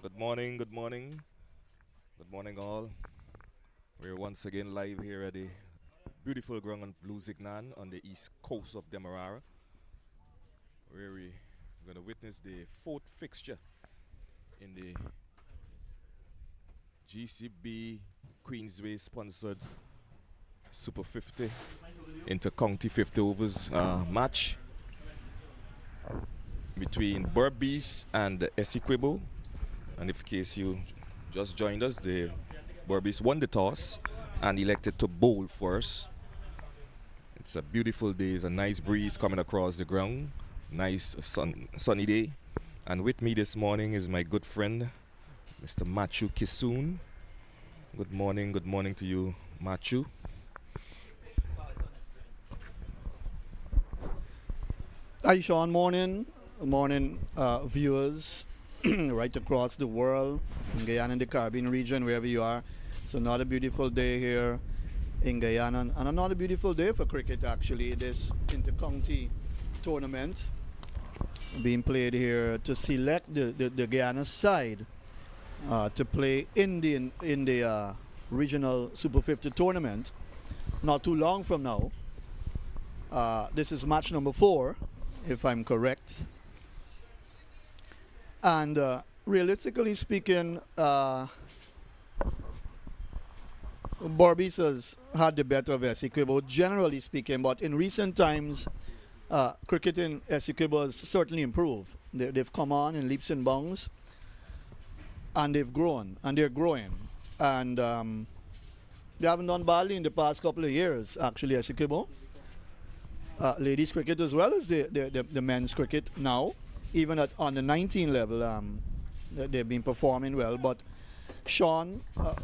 Good morning, good morning, good morning all. We're once again live here at the beautiful ground on LUSIGNAN on the east coast of Demerara, where we're going to witness the fourth fixture in the GCB Queensway sponsored Super 50 Inter-County 50 overs match between BERBICE and ESSEQUIBO. And if in case you just joined us, the BERBICE won the toss and elected to bowl first. It's a beautiful day. It's a nice breeze coming across the ground. Nice sunny day. And with me this morning is my good friend, Mr. Matthew Kisoon. Good morning to you, Matthew. Hi, Sean. Morning, viewers right across the world, in Guyana and the Caribbean region, wherever you are. It's another beautiful day here in Guyana, and another beautiful day for cricket, actually. This inter-county tournament being played here to select the Guyana side to play in the regional Super 50 tournament not too long from now. This is match number 4, if I'm correct. And realistically speaking, BERBICE has had the better of ESSEQUIBO, generally speaking, but in recent times, cricket in ESSEQUIBO has certainly improved. They've come on in leaps and bounds, and they've grown, and they're growing. And they haven't done badly in the past couple of years, actually, ESSEQUIBO. Ladies cricket as well as the men's cricket now. Even on the 19 level, they've been performing well. But Sean,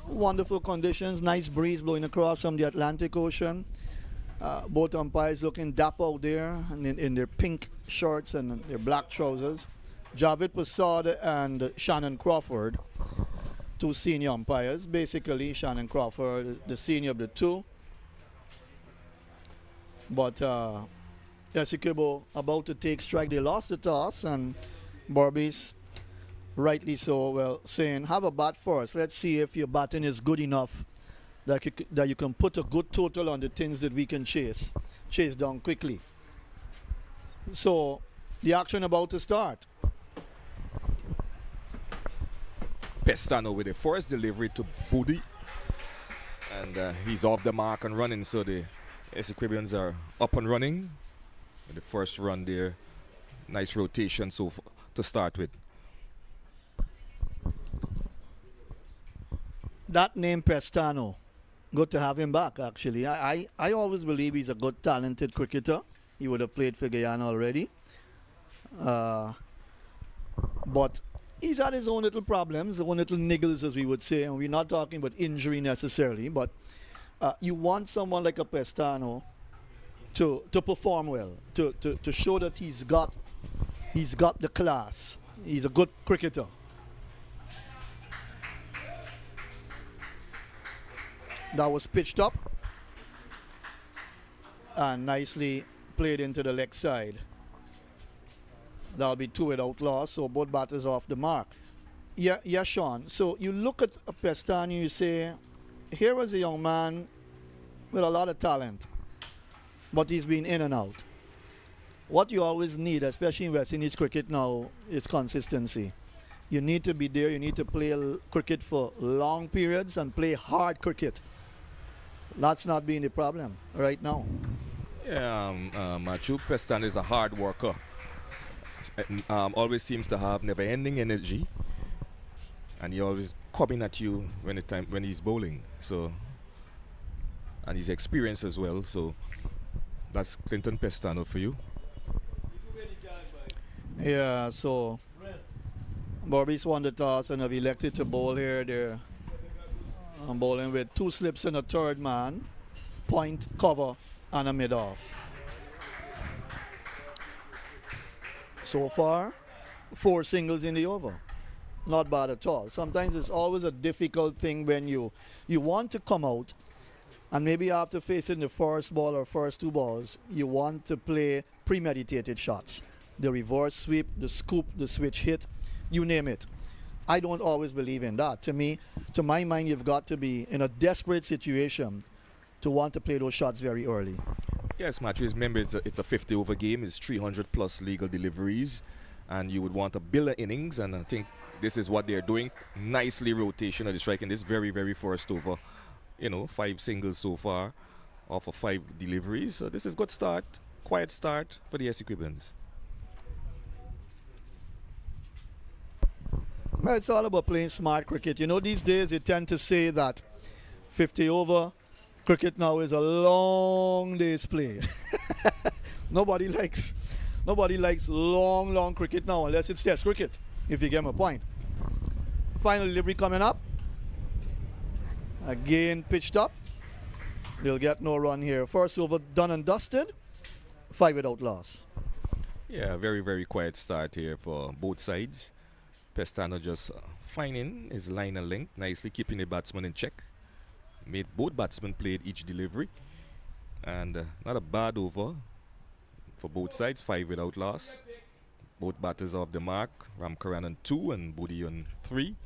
wonderful conditions, nice breeze blowing across from the Atlantic Ocean. Both umpires looking dap out there and in their pink shorts and their black trousers. Javed Prasad and Shannon Crawford, 2 senior umpires. Basically, Shannon Crawford is the senior of the 2. But ESSEQUIBO about to take strike. They lost the toss, and BERBICE, rightly so, well, saying, have a bat first. Let's see if your batting is good enough that you can put a good total on the things that we can chase down quickly. So the action about to start. Pestano with the first delivery to Budi. And he's off the mark and running, so the ESSEQUIBONs are up and running. The first run there, nice rotation to start with. That name Pestano, good to have him back, actually. I always believe he's a good, talented cricketer. He would have played for Guyana already. But he's had his own little problems, his own little niggles, as we would say. And we're not talking about injury necessarily, but you want someone like a Pestano to perform well, to show that he's got the class. He's a good cricketer. That was pitched up and nicely played into the leg side. That'll be 2 without loss, so both batters off the mark. Yeah, Sean. So you look at Pestano, you say, here was a young man with a lot of talent, but he's been in and out. What you always need, especially in West Indies cricket now, is consistency. You need to be there. You need to play cricket for long periods and play hard cricket. That's not being the problem right now. Yeah, Matthew Pestano is a hard worker. Always seems to have never-ending energy, and he always coming at you when he's bowling. So, and his experience as well. So that's Clinton Pestano for you. Yeah, so BERBICE won the toss and have elected to bowl here. They're bowling with 2 slips and a third man, point, cover, and a mid-off. So far, 4 singles in the over. Not bad at all. Sometimes it's always a difficult thing when you want to come out, and maybe after facing the first ball or first 2 balls, you want to play premeditated shots. The reverse sweep, the scoop, the switch hit, you name it. I don't always believe in that. To me, to my mind, you've got to be in a desperate situation to want to play those shots very early. Yes, Matthew, remember it's a 50 over game, it's 300 plus legal deliveries, and you would want to build an innings, and I think this is what they're doing. Nicely rotation of the striking this very first over. 5 singles so far off of 5 deliveries. So this is good start, quiet start for the ESSEQUIBONs. Well, it's all about playing smart cricket. These days they tend to say that 50 over cricket now is a long day's play. Nobody likes long cricket now unless it's test cricket, if you get my point. Final delivery coming up. Again pitched up. They'll get no run here. First over done and dusted. 5 without loss. Yeah, very quiet start here for both sides. Pestano just finding his line and length, nicely keeping the batsman in check. Made both batsmen played each delivery. And not a bad over for both sides, 5 without loss. Both batters off the mark, Ramkaran on 2 and Budi on 3.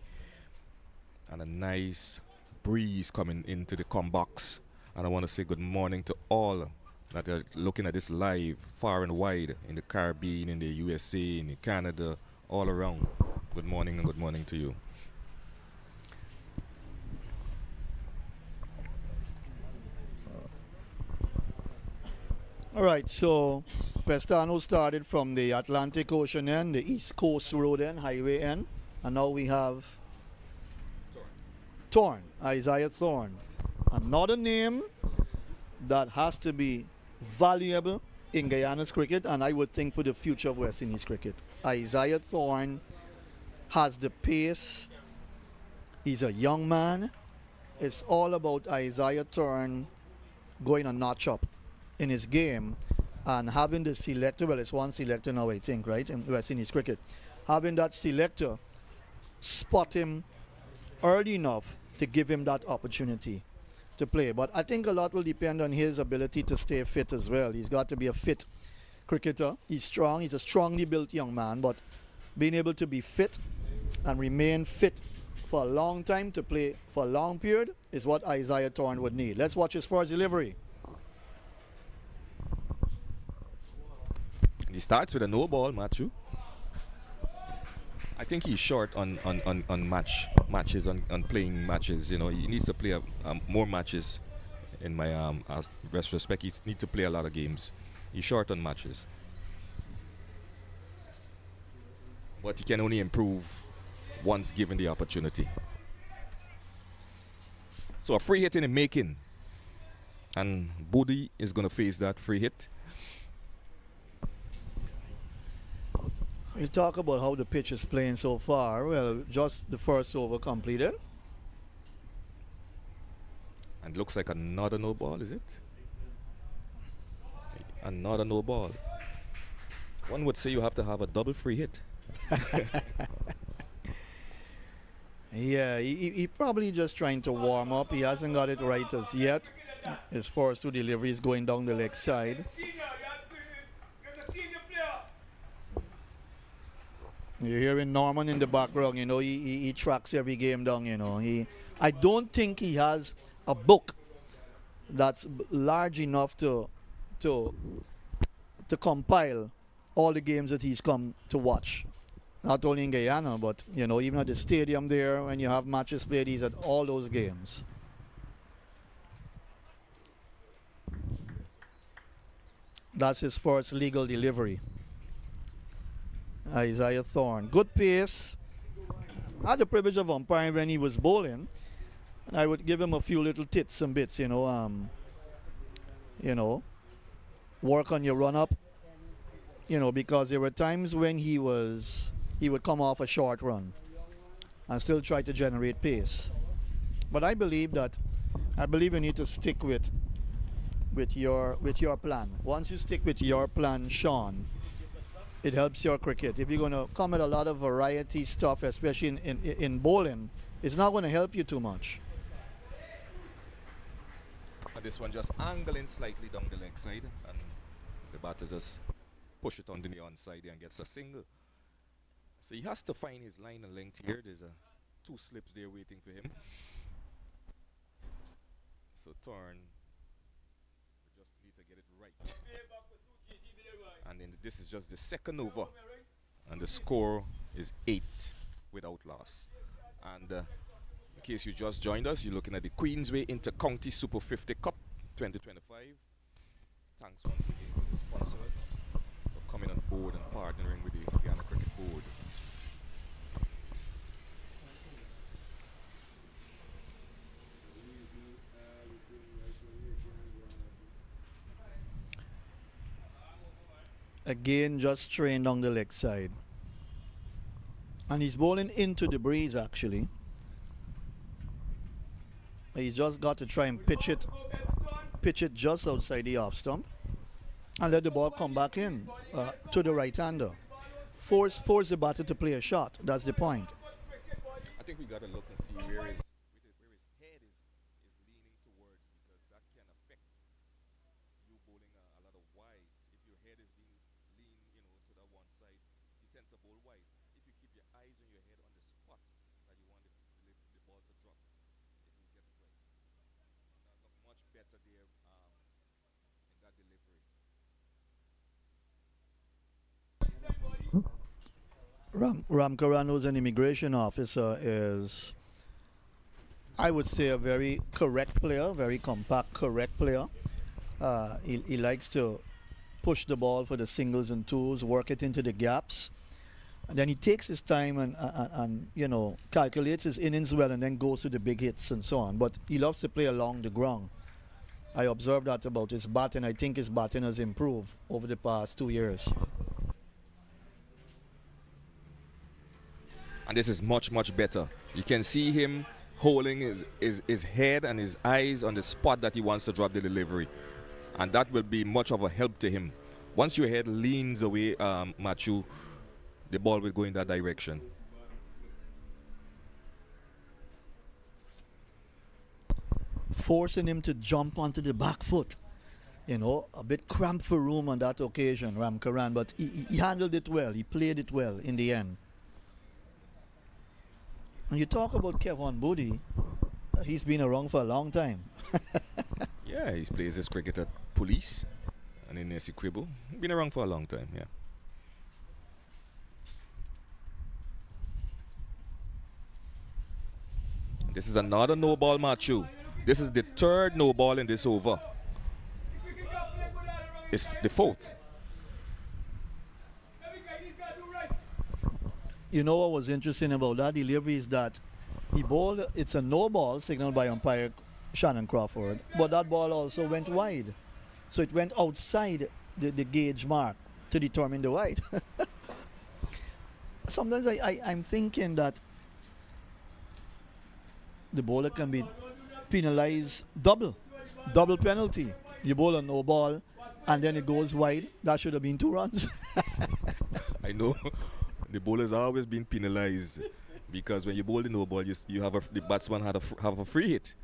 And a nice breeze coming into the box. And I want to say good morning to all that are looking at this live, far and wide, in the Caribbean, in the USA, in Canada, all around. Good morning and good morning to you. All right, so Pestano started from the Atlantic Ocean end, the East Coast Road end, highway end, and now we have Thorne, Isaiah Thorne. Another name that has to be valuable in Guyana's cricket, and I would think for the future of West Indies cricket. Isaiah Thorne has the pace. He's a young man. It's all about Isaiah Thorne going a notch up in his game and having the selector, well, it's one selector now, I think, right, in West Indies cricket. Having that selector spot him early enough to give him that opportunity to play. But I think a lot will depend on his ability to stay fit as well. He's got to be a fit cricketer. He's strong. He's a strongly built young man, but being able to be fit and remain fit for a long time to play for a long period is what Isaiah Thorne would need. Let's watch his first delivery. He starts with a no ball, Matthew. I think he's short on matches, on playing matches. He needs to play more matches. In my retrospect, he needs to play a lot of games. He's short on matches, but he can only improve once given the opportunity. So a free hit in the making, and Budi is going to face that free hit. We'll talk about how the pitch is playing so far. Well, just the first over completed. And looks like another no ball, is it? Another no ball. One would say you have to have a double free hit. Yeah, he probably just trying to warm up. He hasn't got it right as yet. His first 2 deliveries going down the leg side. You're hearing Norman in the background, he tracks every game down, I don't think he has a book that's large enough to compile all the games that he's come to watch. Not only in Guyana, but, even at the stadium there, when you have matches played, he's at all those games. That's his first legal delivery. Isaiah Thorne. Good pace. I had the privilege of umpiring when he was bowling. And I would give him a few little tits and bits, work on your run up. Because there were times when he would come off a short run and still try to generate pace. But I believe you need to stick with your plan. Once you stick with your plan, Sean, it helps your cricket. If you're going to come at a lot of variety stuff, especially in bowling, it's not going to help you too much. And this one just angling slightly down the leg side, and the batter just push it on the onside and gets a single. So he has to find his line and length here. There's two slips there waiting for him. So turn, we just need to get it right. And then this is just the second over. And the score is 8 without loss. And in case you just joined us, you're looking at the Queensway Inter-County Super 50 Cup 2025. Thanks once again to the sponsors for coming on board and partnering with the Guyana Cricket Board. Again, just trained down the leg side. And he's bowling into the breeze actually. He's just got to try and pitch it just outside the off stump and let the ball come back in to the right-hander. Force the batter to play a shot. That's the point. I think we got to look and see where his head is leaning towards, because that can affect you bowling a lot of wides. If your head is being lean, to that one side, you tend to bowl wide. If you keep your eyes on your head on the spot that you want the ball to drop, it will get it right. That look much better there in that delivery. Ram Karan, who's an immigration officer, is, I would say, a very correct player, very compact, correct player. He likes to push the ball for the singles and twos, work it into the gaps. And then he takes his time and calculates his innings well, and then goes to the big hits and so on. But he loves to play along the ground. I observed that about his batting. I think his batting has improved over the past 2 years. And this is much, much better. You can see him holding his head and his eyes on the spot that he wants to drop the delivery. And that will be much of a help to him. Once your head leans away, Matthew, the ball will go in that direction. Forcing him to jump onto the back foot. A bit cramped for room on that occasion, Ram Karan, but he handled it well. He played it well in the end. And you talk about Kevon Boody, he's been around for a long time. Yeah, he plays his cricket at Police and in ESSEQUIBO. Been around for a long time, yeah. This is another no ball, Matthew. This is the third no ball in this over. It's the fourth. You know what was interesting about that delivery is that he bowled, it's a no ball signaled by umpire Shannon Crawford, but that ball also went wide. So it went outside the gauge mark to determine the wide. Sometimes I'm thinking that the bowler can be penalized double penalty. You bowl a no ball and then it goes wide. That should have been 2 runs. I know. The bowlers are always being penalized because when you bowl the no ball, you have the batsman have a free hit.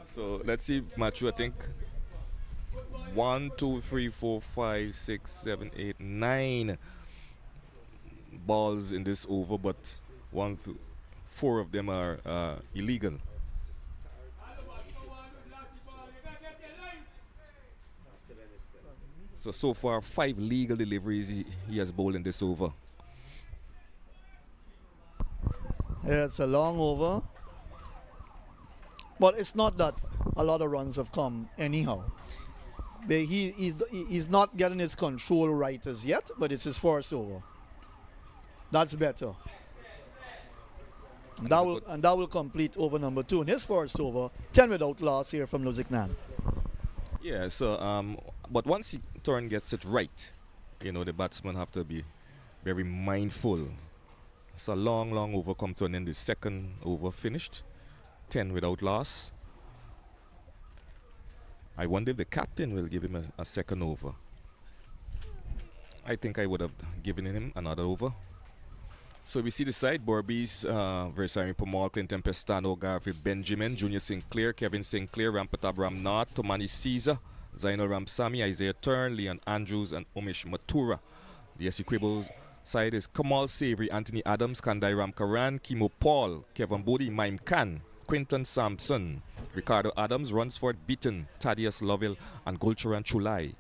So let's see, Matthew. I think 1, 2, 3, 4, 5, 6, 7, 8, 9 balls in this over, but 1 through 4 of them are illegal. So far, 5 legal deliveries he has bowled in this over. Yeah, it's a long over. But it's not that a lot of runs have come anyhow. But he's not getting his control right as yet, but it's his first over. That's better. And that will complete over number 2 in his first over. 10 without loss here from LUSIGNAN. Yeah, so but once the turn gets it right, the batsmen have to be very mindful. It's a long over come to an end. The second over finished, 10 without loss. I wonder if the captain will give him a second over. I think I would have given him another over. So we see the side: BERBICE, Versari Pamal, Clinton Pestano, Garfield Benjamin, Junior Sinclair, Kevin Sinclair, Rampatab Ramnath, Tomani Caesar, Zainal Ramsami, Isaiah Turn, Leon Andrews, and Umesh Mathura. The ESSEQUIBO side is Kamal Savory, Anthony Adams, Kandai Ramkaran, Kimo Paul, Kevin Bodie, Maim Khan, Quinton Sampson, Ricardo Adams, Runsford Beaton, Thaddeus Lovell, and Gulcharan Chulai.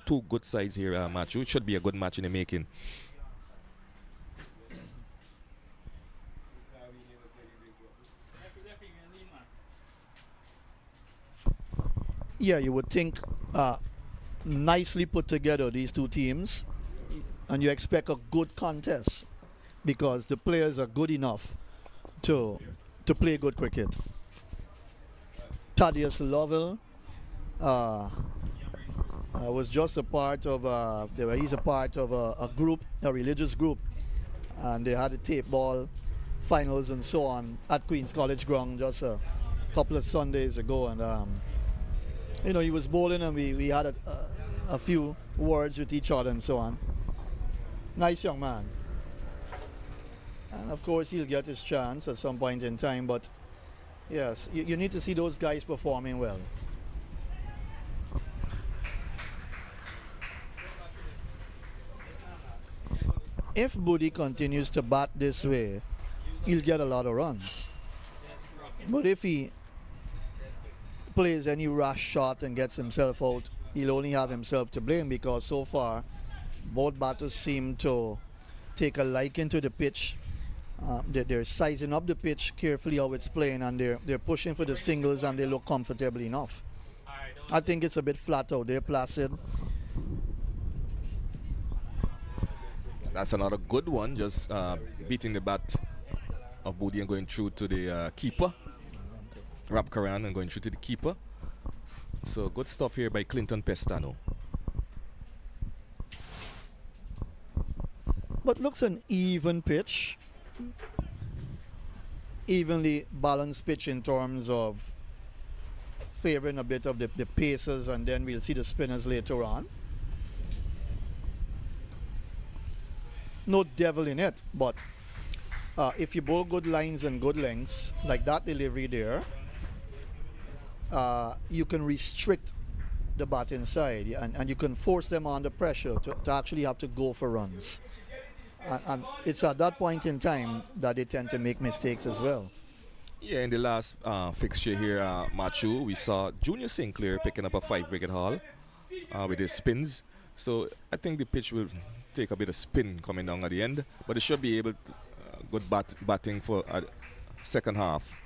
Two good sides here, Matthew. It should be a good match in the making. Yeah, you would think nicely put together, these two teams, and you expect a good contest because the players are good enough to play good cricket. Thaddeus Lovell was just a part of he's a part of a group, a religious group, and they had a tape ball finals and so on at Queen's College Ground just a couple of Sundays ago, and you know, he was bowling and we had a few words with each other and so on. Nice young man. And of course he'll get his chance at some point in time, but yes, you need to see those guys performing well. If Bodie continues to bat this way, he'll get a lot of runs. But if he plays any rash shot and gets himself out, he'll only have himself to blame, because so far both batters seem to take a liking to the pitch. They're sizing up the pitch carefully how it's playing, and they're pushing for the singles, and they look comfortable enough. I think it's a bit flat out there, Placid. That's another good one, just beating the bat of Bodie and going through to the keeper. Ramkaran and going through to the keeper. So good stuff here by Clinton Pestano. But looks an even pitch. Evenly balanced pitch in terms of favoring a bit of the pacers, and then we'll see the spinners later on. No devil in it, but if you bowl good lines and good lengths, like that delivery there, you can restrict the bat inside, and you can force them under pressure to actually have to go for runs. And it's at that point in time that they tend to make mistakes as well. Yeah, in the last fixture here, Machu, we saw Junior Sinclair picking up a 5-wicket haul with his spins. So I think the pitch will take a bit of spin coming down at the end, but it should be able to good batting for second half.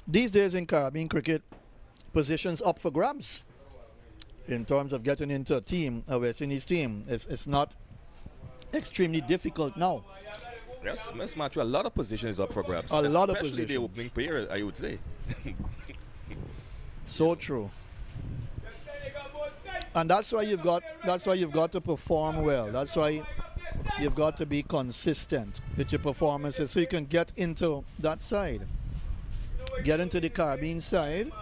These days in Caribbean cricket, positions up for grabs. In terms of getting into a team, a West Indies team, it's not extremely difficult now. Yes, Machu, a lot of positions up for grabs. A lot of Especially positions. the opening pair, I would say. So true. And that's why you've got to perform well. That's why you've got to be consistent with your performances so you can get into that side. Get into the Caribbean side.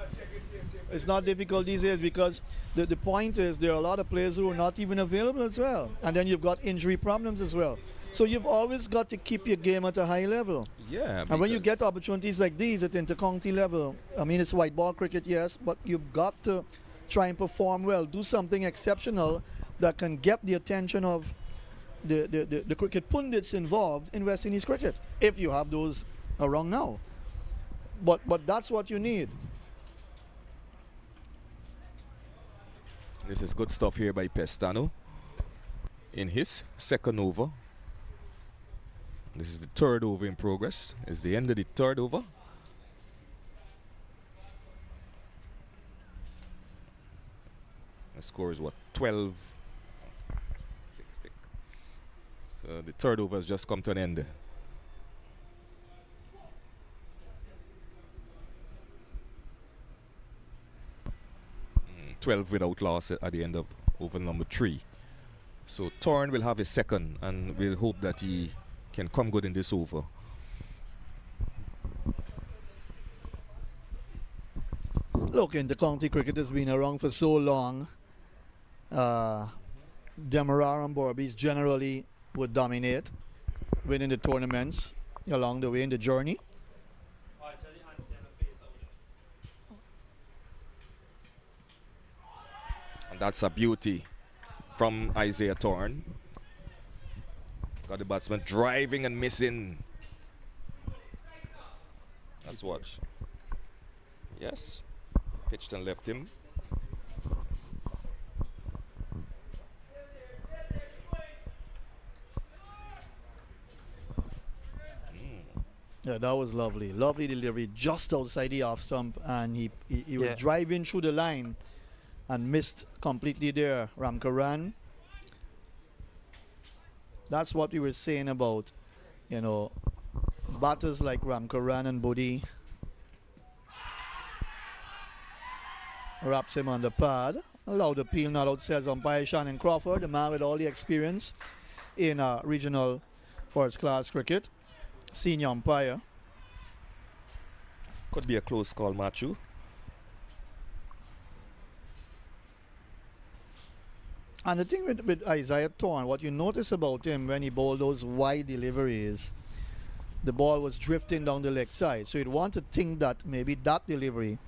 It's not difficult these days because the point is there are a lot of players who are not even available as well. And then you've got injury problems as well. So you've always got to keep your game at a high level. Yeah. And when you get opportunities like these at intercounty level, I mean, it's white ball cricket, yes, but you've got to try and perform well. Do something exceptional that can get the attention of the cricket pundits involved in West Indies cricket, if you have those around now. But that's what you need. This is good stuff here by Pestano in his second over. This is the third over in progress. It's the end of the third over. The score is what? 12. So the third over has just come to an end. 12 without loss at the end of over number 3. So Torn will have his second, and we'll hope that he can come good in this over. Look, intercounty cricket has been around for so long. Demerara and Berbice generally would dominate, winning the tournaments along the way in the journey. That's a beauty from Isaiah Thorne. Got the batsman driving and missing. Let's watch. Yes. Pitched and left him. Yeah, that was lovely. Lovely delivery just outside the off stump, and he was Yeah. driving through the line and missed completely there. Ramcharan. That's what we were saying about, you know, batters like Ramcharan and Bodhi. Wraps him on the pad. Allowed the peel not out, says umpire Shannon Crawford, the man with all the experience in regional first class cricket. Senior umpire. Could be a close call, Matthew. And the thing with Isaiah Thorne, what you notice about him when he bowled those wide deliveries, the ball was drifting down the leg side. So you'd want to think that maybe that delivery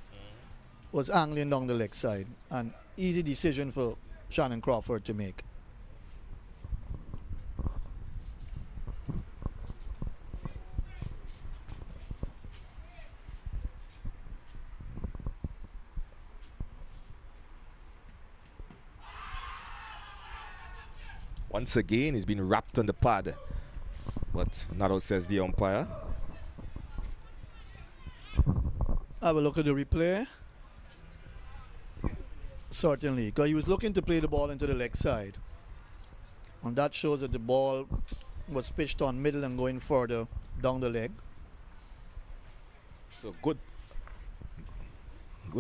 was angling down the leg side. An easy decision for Shannon Crawford to make. Once again, he's been wrapped on the pad. But not out, says the umpire. Have a look at the replay. Certainly, because he was looking to play the ball into the leg side. And that shows that the ball was pitched on middle and going further down the leg. So good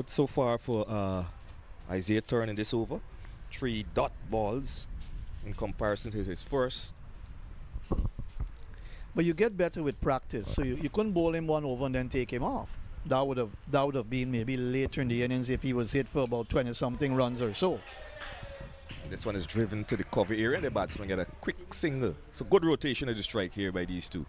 so far for Isaiah Thorne in this over. 3 dot balls in comparison to his first. But you get better with practice, so you couldn't bowl him one over and then take him off. That would have been maybe later in the innings if he was hit for about 20-something runs or so. This one is driven to the cover area and the batsman get a quick single. It's a good rotation of the strike here by these two.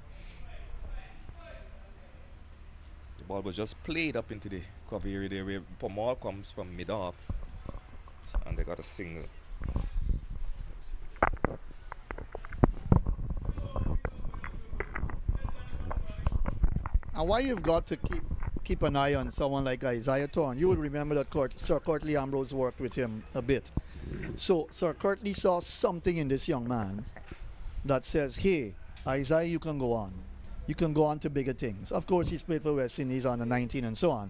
The ball was just played up into the cover area there where Pamal comes from mid-off. And they got a single. And why you've got to keep an eye on someone like Isaiah Thorne, you would remember that Sir Courtly Ambrose worked with him a bit. So Sir Courtly saw something in this young man that says, hey, Isaiah, you can go on. You can go on to bigger things. Of course, he's played for West Indies under 19 and so on.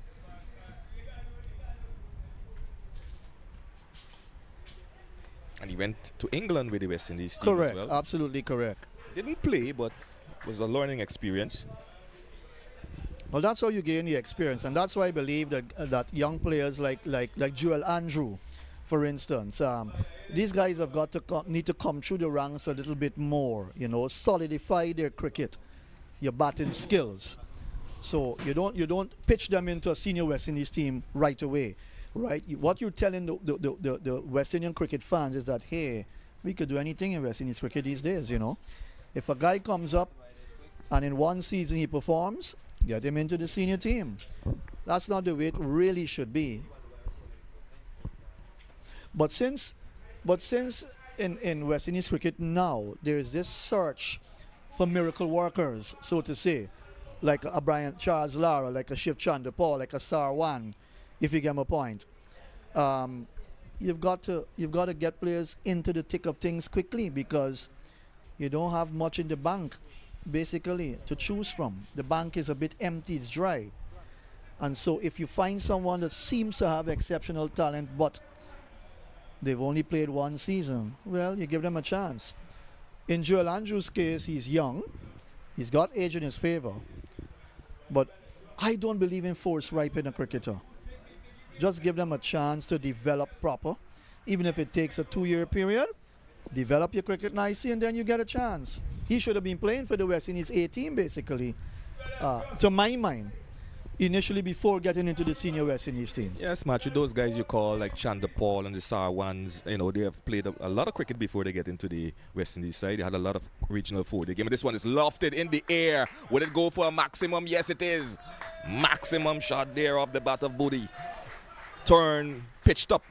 And he went to England with the West Indies team Correct, as well. absolutely correct. Didn't play, but was a learning experience. Well, that's how you gain the experience, and that's why I believe that young players like Joel Andrew, for instance, these guys have got to need to come through the ranks a little bit more. You know, solidify their cricket, your batting skills. So you don't pitch them into a senior West Indies team right away, right? What you're telling the West Indian cricket fans is that, hey, we could do anything in West Indies cricket these days. You know, if a guy comes up and in one season he performs, get him into the senior team. That's not the way it really should be. But since in West Indies cricket now, there is this search for miracle workers, so to say, like a Brian Charles Lara, like a Shiv Chandra Paul, like a Sarwan, if you get my point. You've got to get players into the thick of things quickly because you don't have much in the bank, basically, to choose from. The bank is a bit empty, it's dry. And so if you find someone that seems to have exceptional talent, but they've only played one season, well, you give them a chance. In Joel Andrews' case, he's young. He's got age in his favor. But I don't believe in force ripen a cricketer. Just give them a chance to develop proper. Even if it takes a 2-year period, develop your cricket nicely and then you get a chance. He should have been playing for the West Indies A team, basically, to my mind, initially before getting into the senior West Indies team. Yes, Matthew, those guys you call like Chandra Paul and the Sarwans, you know, they have played a lot of cricket before they get into the West Indies side. They had a lot of regional 4-day game. This one is lofted in the air. Would it go for a maximum? Yes, it is. Maximum shot there off the bat of Bodhi. Turn, pitched up.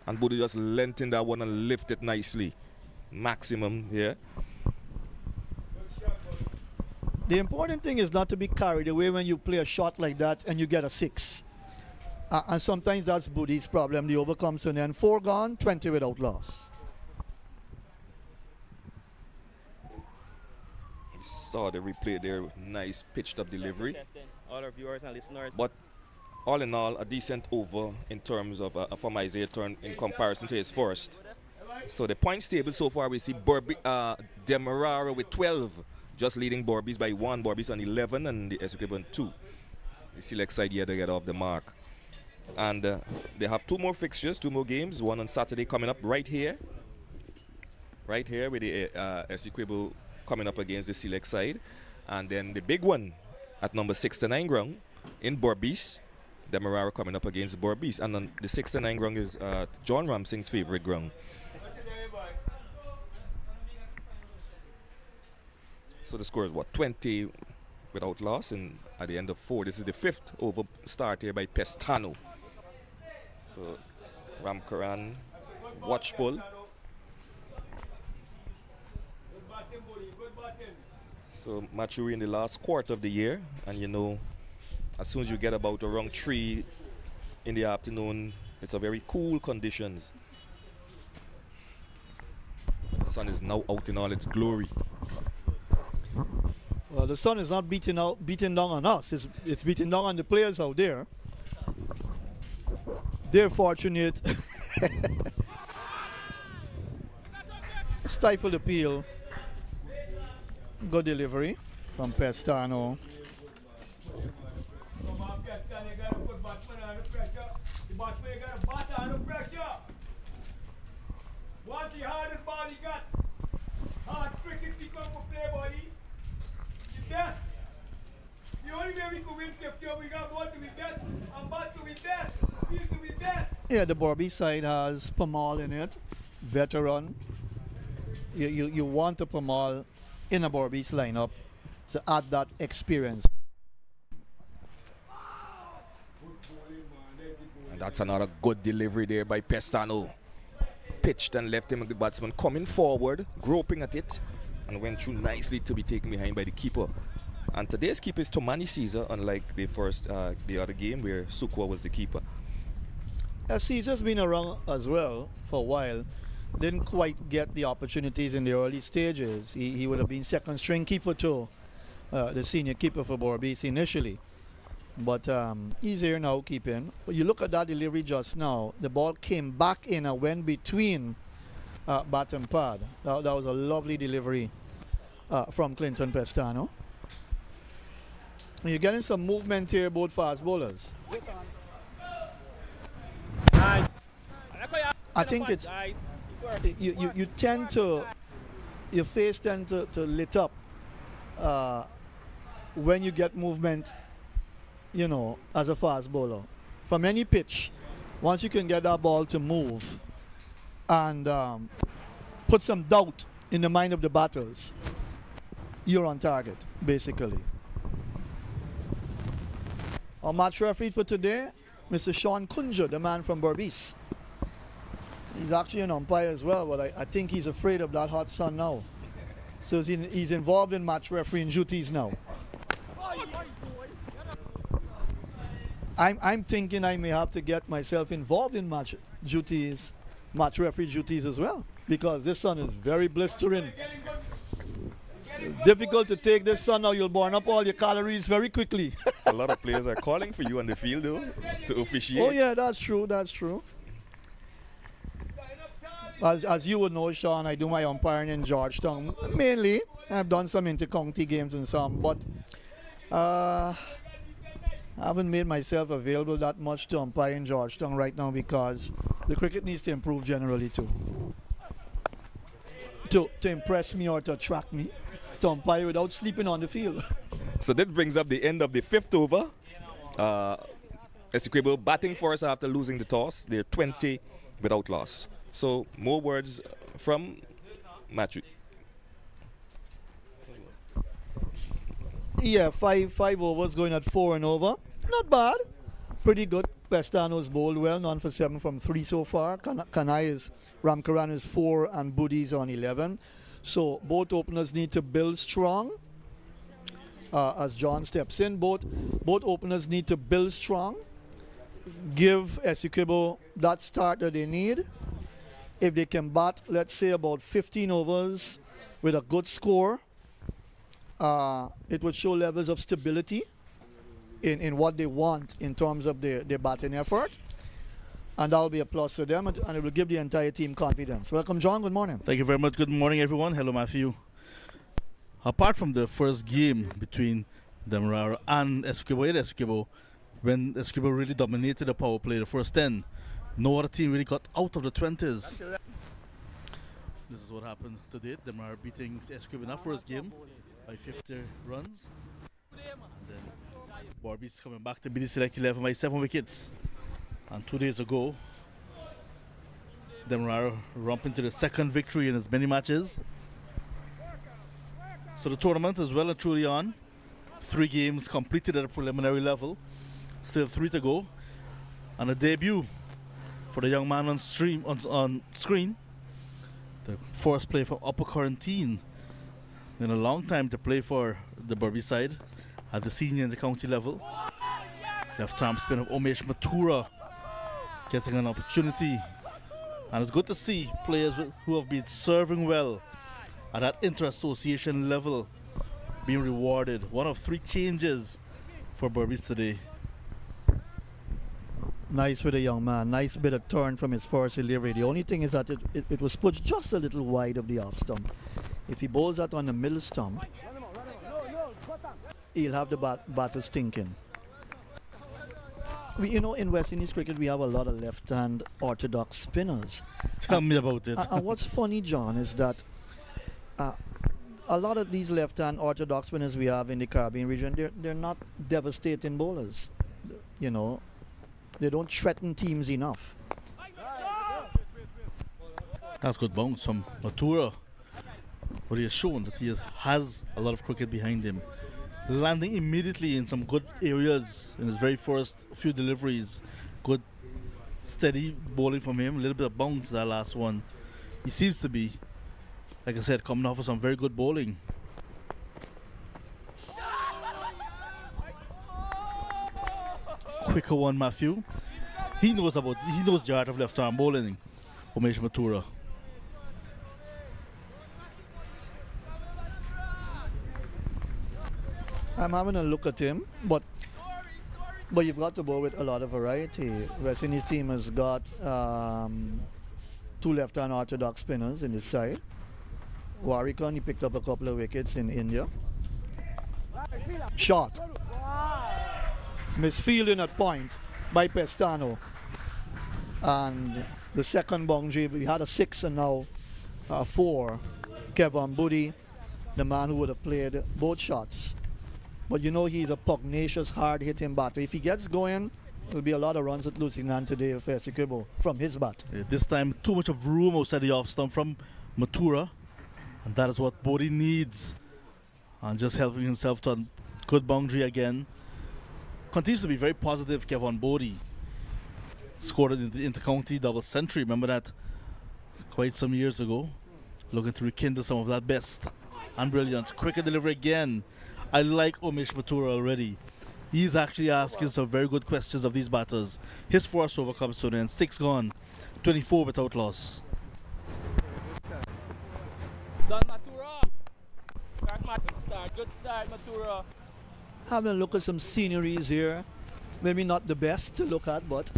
And Bodie just lengthened that one and lifted nicely. Maximum here. The important thing is not to be carried away when you play a shot like that and you get a 6. And sometimes that's Bodie's problem. The over comes in and 4 gone, 20 without loss. Saw the replay there, nice pitched up delivery. All our viewers and listeners. But all in all, a decent over in terms of from Isaiah Turn in comparison to his first. So the points table so far, we see Demerara with 12, just leading Berbice by 1. Berbice on 11 and the ESSEQUIBO on 2. The select side here to get off the mark. And they have 2 more fixtures, 2 more games. One on Saturday coming up right here. Right here with the ESSEQUIBO coming up against the select side. And then the big one at number 69 ground in Berbice. Demerara coming up against Berbice. And on the 69 ground is John Ramsing's favorite ground. So the score is what? 20 without loss, and at the end of 4. This is the 5th over start here by Pestano. So Ramkaran watchful. So Maturi in the last quarter of the year, and you know, as soon as you get about around 3 in the afternoon, it's a very cool conditions. The sun is now out in all its glory. Well, the sun is not beating down on us. It's beating down on the players out there. They're fortunate. Stifled appeal. Good delivery from Pestano. What's the hardest ball he got? Hard cricket pick up for play, buddy. The best. The only way we could win Kipke, we got ball to be best and bat to be best. Field to be best. Yeah, the Berbice side has Pamal in it, veteran. You want a Pamal in a Berbice lineup to add that experience. And that's another good delivery there by Pestano. Pitched and left him, the batsman coming forward, groping at it, and went through nicely to be taken behind by the keeper. And today's keeper is Tomani Caesar, unlike the other game where Sukwa was the keeper. Caesar's been around as well for a while. Didn't quite get the opportunities in the early stages. He would have been second string keeper to the senior keeper for Berbice initially. But he's here now keeping. But you look at that delivery just now. The ball came back in and went between bat and pad. That was a lovely delivery from Clinton Pestano. And you're getting some movement here, both fast bowlers. I think it's you tend to, your face tend to lit up when you get movement, you know, as a fast bowler. From any pitch, once you can get that ball to move and put some doubt in the mind of the batters, you're on target, basically. Our match referee for today, Mr. Sean Kunja, the man from Berbice. He's actually an umpire as well, but I think he's afraid of that hot sun now. So he's involved in match refereeing duties now. I'm thinking I may have to get myself involved in match referee duties as well, because this sun is very blistering. Difficult to take this sun now. You'll burn up all your calories very quickly. A lot of players are calling for you on the field, though, to officiate. Oh yeah, that's true. That's true. As you would know, Sean, I do my umpiring in Georgetown. Mainly, I've done some inter-county games and some, but I haven't made myself available that much to umpire in Georgetown right now because the cricket needs to improve generally too. To impress me or to attract me to umpire without sleeping on the field. So that brings up the end of the 5th over. ESSEQUIBO batting for us after losing the toss. They're 20 without loss. So more words from Matthew. Yeah, five overs going at 4 and over. Not bad. Pretty good. Pestano's bowled well, none for 7 from 3 so far. Ramkaran is 4 and Budi's on 11. So both openers need to build strong. As John steps in, both openers need to build strong. Give ESSEQUIBO that start that they need. If they can bat, let's say, about 15 overs with a good score, it would show levels of stability in what they want in terms of their batting effort. And that will be a plus to them, and it will give the entire team confidence. Welcome, John. Good morning. Thank you very much. Good morning, everyone. Hello, Matthew. Apart from the first game between Demerara and ESSEQUIBO, when ESSEQUIBO really dominated the power play, the first 10, no other team really got out of the 20s. This is what happened today. Demerara beating ESSEQUIBO in that first game by 50 runs. And then BERBICE coming back to beat the select 11 by 7 wickets. And 2 days ago, Demerara romped into the second victory in as many matches. So the tournament is well and truly on. 3 games completed at a preliminary level. Still 3 to go. And a debut for the young man on screen. The first play for Upper Quarantine in a long time to play for the BERBICE side at the senior and the county level. Left-arm spin of Umesh Mathura getting an opportunity. And it's good to see players who have been serving well at that inter-association level being rewarded. 1 of 3 changes for BERBICE today. Nice for the young man. Nice bit of turn from his first delivery. The only thing is that it was put just a little wide of the off stump. If he bowls that on the middle stump, he'll have the battle stinking. In West Indies cricket, we have a lot of left-hand orthodox spinners. Tell me about it. And what's funny, John, is that a lot of these left-hand orthodox spinners we have in the Caribbean region, they're not devastating bowlers. They don't threaten teams enough. That's good bounce from Mathura. But he has shown that he has a lot of cricket behind him. Landing immediately in some good areas in his very first few deliveries. Good steady bowling from him. A little bit of bounce that last one. He seems to be, like I said, coming off of some very good bowling. Quicker one, Matthew. He knows the art of left arm bowling. Umesh Mathura. I'm having a look at him, but you've got to bowl with a lot of variety. West Indies team has got 2 left-hand orthodox spinners in his side. Warikon, he picked up a couple of wickets in India. Shot. Misfielding at point by Pestano. And the second boundary, we had a 6 and now a 4. Kevin Budi, the man who would have played both shots. But he's a pugnacious, hard-hitting batter. If he gets going, there'll be a lot of runs at LUSIGNAN today for ESSEQUIBO from his bat. This time, too much of room outside the off stump from Mathura. And that is what Bodi needs. And just helping himself to a good boundary again. Continues to be very positive, Kevin Bodi. Scored in the inter-county double century. Remember that quite some years ago. Looking to rekindle some of that best and brilliance. Quicker delivery again. I like Umesh Mathura already. He's actually asking some very good questions of these batters. His first over comes to an end. 6 gone. 24 without loss. Done, Mathura. Pragmatic start. Good start, Mathura. Having a look at some sceneries here. Maybe not the best to look at, but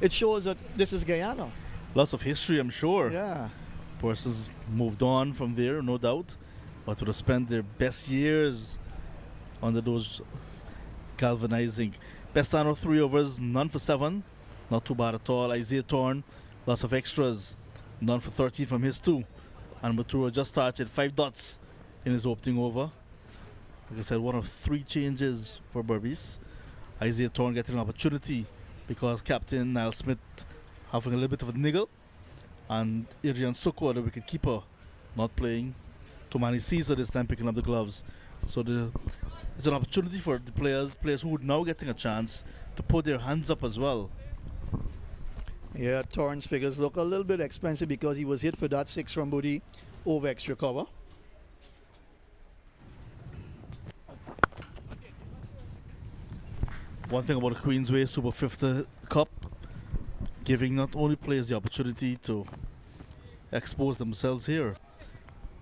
it shows that this is Guyana. Lots of history, I'm sure. Yeah. Persons moved on from there, no doubt. But would have spent their best years under those galvanizing. Pestano 3 overs, none for 7. Not too bad at all. Isaiah Thorne, lots of extras. None for 13 from his 2. And Mathura just started 5 dots in his opening over. Like I said, 1 of 3 changes for BERBICE. Isaiah Thorne getting an opportunity because Captain Niall Smith having a little bit of a niggle. And Adrian Soko, the wicket-keeper, not playing. Tomani Caesar this time picking up the gloves. So the it's an opportunity for the players who are now getting a chance to put their hands up as well. Yeah, Torrance figures look a little bit expensive because he was hit for that 6 from Booty over extra cover. One thing about the Queensway Super 50 Cup, giving not only players the opportunity to expose themselves here,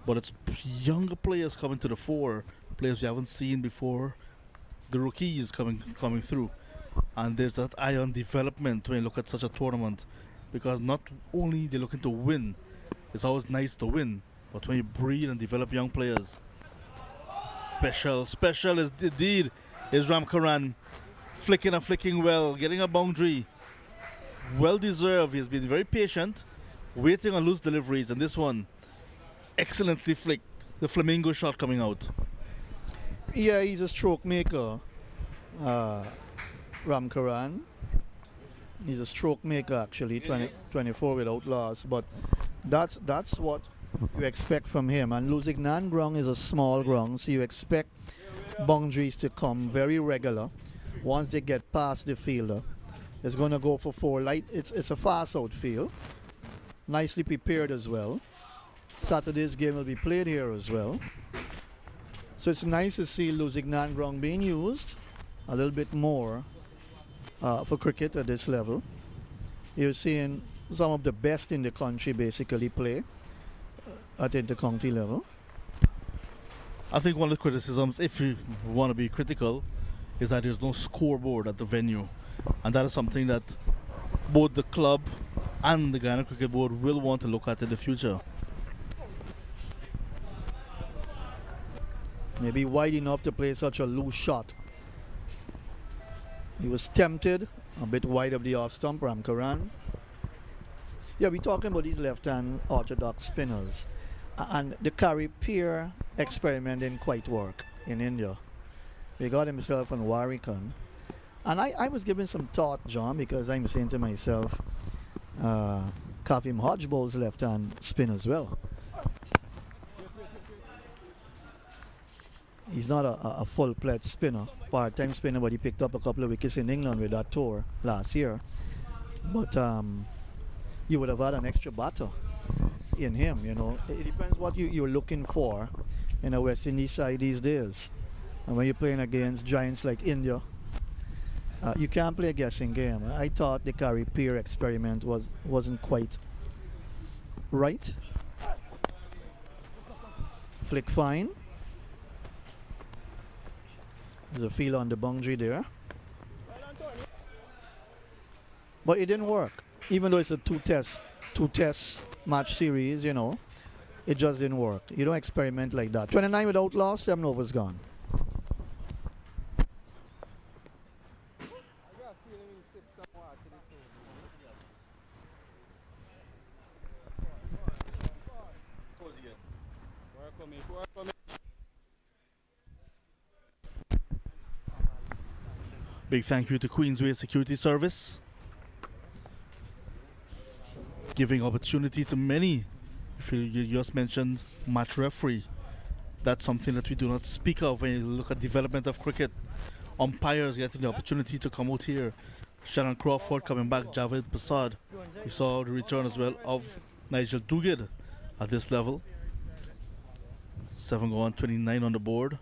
but it's younger players coming to the fore, players we haven't seen before, the rookies coming through. And there's that eye on development when you look at such a tournament, because not only they're looking to win, it's always nice to win, but when you breed and develop young players, special is indeed is Ramkaran, flicking and flicking well, getting a boundary, well deserved. He's been very patient, waiting on loose deliveries, and this one excellently flicked, the flamingo shot coming out. Yeah, he's a stroke maker, Ramkaran. He's a stroke maker actually, 24 without loss, but that's what you expect from him. And Lusignan ground is a small ground, so you expect boundaries to come very regular. Once they get past the fielder, it's going to go for 4 light. It's a fast outfield, nicely prepared as well. Saturday's game will be played here as well. So it's nice to see Lusignan ground being used a little bit more for cricket at this level. You're seeing some of the best in the country basically play at inter-county level. I think one of the criticisms, if you want to be critical, is that there's no scoreboard at the venue, and that is something that both the club and the Guyana Cricket Board will want to look at in the future. Maybe wide enough to play such a loose shot. He was tempted, a bit wide of the off stump, Ramkaran. Yeah, we're talking about these left-hand orthodox spinners. And the Carry Pier experiment didn't quite work in India. He got himself on Warwickon. And I was giving some thought, John, because I'm saying to myself, Kafim Hodgebow's left-hand spin as well. He's not a full-fledged spinner, part-time spinner, but he picked up a couple of wickets in England with that tour last year. But you would have had an extra batter in him, you know. It depends what you're looking for in a West Indies side these days. And when you're playing against giants like India, you can't play a guessing game. I thought the Carry Pier experiment wasn't quite right. Flick fine. There's a feel on the boundary there. But it didn't work. Even though it's a two test match series, you know, it just didn't work. You don't experiment like that. 29 without loss, 7 overs gone. Big thank you to Queensway Security Service, giving opportunity to many. If you just mentioned match referee, that's something that we do not speak of when you look at development of cricket. Umpires getting the opportunity to come out here. Shannon Crawford coming back, Javed Prasad. We saw the return as well of Nigel Duguid at this level. 7 gone, 29 on the board.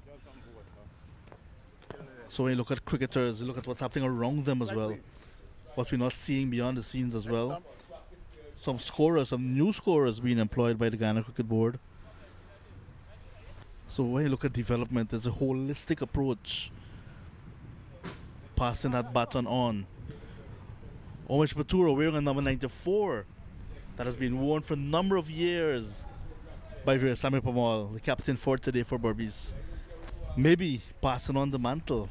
So when you look at cricketers, you look at what's happening around them as well, what we're not seeing beyond the scenes as well. Some scorers, some new scorers being employed by the Guyana Cricket Board. So when you look at development, there's a holistic approach. Passing that baton on. Omesh Batura wearing a number 94 that has been worn for a number of years by Veerasammy Permaul, the captain for today for BERBICE. Maybe passing on the mantle.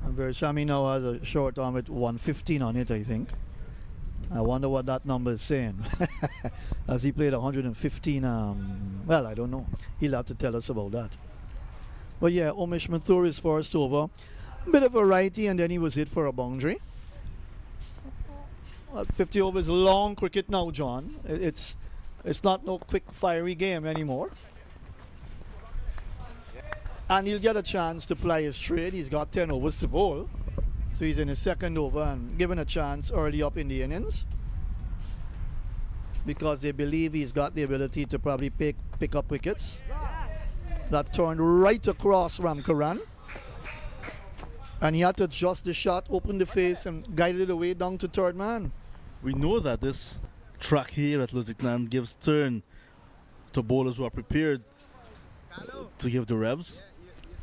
And Veerasammy now has a short arm with 115 on it, I think. I wonder what that number is saying. As he played 115, well, I don't know. He'll have to tell us about that. But yeah, Omesh Mathur's first over. A bit of a righty, and then he was hit for a boundary. 50 overs long cricket now, John. It's not no quick, fiery game anymore. And he'll get a chance to play his trade. He's got 10 overs to bowl. So he's in his second over and given a chance early up in the innings, because they believe he's got the ability to probably pick up wickets. That turned right across Ramcharan, and he had to adjust the shot, open the face, and guided it away down to third man. We know that this track here at LUSIGNAN gives turn to bowlers who are prepared to give the revs,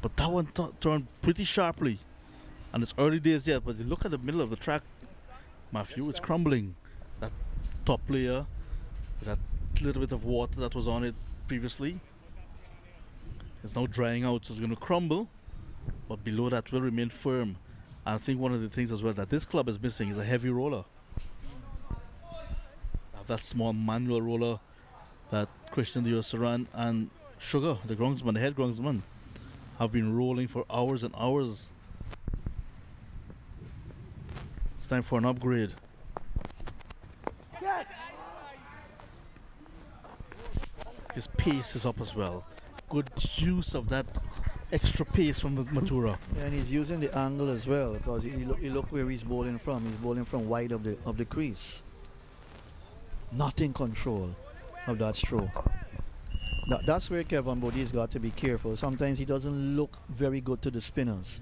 but that one turned pretty sharply, and it's early days yet. But you look at the middle of the track, Matthew, it's crumbling. That top layer, that little bit of water that was on it previously, it's now drying out, so it's going to crumble, but below that will remain firm. And I think one of the things as well that this club is missing is a heavy roller. That small manual roller that Christian Diosaran and Sugar, the groundsman, the head groundsman, have been rolling for hours and hours. It's time for an upgrade. His pace is up as well. Good use of that extra pace from Matura. And he's using the angle as well, because you look where he's bowling from. He's bowling from wide of the crease. Not in control of that stroke. That's where Kevin Bodie's got to be careful. Sometimes he doesn't look very good to the spinners,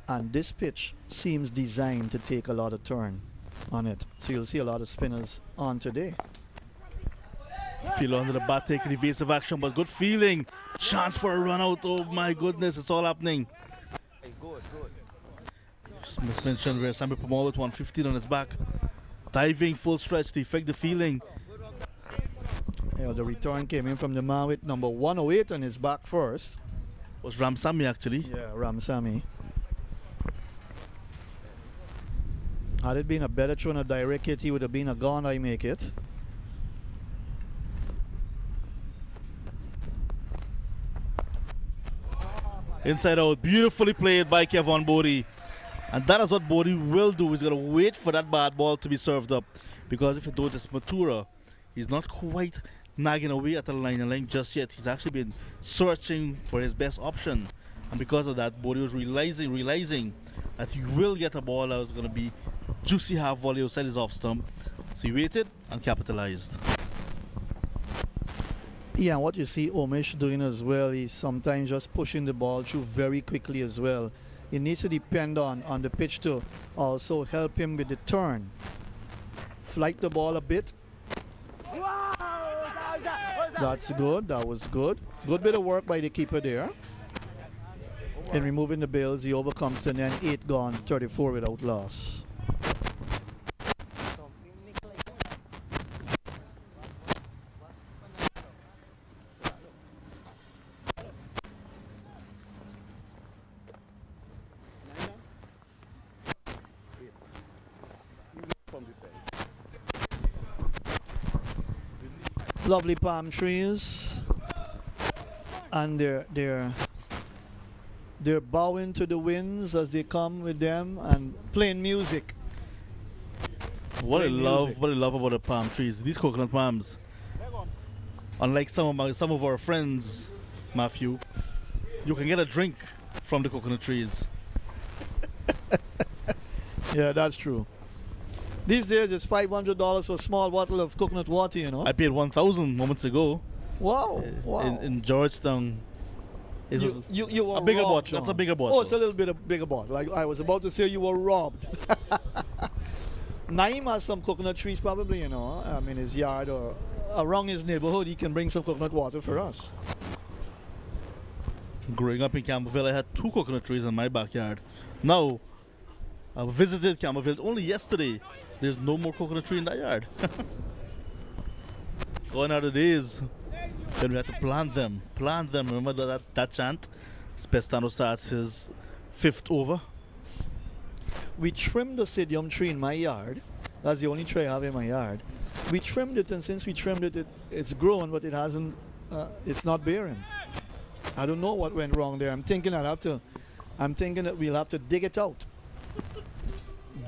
and this pitch seems designed to take a lot of turn on it. So you'll see a lot of spinners on today. Feel under the bat, taking evasive action, but good feeling. Chance for a run out. Oh my goodness, it's all happening. Good. Just mentioned where Sammy Pamor with 115 on his back. Diving full stretch to effect the feeling. Yeah, the return came in from the man with number 108 on his back first. Was Ramsamy actually. Yeah, Ramsamy. Had it been a better throw and a direct hit, he would have been a gone, I make it. Inside out, beautifully played by Kevin Bodie. And that is what Bodie will do. He's going to wait for that bad ball to be served up. Because if you notice, Matura, he's not quite nagging away at the line and length just yet. He's actually been searching for his best option. And because of that, Bodie was realizing that he will get a ball that was going to be juicy half volley outside his off stump. So he waited and capitalized. Yeah, what you see Omish doing as well, he's sometimes just pushing the ball through very quickly as well. It needs to depend on the pitch to also help him with the turn. Flight the ball a bit. That's good, that was good. Good bit of work by the keeper there. In removing the bails, he overcomes and then 8 gone, 34 without loss. Lovely palm trees, and they're bowing to the winds as they come with them and playing music. What I Playing love music. about the palm trees, these coconut palms, unlike some of our friends, Matthew, you can get a drink from the coconut trees. Yeah, that's true. These days it's $500 for a small bottle of coconut water, you know. I paid 1,000 moments ago. Wow, wow. In Georgetown. It was you were a bigger robbed, bottle. That's John. a bigger bottle. Oh, it's a little bit of bigger bottle. I was about to say you were robbed. Naeem has some coconut trees probably, you know. In his yard or around his neighborhood. He can bring some coconut water for us. Growing up in Campbellville, I had 2 coconut trees in my backyard. Now, I visited Campbellville only yesterday. There's no more coconut tree in that yard. Gone are the days when we had to plant them. Remember that chant? Spestano starts his 5th over. We trimmed the Sidium tree in my yard. That's the only tree I have in my yard. We trimmed it, and since we trimmed it, it's grown, but it hasn't. It's not bearing. I don't know what went wrong there. I'm thinking that we'll have to dig it out.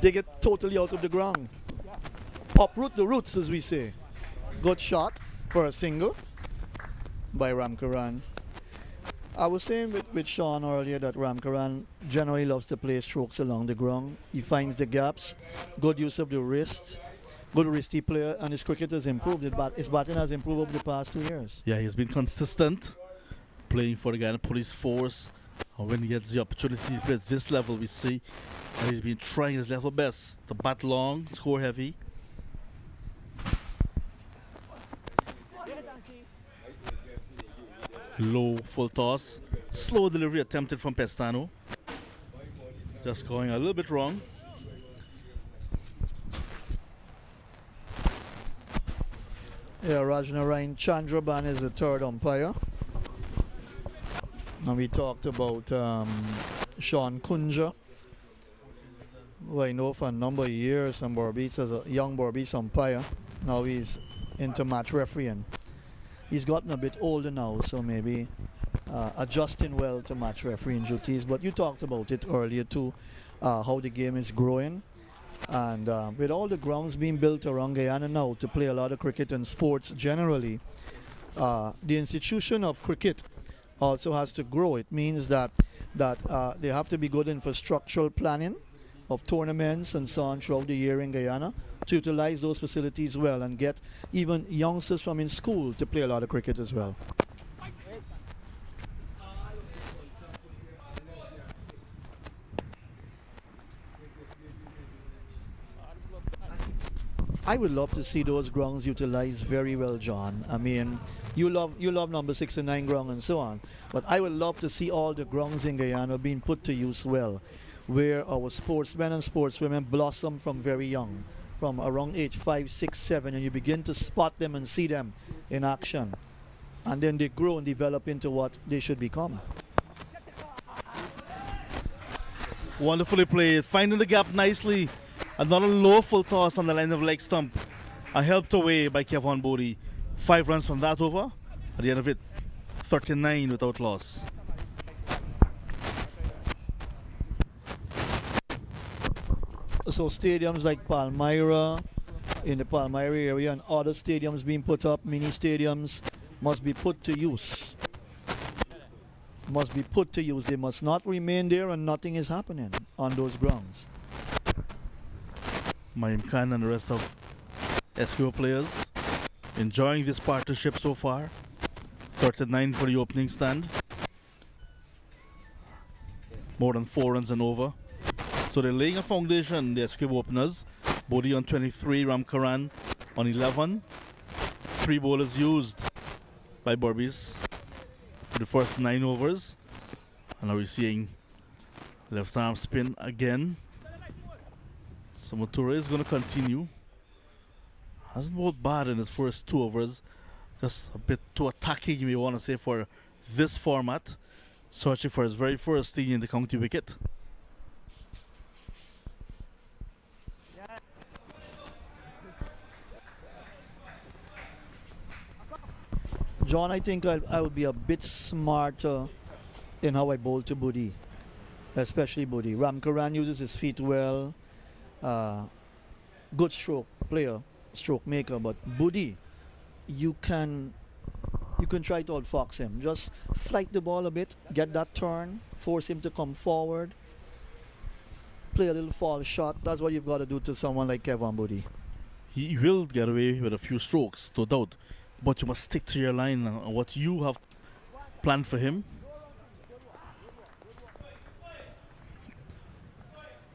Dig it totally out of the ground. Uproot the roots, as we say. Good shot for a single by Ramcharan. I was saying with Sean earlier that Ramkaran generally loves to play strokes along the ground. He finds the gaps, good use of the wrists, good wristy player, and his cricket has improved. His batting has improved over the past 2 years. Yeah, he's been consistent playing for the Guyana Police Force. And when he gets the opportunity to play at this level, we see that he's been trying his level best to bat long, score heavy. Low full toss, slow delivery attempted from Pestano. Just going a little bit wrong. Yeah, Rajnarayan Chandraban is the third umpire. And we talked about Sean Kunja, who I know for a number of years from BERBICE as a young BERBICE umpire. Now he's into match refereeing. He's gotten a bit older now, so maybe adjusting well to match refereeing duties. But you talked about it earlier too, how the game is growing. And with all the grounds being built around Guyana now to play a lot of cricket and sports generally, the institution of cricket also has to grow. It means that they have to be good infrastructural planning of tournaments and so on throughout the year in Guyana to utilize those facilities well and get even youngsters from in school to play a lot of cricket as well. I would love to see those grounds utilized very well, John. I mean, you love number 69 ground and so on, but I would love to see all the grounds in Guyana being put to use well, where our sportsmen and sportswomen blossom from very young, from around age 5, 6, 7, and you begin to spot them and see them in action, and then they grow and develop into what they should become. Wonderfully played, finding the gap nicely. Another low full toss on the line of leg stump. Helped away by Kevon Bodie. 5 runs from that over. At the end of it, 39 without loss. So stadiums like Palmyra, in the Palmyra area, and other stadiums being put up, mini stadiums, must be put to use. Must be put to use. They must not remain there and nothing is happening on those grounds. Mayim Khan and the rest of ESSEQUIBO players enjoying this partnership so far. 39 for the opening stand. More than 4 runs and over. So they're laying a foundation, the ESSEQUIBO openers. Bodie on 23, Ramkaran on 11. 3 bowlers used by BERBICE for the first 9 overs. And now we're seeing left arm spin again. So Matura is going to continue. Hasn't bowled bad in his first 2 overs. Just a bit too attacking, you may want to say, for this format. Searching for his very first tee in the county wicket. John, I think I will be a bit smarter in how I bowl to Bodie. Especially Bodie. Ramkaran uses his feet well. Good stroke player, stroke maker, but Bodie, you can try to outfox him. Just flight the ball a bit, get that turn, force him to come forward, play a little fall shot. That's what you've got to do to someone like Kevon Bodie. He will get away with a few strokes, no doubt, but you must stick to your line and what you have planned for him.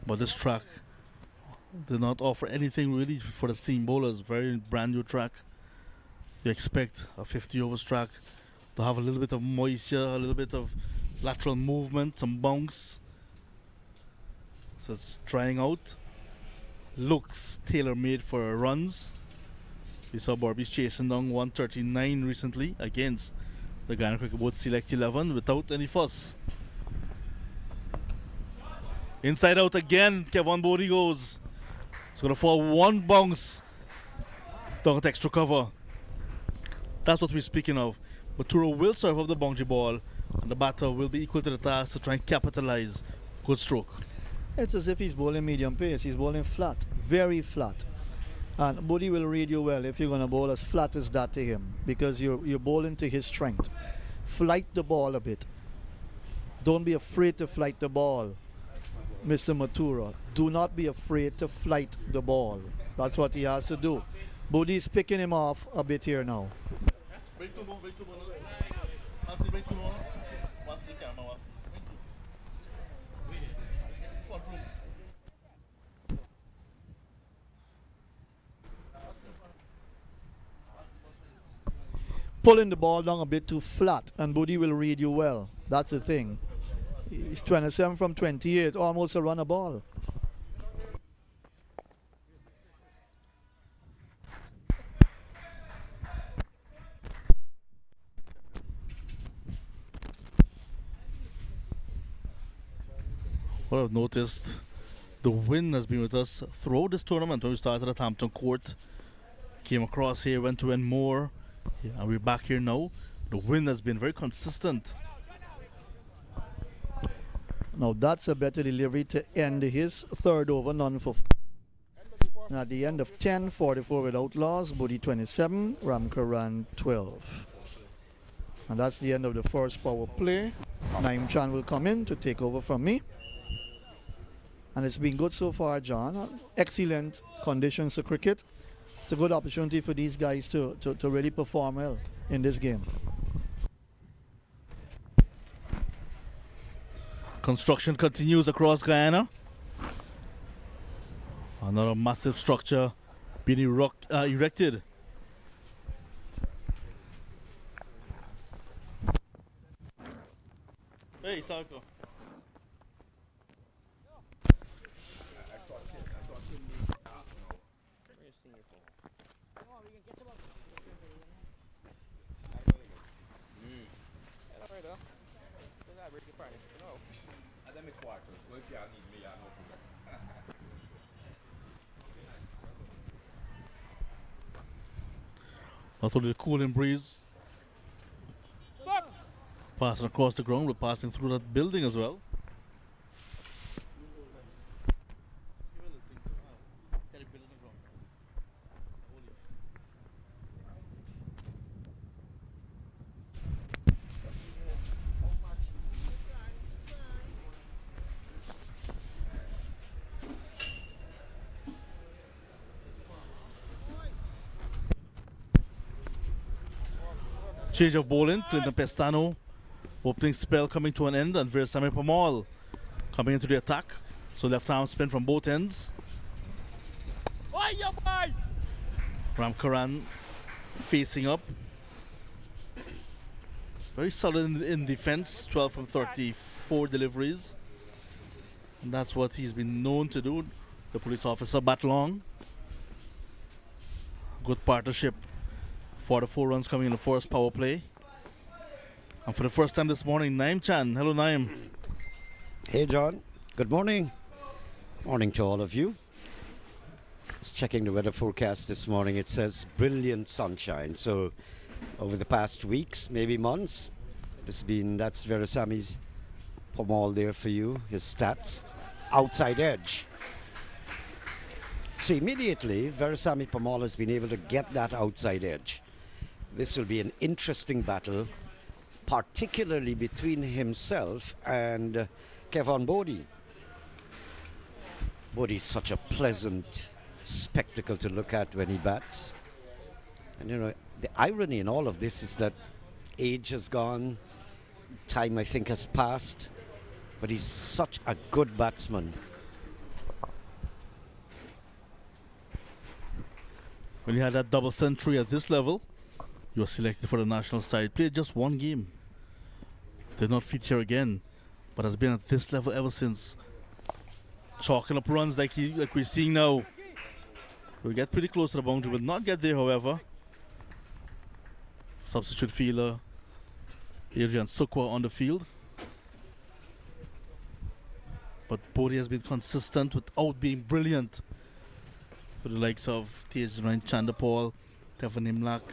But this track did not offer anything really for the seam bowlers. Very brand new track. You expect a 50 overs track to have a little bit of moisture, a little bit of lateral movement, some bounce. So it's trying out. Looks tailor-made for runs. We saw BERBICE chasing down 139 recently against the Guyana Cricket Board Select 11 without any fuss. Inside out again, Kevon Bodie goes. It's going to fall 1 bounce down at extra cover. That's what we're speaking of. Matura will serve up the boundary ball and the batter will be equal to the task to try and capitalize. Good stroke. It's as if he's bowling medium pace. He's bowling flat, very flat. And Bodie will read you well if you're going to bowl as flat as that to him, because you're bowling to his strength. Flight the ball a bit. Don't be afraid to flight the ball, Mr. Matura. Do not be afraid to flight the ball. That's what he has to do. Bodhi's picking him off a bit here now. Bring two more. Anthony, bring two more. Once the camera, once. Bring two. Front room. Pulling the ball down a bit too flat, and Bodhi will read you well. That's the thing. He's 27 from 28, almost a run a ball. What I've noticed, the wind has been with us throughout this tournament. When we started at Hampton Court, came across here, went to Enmore, and we're back here now. The wind has been very consistent. Now that's a better delivery to end his third over, none for. And at the end of 10:44 with Outlaws, Bodhi 27, Ramkaran 12. And that's the end of the first power play. Naim Chan will come in to take over from me. And it's been good so far, John. Excellent conditions of cricket. It's a good opportunity for these guys to really perform well in this game. Construction continues across Guyana. Another massive structure being erected. Hey, Sarko. Not only the cooling breeze passing across the ground, but passing through that building as well. Change of bowling, Clinton Pestano, opening spell coming to an end, and Versame Pamal coming into the attack. So left arm spin from both ends. Ramkaran facing up. Very solid in defense, 12 from 34 deliveries. And that's what he's been known to do. The police officer bat long. Good partnership. 44 runs coming in the first power play. And for the first time this morning, Naim Chan. Hello, Naim. Hey, John. Good morning. Morning to all of you. Just checking the weather forecast this morning. It says brilliant sunshine. So over the past weeks, maybe months, that's Veerasame's Pamal there for you. His stats. Outside edge. So immediately, Veerasamy Pamal has been able to get that outside edge. This will be an interesting battle, particularly between himself and Kevon Bodhi. Bodhi is such a pleasant spectacle to look at when he bats. And you know, the irony in all of this is that age has gone, time I think has passed, but he's such a good batsman. When you had that double century at this level, you were selected for the national side. Played just one game. Did not feature again, but has been at this level ever since. Chalking up runs like we're seeing now. We'll get pretty close to the boundary. Will not get there, however. Substitute fielder Adrian Sukwa on the field. But Bodhi has been consistent without being brilliant. For the likes of Tej Ryan Chandapal, Tevin Imlak,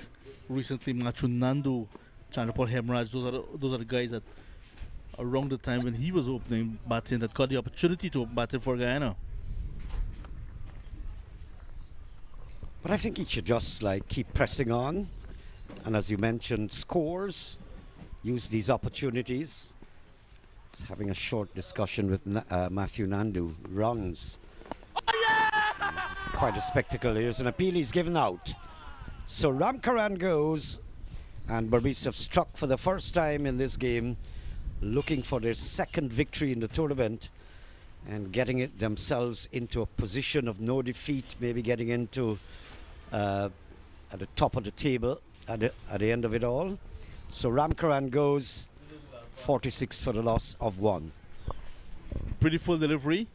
recently Machu Nandu, Chandapal Hemraj. Those are the guys that around the time when he was opening batting that got the opportunity to open batting for Guyana. But I think he should just keep pressing on, and as you mentioned, scores, use these opportunities. was having a short discussion with Matthew Nandu. Runs. It's quite a spectacle. Here's an appeal he's given out. So Ramkaran goes, and BERBICE have struck for the first time in this game, looking for their second victory in the tournament and getting it themselves into a position of no defeat, maybe getting into at the top of the table at the end of it all. So Ramkaran goes 46 for the loss of 1. Pretty full delivery.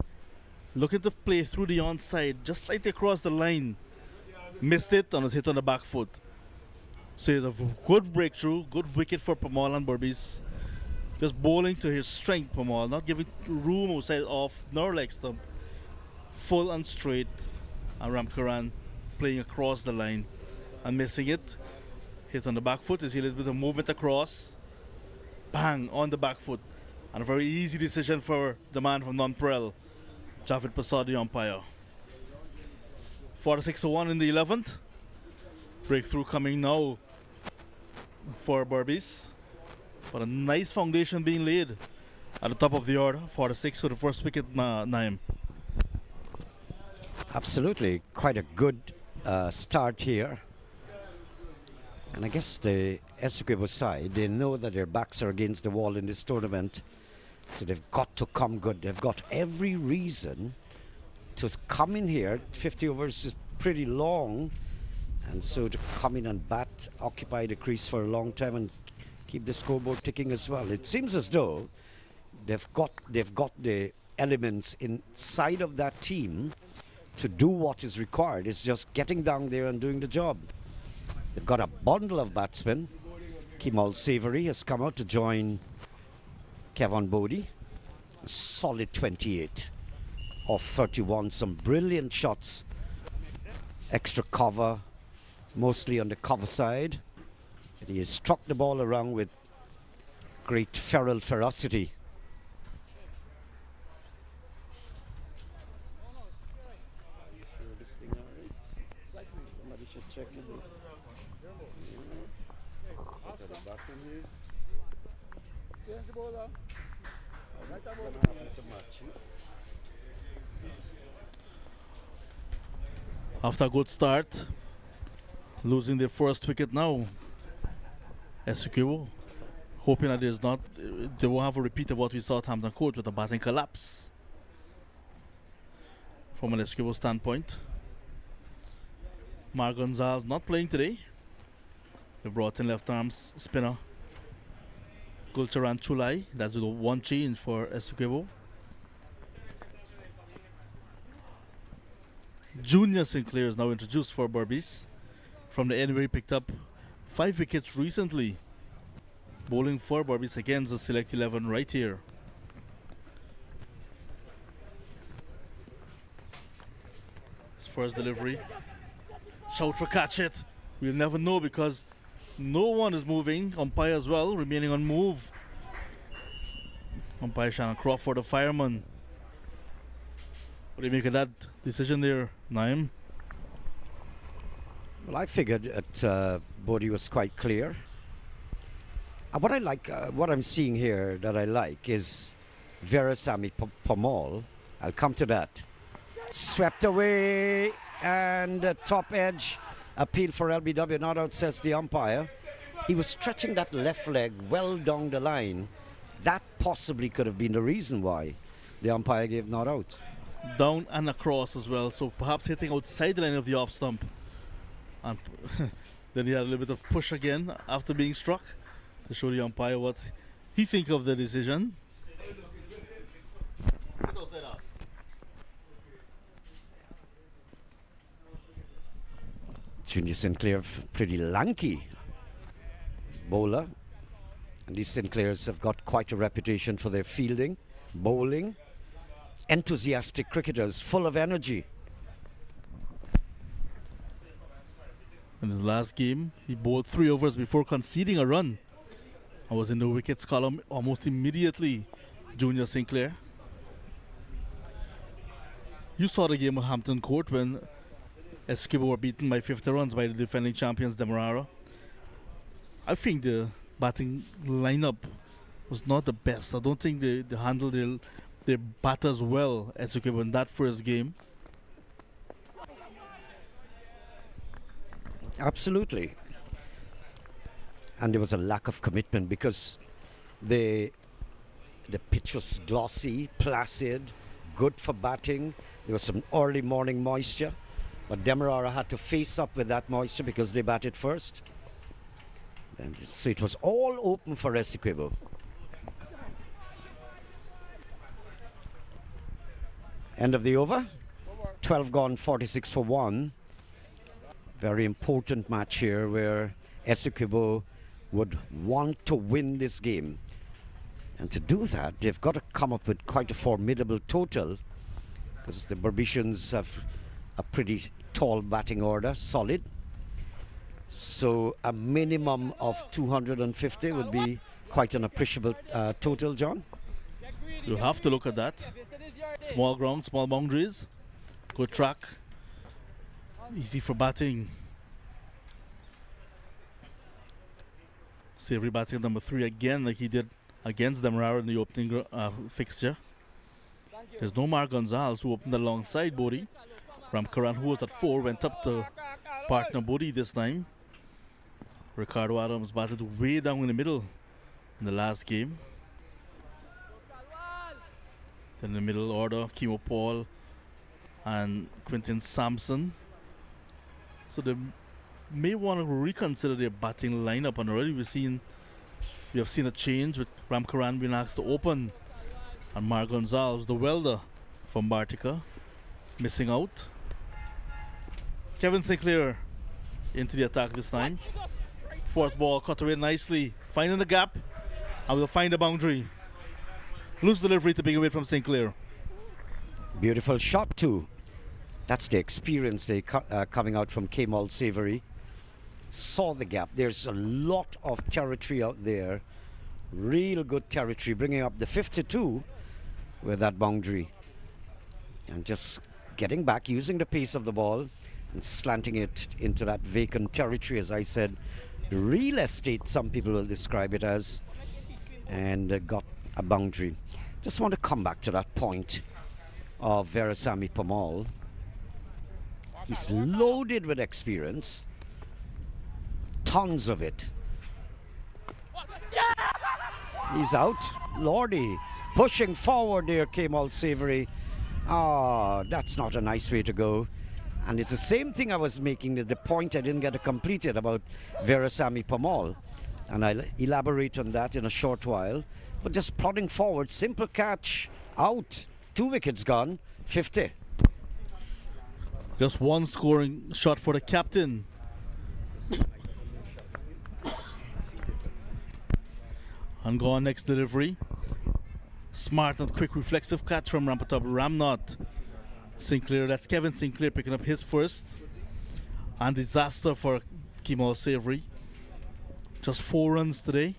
Looking to play through the onside, just slightly across the line. Missed it and was hit on the back foot. So it's a good breakthrough, good wicket for Pamal and BERBICE. Just bowling to his strength, Pamal, not giving room outside off nor leg stump. Full and straight, and Ramkaran playing across the line and missing it. Hit on the back foot. You see a little bit of movement across. Bang on the back foot. And a very easy decision for the man from Nonpareil, Javed Prasad, the umpire. 46-1 in the 11th. Breakthrough coming now for BERBICE. But a nice foundation being laid at the top of the order. 46 for the first wicket, Naim. Absolutely, quite a good start here. And I guess the ESSEQUIBO side, they know that their backs are against the wall in this tournament. So they've got to come good. They've got every reason to come in here. 50 overs is pretty long. And so to come in and bat, occupy the crease for a long time and keep the scoreboard ticking as well. It seems as though they've got the elements inside of that team to do what is required. It's just getting down there and doing the job. They've got a bundle of batsmen. Kemal Savory has come out to join Kevin Bodie. A solid 28 off 31. Some brilliant shots. Extra cover, mostly on the cover side. And he has struck the ball around with great feral ferocity. After a good start, losing their first wicket now. ESSEQUIBO hoping that they won't have a repeat of what we saw at Hampton Court with a batting collapse from an ESSEQUIBO standpoint. Mar Gonzalez not playing today. They brought in left arm spinner Gulcharan Chulai. That's the one change for ESSEQUIBO. Junior Sinclair is now introduced for BERBICE. From the end where he picked up 5 wickets recently. Bowling for BERBICE against the select 11 right here. His first delivery. Shout for catch it. We'll never know because no one is moving. Umpire as well, remaining on move. Umpire Shannon Crawford, the fireman. What do you make of that decision there, Naim? Well, I figured that Bodie was quite clear. What I like, what I'm seeing here that I like is Veerasamy Pamal. I'll come to that. Swept away and top edge. Appeal for LBW, not out, says the umpire. He was stretching that left leg well down the line. That possibly could have been the reason why the umpire gave not out. Down and across as well, so perhaps hitting outside the line of the off stump. And then he had a little bit of push again after being struck to show the umpire what he think of the decision. Junior Sinclair, pretty lanky bowler. And these Sinclairs have got quite a reputation for their fielding, bowling. Enthusiastic cricketers, full of energy. In his last game, he bowled 3 overs before conceding a run. I was in the wickets column almost immediately, Junior Sinclair. You saw the game of Hampton Court when ESSEQUIBO were beaten by 50 runs by the defending champions Demerara. I think the batting lineup was not the best. I don't think they handled their batters well, ESSEQUIBO, in that first game. Absolutely. And there was a lack of commitment because the pitch was glossy, placid, good for batting. There was some early morning moisture, but Demerara had to face up with that moisture because they batted first. And so it was all open for ESSEQUIBO. End of the over. 12 gone, 46 for 1. Very important match here where ESSEQUIBO would want to win this game. And to do that, they've got to come up with quite a formidable total because the Berbicians have a pretty tall batting order, solid. So a minimum of 250 would be quite an appreciable total, John. You'll have to look at that. Small ground, small boundaries, good track, easy for batting. Savory batting number 3 again, like he did against Demerara in the opening fixture. There's no Mar Gonzalez, who opened alongside Bodhi. Ramkaran, who was at 4, went up to partner Bodhi this time. Ricardo Adams batted way down in the middle in the last game. Then in the middle order, Kimo Paul and Quinton Sampson. So they may want to reconsider their batting lineup, and already we have seen a change with Ramkaran being asked to open, and Mar Gonzalez, the welder from Bartica, missing out. Kevin Sinclair into the attack this time. Force ball cut away nicely, finding the gap, and will find the boundary. Loose delivery to begin with from Sinclair. Beautiful shot too. That's the experience they coming out from Kemal Savory. Saw the gap. There's a lot of territory out there. Real good territory, bringing up the 52 with that boundary. And just getting back, using the pace of the ball and slanting it into that vacant territory, as I said. Real estate, some people will describe it as. And got a boundary. Just want to come back to that point of Veerasamy Permaul. He's loaded with experience. Tons of it. He's out. Lordy. Pushing forward there, Kemal Savory. Ah, that's not a nice way to go. And it's the same thing I was making, the point I didn't get to complete it about Veerasamy Permaul. And I'll elaborate on that in a short while. But just prodding forward, simple catch, out. 2 wickets gone, 50. Just one scoring shot for the captain. And go on next delivery. Smart and quick reflexive catch from Rampatop Ramnot. Sinclair, that's Kevin Sinclair picking up his first. And disaster for Kemal Savory. Just 4 runs today.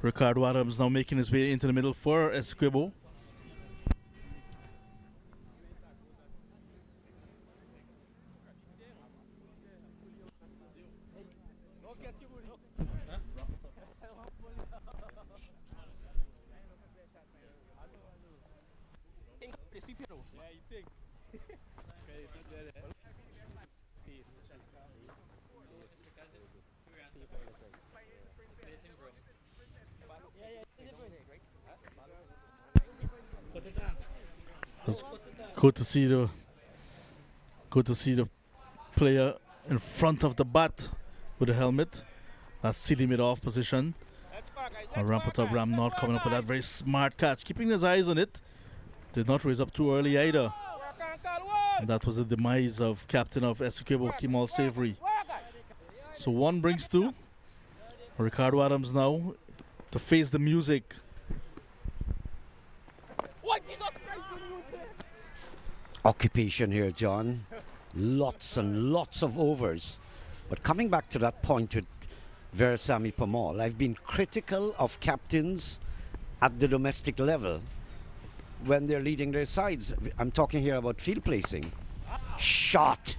Ricardo Adams now making his way into the middle for ESSEQUIBO. Good to see the player in front of the bat with the helmet. That's silly mid-off position. And Rampatop Ram not coming up with that very smart catch, keeping his eyes on it. Did not raise up too early either. And that was the demise of captain of ESSEQUIBO, Kemal Savory. So 1 brings 2. Ricardo Adams now to face the music. Occupation here, John. Lots and lots of overs. But coming back to that point with Veerasamy Permaul, I've been critical of captains at the domestic level when they're leading their sides. I'm talking here about field placing. Shot.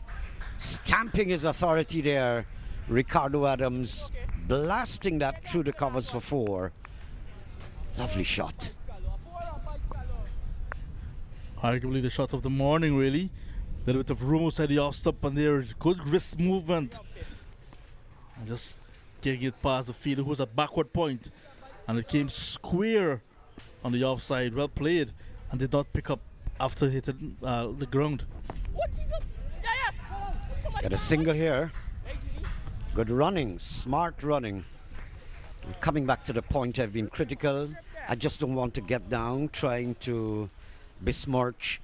Stamping his authority there Ricardo Adams blasting that through the covers for 4. Lovely shot. Arguably the shot of the morning, really. A little bit of room outside the off stop and there. Good wrist movement. And just getting it past the fielder who was at backward point. And it came square on the offside. Well played. And did not pick up after hitting the ground. Got a single here. Good running, smart running. Coming back to the point, I've been critical. I just don't want to get down trying to besmirch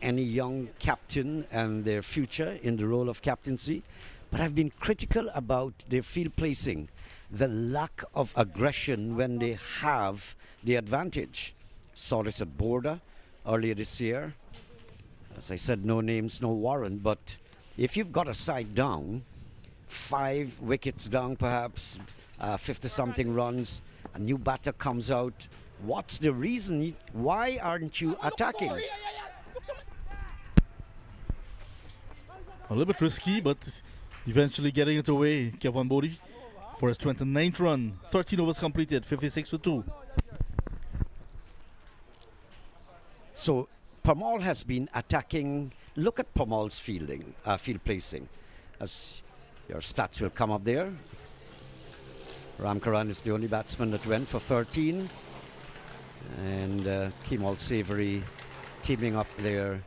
any young captain and their future in the role of captaincy. But I've been critical about their field placing, the lack of aggression when they have the advantage. Saw this at Border earlier this year. As I said, no names, no warrant, but if you've got a side down, 5 wickets down perhaps, 50-something runs, a new batter comes out, what's the reason? Why aren't you attacking? A little bit risky, but eventually getting it away. Kevin Bodie for his 29th run. 13 overs completed, 56 for 2. So Pamal has been attacking. Look at Pamal's field placing. As your stats will come up there. Ramkaran is the only batsman that went for 13. And Kemal Savory teaming up there.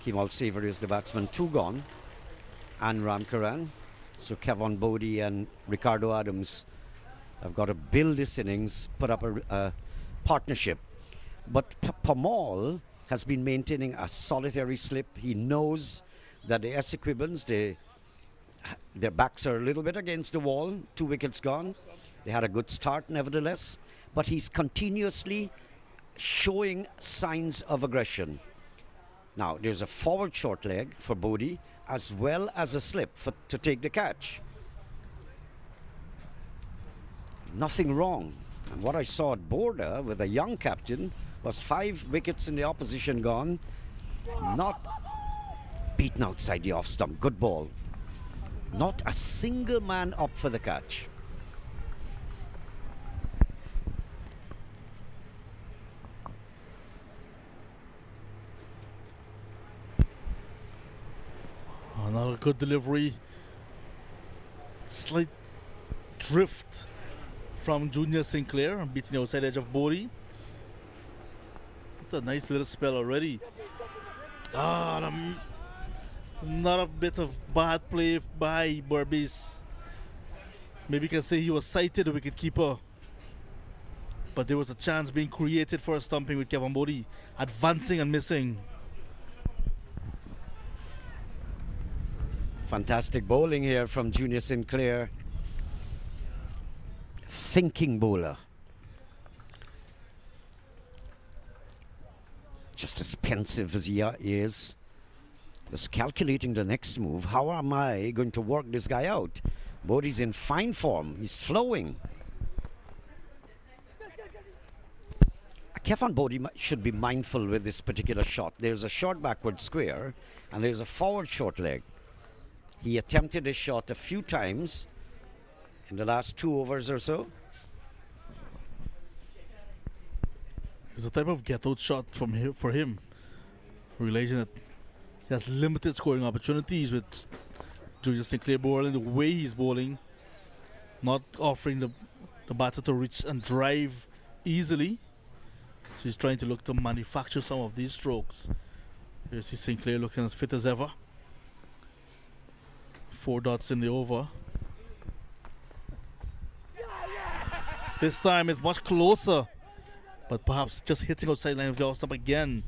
Kemal Savory is the batsman, 2 gone. And Ramkaran. So Kevin Bodie and Ricardo Adams have got to build this innings, put up a partnership. But Pamal has been maintaining a solitary slip. He knows that the ESSEQUIBONs, their backs are a little bit against the wall. 2 wickets gone. They had a good start nevertheless. But he's continuously showing signs of aggression. Now, there's a forward short leg for Bodie as well as a slip to take the catch. Nothing wrong. And what I saw at Border with a young captain was 5 wickets in the opposition gone. Not beaten outside the off stump. Good ball. Not a single man up for the catch. Another good delivery. Slight drift from Junior Sinclair, beating the outside edge of Bodie. It's a nice little spell already. Not a bit of bad play by BERBICE. Maybe you can say he was sighted, the wicketkeeper. But there was a chance being created for a stumping with Kevin Bodie, advancing and missing. Fantastic bowling here from Junior Sinclair. Thinking bowler. Just as pensive as he is. Just calculating the next move. How am I going to work this guy out? Bodie's in fine form. He's flowing. Kevin Bodie should be mindful with this particular shot. There's a short backward square and there's a forward short leg. He attempted this shot a few times in the last 2 overs or so. It's a type of get-out shot for him. Realizing that he has limited scoring opportunities with Junior Sinclair bowling the way he's bowling, not offering the batter to reach and drive easily. So he's trying to look to manufacture some of these strokes. You see Sinclair looking as fit as ever. 4 dots in the over. This time it's much closer, but perhaps just hitting outside line of the off stump again.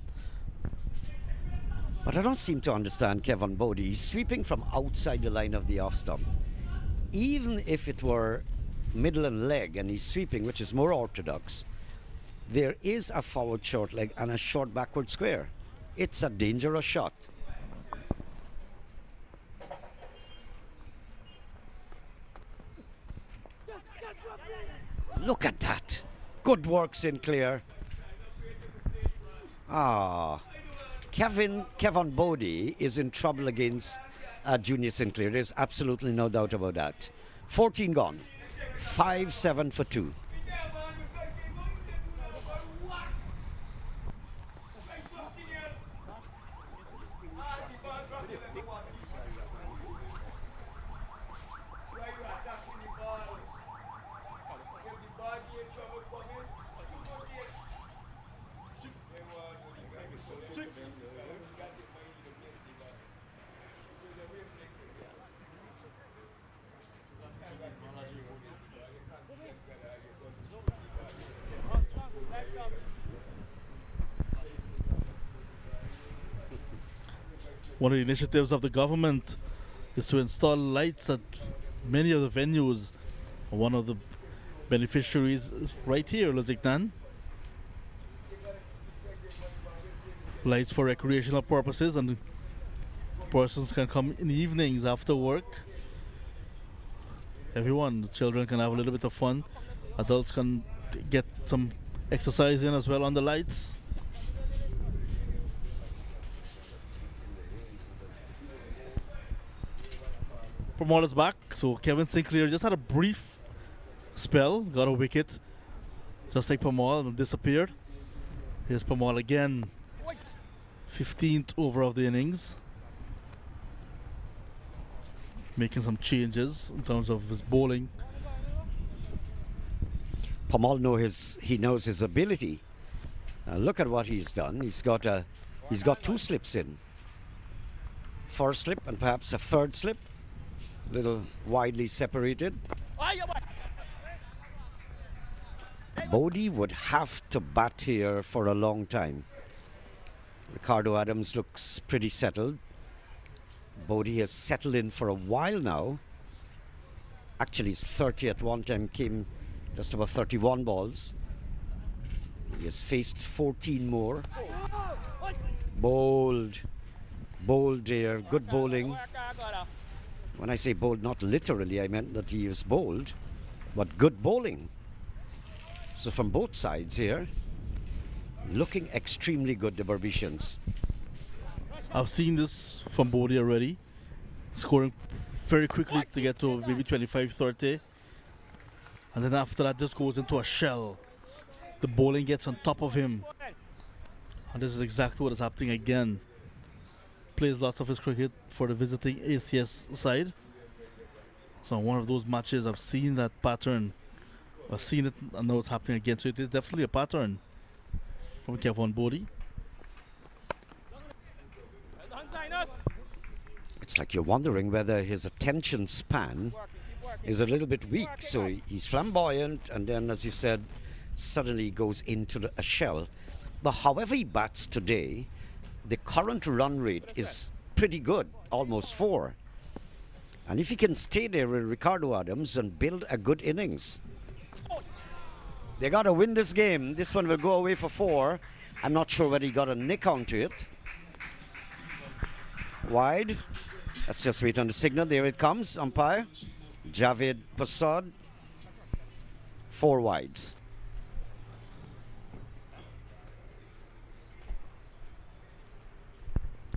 But I don't seem to understand Kevin Bodie. He's sweeping from outside the line of the off stump. Even if it were middle and leg and he's sweeping, which is more orthodox, there is a forward short leg and a short backward square. It's a dangerous shot. Look at that. Good work, Sinclair. Kevin Bodie is in trouble against at Junior Sinclair. There's absolutely no doubt about that. 14 gone. 5-7 for 2. One of the initiatives of the government is to install lights at many of the venues. One of the beneficiaries is right here, LUSIGNAN. Lights for recreational purposes, and persons can come in the evenings after work. Everyone, the children can have a little bit of fun. Adults can get some exercise in as well on the lights. Pamal is back, so Kevin Sinclair just had a brief spell, got a wicket, just like Pamal, and disappeared. Here's Pamal again, 15th over of the innings, making some changes in terms of his bowling. Pamal knows his ability. Look at what he's done. He's got 2 slips in. First slip and perhaps a third slip. Little widely separated. Bodie would have to bat here for a long time. Ricardo Adams looks pretty settled. Bodie has settled in for a while now. Actually, his 30 at one time came just about 31 balls. He has faced 14 more. Bold there, good bowling. When I say bold, not literally, I meant that he is bold, but good bowling. So from both sides here, looking extremely good, the Berbicians. I've seen this from Bodie already, scoring very quickly to get to maybe 25-30. And then after that, just goes into a shell. The bowling gets on top of him. And this is exactly what is happening again. Plays lots of his cricket for the visiting ACS side. So one of those matches, I've seen that pattern. I've seen it and know it's happening again. So it is definitely a pattern from Kevin Bodie. It's like you're wondering whether his attention span is a little bit weak. So he's flamboyant, and then, as you said, suddenly goes into a shell. But however he bats today, the current run rate is pretty good, almost 4. And if he can stay there with Ricardo Adams and build a good innings, they got to win this game. This one will go away for 4. I'm not sure whether he got a nick onto it. Wide. Let's just wait on the signal. There it comes, umpire. Javed Prasad. 4 wides.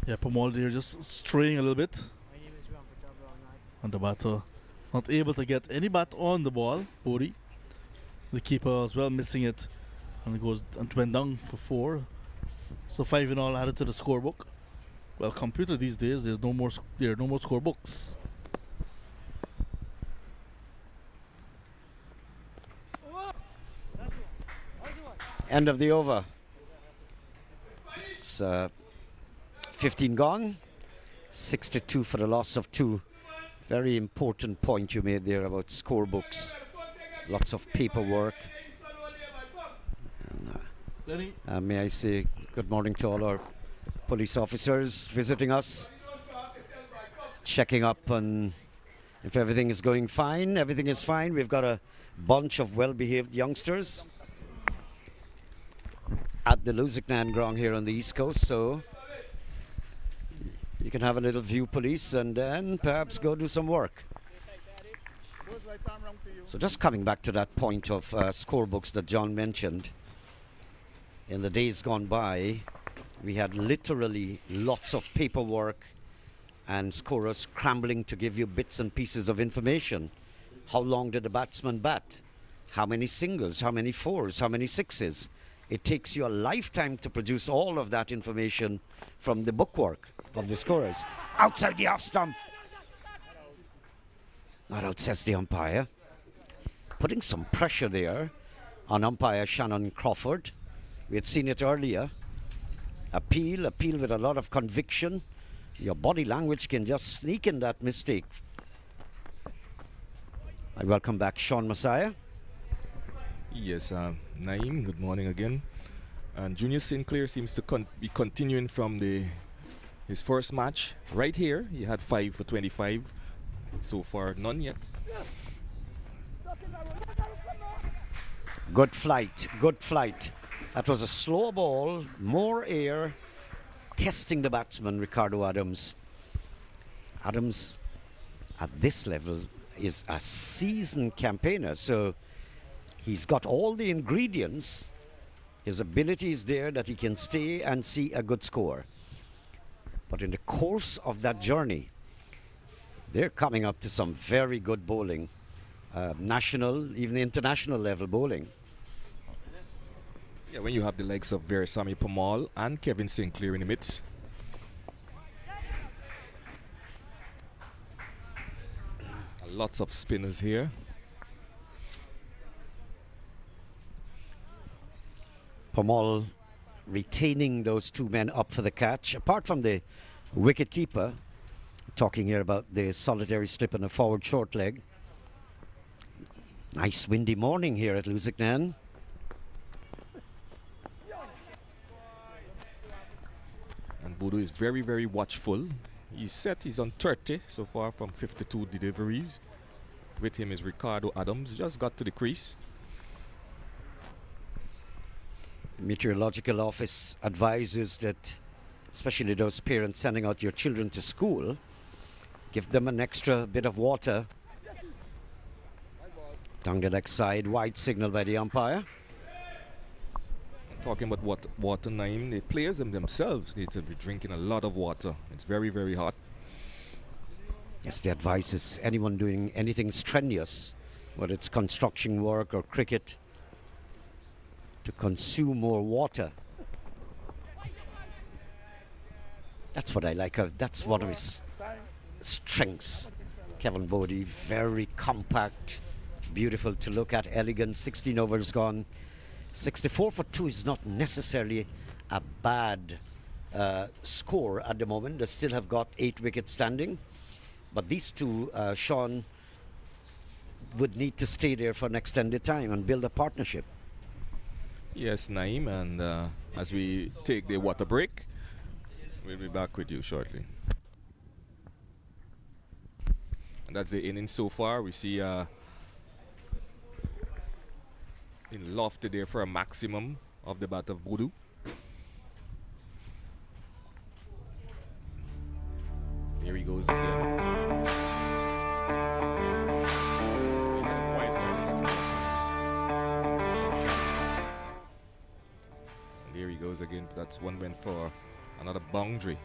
Yeah, Pamal there just straying a little bit. And the batter not able to get any bat on the ball, Bodie. The keeper as well missing it. And it goes and went down for 4. So 5 in all added to the scorebook. Well, computer these days, there are no more scorebooks. End of the over. It's 15 gone. 62 for the loss of 2. Very important point you made there about scorebooks. Lots of paperwork. And, may I say good morning to all our police officers visiting us, checking up on if everything is going fine. Everything is fine. We've got a bunch of well-behaved youngsters at the Lusignan ground here on the East Coast, so you can have a little view, police, and then perhaps go do some work. So just coming back to that point of scorebooks that John mentioned, in the days gone by, we had literally lots of paperwork, and scorers scrambling to give you bits and pieces of information. How long did the batsman bat? How many singles? How many fours? How many sixes? It takes you a lifetime to produce all of that information from the bookwork of the scorers. Outside the off stump. Not out, says the umpire. Putting some pressure there on umpire Shannon Crawford. We had seen it earlier. Appeal with a lot of conviction. Your body language can just sneak in that mistake. I welcome back Sean Messiah. Yes, Naeem, good morning again. And Junior Sinclair seems to be continuing from his first match. Right here, he had 5 for 25. So far, none yet. Good flight, good flight. That was a slow ball, more air, testing the batsman, Ricardo Adams. Adams, at this level, is a seasoned campaigner, so he's got all the ingredients. His ability is there that he can stay and see a good score. But in the course of that journey, they're coming up to some very good bowling. National, even international level bowling. Yeah, when you have the likes of Veerasamy Permaul and Kevin Sinclair in the midst. Lots of spinners here. Permaul retaining those two men up for the catch. Apart from the wicket keeper, talking here about the solitary slip and a forward short leg. Nice windy morning here at Lusignan. And Bodo is very, very watchful. He's on 30 so far from 52 deliveries. With him is Ricardo Adams. Just got to the crease. The Meteorological Office advises that, especially those parents sending out your children to school, give them an extra bit of water. Down the leg side, wide signal by the umpire. Talking about water, Naeem, the players themselves need to be drinking a lot of water. It's very, very hot. Yes, the advice is anyone doing anything strenuous, whether it's construction work or cricket, to consume more water. That's what I like. That's one of his strengths. Kevin Bodie, very compact, beautiful to look at, elegant. 16 overs gone. 64 for 2 is not necessarily a bad score at the moment. They still have got 8 wickets standing. But these two, Sean, would need to stay there for an extended time and build a partnership. Yes, Naeem, and as we take the water break, we'll be back with you shortly. And that's the inning so far. We see in lofted there for a maximum of the bat of Bodo. Here he goes again. So he had a quiet side. And there he goes again. That's one went for another boundary.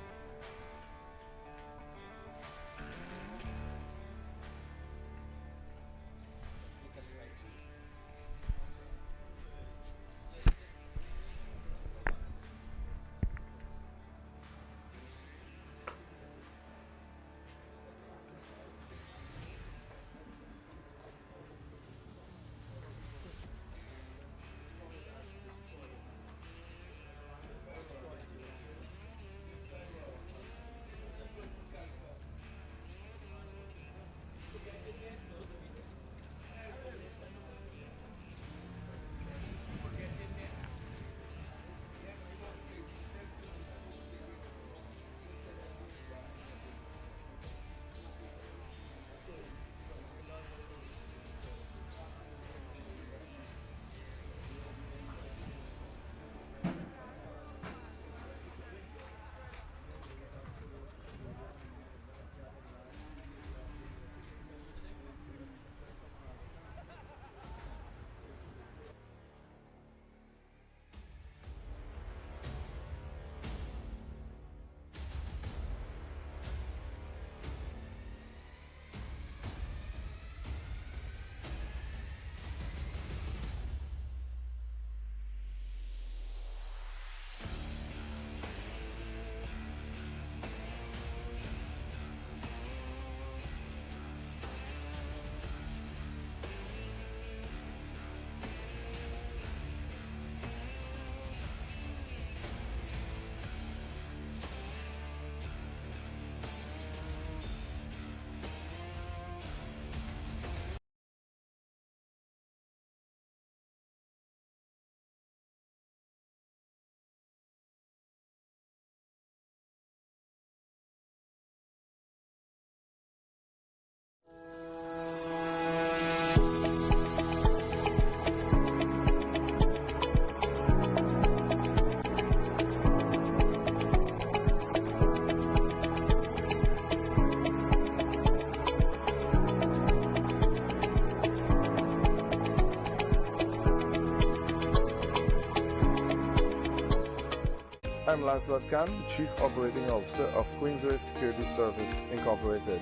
I'm Lancelot Khan, Chief Operating Officer of Queensway Security Service Incorporated.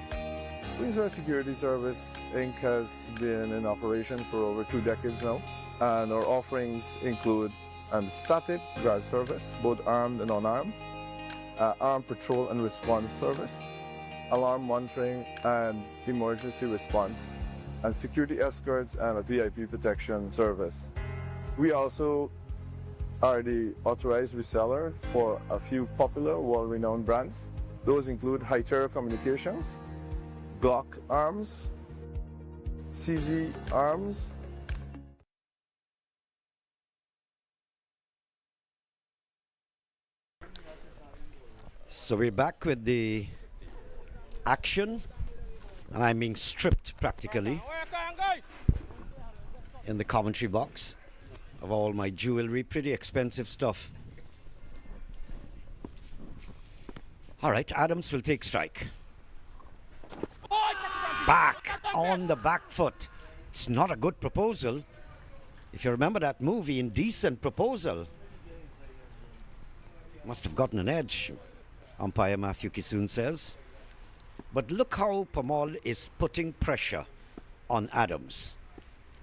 Queensway Security Service Inc. has been in operation for over 2 decades now, and our offerings include static guard service, both armed and unarmed, armed patrol and response service, alarm monitoring and emergency response, and security escorts and a VIP protection service. We also are the authorized reseller for a few popular, world-renowned brands. Those include High Terror Communications, Glock Arms, CZ Arms, So we're back with the action, and I'm being stripped practically in the commentary box of all my jewelry, pretty expensive stuff. All right, Adams will take strike. Back on the back foot. It's not a good proposal. If you remember that movie, Indecent Proposal, must have gotten an edge, umpire Matthew Kisoon says. But look how Pamal is putting pressure on Adams,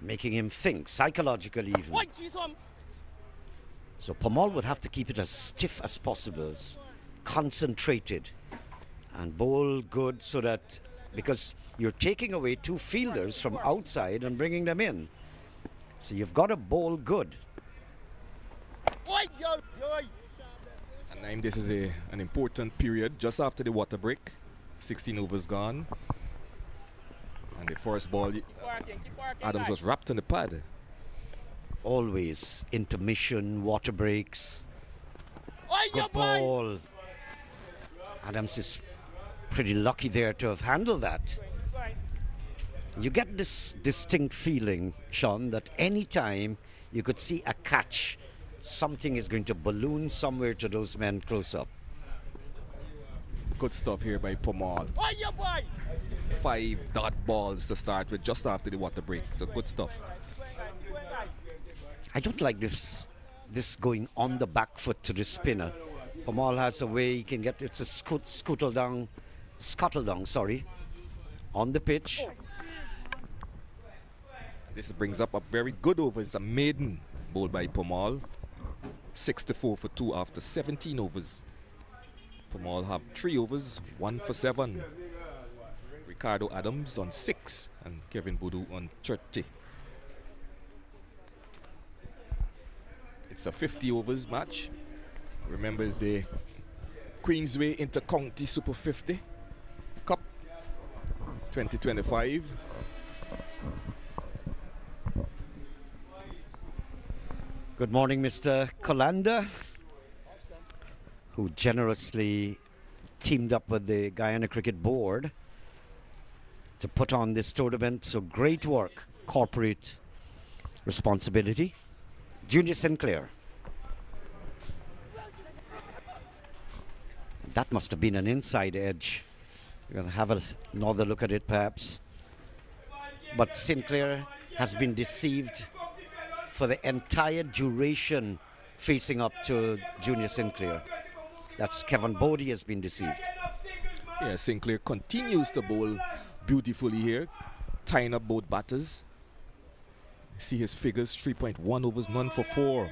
making him think, psychologically even. So Pamal would have to keep it as stiff as possible, concentrated, and bowl good, so that, because you're taking away 2 fielders from outside and bringing them in. So you've got to bowl good. And this is an important period just after the water break. 16 overs gone. And the first ball, Adams was wrapped in the pad. Always intermission, water breaks. Good ball. Adams is pretty lucky there to have handled that. You get this distinct feeling, Sean, that any time you could see a catch, something is going to balloon somewhere to those men close up. Good stuff here by Pamal. 5 dot balls to start with just after the water break. So good stuff. I don't like this going on the back foot to the spinner. Pamal has a way he can get, it's a scuttle down, on the pitch. This brings up a very good over. It's a maiden bowled by Pamal. 64 for 2 after 17 overs. Pamal have 3 overs, 1 for 7. Ricardo Adams on 6 and Kevin Boudou on 30. It's a 50 overs match. Remember, it's the Queensway Inter-County Super 50 Cup 2025. Good morning, Mr. Colanda, who generously teamed up with the Guyana Cricket Board to put on this tournament. So great work, corporate responsibility. Junior Sinclair. That must have been an inside edge. We're going to have another look at it perhaps. But Sinclair has been deceived for the entire duration facing up to Junior Sinclair. That's Kevin Bodie has been deceived. Yeah, Sinclair continues to bowl beautifully here, tying up both batters. See his figures, 3.1 overs, none for 4.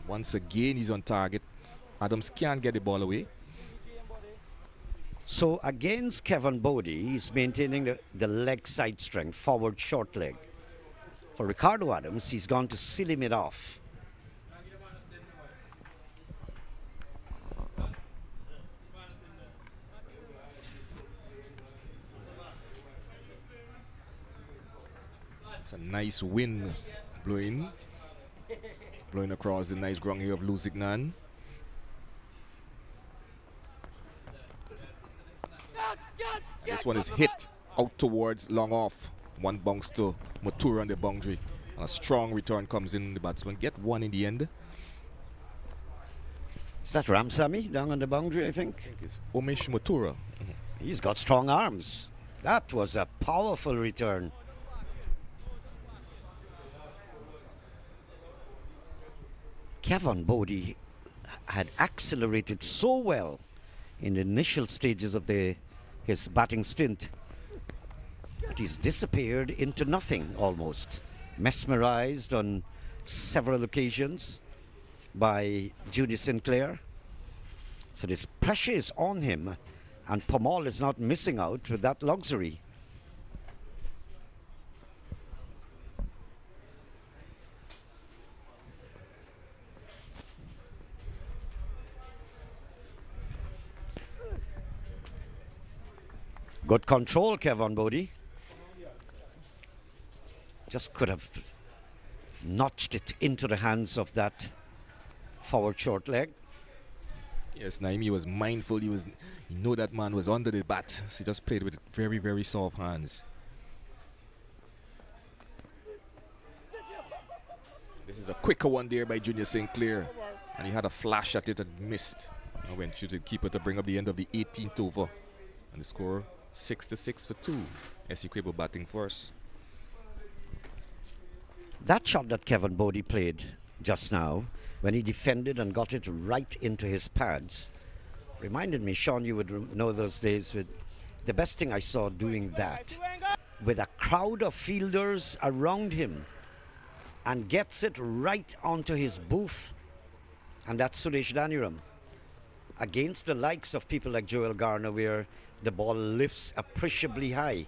Once again, he's on target. Adams can't get the ball away. So against Kevin Bodie, he's maintaining the leg side strength, forward short leg. For Ricardo Adams, he's gone to seal it off. It's a nice wind blowing across the nice ground here of LUSIGNAN. This one is hit out towards long off. One bounce to Matura on the boundary. And a strong return comes in. The batsman get one in the end. Is that Ramsamy down on the boundary, I think? It's Umesh Matura. He's got strong arms. That was a powerful return. Kevin Bodie had accelerated so well in the initial stages of his batting stint. But he's disappeared into nothing almost. Mesmerized on several occasions by Judy Sinclair. So this pressure is on him, and Pomal is not missing out with that luxury. Good control, Kevin Bodie. Just could have notched it into the hands of that forward short leg. Yes, Naim, he was mindful. He knew that man was under the bat. So he just played with very, very soft hands. This is a quicker one there by Junior Sinclair. And he had a flash at it and missed. And went to the keeper to bring up the end of the 18th over. And the score 6-6 for 2. ESSEQUIBO batting first. That shot that Kevin Bodie played just now, when he defended and got it right into his pads, reminded me, Sean, you would know those days, with the best thing I saw doing that, with a crowd of fielders around him, and gets it right onto his booth. And that's Suresh Daniram. Against the likes of people like Joel Garner, where the ball lifts appreciably high,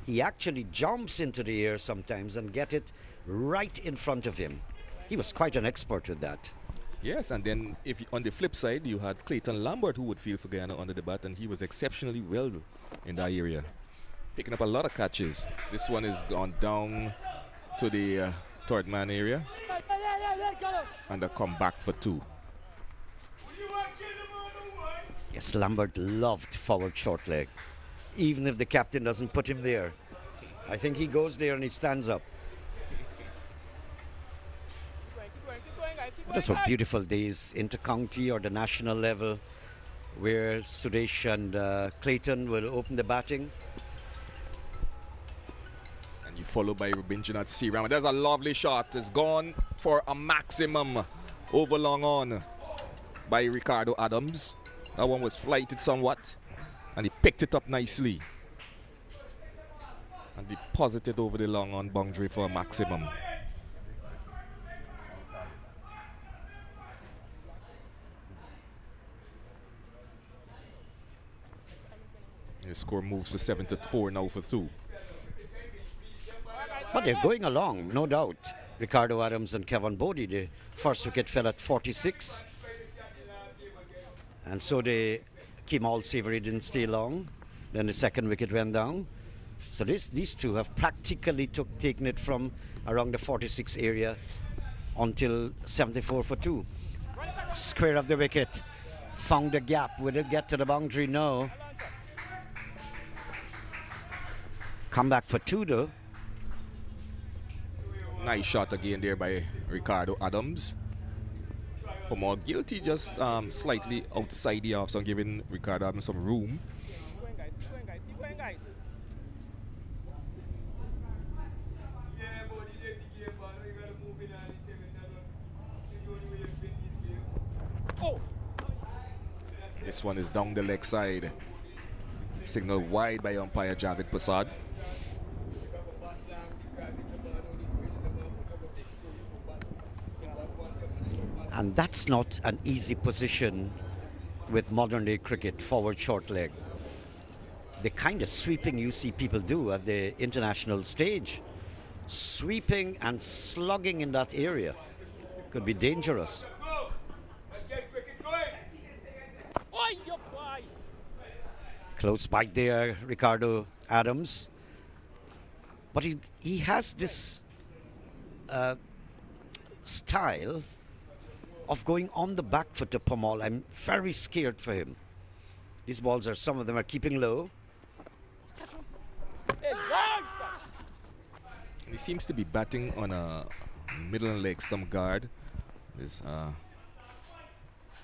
he actually jumps into the air sometimes and get it right in front of him. He was quite an expert with that. Yes, and then on the flip side, you had Clayton Lambert, who would field for Guyana under the bat, and he was exceptionally well in that area, picking up a lot of catches. This one is gone down to the third man area, and a comeback for 2. Yes, Lambert loved forward short leg, even if the captain doesn't put him there. I think he goes there and he stands up. Those were beautiful days, inter-county or the national level, where Suresh and Clayton will open the batting. And you follow by Rubinjanath Searam. There's a lovely shot. It's gone for a maximum over long on by Ricardo Adams. That one was flighted somewhat, and he picked it up nicely and deposited over the long on boundary for a maximum. The score moves to 7-4 now for 2. But they're going along, no doubt. Ricardo Adams and Kevin Bodie, the first wicket fell at 46. And so Kemal Savory didn't stay long. Then the second wicket went down. So these two have practically taken it from around the 46 area until 74 for 2. Square of the wicket. Found a gap. Will it get to the boundary? No. Come back for 2 though. Nice shot again there by Ricardo Adams. Pomal guilty, just slightly outside the off, so giving Ricardo Adams some room. This one is down the leg side. Signal wide by umpire Javid Prasad. And that's not an easy position with modern day cricket, forward short leg. The kind of sweeping you see people do at the international stage, sweeping and slugging in that area, could be dangerous. Close bite there, Ricardo Adams. But he has this style of going on the back foot to Pomal. I'm very scared for him. These balls some of them are keeping low. He seems to be batting on a middle and leg stump guard. He's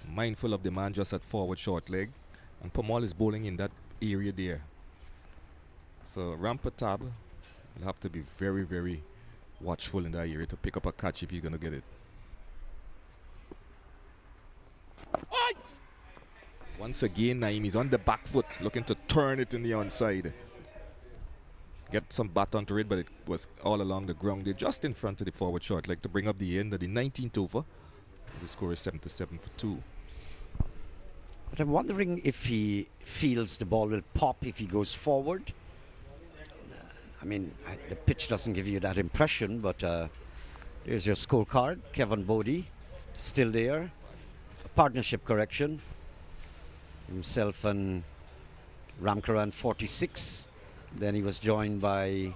mindful of the man just at forward short leg. And Pomal is bowling in that area there. So Rampatab will have to be very, very watchful in that area to pick up a catch if he's going to get it. Once again, Naim is on the back foot, looking to turn it in the onside. Get some bat onto it, but it was all along the ground there, just in front of the forward short. Like to bring up the end of the 19th over. The score is 7-7 for 2. But I'm wondering if he feels the ball will pop if he goes forward. I mean, the pitch doesn't give you that impression, but there's your scorecard. Kevin Bodie still there. Partnership correction. Himself and Ramkaran 46. Then he was joined by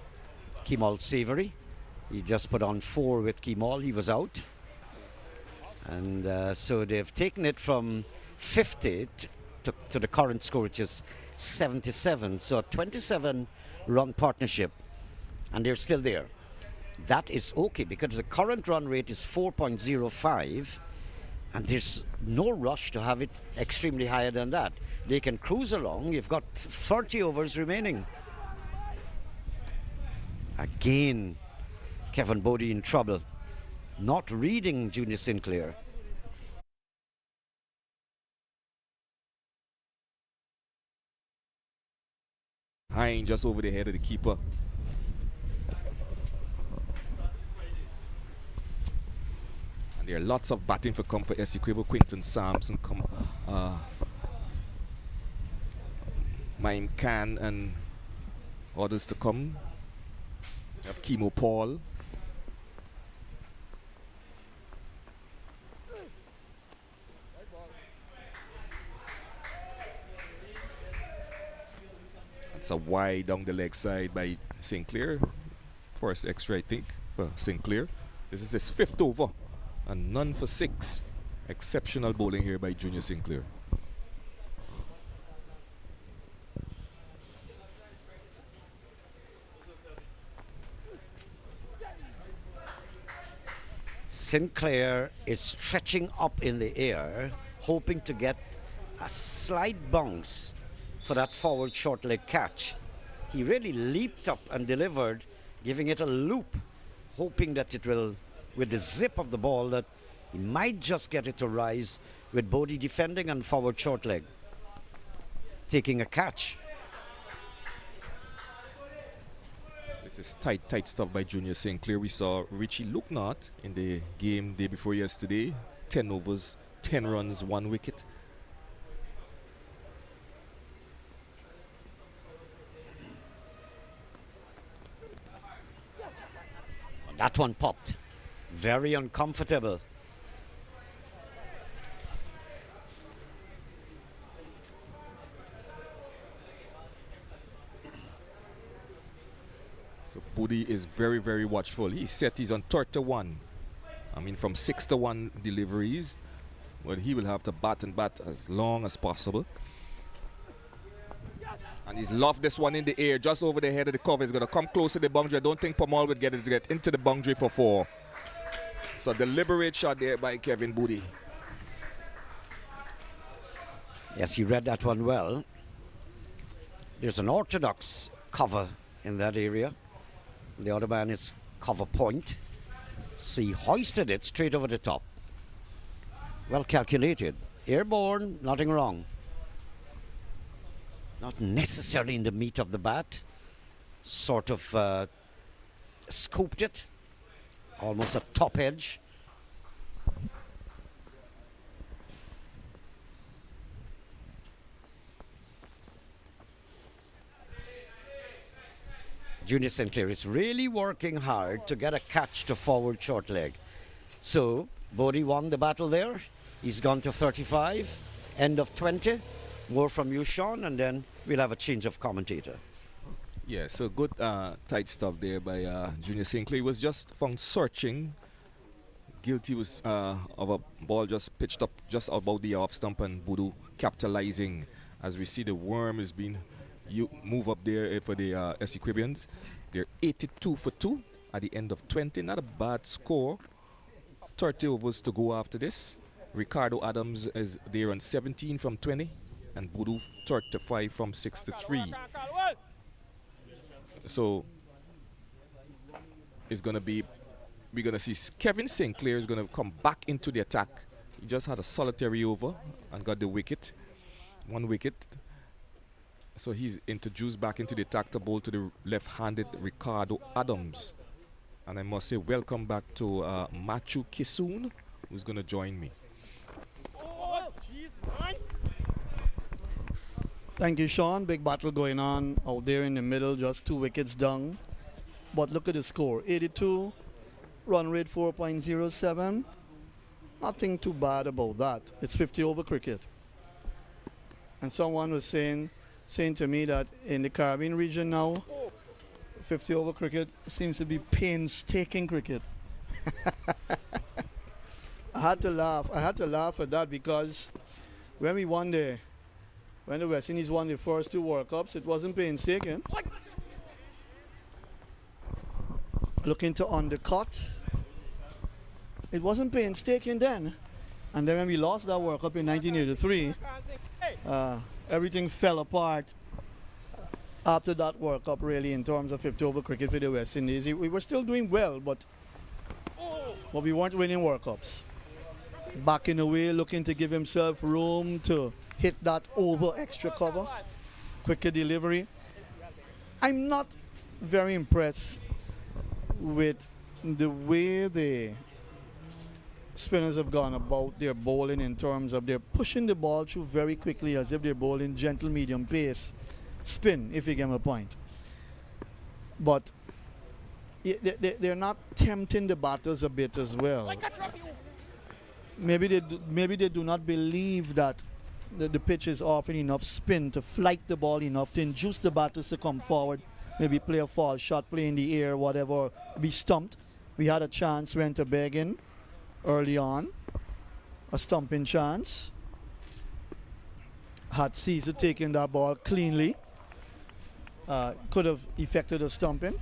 Kemal Savory. He just put on 4 with Kemal. He was out. And so they've taken it from 50 to the current score, which is 77. So a 27-run partnership. And they're still there. That is okay because the current run rate is 4.05. And there's no rush to have it extremely higher than that. They can cruise along. You've got 30 overs remaining. Again, Kevin Bodie in trouble. Not reading Junior Sinclair. Hine just over the head of the keeper. And there are lots of batting for come for ESSEQUIBO. Quinton Sampson, Maim Khan and others to come. We have Chemo Paul. It's a wide down the leg side by Sinclair. First extra, I think, for Sinclair. This is his 5th over. And none for 6. Exceptional bowling here by Junior Sinclair. Sinclair is stretching up in the air, hoping to get a slight bounce for that forward short leg catch. He really leaped up and delivered, giving it a loop, hoping that it will, with the zip of the ball, that he might just get it to rise with Bodie defending and forward short leg taking a catch. This is tight stuff by Junior Sinclair. We saw Richie Luknot in the game day before yesterday. 10 overs, 10 runs, 1 wicket. That one popped. Very uncomfortable. So Bodie is very, very watchful. He's set, he's on 31. I mean, from 6 to 1 deliveries. But he will have to bat and bat as long as possible. And he's loft this one in the air, just over the head of the cover. He's going to come close to the boundary. I don't think Pamal would get it to get into the boundary for 4. So deliberate shot there by Kevin Bodie. Yes, you read that one well. There's an orthodox cover in that area. The other man is cover point. So he hoisted it straight over the top. Well calculated. Airborne, nothing wrong. Not necessarily in the meat of the bat. Sort of scooped it. Almost a top edge. Junior Sinclair is really working hard to get a catch to forward short leg. So, Bodie won the battle there. He's gone to 35, end of 20. More from you, Sean, and then we'll have a change of commentator. Yeah, so good tight stuff there by Junior Sinclair. He was just found searching. Guilty was of a ball just pitched up just about the off stump, and Boodoo capitalizing. As we see the worm is being move up there for the ESSEQUIBIANs. They're 82 for 2 at the end of 20. Not a bad score. 30 overs to go after this. Ricardo Adams is there on 17 from 20. And Boodoo 35 from 63. So it's going to be, we're going to see Kevin Sinclair is going to come back into the attack. He just had a solitary over and got the wicket. 1 wicket. So he's introduced back into the attack to bowl to the left-handed Ricardo Adams. And I must say welcome back to Machu Kisoon, who's going to join me. Oh, jeez, man. Thank you, Sean. Big battle going on out there in the middle, just 2 wickets down. But look at the score, 82, run rate 4.07. Nothing too bad about that. It's 50 over cricket. And someone was saying to me that in the Caribbean region now, 50 over cricket seems to be painstaking cricket. I had to laugh at that because when the West Indies won the first 2 World Cups, it wasn't painstaking. Looking to undercut. It wasn't painstaking then. And then when we lost that World Cup in 1983, everything fell apart after that World Cup, really, in terms of 50 over cricket for the West Indies. We were still doing well, but we weren't winning World Cups. Backing away, looking to give himself room to hit that over extra cover. Quicker delivery. I'm not very impressed with the way the spinners have gone about their bowling, in terms of they're pushing the ball through very quickly as if they're bowling gentle medium pace spin, if you get my point. But they're not tempting the batters a bit as well. Maybe they do not believe that the pitch is offering enough spin to flight the ball enough to induce the batters to come forward, maybe play a false shot, play in the air, whatever, be stumped. We had a chance, went to Begin early on, a stumping chance. Had Caesar taken that ball cleanly, could have effected a stumping.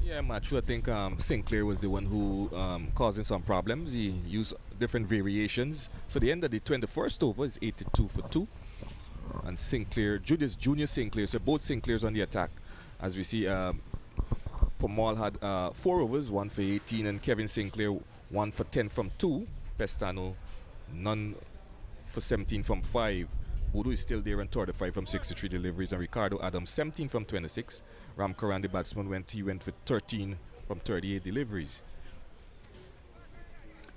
Yeah, Machu, I think Sinclair was the one who causing some problems. He used different variations. So the end of the 21st over is 82 for 2. And Sinclair, Junior Sinclair, so both Sinclairs on the attack. As we see, Pamal had 4 overs, 1 for 18, and Kevin Sinclair 1 for 10 from 2. Pestano, none for 17 from 5. Boodoo is still there on 35 from 63 deliveries, and Ricardo Adams 17 from 26. Ramkaran, the batsman, went for 13 from 38 deliveries.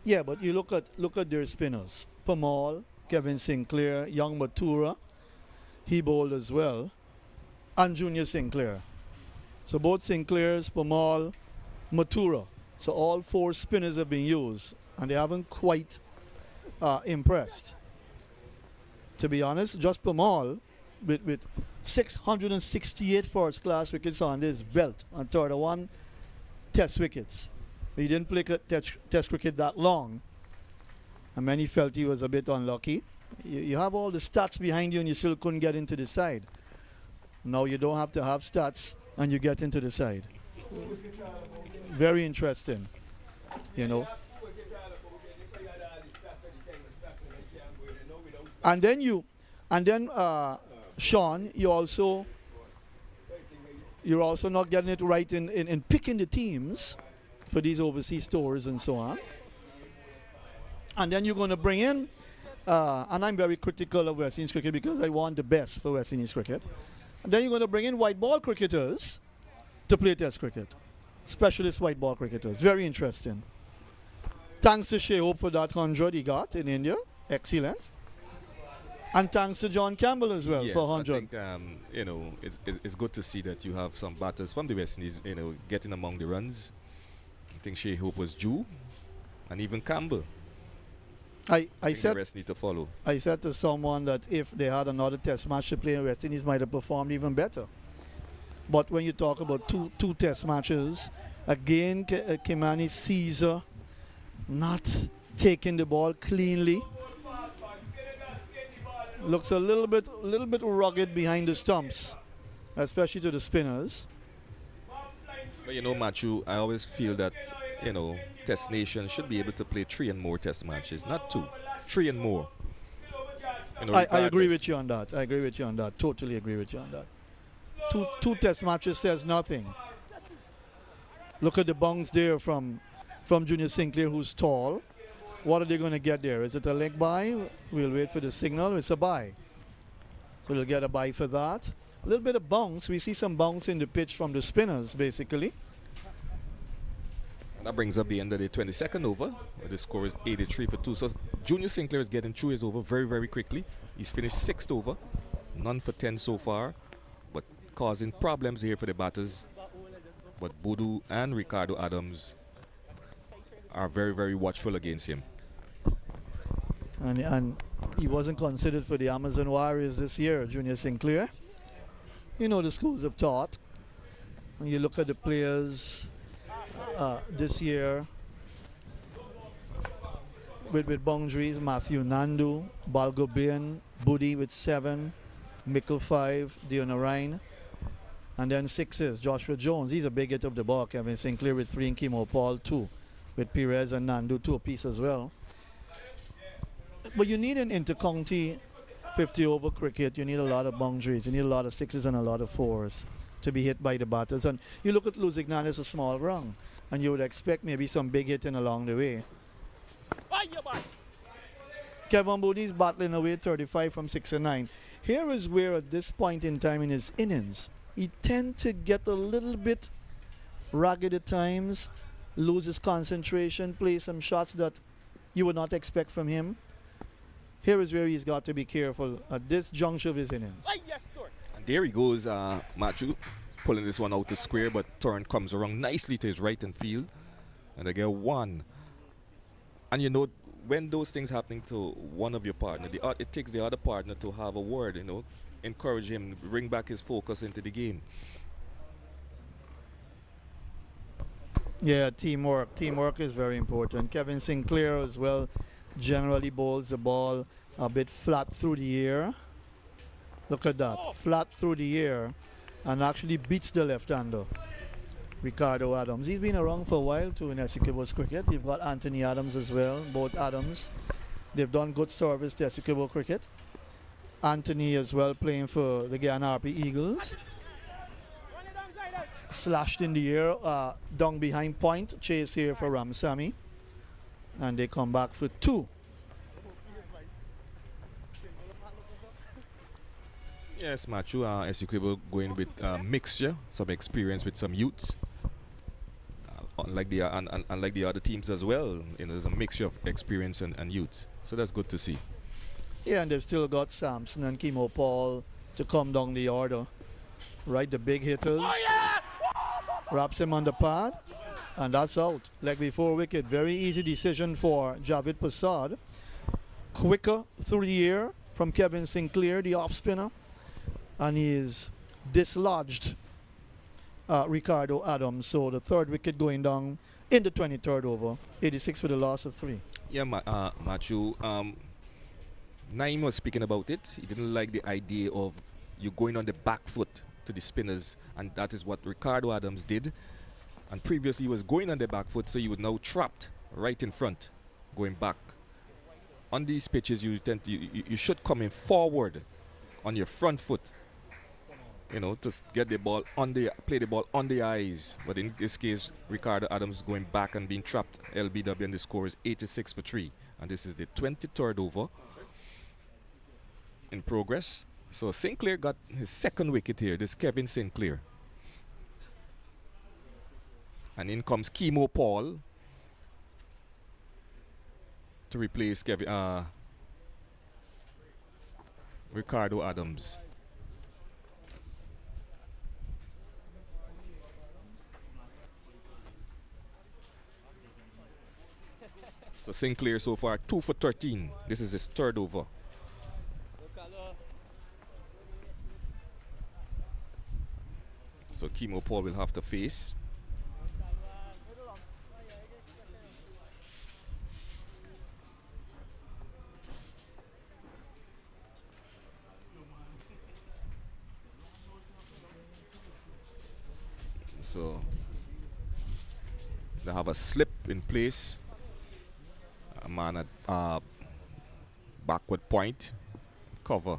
Yeah, but you look at their spinners. Pamal, Kevin Sinclair, young Matura, he bowled as well, and Junior Sinclair. So both Sinclairs, Pamal, Matura. So all 4 spinners have been used, and they haven't quite impressed. To be honest, just Pamal with 668 first-class wickets on his belt, and 31 test wickets. He didn't play test cricket that long, and many felt he was a bit unlucky. You have all the stats behind you, and you still couldn't get into the side. Now you don't have to have stats, and you get into the side. Very interesting, you know. And then Sean, you're also not getting it right in picking the teams for these overseas tours and so on. And then you're going to bring in, and I'm very critical of West Indies cricket because I want the best for West Indies cricket. And then you're going to bring in white ball cricketers to play test cricket. Specialist white ball cricketers. Very interesting. Thanks to Shea Hope for that 100 he got in India. Excellent. And thanks to John Campbell as well, yes, for 100. I think, you know, it's good to see that you have some batters from the West Indies, you know, getting among the runs. I think Shea Hope was due, and even Campbell. I the said rest need to follow. I said to someone that if they had another test match to play, West Indies might have performed even better. But when you talk about two test matches, again, Kimani Caesar not taking the ball cleanly. Looks a little bit rugged behind the stumps, especially to the spinners. But you know, Machu, I always feel that, you know, Test Nation should be able to play 3 and more test matches, not 2, 3 and more. You know, I agree with you on that. I agree with you on that. Totally agree with you on that. Two test matches says nothing. Look at the bounce there from Junior Sinclair, who's tall. What are they going to get there? Is it a leg bye? We'll wait for the signal. It's a bye. So they'll get a bye for that. A little bit of bounce. We see some bounce in the pitch from the spinners, basically. That brings up the end of the 22nd over, where the score is 83 for 2. So Junior Sinclair is getting through his over very, very quickly. He's finished 6th over, none for 10 so far, but causing problems here for the batters. But Bodu and Ricardo Adams are very, very watchful against him. And he wasn't considered for the Amazon Warriors this year, Junior Sinclair. You know the schools of thought. When you look at the players this year with boundaries, Matthew Nandu, Balgobian, Budi with 7, Mickle 5, Dionarine, and then 6s, Joshua Jones. He's a big hit of the ball. Kevin Sinclair with 3 and Kimo Paul 2, with Perez and Nandu 2 apiece as well. But you need an inter-county 50 over cricket. You need a lot of boundaries. You need a lot of 6s and a lot of 4s to be hit by the batters. And you look at Lusignan as a small ground, and you would expect maybe some big hitting along the way. Kevin Booney's battling away 35 from 6 and 9. Here is where at this point in time in his innings, he tends to get a little bit ragged at times, loses concentration, play some shots that you would not expect from him. Here is where he's got to be careful at this juncture of his innings. And there he goes, Matthew, pulling this one out to square, but Turn comes around nicely to his right and field, and they get 1. And you know, when those things happening to one of your partner, it takes the other partner to have a word, you know, encourage him, bring back his focus into the game. Yeah, teamwork. Teamwork is very important. Kevin Sinclair as well generally bowls the ball a bit flat through the air. Look at that, flat through the air, and actually beats the left-hander, Ricardo Adams. He's been around for a while too in ESSEQUIBO's cricket. You've got Anthony Adams as well, both Adams. They've done good service to ESSEQUIBO cricket. Anthony as well playing for the Guyana RP Eagles. Slashed in the air, down behind point, chase here for Ramsamy. And they come back for 2. Yes, Matthew, ESSEQUIBO going with mixture, some experience with some youths. Unlike the other teams as well, you know, there's a mixture of experience and youth. So that's good to see. Yeah, and they've still got Sampson and Kimo Paul to come down the order. Right, the big hitters. Wraps him on the pad, and that's out. Leg before wicket. Very easy decision for Javid Prasad. Quicker through the air from Kevin Sinclair, the off spinner, and he is dislodged Ricardo Adams. So the 3rd wicket going down in the 23rd over. 86 for the loss of 3. Yeah, Matthew. Naim was speaking about it. He didn't like the idea of you going on the back foot to the spinners, and that is what Ricardo Adams did. And previously he was going on the back foot, so he was now trapped right in front, going back. On these pitches, you should come in forward on your front foot, you know, to get the ball on play the ball on the eyes. But in this case, Ricardo Adams going back and being trapped. LBW, and the score is 86 for 3. And this is the 23rd over in progress. So Sinclair got his 2nd wicket here. This is Kevin Sinclair. And in comes Kimo Paul to replace Ricardo Adams. So Sinclair so far 2 for 13. This is his 3rd over. So Kimo Paul will have to face. So they have a slip in place. A man at backward point. Cover.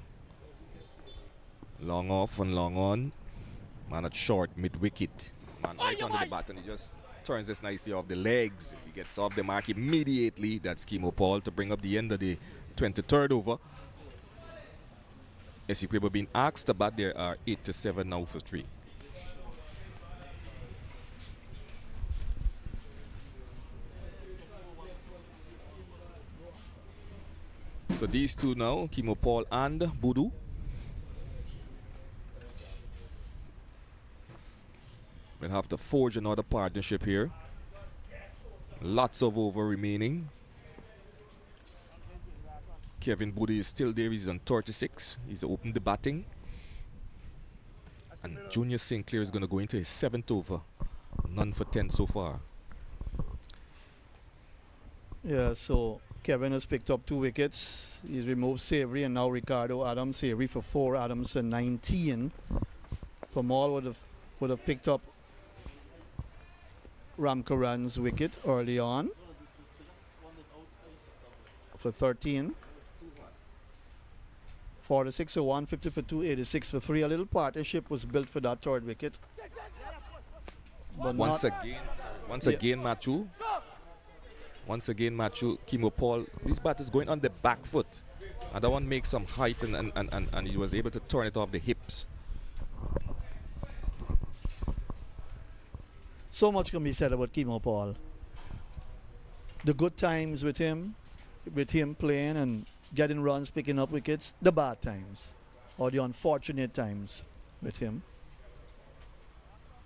Long off and long on. Man at short, mid-wicket. Man right under the bat, and he just turns this nicely off the legs. He gets off the mark immediately. That's Kimo Paul to bring up the end of the 23rd over. ESSEQUIBO being asked to bat, there are 8-7 now for 3. So these two now, Kimo Paul and Budu. We'll have to forge another partnership here. Lots of over remaining. Kevin Budu is still there. He's on 36. He's opened the batting. And Junior Sinclair is going to go into his 7th over. None for 10 so far. Yeah, so Kevin has picked up 2 wickets. He's removed Savory and now Ricardo Adams. Savory for 4, Adams for 19. Pamal would have picked up Ramkaran's wicket early on for 13. 46 for 1, 50 for 2, 86 for 3. A little partnership was built for that 3rd wicket. But Once again, Matthew, Kimo Paul, this bat is going on the back foot. And that one makes some height and he was able to turn it off the hips. So much can be said about Kimo Paul. The good times with him playing and getting runs, picking up wickets, the bad times or the unfortunate times with him.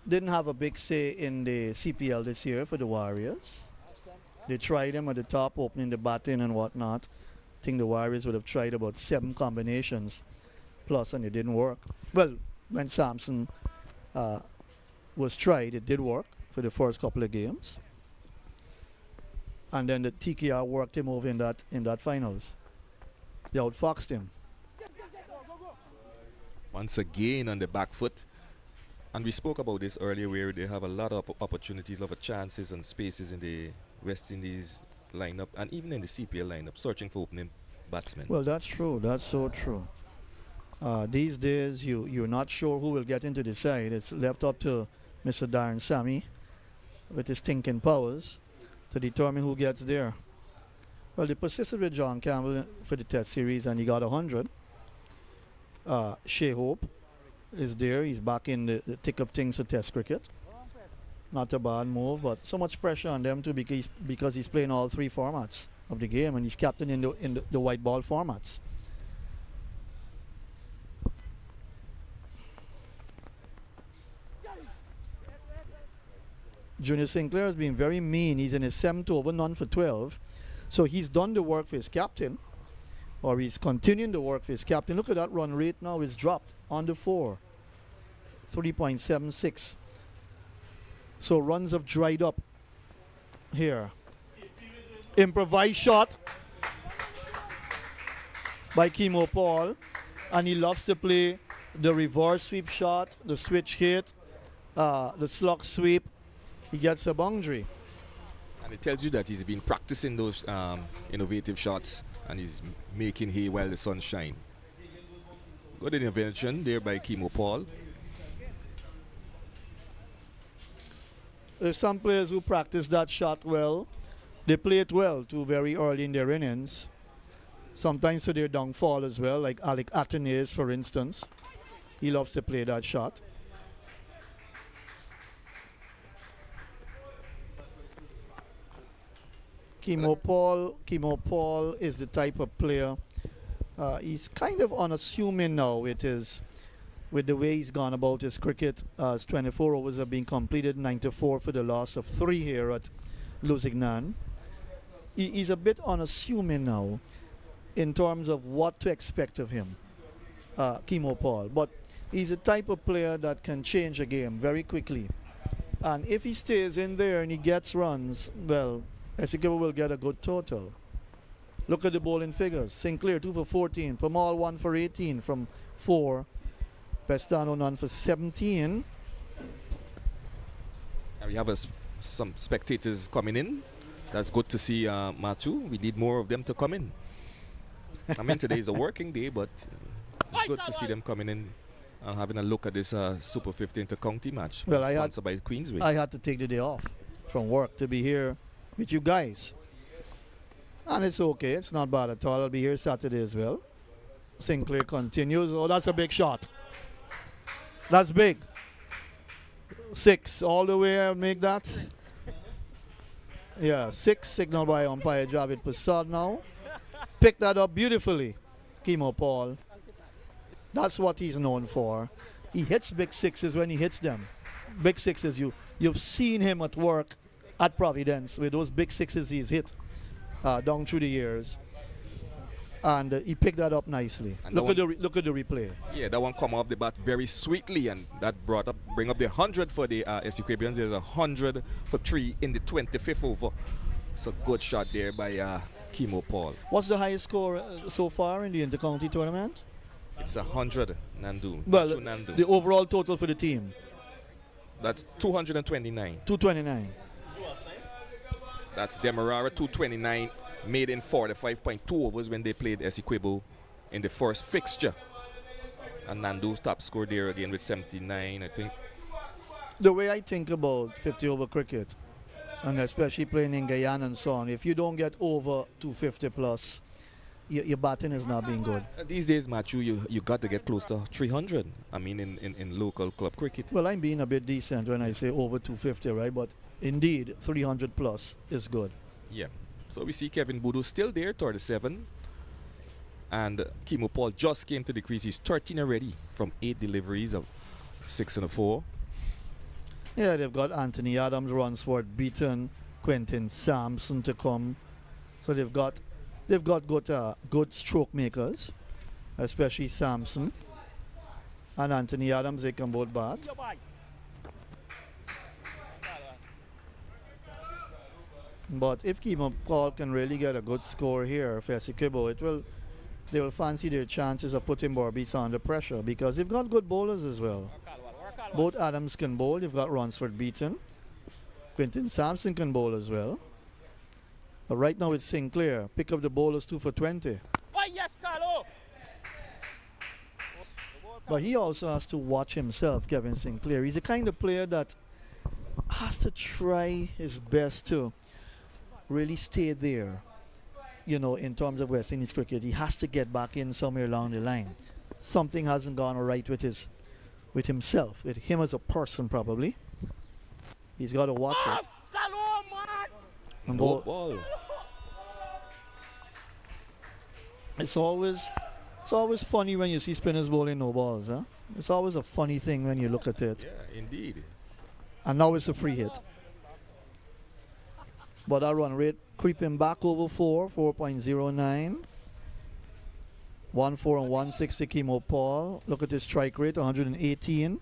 Didn't have a big say in the CPL this year for the Warriors. They tried him at the top, opening the batting and whatnot. I think the Warriors would have tried about 7 combinations plus and it didn't work. Well, when Samson was tried, it did work for the first couple of games. And then the TKR worked him over in that finals. They outfoxed him. Once again on the back foot. And we spoke about this earlier where they have a lot of opportunities, a lot of chances and spaces in the West Indies lineup and even in the CPL lineup, searching for opening batsmen. Well, that's true. That's so true. These days, you're not sure who will get into the side. It's left up to Mr. Darren Sammy with his thinking powers to determine who gets there. Well, they persisted with John Campbell for the Test series and he got 100. Shea Hope is there. He's back in the thick of things for Test cricket. Not a bad move, but so much pressure on them too because he's playing all 3 formats of the game and he's captain in the white ball formats. Junior Sinclair has been very mean. He's in his 7th over, none for 12. So he's done the work for his captain, or he's continuing the work for his captain. Look at that run rate now. It's dropped on the 4. 3.76. So runs have dried up here. Improvised shot by Kimo Paul. And he loves to play the reverse sweep shot, the switch hit, the slug sweep. He gets a boundary. And it tells you that he's been practicing those innovative shots and he's making hay while the sun shines. Good intervention there by Kimo Paul. There's some players who practice that shot well. They play it well too very early in their innings. Sometimes to their downfall as well, like Alec Atenes, for instance. He loves to play that shot. Kimo Paul is the type of player. He's kind of unassuming now with the way he's gone about his cricket. His 24 overs have been completed, 94 for the loss of 3 here at Lusignan. He's a bit unassuming now in terms of what to expect of him, Kimo Paul. But he's a type of player that can change a game very quickly. And if he stays in there and he gets runs, well, ESSEQUIBO will get a good total. Look at the bowling figures. Sinclair 2 for 14. Pamal 1 for 18 from 4. Pestano none for 17. And we have some spectators coming in. That's good to see, Matthew. We need more of them to come in. I mean, today is a working day, but it's good to see them coming in and having a look at this Super 15 County match, well, sponsored by Queensway. I had to take the day off from work to be here with you guys. And it's okay. It's not bad at all. I'll be here Saturday as well. Sinclair continues. Oh, that's a big shot. That's big. 6 all the way. Make that. Yeah, 6 signaled by umpire Javid Prasad now. Pick that up beautifully. Kimo Paul. That's what he's known for. He hits big sixes when he hits them. Big sixes, you've seen him at work at Providence with those big sixes he's hit down through the years. And he picked that up nicely. And Look at the replay. Yeah, that one come off the bat very sweetly, and that bring up the 100 for the ESSEQUIBIANs. There's 100 for 3 in the 25th over. It's a good shot there by Kimo Paul. What's the highest score so far in the intercounty tournament? It's 100, Nandu. Well, Machu Nandu. the overall total for the team. That's 229. 229. That's Demerara, 229, made in 45.2 overs when they played ESSEQUIBO in the first fixture. And Nandu's top score there again with 79, I think. The way I think about 50 over cricket, and especially playing in Guyana and so on, if you don't get over 250 plus, your batting is not being good. These days, Machu, you got to get close to 300. I mean, in local club cricket. Well, I'm being a bit decent when I say over 250, right? But indeed, 300 plus is good. Yeah. So we see Kevin Boodoo still there, 37. And Kimo Paul just came to the crease. He's 13 already from 8 deliveries of 6 and a 4. Yeah, they've got Anthony Adams, Ransford Beaton, Quentin Sampson to come. So they've got good stroke makers, especially Sampson and Anthony Adams. They can both bat. But if Kimo Paul can really get a good score here for ESSEQUIBO, they will fancy their chances of putting BERBICE under pressure, because they've got good bowlers as well. Both Adams can bowl. They've got Ransford Beaton. Quentin Sampson can bowl as well. But right now it's Sinclair. Pick up the bowlers 2 for 20. Oh, yes, Carlo. But he also has to watch himself, Kevin Sinclair. He's the kind of player that has to try his best to really stay there. You know, in terms of West Indies cricket, he has to get back in somewhere along the line. Something hasn't gone right with himself, with him as a person probably. He's got to watch it. Carlo, man. And No ball. It's always funny when you see spinners bowling no balls, huh? It's always a funny thing when you look at it. Yeah, indeed. And now it's a free hit. But that run rate creeping back over 4.09. 1-4 and 160 Kimo Paul. Look at his strike rate, 118.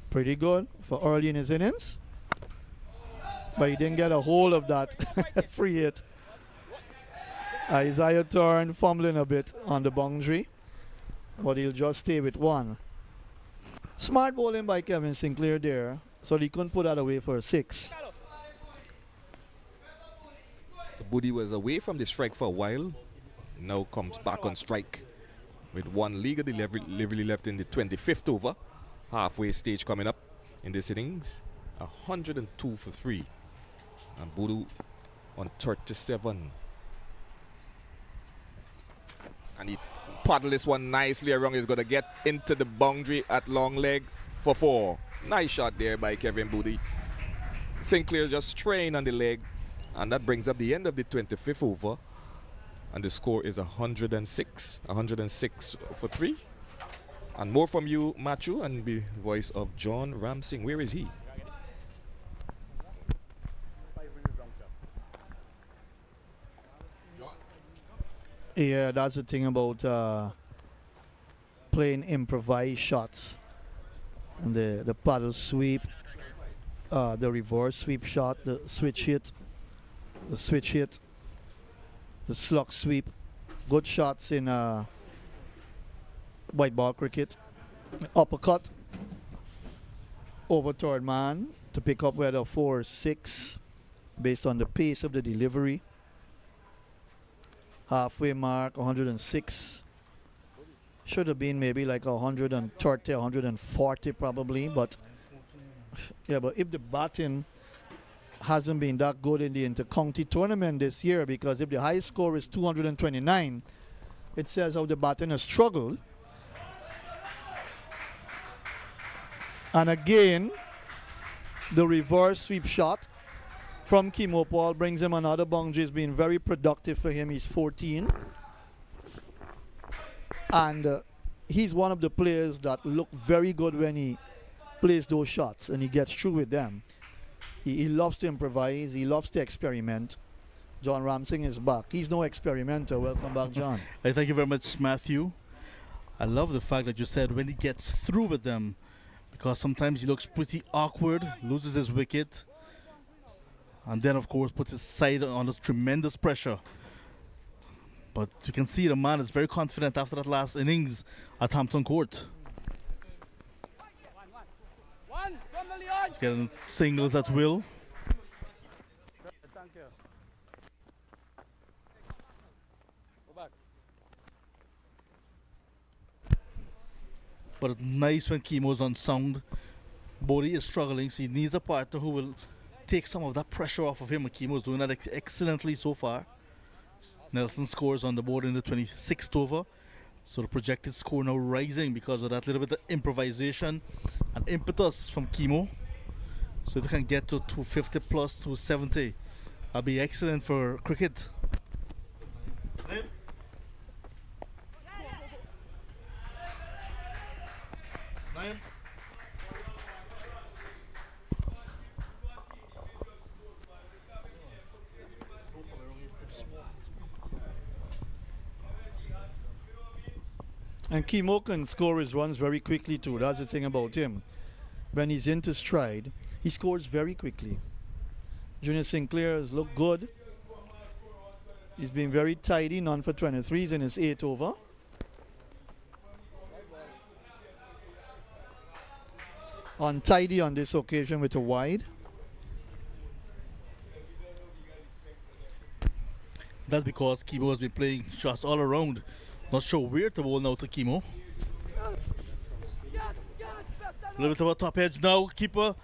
Pretty good for early in his innings. But he didn't get a hold of that free hit. Isaiah Turn fumbling a bit on the boundary, but he'll just stay with 1. Smart bowling by Kevin Sinclair there, so he couldn't put that away for a 6. So Boody was away from the strike for a while. Now comes back on strike with 1 league of delivery left in the 25th over. Halfway stage coming up in this innings. 102 for 3. And Boodoo on 37. And he paddled this one nicely around. He's going to get into the boundary at long leg for 4. Nice shot there by Kevin Boody. Sinclair just straying on the leg. And that brings up the end of the 25th over. And the score is 106. 106 for 3. And more from you, Machu, and the voice of John Ramsing. Where is he? Yeah, that's the thing about playing improvised shots. And the paddle sweep, the reverse sweep shot, the switch hit, the slug sweep. Good shots in white ball cricket. Uppercut over third man to pick up whether 4 or 6 based on the pace of the delivery. Halfway mark 106. Should have been maybe like 130, 140 probably, but yeah, but if the batting hasn't been that good in the inter-county tournament this year, because if the highest score is 229, it says how the baton has struggled. And again, the reverse sweep shot from Kimo Paul brings him another boundary. It's been very productive for him. He's 14. And he's one of the players that look very good when he plays those shots and he gets through with them. He loves to improvise. He loves to experiment. John Ramsing is back. He's no experimenter. Welcome back, John. Thank you very much, Matthew. I love the fact that you said when he gets through with them, because sometimes he looks pretty awkward, loses his wicket, and then, of course, puts his side under tremendous pressure. But you can see the man is very confident after that last innings at Hampton Court. He's getting singles at will. Thank you. Go back. But it's nice when Kimo's on sound. Bodie is struggling, so he needs a partner who will take some of that pressure off of him. And Kimo's doing that excellently so far. Nelson scores on the board in the 26th over. So the projected score now rising because of that little bit of improvisation and impetus from Kimo. So they can get to 250 plus 270. That'll be excellent for cricket. And Kimo can score his runs very quickly too. That's the thing about him. When he's into stride, he scores very quickly. Junior Sinclair has looked good. He's been very tidy, none for 23s in his 8th over. Untidy on this occasion with a wide. That's because Kimo has been playing shots all around. Not sure where to bowl now to Kimo. A little bit of a top edge now. Keeper,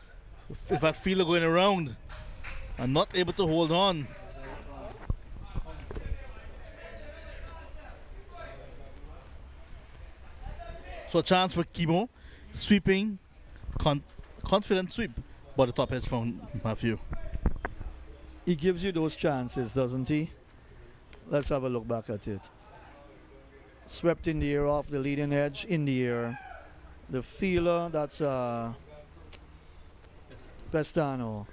if that fielder going around and not able to hold on. So a chance for Kimo. Sweeping, confident sweep, but the top edge from Matthew. He gives you those chances, doesn't he? Let's have a look back at it. Swept in the air off the leading edge, in the air. The feeler, that's Pestano.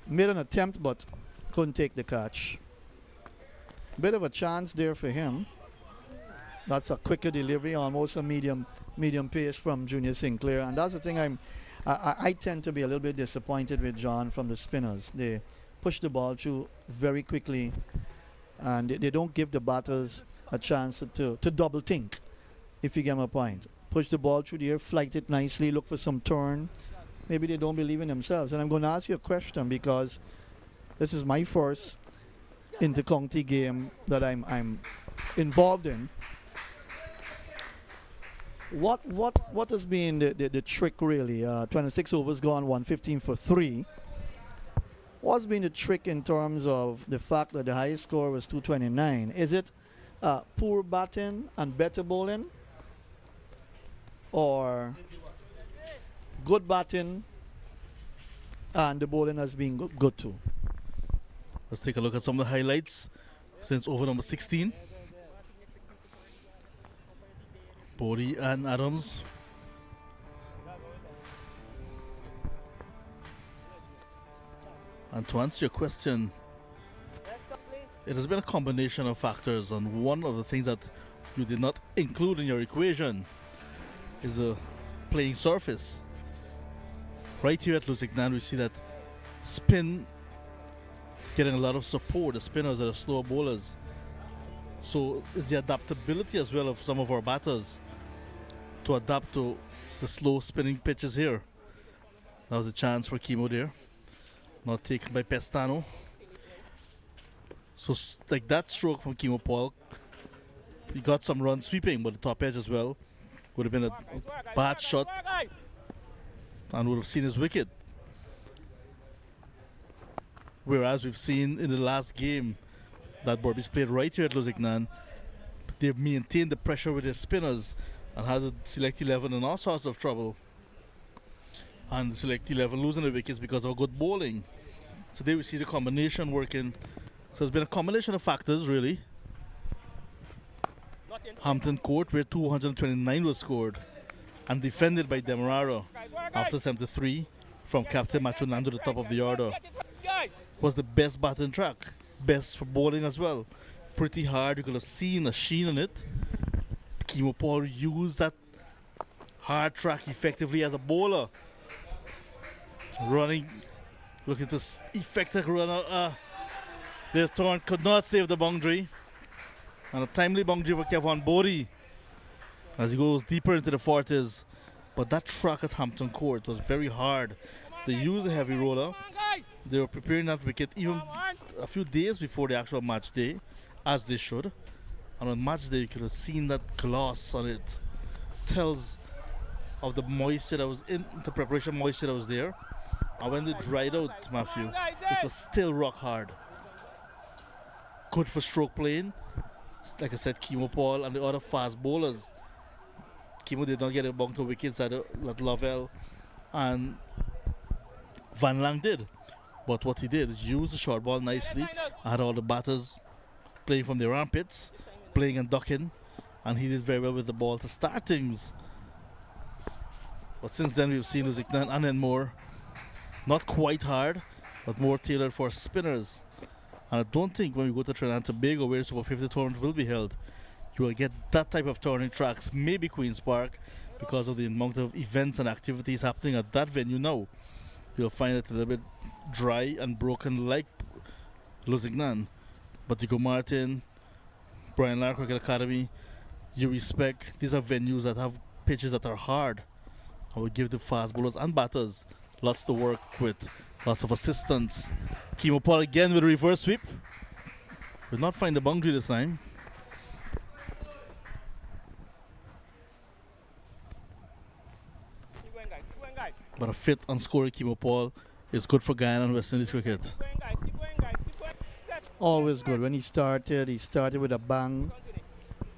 Made an attempt but couldn't take the catch. Bit of a chance there for him. That's a quicker delivery, almost a medium pace from Junior Sinclair. And that's the thing I tend to be a little bit disappointed with John from the spinners. They push the ball through very quickly and they don't give the batters a chance to double think, if you get my point. Push the ball through the air, flight it nicely, look for some turn. Maybe they don't believe in themselves. And I'm going to ask you a question because this is my first inter-county game that I'm involved in. What has been the trick really? 26 overs gone, 115 for 3. What's been the trick in terms of the fact that the highest score was 229? Is it poor batting and better bowling? Or good batting and the bowling has been good too? Let's take a look at some of the highlights since over number 16. Bodie and Adams. And to answer your question, it has been a combination of factors, and one of the things that you did not include in your equation is the playing surface. Right here at Lusignan, we see that spin getting a lot of support. The spinners are the slow bowlers. So it's the adaptability as well of some of our batters to adapt to the slow spinning pitches here. That was a chance for Kimo there. Not taken by Pestano. So like that stroke from Kimo Paul, he got some runs sweeping, but the top edge as well would have been a bad shot and would have seen his wicket. Whereas we've seen in the last game that BERBICE played right here at Lusignan, they've maintained the pressure with their spinners and had the select 11 in all sorts of trouble. And the select 11 losing the wickets because of good bowling. So there we see the combination working. So it's been a combination of factors, really. Hampton Court, where 229 was scored and defended by Demerara after 73 from Captain Machunan to the top of the order. Was the best batting track, best for bowling as well. Pretty hard, you could have seen a sheen on it. Kimo Paul used that hard track effectively as a bowler. Running, look at this effective runner. This Thorne could not save the boundary. And a timely boundary for Kevon Bodie as he goes deeper into the 40s. But that track at Hampton Court was very hard. They used a heavy roller. They were preparing that wicket even a few days before the actual match day, as they should. And on match day, you could have seen that gloss on it. Tells of the moisture that was in, the preparation moisture that was there. And when they dried out, Matthew, it was still rock hard. Good for stroke playing. Like I said, Kimo Paul and the other fast bowlers. Kimo did not get a bunch of wickets at Lovell, and Van Lang did. But what he did is use the short ball nicely. Had all the batters playing from their armpits, playing and ducking, and he did very well with the ball to start things. But since then we've seen LUSIGNAN and then more, not quite hard, but more tailored for spinners. And I don't think when we go to Trinidad and Tobago, where the Super 50 tournament will be held, you will get that type of turning tracks, maybe Queen's Park, because of the amount of events and activities happening at that venue now. You'll find it a little bit dry and broken like LUSIGNAN. But Dico Martin, Brian Lara Cricket Academy, UESPEC, these are venues that have pitches that are hard. I would give the fast bowlers and batters lots to work with, lots of assistance. Kimo Paul again with a reverse sweep. Will not find the boundary this time. Keep going, guys. Keep going, guys. But a fit and scoring Kimo Paul is good for Guyana and West Indies cricket. Keep going, guys. Keep going, guys. Keep going. Always good. When he started with a bang.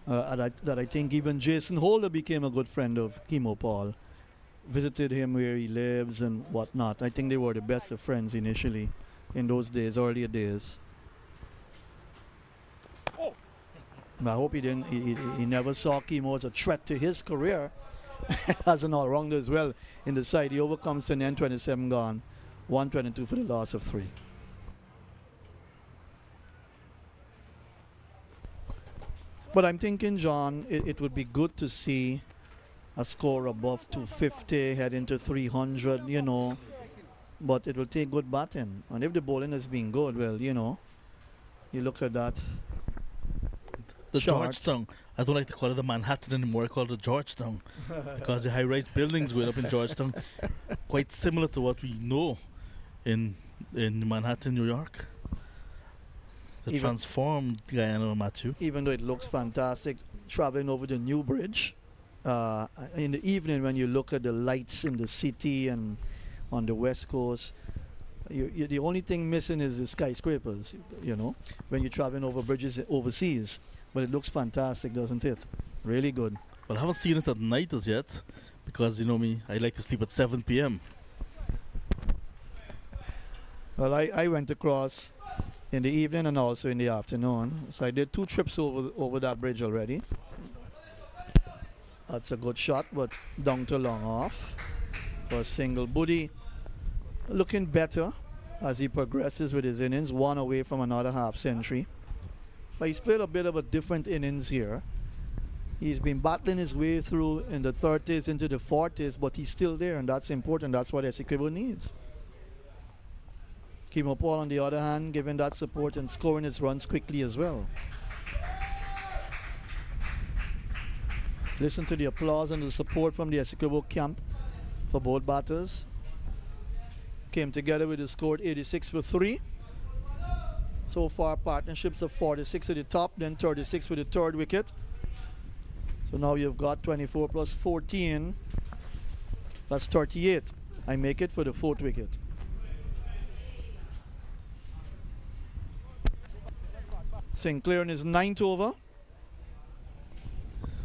That I think even Jason Holder became a good friend of Kimo Paul. Visited him where he lives and whatnot. I think they were the best of friends initially in those days, earlier days. Oh. But I hope he didn't. He never saw Kimo as a threat to his career as an all-rounder as well. In the side, he overcomes an N27 gone, 122 for the loss of 3. But I'm thinking, John, it would be good to see a score above 250, head into 300, you know. But it will take good batting. And if the bowling has been good, well, you know, you look at that. The chart. Georgetown. I don't like to call it the Manhattan anymore. I call it the Georgetown. Because the high-rise buildings going up in Georgetown, quite similar to what we know in Manhattan, New York. The Even- transformed Guyana, Matthew. Even though it looks fantastic, traveling over the New Bridge, in the evening when you look at the lights in the city and on the west coast, the only thing missing is the skyscrapers, you know, when you're traveling over bridges overseas. But it looks fantastic, doesn't it? Really good. But I haven't seen it at night as yet, because you know me, I like to sleep at 7 p.m. Well, I went across in the evening and also in the afternoon. So I did 2 trips over that bridge already. That's a good shot, but down to long off for a single. Buddy looking better as he progresses with his innings, 1 away from another half century. But he's played a bit of a different innings here. He's been battling his way through in the 30s into the 40s, but he's still there, and that's important. That's what ESSEQUIBO needs. Kimo Paul, on the other hand, giving that support and scoring his runs quickly as well. Listen to the applause and the support from the ESSEQUIBO camp for both batters. Came together with a score 86 for 3. So far, partnerships of 46 at the top, then 36 for the third wicket. So now you've got 24 plus 14. That's 38. I make it for the 4th wicket. Sinclair in his 9th over.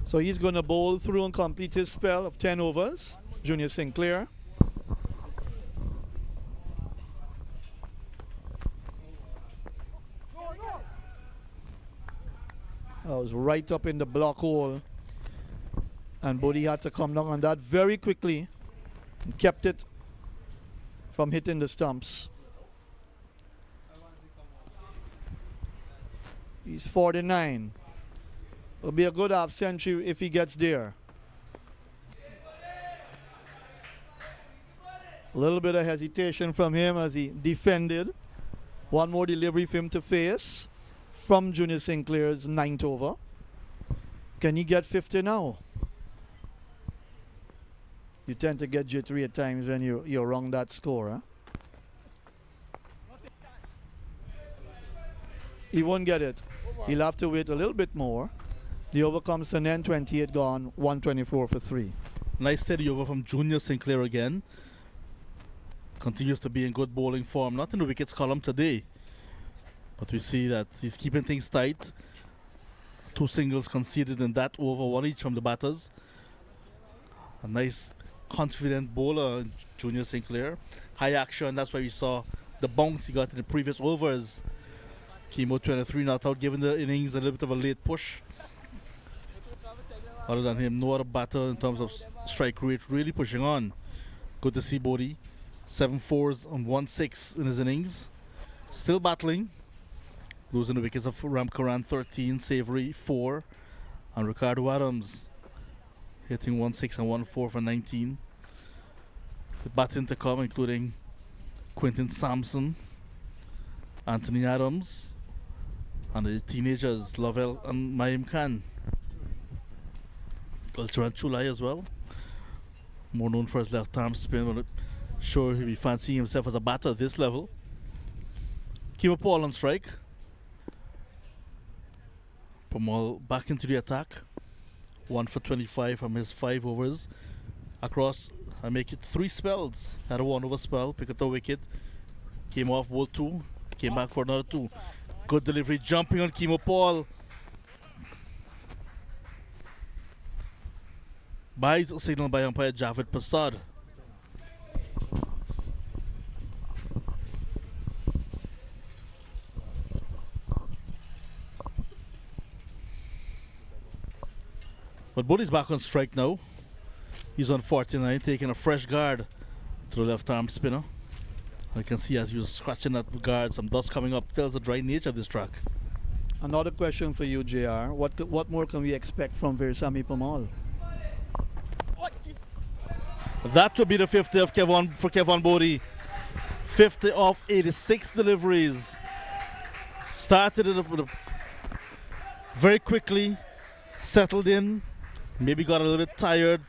So he's going to bowl through and complete his spell of 10 overs. Junior Sinclair. I was right up in the block hole, and Bodie had to come down on that very quickly and kept it from hitting the stumps. He's 49. It'll be a good half century if he gets there. A little bit of hesitation from him as he defended. One more delivery for him to face from Junior Sinclair's 9th over. Can he get 50 now? You tend to get jittery at times when you're wrong that score, huh? He won't get it. He'll have to wait a little bit more. The over comes to an end, 28 gone, 124 for 3. Nice steady over from Junior Sinclair again. Continues to be in good bowling form. Not in the wickets column today, but we see that he's keeping things tight. 2 singles conceded in that over, 1 each from the batters. A nice confident bowler, Junior Sinclair. High action, that's why we saw the bounce he got in the previous overs. Chemo 23 not out, giving the innings a little bit of a late push. Other than him, no other batter in terms of strike rate really pushing on. Good to see Bodie. 7 4s and 1 6 in his innings. Still battling. Losing the wickets of Ramkaran 13, Savory 4, and Ricardo Adams hitting 1 6 and 1 4 for 19. The batting to come, including Quinton Sampson, Anthony Adams, and the teenagers Lovell and Mayim Khan. Gulcharan Chulai as well, more known for his left arm spin, but sure he'll be fancying himself as a batter at this level. Kimo Paul on strike. Pamal back into the attack. 1 for 25 from his 5 overs. Across, I make it 3 spells. Had a 1 over spell, pick up the wicket. Came off both 2, came back for another 2. Good delivery, jumping on Kimo Paul. Buys a signal by umpire Javed Prasad. But Bodie's back on strike now. He's on 49, taking a fresh guard to the left arm spinner. I can see as he was scratching that guard, some dust coming up. Tells the dry nature of this track. Another question for you, JR. What more can we expect from Versamy Pamal? That would be the 50 of Kevon Bodie. 50 of 86 deliveries. Started it very quickly, settled in, maybe got a little bit tired,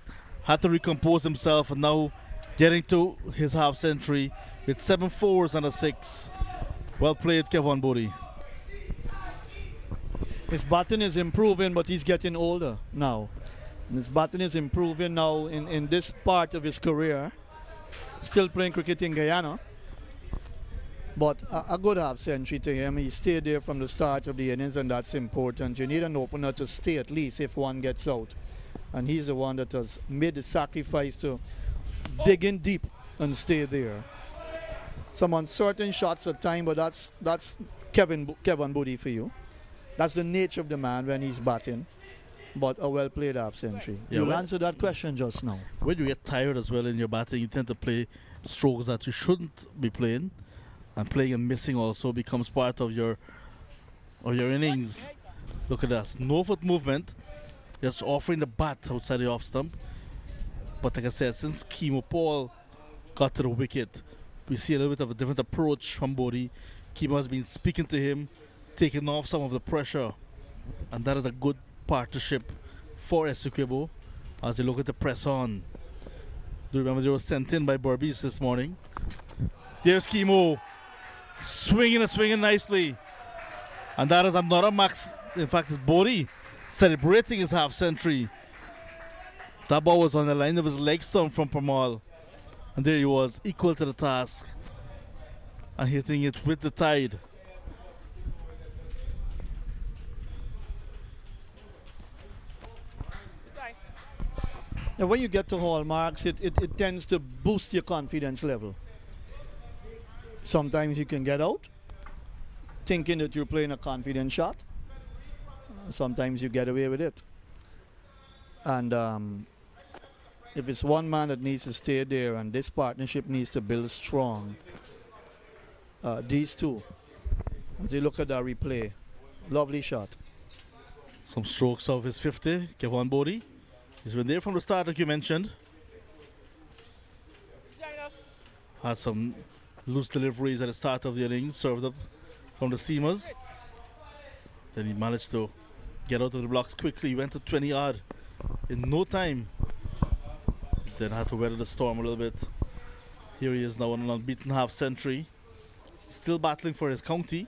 had to recompose himself, and now getting to his half century with 7 4s and a 6. Well played, Kevon Bodie. His batting is improving, but he's getting older now. And his batting is improving now in this part of his career. Still playing cricket in Guyana. But a good half century to him. He stayed there from the start of the innings, and that's important. You need an opener to stay at least if one gets out. And he's the one that has made the sacrifice to dig in deep and stay there. Some uncertain shots at time, but that's Kevon Bodie for you. That's the nature of the man when he's batting. But a well-played half-century. Yeah, You answered that question just now. When you get tired as well in your batting, you tend to play strokes that you shouldn't be playing. And playing and missing also becomes part of your innings. Look at that. No foot movement. Just offering the bat outside the off stump. But like I said, since Kimo Paul got to the wicket, we see a little bit of a different approach from Bodie. Kimo has been speaking to him, taking off some of the pressure. And that is a good partnership for ESSEQUIBO as they look at the press on. Do you remember they were sent in by BERBICE this morning? There's Kimo swinging nicely, and that is another max. In fact, it's Bodie celebrating his half century. That ball was on the line of his leg stump from Pamal, and there he was, equal to the task and hitting it with the tide. And when you get to hallmarks, it tends to boost your confidence level. Sometimes you can get out thinking that you're playing a confident shot. Sometimes you get away with it. And if it's one man that needs to stay there and this partnership needs to build strong, these two, as you look at that replay, lovely shot. Some strokes of his 50, Kevon Bodie. He's been there from the start, like you mentioned. Had some loose deliveries at the start of the innings, served up from the seamers. Then he managed to get out of the blocks quickly. He went to 20 odd in no time. Then had to weather the storm a little bit. Here he is now on an unbeaten half century. Still battling for his county.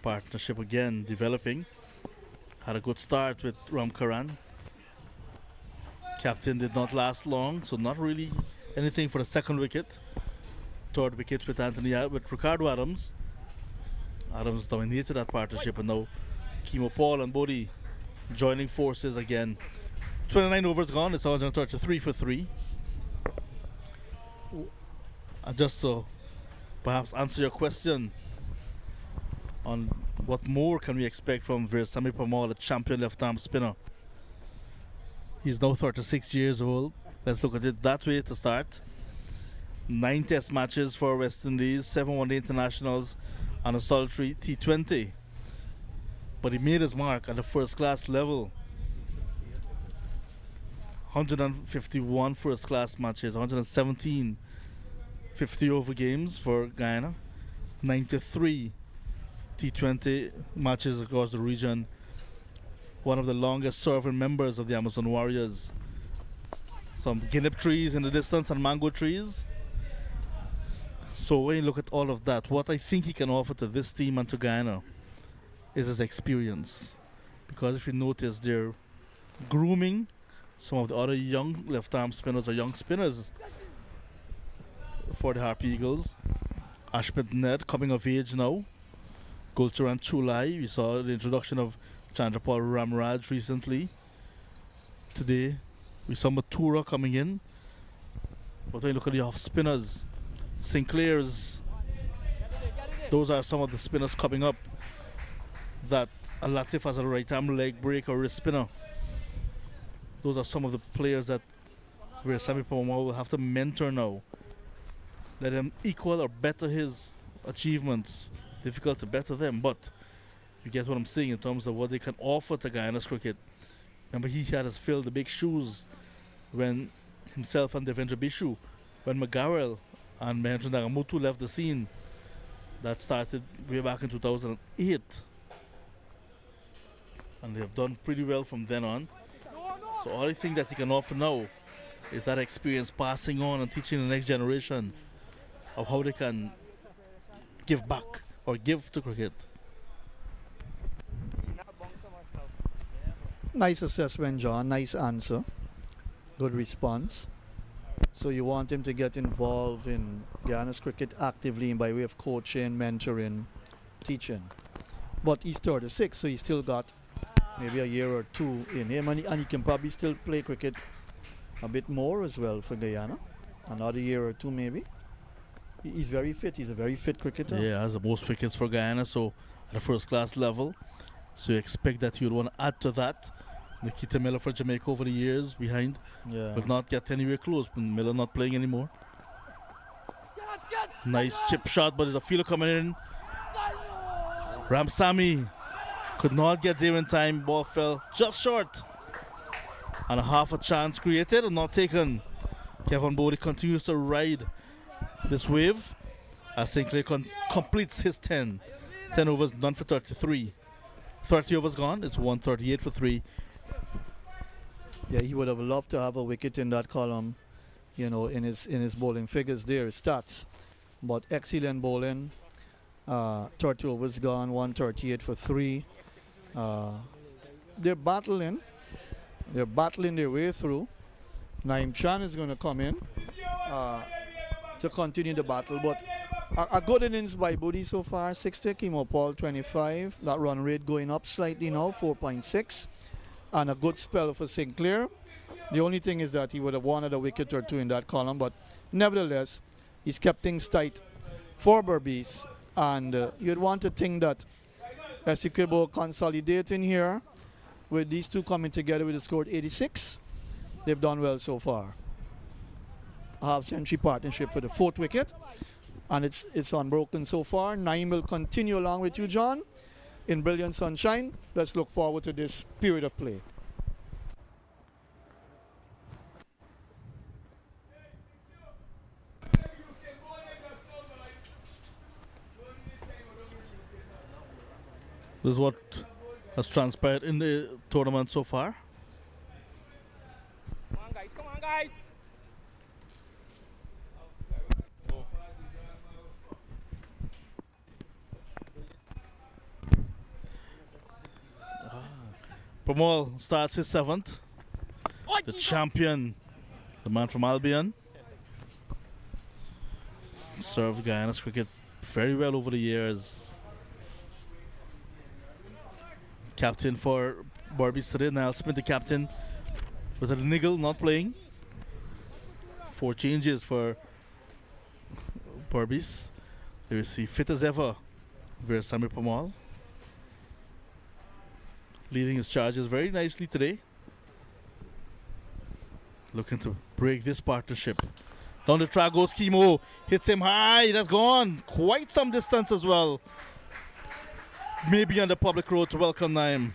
Partnership again developing. Had a good start with Ram Karan. Captain did not last long, so not really anything for the second wicket. Third wicket with with Ricardo Adams. Adams dominated that partnership, and now Kimo Paul and Bodie joining forces again. 29 overs gone, it's 133 for 3. And just to perhaps answer your question on what more can we expect from Veerasammy Parmar, the champion left-arm spinner. He's now 36 years old. Let's look at it that way to start. 9 test matches for West Indies, 7 one-day internationals, and a solitary T20. But he made his mark at the first-class level. 151 first-class matches, 117 50-over games for Guyana, 93 T20 matches across the region. One of the longest-serving members of the Amazon Warriors. Some guinea trees in the distance and mango trees. So when you look at all of that, what I think he can offer to this team and to Guyana is his experience. Because if you notice, they're grooming some of the other young left-arm spinners or young spinners for the Harp Eagles. Ashmit Ned coming of age now. Gulcharan Chulai, we saw the introduction of Chandrapal Ramraj recently. Today, we saw Mathura coming in. But when you look at the off spinners, Sinclair's, those are some of the spinners coming up that Latif has a right arm leg break or wrist spinner. Those are some of the players that Veerasammy Parmar will have to mentor now. Let him equal or better his achievements. Difficult to better them, but you get what I'm saying in terms of what they can offer to Guyana's cricket. Remember, he had us fill the big shoes when himself and Devendra Bishu, when McGarrell and Mahendra Nagamutu left the scene. That started way back in 2008. And they have done pretty well from then on. So all I think that he can offer now is that experience passing on and teaching the next generation of how they can give back or give to cricket. Nice assessment, John. Nice answer. Good response. So you want him to get involved in Guyana's cricket actively by way of coaching, mentoring, teaching. But he's 36, so he's still got maybe a year or two in him, and he can probably still play cricket a bit more as well for Guyana. Another year or two maybe. He's very fit. He's a very fit cricketer. Yeah, has the most wickets for Guyana, so at a first-class level. So you expect that he would want to add to that. Nikita Miller for Jamaica over the years behind. Yeah. Will not get anywhere close. Miller not playing anymore. Nice chip shot, but there's a fielder coming in. Ramsamy could not get there in time. Ball fell just short. And a half a chance created and not taken. Kevon Bodie continues to ride this wave as Sinclair completes his 10. 10 overs, none for 33. 30 overs gone. It's 138 for 3. Yeah, he would have loved to have a wicket in that column, you know, in his bowling figures there, his stats. But excellent bowling. 30 overs gone, 138 for 3. They're battling. They're battling their way through. Naeem Chan is going to come in to continue the battle. But a good innings by Bodie so far, 60. Kimo Paul, 25. That run rate going up slightly now, 4.6. And a good spell for Sinclair. The only thing is that he would have wanted a wicket or two in that column, but nevertheless, he's kept things tight for BERBICE, and you'd want to think that ESSEQUIBO consolidating here with these two coming together with a score 86. They've done well so far. A half-century partnership for the 4th wicket, and it's unbroken so far. Naeem will continue along with you, John, in brilliant sunshine. Let's look forward to this period of play. This is what has transpired in the tournament so far. Come on, guys. Come on, guys. Pramal starts his 7th. The champion, the man from Albion. Served Guyana's cricket very well over the years. Captain for BERBICE today. Niall Smith, the captain, with a niggle, not playing. 4 changes for BERBICE. They will see fit as ever Veerasammy Pramal, leading his charges very nicely today. Looking to break this partnership. Down the track goes Kimo. Hits him high. That's gone quite some distance as well. Maybe on the public road to welcome Naeem.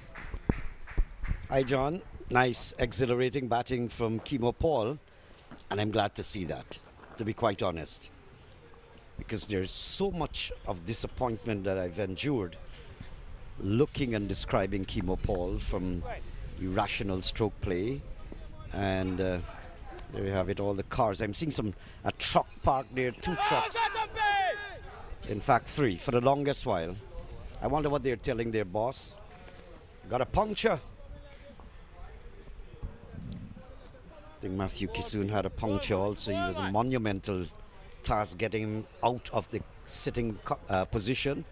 Hi, John. Nice, exhilarating batting from Kimo Paul. And I'm glad to see that, to be quite honest. Because there's so much of disappointment that I've endured looking and describing Kimo Paul from irrational stroke play. And there you have it, all the cars. I'm seeing a truck parked there, 2 trucks. In fact, 3 for the longest while. I wonder what they're telling their boss. Got a puncture. I think Matthew Kissoon had a puncture also. He was a monumental task getting him out of the sitting position.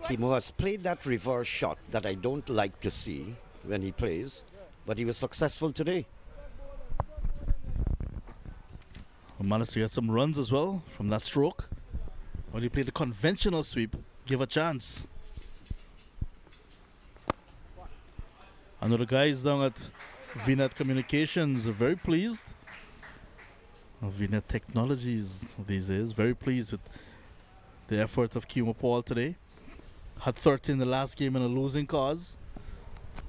Kimo has played that reverse shot that I don't like to see when he plays, but he was successful today. Managed to get some runs as well from that stroke. When he played the conventional sweep, give a chance. I know the guys down at VNet Communications are very pleased. VNet Technologies these days, very pleased with the effort of Kimo Paul today. Had 30 in the last game in a losing cause.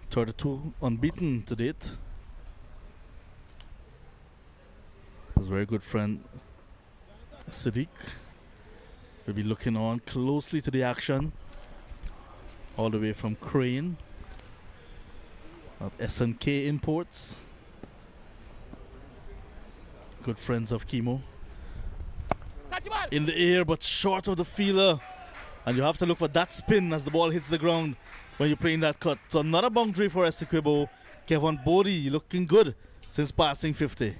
32 unbeaten to date. His very good friend Siddiq will be looking on closely to the action all the way from Crane at S&K Imports. Good friends of Kimo. In the air but short of the fielder, and you have to look for that spin as the ball hits the ground when you're playing that cut. So another boundary for ESSEQUIBO. Kevin Bodie looking good since passing 50.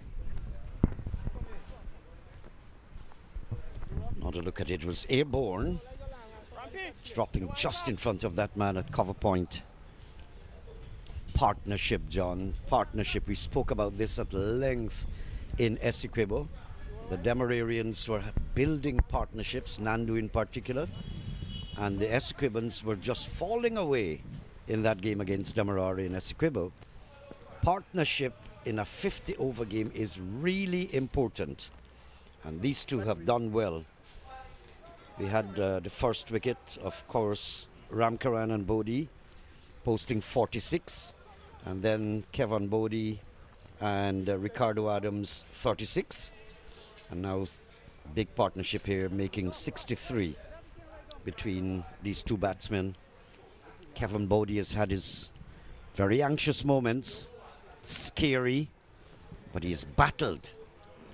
Another look at it, was airborne. It's dropping just in front of that man at cover point. Partnership, John. Partnership. We spoke about this at length in ESSEQUIBO. The Demerarians were building partnerships, Nandu in particular. And the ESSEQUIBans were just falling away in that game against Demerara in ESSEQUIBO. Partnership in a 50-over game is really important. And these two have done well. We had the first wicket, of course, Ramkaran and Bodie posting 46. And then Kevin Bodie and Ricardo Adams 36. And now big partnership here making 63 between these two batsmen. Kevin Bodie has had his very anxious moments, scary, but he's battled.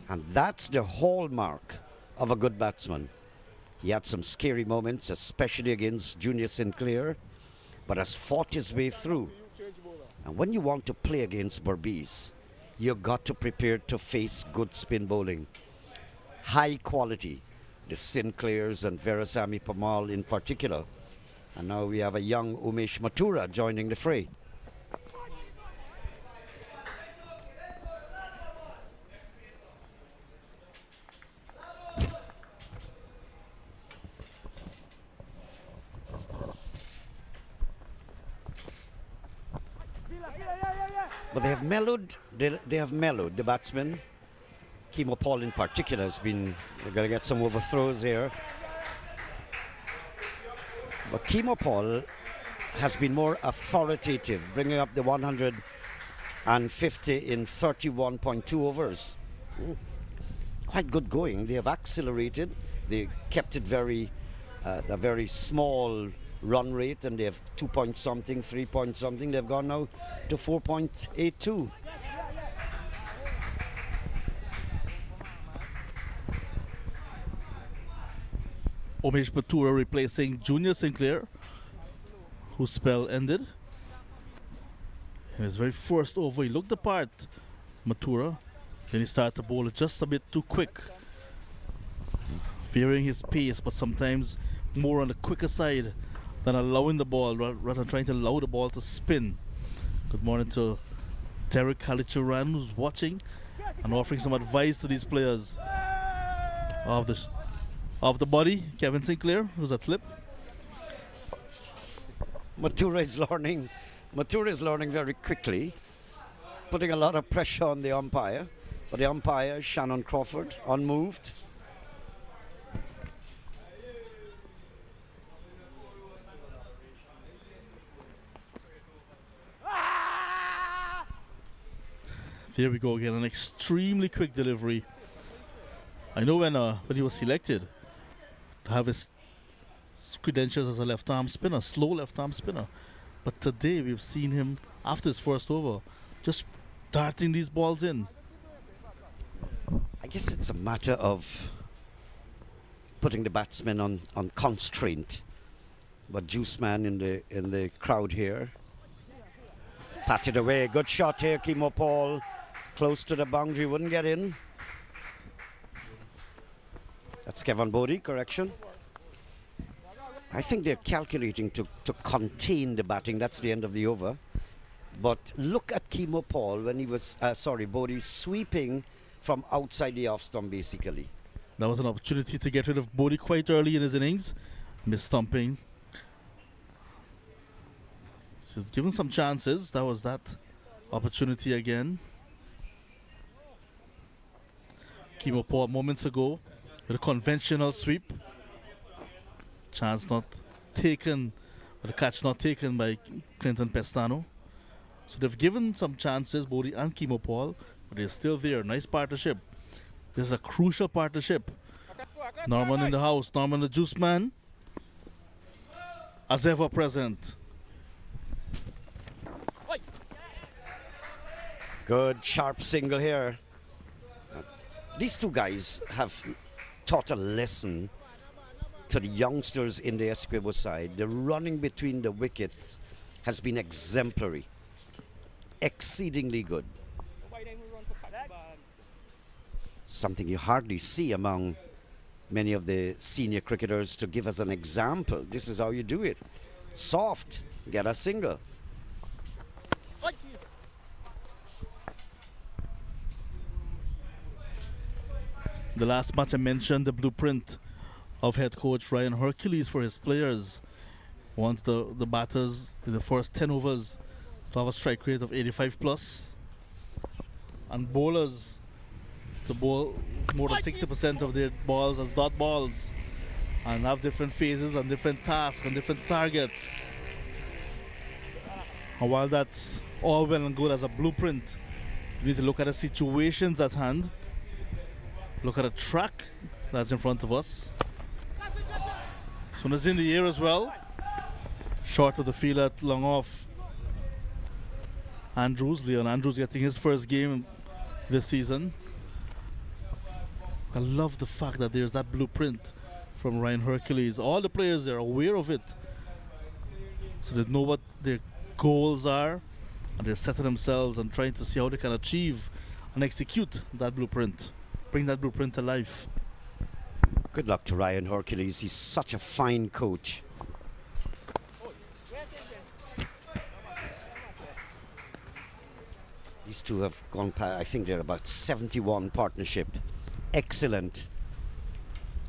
And that's the hallmark of a good batsman. He had some scary moments, especially against Junior Sinclair, but has fought his way through. And when you want to play against BERBICE, you've got to prepare to face good spin bowling. High quality. The Sinclairs and Veerasammy Pramal in particular. And now we have a young Umesh Mathura joining the fray. But they have mellowed. They have mellowed. The batsmen, Kimo Paul in particular, has been. They're going to get some overthrows here. But Kimo Paul has been more authoritative, bringing up the 150 in 31.2 overs. Quite good going. They have accelerated. They kept it a very small run rate, and they have 2 point something, 3 point something. They've gone now to 4.82. Omesh Batura replacing Junior Sinclair, whose spell ended. In his very first over, he looked the part, Matura. Then he started to bowl it just a bit too quick, varying his pace, but sometimes more on the quicker side than allowing the ball, rather than trying to allow the ball to spin. Good morning to Derek Kalichuran, who's watching and offering some advice to these players. Of the body, Kevin Sinclair, who's at flip. Matura is learning very quickly, putting a lot of pressure on the umpire. But the umpire, Shannon Crawford, unmoved. There we go again, an extremely quick delivery. I know when he was selected to have his credentials as a left-arm spinner, slow left-arm spinner. But today we've seen him, after his first over, just darting these balls in. I guess it's a matter of putting the batsmen on constraint. But Juice Man in the crowd here. Patted away. Good shot here, Kimo Paul. Close to the boundary, wouldn't get in. That's Kevin Bodie, correction. I think they're calculating to contain the batting. That's the end of the over. But look at Kimo Paul when he was, Bodie, sweeping from outside the off stump, basically. That was an opportunity to get rid of Bodie quite early in his innings. Missed stumping. So he's given some chances. That was that opportunity again. Kimo Paul moments ago with a conventional sweep. Chance not taken, but the catch not taken by Clinton Pestano. So they've given some chances, Bodie and Kimo Paul, but they're still there. Nice partnership. This is a crucial partnership. Norman in the house. Norman the Juice Man. As ever present. Good sharp single here. These two guys have taught a lesson to the youngsters in the Essequibo side. The running between the wickets has been exemplary. Exceedingly good. Something you hardly see among many of the senior cricketers to give us an example. This is how you do it. Soft, get a single. The last match I mentioned, the blueprint of head coach Ryan Hercules for his players. Wants the batters in the first 10 overs to have a strike rate of 85 plus. And bowlers to bowl more than 60% of their balls as dot balls. And have different phases and different tasks and different targets. And while that's all well and good as a blueprint, you need to look at the situations at hand. Look at the track that's in front of us. So it's in the air as well. Short of the field at long off. Leon Andrews getting his first game this season. I love the fact that there's that blueprint from Ryan Hercules. All the players are aware of it. So they know what their goals are. And they're setting themselves and trying to see how they can achieve and execute that blueprint. Bring that blueprint to life. Good luck to Ryan Hercules. He's such a fine coach. These two have gone past, I think they're about 71 partnership. Excellent.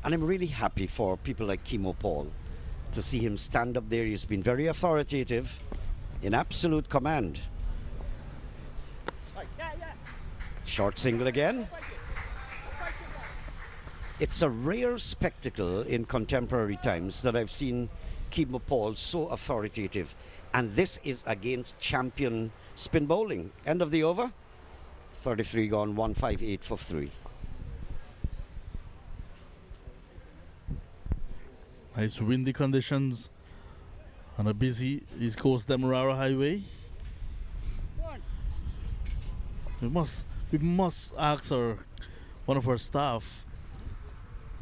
And I'm really happy for people like Kimo Paul to see him stand up there. He's been very authoritative, in absolute command. Short single again. It's a rare spectacle in contemporary times that I've seen Kimo Paul so authoritative. And this is against champion spin bowling. End of the over. 33 gone, 158 for 3. Nice windy conditions on a busy East Coast Demerara Highway. We must ask one of our staff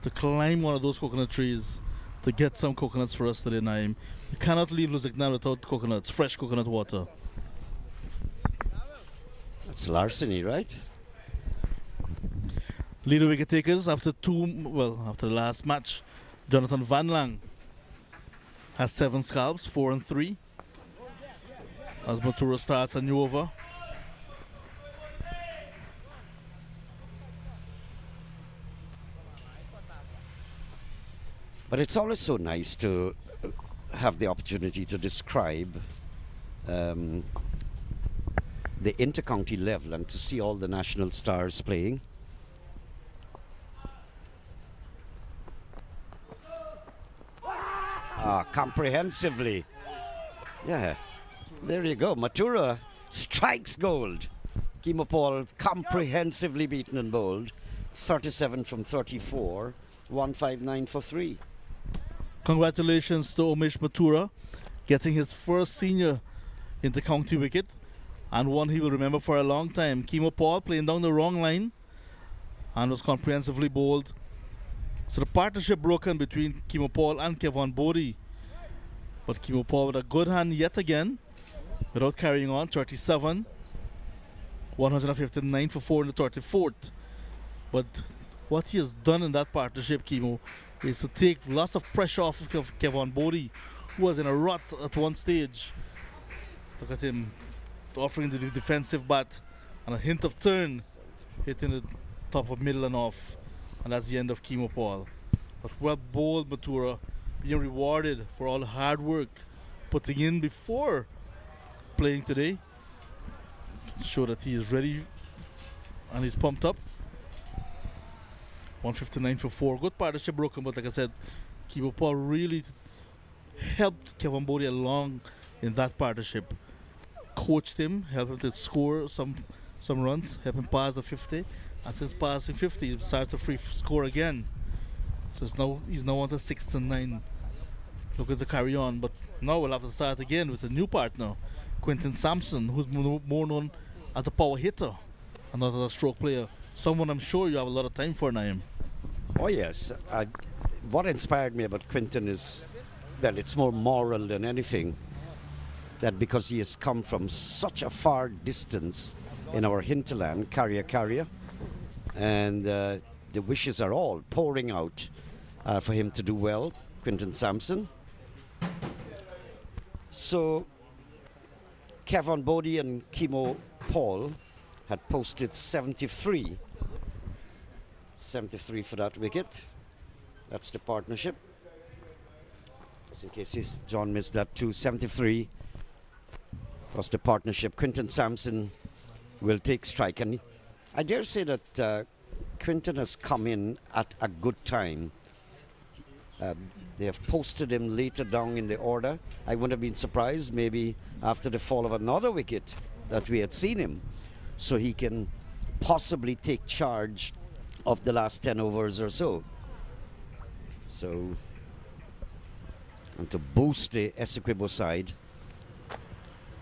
to climb one of those coconut trees to get some coconuts for us today, Naim. You cannot leave Lusignan without coconuts, fresh coconut water. That's larceny, right? Leader wicket takers after the last match, Jonathan Van Lang has 7 scalps, 4 and 3. As Matura starts a new over. But it's always so nice to have the opportunity to describe the intercounty level and to see all the national stars playing. Comprehensively. Yeah, there you go. Matura strikes gold. Kimo Paul comprehensively beaten and bowled. 37 from 34, 159 for 3. Congratulations to Umesh Matura getting his first senior intercounty wicket and one he will remember for a long time. Kimo Paul playing down the wrong line and was comprehensively bowled. So the partnership broken between Kimo Paul and Kevon Bodie. But Kimo Paul with a good hand yet again without carrying on. 37, 159 for 4 in the 34th. But what he has done in that partnership, Kimo, is to take lots of pressure off of Kevon Bodie, who was in a rut at one stage. Look at him offering the defensive bat and a hint of turn, hitting the top of middle and off. And that's the end of Kimo Paul. But well bowled Matura, being rewarded for all the hard work putting in before playing today. Show that he is ready and he's pumped up. 159 for 4. Good partnership broken, but like I said, Kimo Paul really helped Kevon Bodie along in that partnership. Coached him, helped him to score some runs, helped him pass the 50. And since passing 50, he started to free score again. So he's now on to 6-9. Looking to carry on, but now we'll have to start again with a new partner, Quinton Sampson, who's more known as a power hitter and not as a stroke player. Someone I'm sure you have a lot of time for, Naim. Oh yes, what inspired me about Quinton is, well, it's more moral than anything. That because he has come from such a far distance in our hinterland, carrier, and the wishes are all pouring out for him to do well, Quinton Sampson. So Kevon Bodie and Kimo Paul had posted 73 for that wicket. That's the partnership. Just in case John missed that too. 73 was the partnership. Quinton Sampson will take strike, and I dare say that Quinton has come in at a good time. They have posted him later down in the order. I wouldn't have been surprised maybe after the fall of another wicket that we had seen him, so he can possibly take charge of the last 10 overs or so. And to boost the ESSEQUIBO side.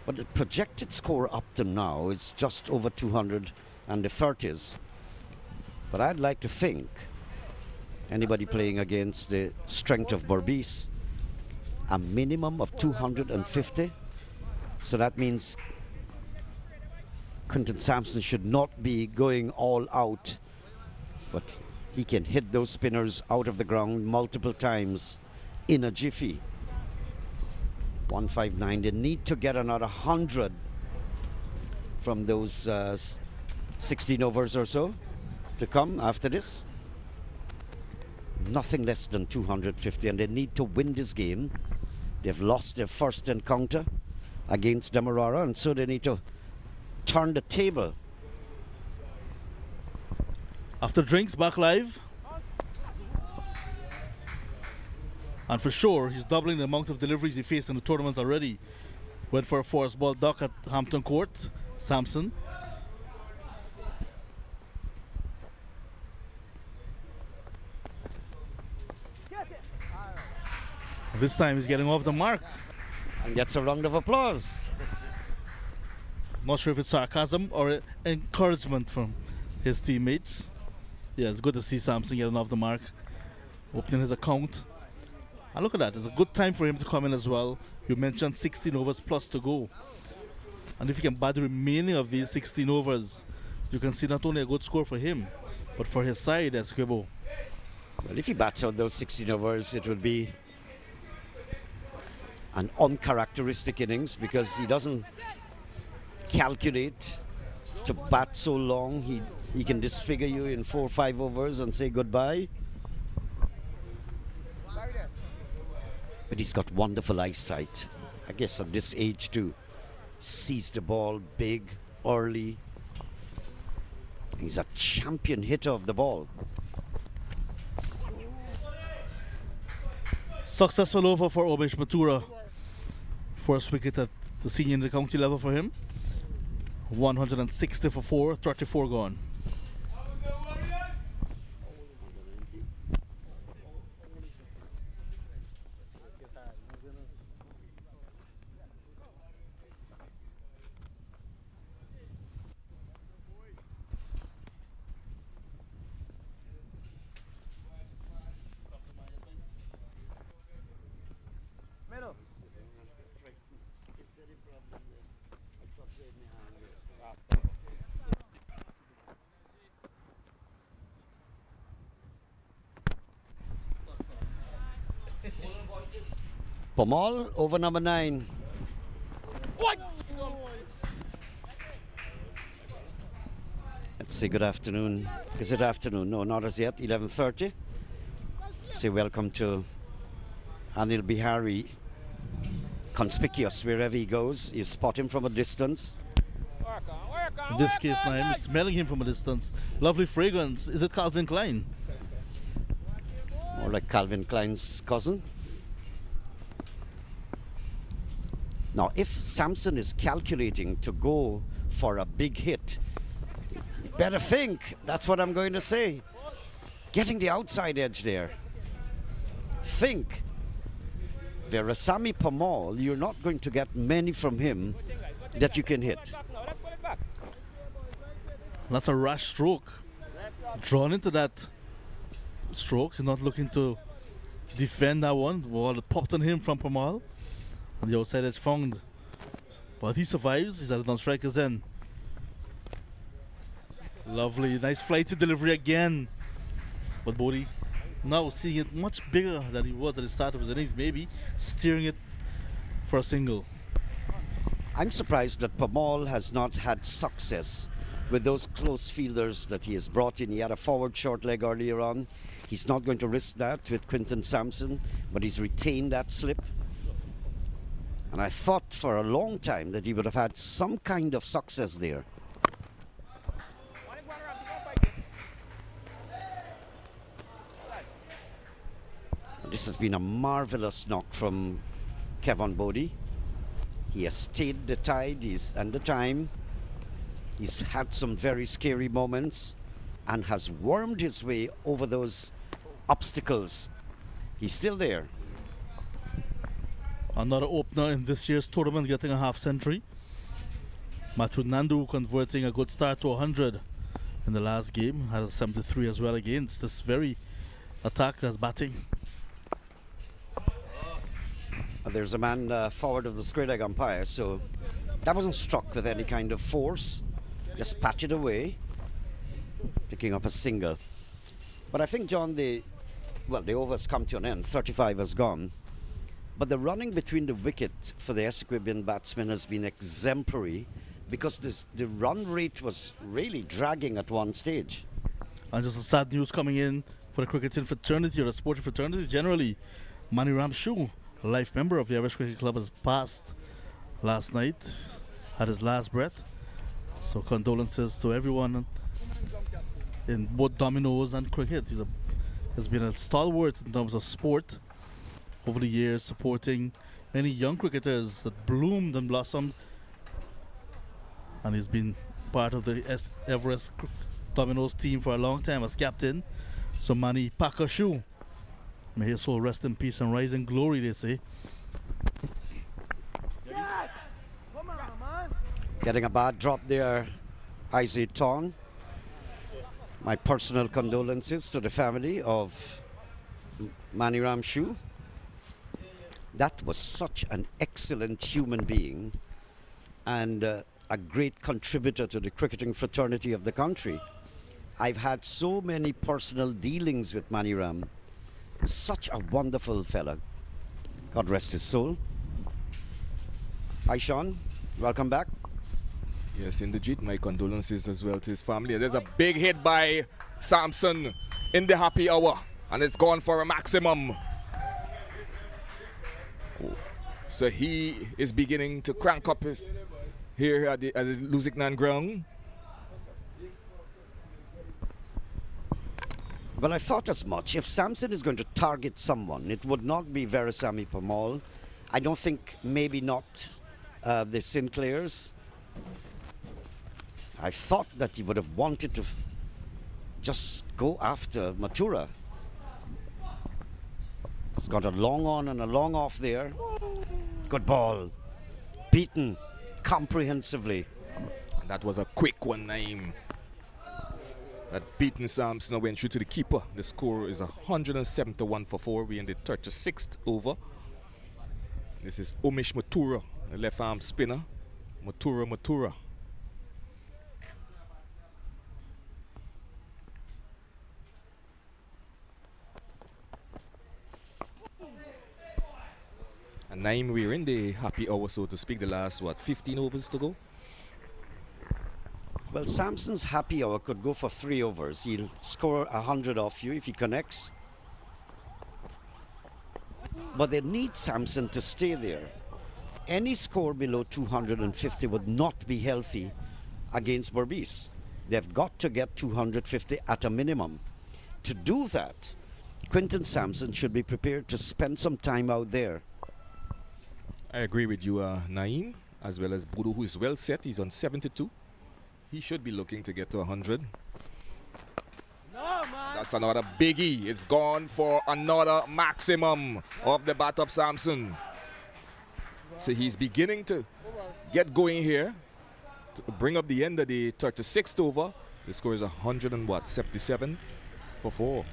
But the projected score up to now is just over 200 and the 30s. But I'd like to think anybody playing against the strength of BERBICE, a minimum of 250. So that means Quinton Sampson should not be going all out, but he can hit those spinners out of the ground multiple times in a jiffy. 159. They need to get another 100 from those 16 overs or so to come after this. Nothing less than 250, and they need to win this game. They've lost their first encounter against Demerara, and so they need to turn the table After drinks, back live. And for sure, he's doubling the amount of deliveries he faced in the tournament already. Went for a forced ball duck at Hampton Court, Sampson. This time he's getting off the mark. And gets a round of applause. Not sure if it's sarcasm or encouragement from his teammates. Yeah, it's good to see Sampson getting off the mark, opening his account. And look at that, it's a good time for him to come in as well. You mentioned 16 overs plus to go. And if he can bat the remaining of these 16 overs, you can see not only a good score for him, but for his side, ESSEQUIBO. Well, if he bats out those 16 overs, it would be an uncharacteristic innings because he doesn't calculate to bat so long. He can disfigure you in 4 or 5 overs and say goodbye. But he's got wonderful eyesight. I guess at this age too. Sees the ball big, early. He's a champion hitter of the ball. Successful over for Obish Matura. First wicket at the senior and the county level for him. 160 for 4, 34 gone. Pamal over number 9. Let's say good afternoon. Is it afternoon? No, not as yet. 11:30. Let's say welcome to Anil Bihari. Conspicuous wherever he goes. You spot him from a distance. In this case now, I'm smelling him from a distance. Lovely fragrance. Is it Calvin Klein? More like Calvin Klein's cousin. Now, if Sampson is calculating to go for a big hit, he better think. That's what I'm going to say. Getting the outside edge there. Think. Veerasamy Pamal, you're not going to get many from him that you can hit. That's a rash stroke. Drawn into that stroke. He's not looking to defend that one. Well, it popped on him from Pamal. And the outside is found. But he survives. He's at it on strikers end. Lovely. Nice flighty delivery again. But Bodie now seeing it much bigger than he was at the start of his innings. Maybe steering it for a single. I'm surprised that Pamal has not had success with those close fielders that he has brought in. He had a forward short leg earlier on. He's not going to risk that with Quinton Sampson, but he's retained that slip. And I thought for a long time that he would have had some kind of success there. This has been a marvelous knock from Kevin Bodie. He has stayed the tide and the time. He's had some very scary moments and has wormed his way over those obstacles. He's still there. Another opener in this year's tournament getting a half century. Machu Nandu converting a good start to 100 in the last game. Had a 73 as well against this very attack as batting. There's a man forward of the square leg umpire, so that wasn't struck with any kind of force. Just patted away, picking up a single. But I think, John, the over's come to an end. 35 has gone. But the running between the wicket for the ESSEQUIBO batsmen has been exemplary because the run rate was really dragging at one stage. And just some sad news coming in for the cricketing fraternity or the sporting fraternity generally. Mani Ramshu, a life member of the Irish Cricket Club, has passed last night, had his last breath. So condolences to everyone in both dominoes and cricket. Has been a stalwart in terms of sport over the years, supporting many young cricketers that bloomed and blossomed. And he's been part of the Everest Dominoes team for a long time as captain. So Manny Pakashu, may his soul rest in peace and rise in glory, they say. Getting a bad drop there, Isaac Ton. My personal condolences to the family of Manny Ramshu. That was such an excellent human being and a great contributor to the cricketing fraternity of the country. I've had so many personal dealings with Manny Ram. Such a wonderful fella. God rest his soul. Hi, Sean. Welcome back. Yes, indeed. My condolences as well to his family. There's a big hit by Sampson in the happy hour, and it's gone for a maximum. So he is beginning to crank up his here at the LUSIGNAN ground. Well, I thought as much. If Sampson is going to target someone, it would not be Veerasamy Permaul. I don't think, maybe not the Sinclairs. I thought that he would have wanted to just go after Mathura. He's got a long on and a long off there. Good ball. Beaten comprehensively. And that was a quick one, Naeem. That beaten Sampson went through to the keeper. The score is 171 for 4. We're in the 36th over. This is Umesh Mathura, the left arm spinner. Mathura. And Naeem, we're in the happy hour, so to speak. The last, 15 overs to go? Well, Sampson's happy hour could go for 3 overs. He'll score 100 off you if he connects. But they need Sampson to stay there. Any score below 250 would not be healthy against BERBICE. They've got to get 250 at a minimum. To do that, Quinton Sampson should be prepared to spend some time out there. I agree with you, Naeem, as well as Boodoo, who is well set. He's on 72. He should be looking to get to 100. No, man. That's another biggie. It's gone for another maximum of the bat of Sampson. So he's beginning to get going here to bring up the end of the 36th over. The score is 177 for 4.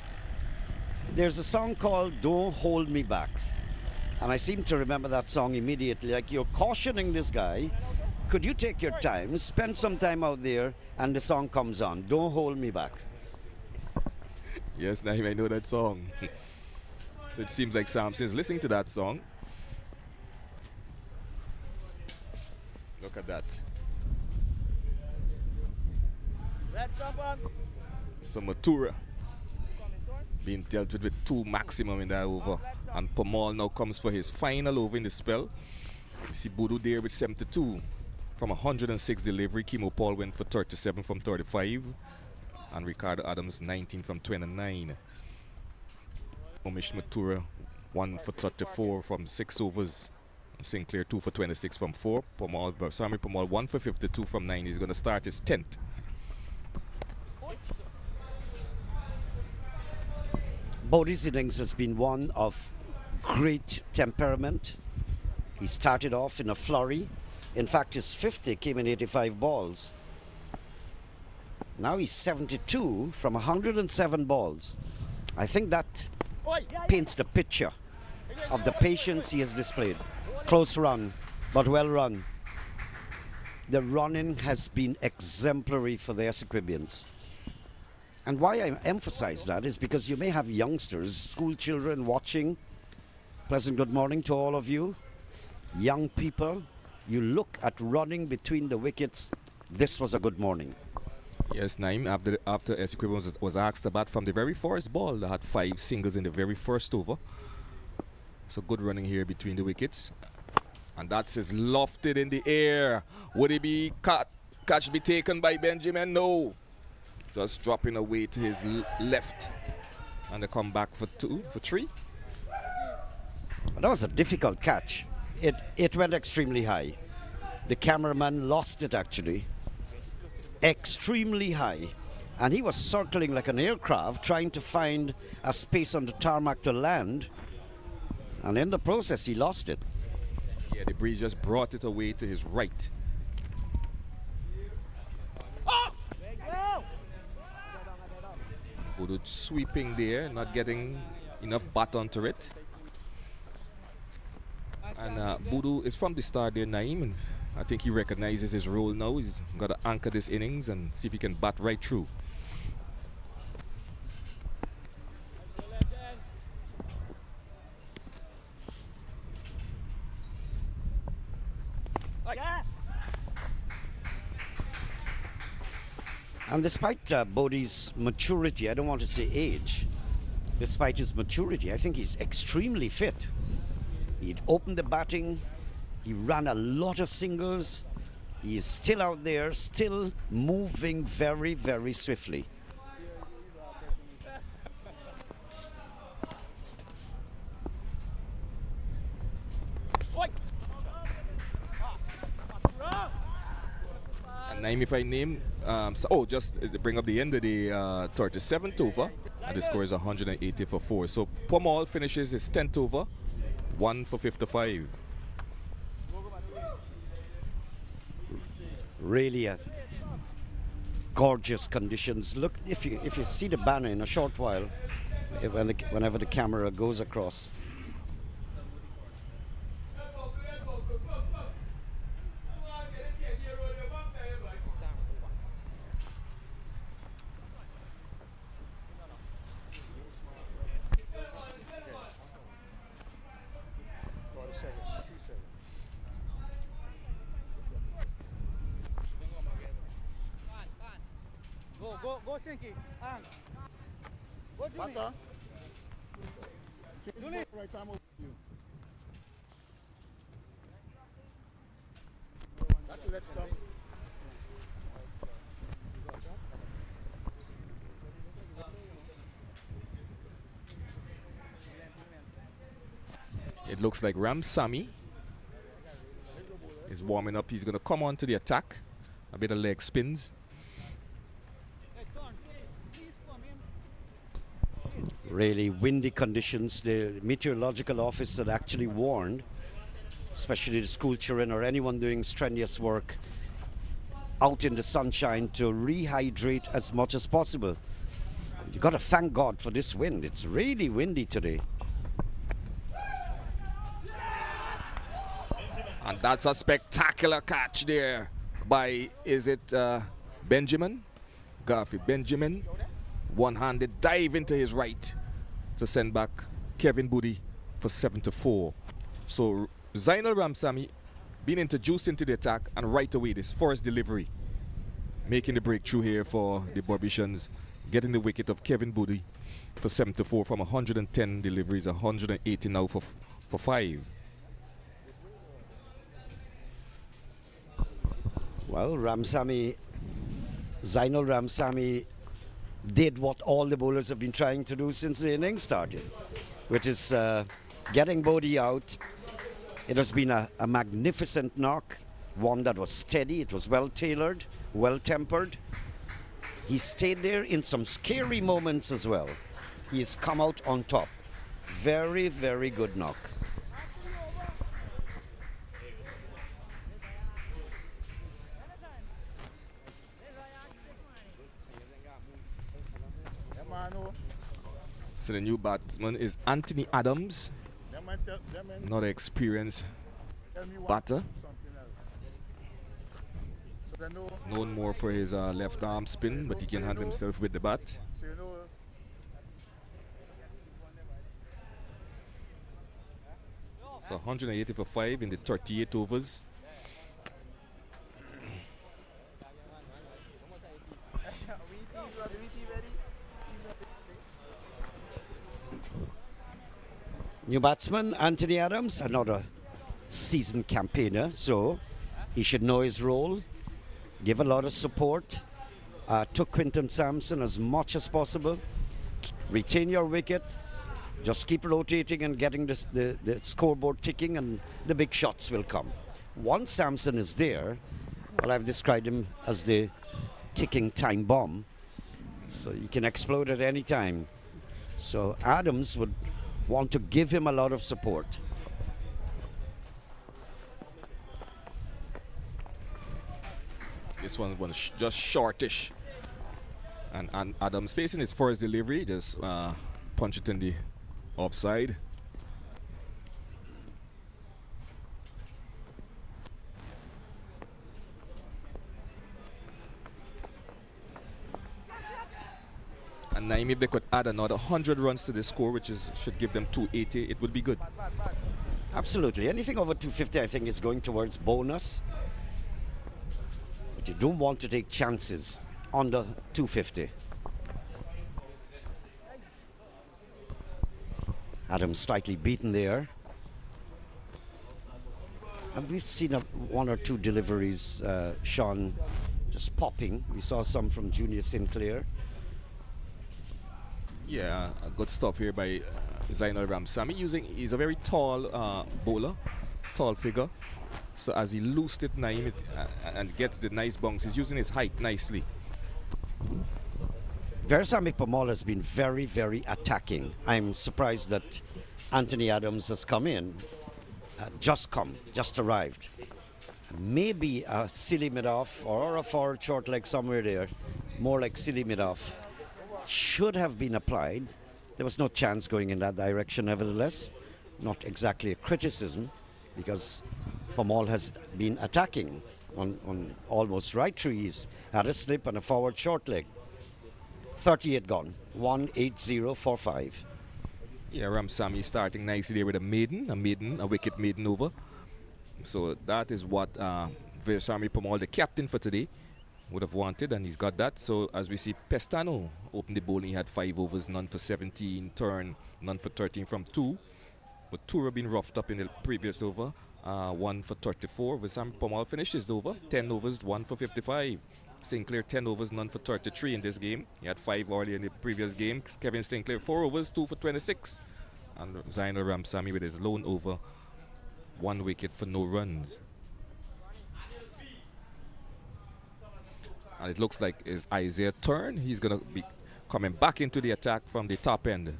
There's a song called Don't Hold Me Back. And I seem to remember that song immediately. Like, you're cautioning this guy. Could you take your time, spend some time out there, and the song comes on. Don't hold me back. Yes, Naeem, I know that song. So it seems like Sampson is listening to that song. Look at that. Let's jump on. So Mathura being dealt with 2 maximum in that over. And Permaul now comes for his final over in the spell. You see Boodoo there with 72 from 106 delivery. Kimo Paul went for 37 from 35. And Ricardo Adams 19 from 29. Umesh Mathura 1 for 34 from 6 overs. Sinclair 2 for 26 from 4. Permaul 1 for 52 from 9. He's going to start his 10th. Bodie's innings has been one of great temperament. He started off in a flurry. In fact, his 50 came in 85 balls. Now he's 72 from 107 balls. I think that paints the picture of the patience he has displayed. Close run, but well run. The running has been exemplary for the ESSEQUIBians. And why I emphasize that is because you may have youngsters, school children watching. Pleasant good morning to all of you. Young people, you look at running between the wickets. This was a good morning. Yes, Naeem, after ESSEQUIBO was asked to bat from the very first ball, they had 5 singles in the very first over. So good running here between the wickets. And that's his lofted in the air. Would he be catch be taken by Benjamin? No. just dropping away to his left. And they come back for three. That was a difficult catch. It went extremely high. The cameraman lost it actually. Extremely high. And he was circling like an aircraft trying to find a space on the tarmac to land. And in the process, he lost it. Yeah, the breeze just brought it away to his right. Bodo sweeping there, not getting enough bat onto it. And Bodo is from the start there, Naeem, and I think he recognizes his role now. He's got to anchor this innings and see if he can bat right through. And despite Bodie's maturity, I don't want to say age, despite his maturity, I think he's extremely fit. He'd opened the batting, he ran a lot of singles, he is still out there, still moving very, very swiftly. And Naeem, if I name, just to bring up the end of the 37th over, and the score is 180 for 4. So Pomal finishes his 10th over, 1 for 55. Really gorgeous conditions. Look, if you see the banner in a short while, whenever the camera goes across. Go, Sinky. Go, Jimmy. Julie. Right time over you. That's the next stop. It looks like Ramsamy is warming up. He's going to come on to the attack. A bit of leg spins. Really windy conditions. The meteorological office had actually warned, especially the school children or anyone doing strenuous work out in the sunshine, to rehydrate as much as possible. You got to thank God for this wind. It's really windy today. And that's a spectacular catch there by, is it Benjamin? Garfield Benjamin. One-handed dive into his right to send back Kevin Budi for 7-4. So Zainal Ramsamy being introduced into the attack, and right away this first delivery making the breakthrough here for the Barbicians, getting the wicket of Kevin Budi for 7-4 from 110 deliveries, 180 now for 5. Well, Zainal Ramsamy did what all the bowlers have been trying to do since the innings started, which is getting Bodie out. It has been a magnificent knock, one that was steady, it was well tailored, well tempered. He stayed there in some scary moments as well. He has come out on top. Very, very good knock. So the new batsman is Anthony Adams, not an experienced batter. Known more for his left arm spin, but he can handle himself with the bat. So 180 for 5 in the 38 overs. New batsman, Anthony Adams, another seasoned campaigner, so he should know his role, give a lot of support, to Quinton Sampson as much as possible. Retain your wicket. Just keep rotating and getting the scoreboard ticking, and the big shots will come. Once Sampson is there, well, I've described him as the ticking time bomb. So he can explode at any time. So Adams would want to give him a lot of support. This one was just shortish. And Adams facing his first delivery, just punch it in the offside. And Naim, if they could add another 100 runs to the score, which should give them 280, it would be good. Absolutely. Anything over 250, I think, is going towards bonus. But you don't want to take chances under 250. Adams slightly beaten there. And we've seen one or two deliveries, Sean, just popping. We saw some from Junior Sinclair. Yeah, good stuff here by Zainal Ramsamy. He's a very tall bowler, tall figure. So as he loosed it, Naim, and gets the nice bounce, he's using his height nicely. Versamy Pamal has been very, very attacking. I'm surprised that Anthony Adams has come in, just arrived. Maybe a silly mid-off or a forward short leg somewhere there, more like silly mid-off, should have been applied. There was no chance going in that direction, nevertheless. Not exactly a criticism, because Pamal has been attacking on almost right through. He's had a slip and a forward short leg. 38 gone, 18045. Yeah, Ramsamy starting nicely there with a wicket maiden over. So that is what Versamy Pamal, the captain for today, would have wanted, and he's got that. So as we see, Pestano opened the bowling. He had 5 overs, none for 17, turn, none for 13 from 2. But Tura been roughed up in the previous over, 1 for 34. Versamy Pamal finished his over, 10 overs, 1 for 55. Sinclair 10 overs, none for 33 in this game. He had 5 earlier in the previous game. Kevin Sinclair 4 overs, 2 for 26. And Zainal Ramsamy with his lone over, 1 wicket for no runs. And it looks like it's Isaiah turn. He's going to be coming back into the attack from the top end.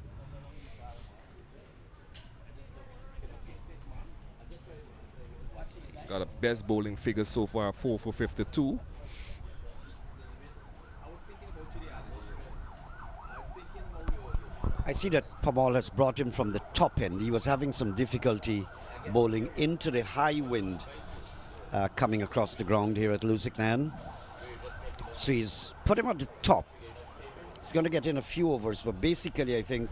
Got a best bowling figure so far, 4 for 52. I see that Pamal has brought him from the top end. He was having some difficulty bowling into the high wind coming across the ground here at Lusignan. So he's put him at the top. He's going to get in a few overs, but basically I think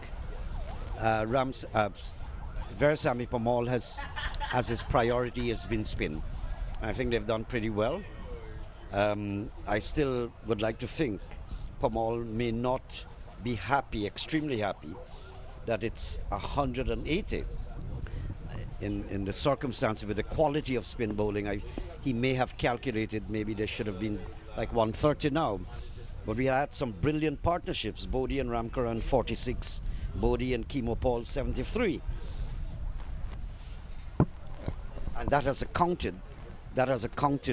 Versamy Pamal has, as his priority, has been spin. I think they've done pretty well. I still would like to think Pamal may not be happy, extremely happy, that it's 180. In the circumstances with the quality of spin bowling, he may have calculated maybe there should have been like 130 now. But we had some brilliant partnerships, Bodhi and Ramkaran 46, Bodhi and Kemo Paul 73. And that has accounted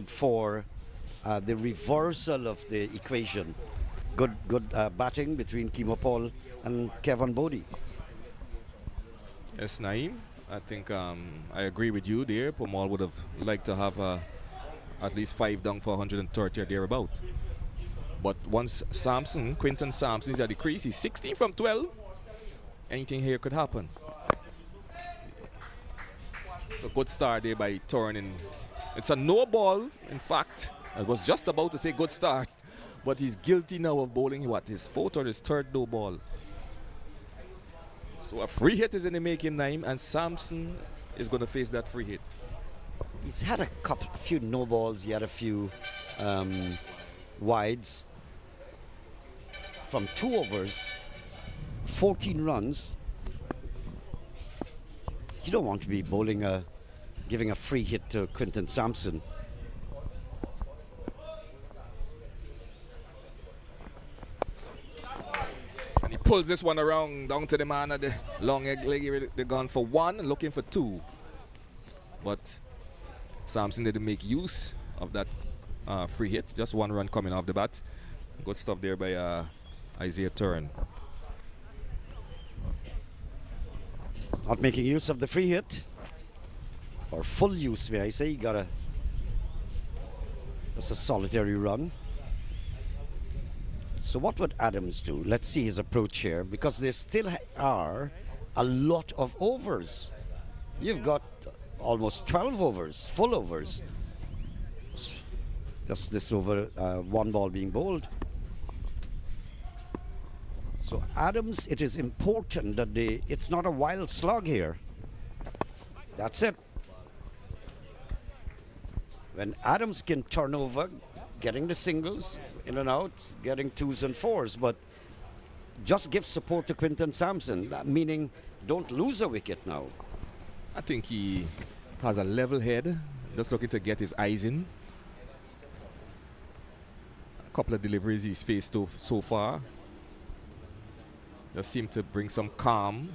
for the reversal of the equation. Good batting between Kemo Paul and Kevin Bodhi. Yes, Naim, I think I agree with you there. Pamal would have liked to have at least 5 down for 130 or thereabout. But once Quinton Sampson is at the crease, he's 16 from 12. Anything here could happen. So good start there by turning. It's a no ball, in fact. I was just about to say good start. But he's guilty now of bowling, his 4th or his 3rd no ball. So a free hit is in the making, Naim, and Sampson is going to face that free hit. He's had a few no balls. He had a few wides. From 2 overs, 14 runs. You don't want to be bowling giving a free hit to Quinton Sampson. pulls this one around down to the man at the long leg. They're gone for one, looking for two. But Sampson didn't make use of that free hit. Just one run coming off the bat. Good stuff there by Isaiah Turn. Not making use of the free hit. Or full use, may I say. He got just a solitary run. So what would Adams do? Let's see his approach here, because there still are a lot of overs. You've got almost 12 overs, full overs. Just this over, one ball being bowled. So Adams, it is important that it's not a wild slog here. That's it. When Adams can turn over, getting the singles, in and out, getting twos and fours, but just give support to Quinton Sampson, that meaning don't lose a wicket now. I think he has a level head, just looking to get his eyes in. A couple of deliveries he's faced so far just seem to bring some calm.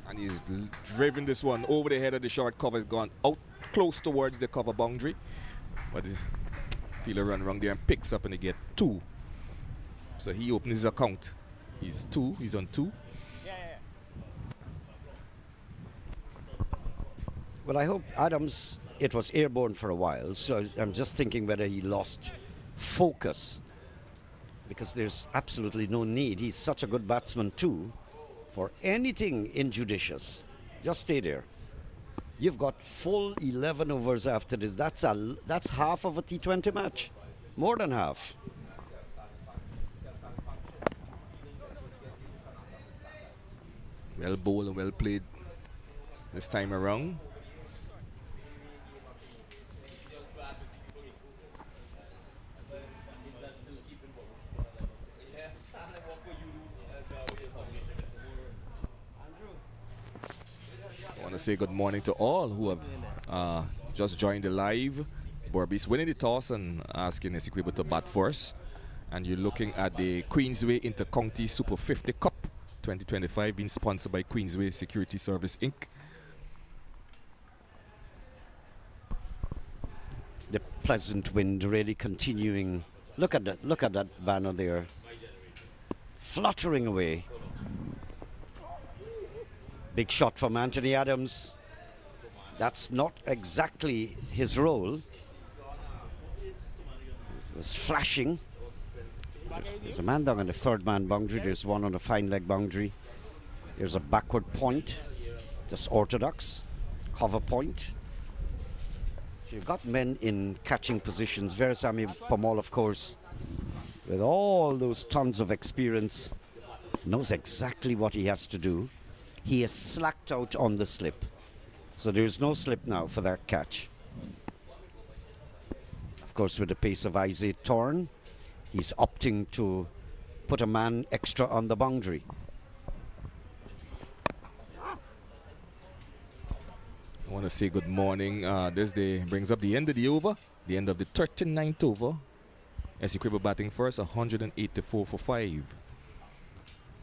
And he's driven this one over the head of the short cover. It's gone out close towards the cover boundary. But the fielder run wrong there and picks up and they get two. So he opens his account. He's on two. Well, I hope Adams, it was airborne for a while, so I'm just thinking whether he lost focus, because there's absolutely no need. He's such a good batsman too for anything injudicious. Just stay there. You've got full 11 overs after this. That's half of a T20 match, more than half. Well bowled and well played this time around. I want to say good morning to all who have just joined the live. BERBICE winning the toss and asking ESSEQUIBO to bat first. And you're looking at the Queensway Inter-County Super 50 Cup 2025 being sponsored by Queensway Security Service Inc. The pleasant wind really continuing. Look at that banner there, fluttering away. Big shot from Anthony Adams. That's not exactly his role. It's flashing. There's a man down on the third man boundary. There's one on the fine leg boundary. There's a backward point, just orthodox, cover point. So you've got men in catching positions. Veerasamy Pamal, of course, with all those tons of experience, knows exactly what he has to do. He has slacked out on the slip. So there's no slip now for that catch. Of course, with the pace of Isaiah Turn, he's opting to put a man extra on the boundary. I want to say good morning. This day brings up the end of the over, the end of the 39th over. ESSEQUIBO batting first, 184 for 5.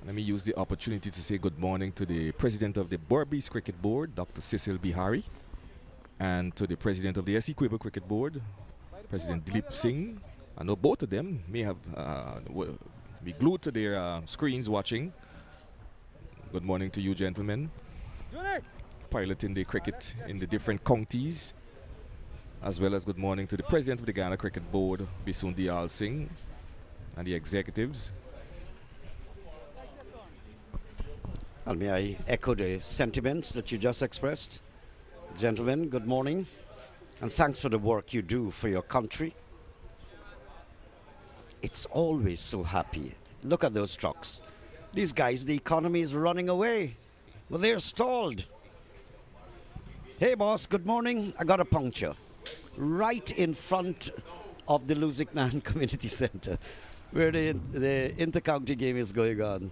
Let me use the opportunity to say good morning to the president of the BERBICE Cricket Board, Dr. Cecil Bihari, and to the president of the ESSEQUIBO Cricket Board, President Dilip Singh. I know both of them may have be glued to their screens watching. Good morning to you, gentlemen. Piloting the cricket in the different counties, as well as good morning to the president of the Guyana Cricket Board, Bisun Dial Singh, and the executives. Well, may I echo the sentiments that you just expressed? Gentlemen, good morning, and thanks for the work you do for your country. It's always so happy. Look at those trucks. These guys, the economy is running away. Well, they're stalled. Hey, boss, good morning. I got a puncture right in front of the LUSIGNAN Community Center, where the inter-county game is going on.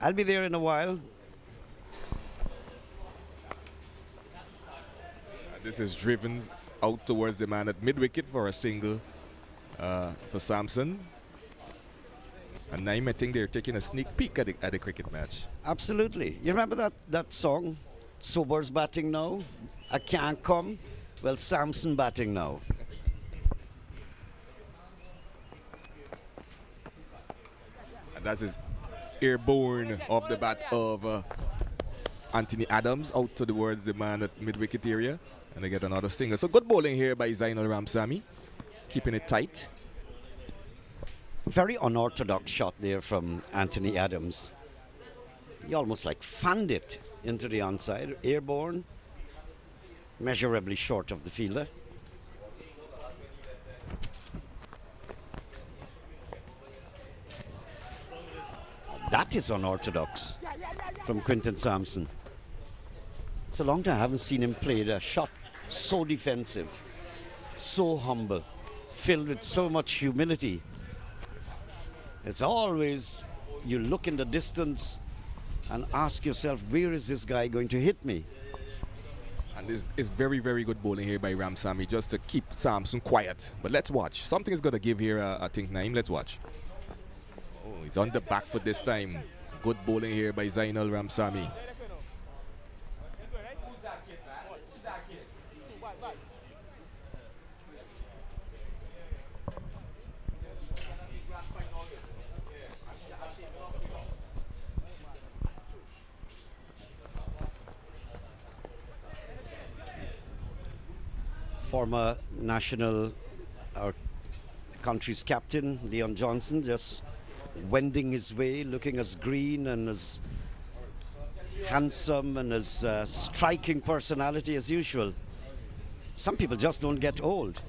I'll be there in a while. This is driven out towards the man at mid-wicket for a single for Sampson. And now I think they're taking a sneak peek at the cricket match. Absolutely. You remember that song, Sober's batting now? I can't come. Well, Sampson batting now. And that is airborne off the bat of Anthony Adams out towards the man at mid-wicket area. And they get another single. So good bowling here by Zainul Ramsamy, keeping it tight. Very unorthodox shot there from Anthony Adams. He almost like fanned it into the onside. Airborne, measurably short of the fielder. That is unorthodox from Quinton Sampson. It's a long time I haven't seen him play a shot so defensive, so humble, filled with so much humility. It's always, you look in the distance and ask yourself, where is this guy going to hit me? And this is very, very good bowling here by Ramsamy just to keep Sampson quiet. But let's watch. Something is going to give here, I think, Naeem. Let's watch. Oh, he's on the back foot this time. Good bowling here by Zainul Ramsamy. Former national, our country's captain, Leon Johnson, just wending his way, looking as green and as handsome and as striking personality as usual. Some people just don't get old.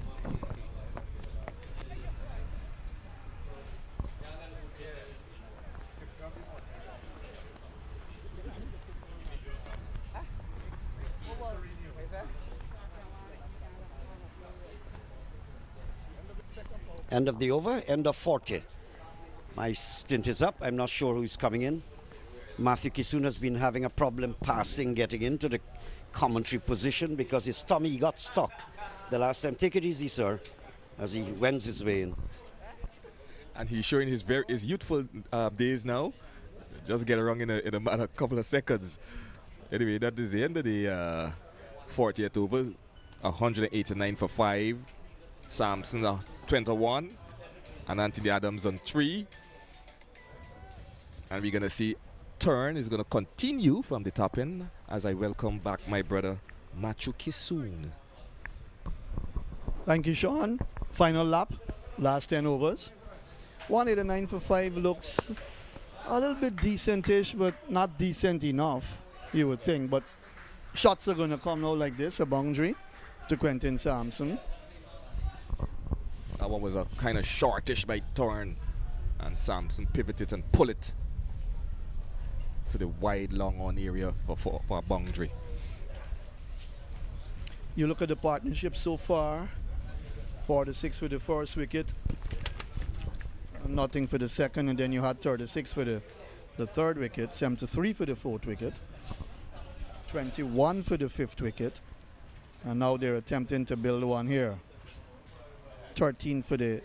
End of the over, end of 40. My stint is up. I'm not sure who's coming in. Matthew Kisoon has been having a problem passing, getting into the commentary position because his tummy got stuck the last time. Take it easy, sir, as he wends his way in. And he's showing his youthful days now. Just get around in a matter of couple of seconds. Anyway, that is the end of the 40th over. 189 for 5. Sampson 21. And Anthony Adams on 3. And we're going to see turn is going to continue from the top end as I welcome back my brother Matthew Kisoon. Thank you, Sean. Final lap, last 10 overs. 189 for 5 looks a little bit decentish, but not decent enough, you would think. But shots are going to come now like this, a boundary to Quinton Sampson. That one was a kind of shortish by turn, and Sampson pivoted and pull it to the wide long on area for a boundary. You look at the partnership so far. 46 for the first wicket, nothing for the second, and then you had 36 for the third wicket, 73 for the fourth wicket, 21 for the fifth wicket, and now they're attempting to build one here. 13 for the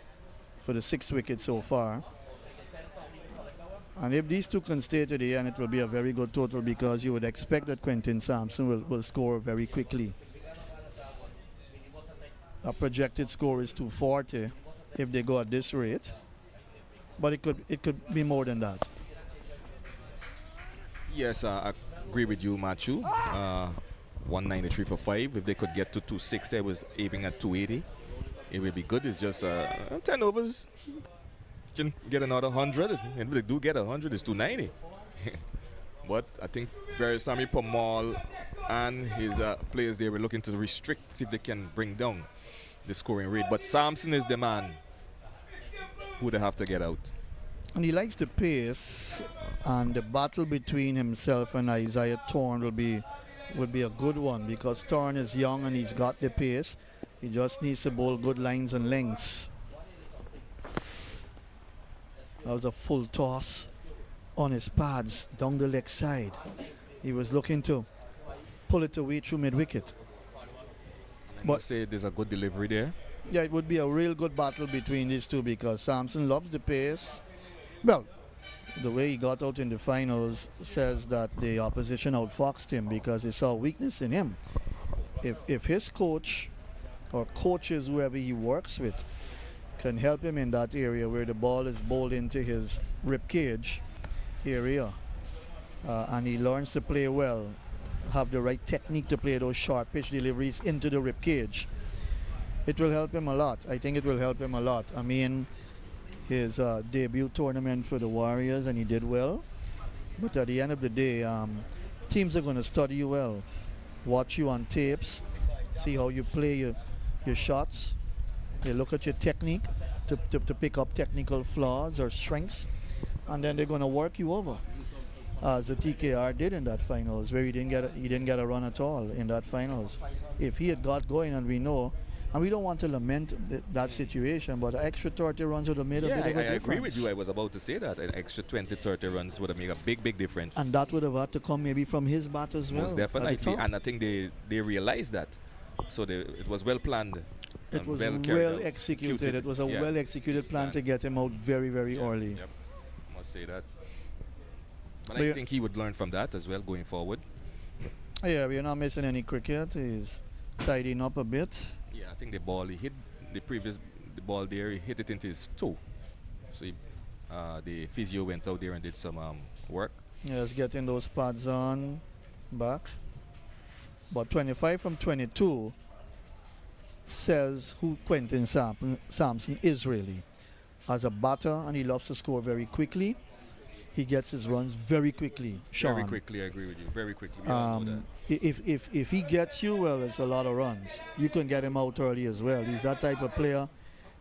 sixth wicket so far. And if these two can stay today, and it will be a very good total, because you would expect that Quinton Sampson will score very quickly. A projected score is 240 if they go at this rate, but it could be more than that. Yes, I agree with you, Matthew. 193 for 5. If they could get to 260, I was aiming at 280. It would be good. It's just 10 overs. Can get another 100. And if they do get 100, it's 290. But I think Verisamy Pamal and his players, they were looking to restrict, see if they can bring down the scoring rate. But Sampson is the man who they have to get out. And he likes the pace, and the battle between himself and Isaiah Thorne will be a good one, because Thorne is young and he's got the pace. He just needs to bowl good lines and lengths. That was a full toss on his pads down the leg side. He was looking to pull it away through mid-wicket. But say there's a good delivery there. yeah, it would be a real good battle between these two because Sampson loves the pace. Well, the way he got out in the finals says that the opposition outfoxed him because they saw weakness in him. If his coach or coaches, whoever he works with, can help him in that area where the ball is bowled into his rib cage area, and he learns to play well, have the right technique to play those short pitch deliveries into the rib cage, it will help him a lot. I think it will help him a lot. I mean, his debut tournament for the Warriors, and he did well. But at the end of the day, teams are going to study you well, watch you on tapes, see how you play your shots. They look at your technique to pick up technical flaws or strengths, and then they're going to work you over, as the TKR did in that finals, where he didn't get a run at all in that finals. If he had got going, and we know, and we don't want to lament that situation, but extra 30 runs would have made a bit of a difference. I agree with you. I was about to say that an extra 20, 30 runs would have made a big difference. And that would have had to come maybe from his bat as well. Most definitely, and I think they realized that. So it was well planned. It was well executed. It was a well executed plan to get him out very early. Yep. Must say that. But I think he would learn from that as well going forward. Yeah, we're not missing any cricket. He's tidying up a bit. Yeah, I think the ball he hit the ball there, he hit it into his toe. So the physio went out there and did some work. Yes, getting those pads on back. But 25 from 22 says who Quentin Sampson is really. As a batter, and he loves to score very quickly. He gets his runs very quickly, Sean. Very quickly, I agree with you. Very quickly. We all know that. If he gets you, well, it's a lot of runs. You can get him out early as well. He's that type of player.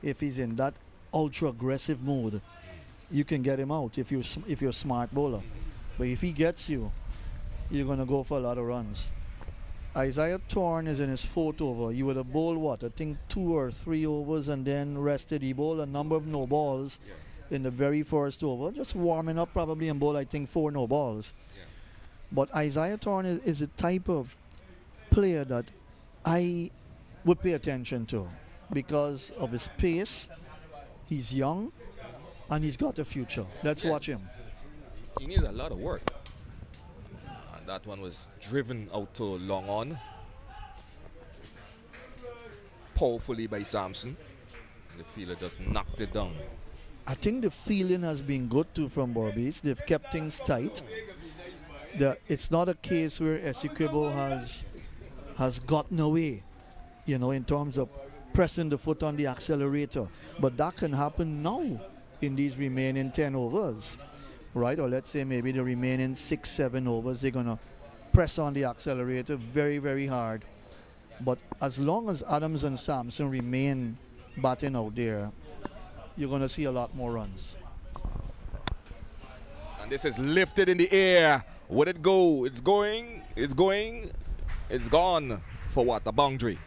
If he's in that ultra aggressive mode, you can get him out if you're a smart bowler. But if he gets you, you're gonna go for a lot of runs. Isaiah Thorne is in his 4th over. He would have bowled what? I think 2 or 3 overs and then rested. He bowled a number of no balls in the very first over, just warming up probably, and bowled I think 4 no balls. But Isaiah Thorne is a type of player that I would pay attention to because of his pace. He's young and he's got a future. Let's watch him. He needs a lot of work. And that one was driven out to long on. Powerfully by Sampson. The fielder just knocked it down. I think the feeling has been good too from BERBICE. They've kept things tight. It's not a case where ESSEQUIBO has gotten away, in terms of pressing the foot on the accelerator. But that can happen now in these remaining 10 overs, right? Or let's say maybe the remaining 6, 7 overs, they're going to press on the accelerator very hard. But as long as Adams and Sampson remain batting out there, you're going to see a lot more runs. And this is lifted in the air. Would it go? It's going. It's gone. For what? A boundary.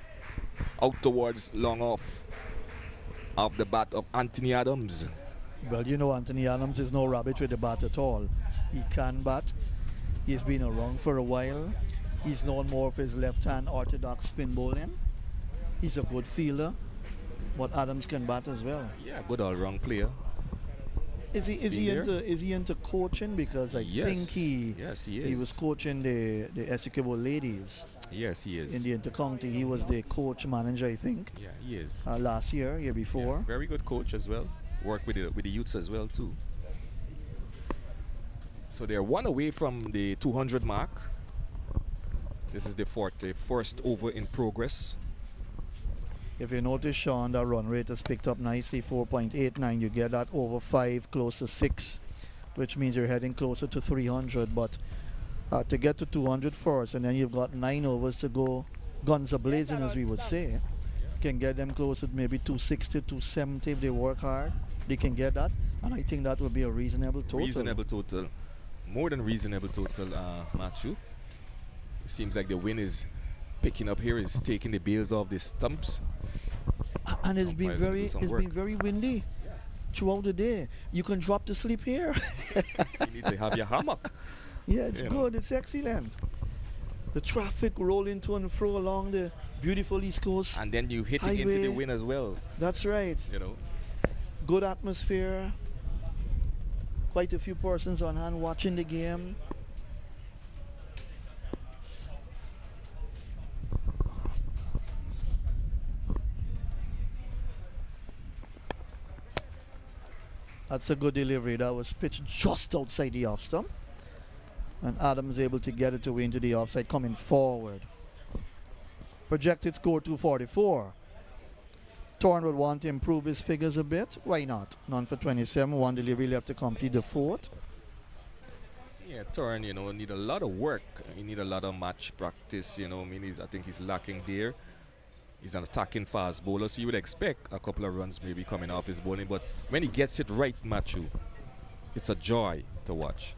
Out towards long off of the bat of Anthony Adams. Well, Anthony Adams is no rabbit with the bat at all. He can bat. He's been around for a while. He's known more of his left-hand orthodox spin bowling. He's a good fielder. But Adams can bat as well. Yeah, good all-round player. Is he into coaching? Because I think he was coaching the ESSEQUIBO ladies. Yes, he is. In the intercounty, he was the coach manager, I think. Yeah, he is. Last year before. Yeah, very good coach as well. Work with the youths as well too. So they're 1 away from the 200 mark. This is the 41st over in progress. If you notice, Sean, that run rate has picked up nicely, 4.89. You get that over 5, close to 6, which means you're heading closer to 300. But to get to 200 first, and then you've got 9 overs to go, guns a-blazing, as we would say. Can get them closer to maybe 260, 270 if they work hard. They can get that, and I think that would be a reasonable total. Reasonable total. More than reasonable total, Matthew. It seems like the wind is picking up here, is taking the bails off the stumps. And it's been very windy throughout the day. You can drop to sleep here. You need to have your hammock. Yeah, it's good. It's excellent. The traffic rolling to and fro along Beautiful East Coast. And then you hit it into the Highway. wind as well, That's right. you know. Good atmosphere. Quite a few persons on hand watching the game. That's a good delivery. That was pitched just outside the off stump. And Adams able to get it away into the offside, coming forward. Projected score 244. Torn would want to improve his figures a bit. Why not? None for 27. One delivery left to complete the fourth. Yeah, Torn, you know, need a lot of work. He need a lot of match practice, you know. I think he's lacking there. He's an attacking fast bowler, so you would expect a couple of runs maybe coming off his bowling. But when he gets it right, Matthew, it's a joy to watch.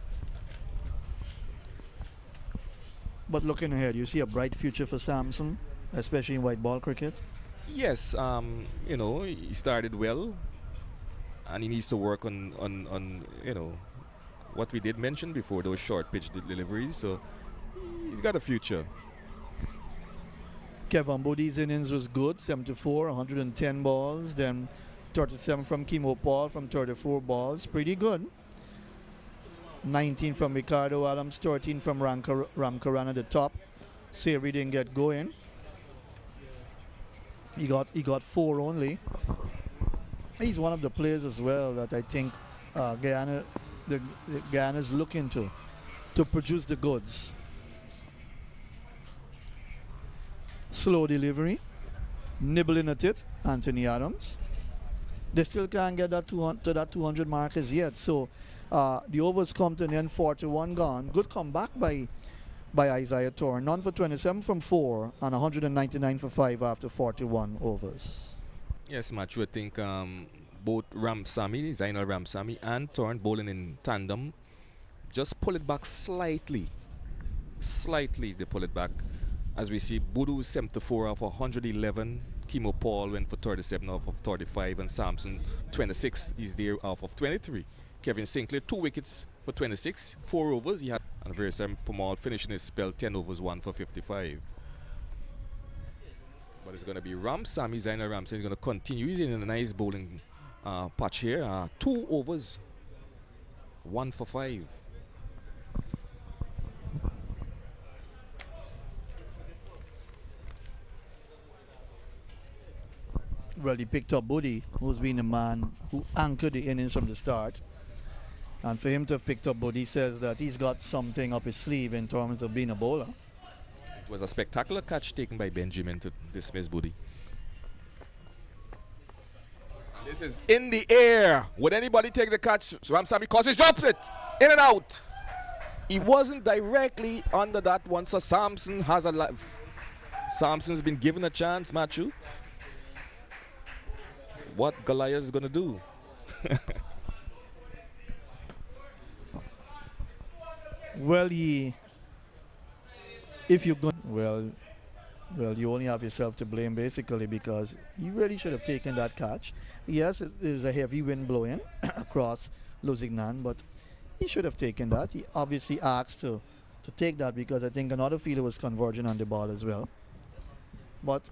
But looking ahead, you see a bright future for Samson, especially in white ball cricket. Yes, you know, he started well, and he needs to work on you know, what we did mention before, those short pitch deliveries. So he's got a future. Kevin Bodie's innings was good, 74, 110 balls, then 37 from Kimo Paul from 34 balls, pretty good. 19 from Ricardo Adams, 13 from Ramkaran at the top. Savory didn't get going. He got 4 only. He's one of the players as well that I think Guyana is looking to produce the goods. Slow delivery, nibbling at it, Anthony Adams. They still can't get that 200 mark as yet. So the overs come to an end, 41 gone. Good comeback by Isaiah Torn. None for 27 from 4 and 199 for 5 after 41 overs. Yes, Matthew, I think both Zainal Ramsamy and Torn bowling in tandem, just pull it back slightly. Slightly they pull it back. As we see, Budu 74 off 111. Kimo Paul went for 37 off of 35, and Samson 26 is there off of 23. Kevin Sinclair 2 wickets for 26, 4 overs. He had and Versam Pamal finishing his spell 10 overs, 1 for 55. But it's going to be Ramsamy, Zainal Ramsamy is going to continue. He's in a nice bowling patch here. 2 overs, 1 for 5. Well, he picked up Buddy, who's been the man who anchored the innings from the start. And for him to have picked up Buddy says that he's got something up his sleeve in terms of being a bowler. It was a spectacular catch taken by Benjamin to dismiss Buddy. And this is in the air. Would anybody take the catch? Ramsamy Cosby drops it. In and out. He wasn't directly under that one, so Samson has a life. Samson's been given a chance, Matthew. What Goliath is going to do? Well, if you're going, well, you only have yourself to blame basically, because you really should have taken that catch. Yes, there's a heavy wind blowing across Lusignan, but he should have taken that. He obviously asked to take that because I think another fielder was converging on the ball as well. But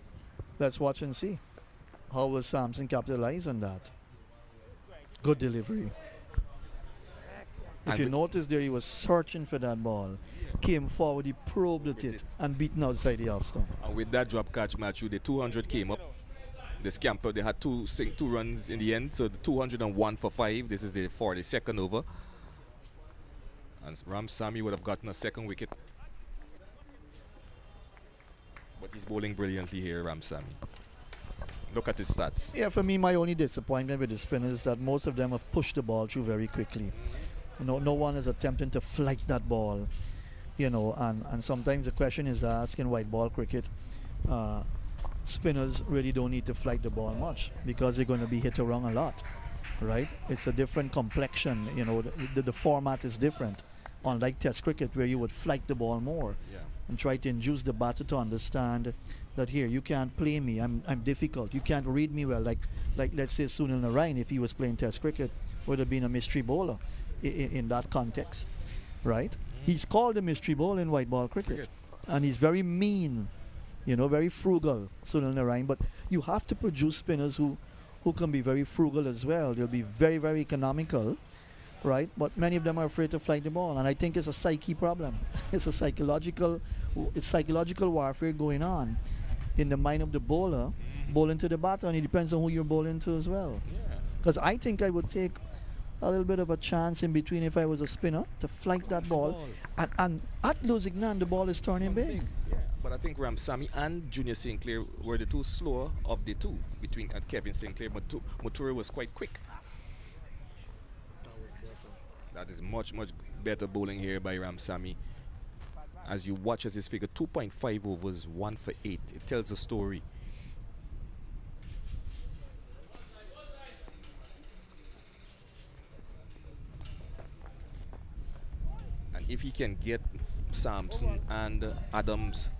let's watch and see. How will Samson capitalize on that? Good delivery. If And you notice there, he was searching for that ball. Came forward, he probed at it and beaten outside the off stump. And with that drop catch, Matthew, the 200 came up. The scamper, they had two runs in the end, so the 201 for 5. This is the 42nd over. And Ramsamy would have gotten a second wicket. But he's bowling brilliantly here, Ramsamy. Look at his stats. Yeah, for me, my only disappointment with the spinners is that most of them have pushed the ball through very quickly. No one is attempting to flight that ball, and sometimes the question is asked in white ball cricket, spinners really don't need to flight the ball much because they're going to be hit around a lot, right? It's a different complexion, the format is different, unlike Test cricket where you would flight the ball more and try to induce the batter to understand that here, you can't play me, I'm difficult, you can't read me well, like let's say Sunil Narayan, if he was playing Test cricket, would have been a mystery bowler in that context, right? He's called a mystery bowler in white ball cricket, and he's very mean very frugal, Sunil Narayan. But you have to produce spinners who can be very frugal as well. They'll be very, very economical, right? But many of them are afraid to fly the ball, and I think it's a psyche problem. It's psychological warfare going on in the mind of the bowler, bowling to the batter, and it depends on who you're bowling to as well. Because I think I would take a little bit of a chance in between if I was a spinner to flight that ball. And at Lusignan, the ball is turning big. Yeah, but I think Ramsamy and Junior Sinclair were the two slower of the two between Kevin Sinclair. But Matura was quite quick. That is much, much better bowling here by Ramsamy. As you watch as his figure, 2.5 overs, 1 for 8. It tells a story. And if he can get Sampson and Adams,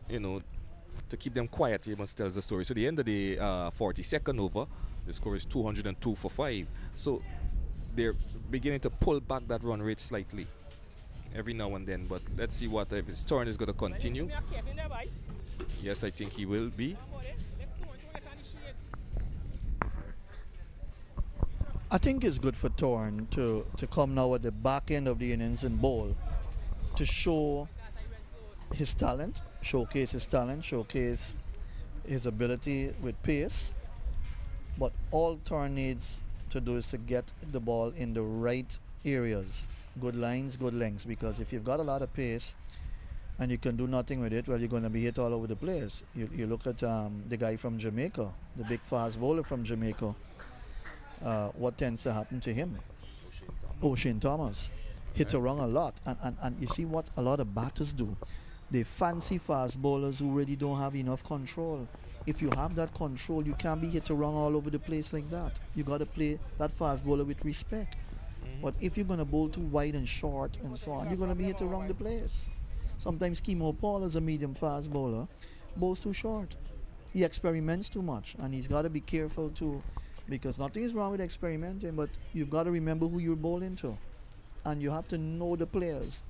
to keep them quiet, he must tell the story. So the end of the 42nd over, the score is 202 for 5. So they're beginning to pull back that run rate slightly every now and then. But let's see what if his turn is going to continue. Yes, I think he will be. I think it's good for Torn to come now at the back end of the innings and bowl to show his talent, showcase his ability with pace. But all Torn needs to do is to get the ball in the right areas, good lines, good lengths, because if you've got a lot of pace and you can do nothing with it, well, you're going to be hit all over the place. You look at the guy from Jamaica, the big fast bowler from Jamaica. What tends to happen to him? O'Shane Thomas. Hit around a lot. And you see what a lot of batters do? They fancy fast bowlers who really don't have enough control. If you have that control, you can't be hit around all over the place like that. You got to play that fast bowler with respect. But if you're going to bowl too wide and short and so on, you're going to be hit around the place. Sometimes Kimo Paul is a medium fast bowler, bowls too short. He experiments too much, and he's got to be careful too. Because nothing is wrong with experimenting, but you've got to remember who you're bowling to. And you have to know the players,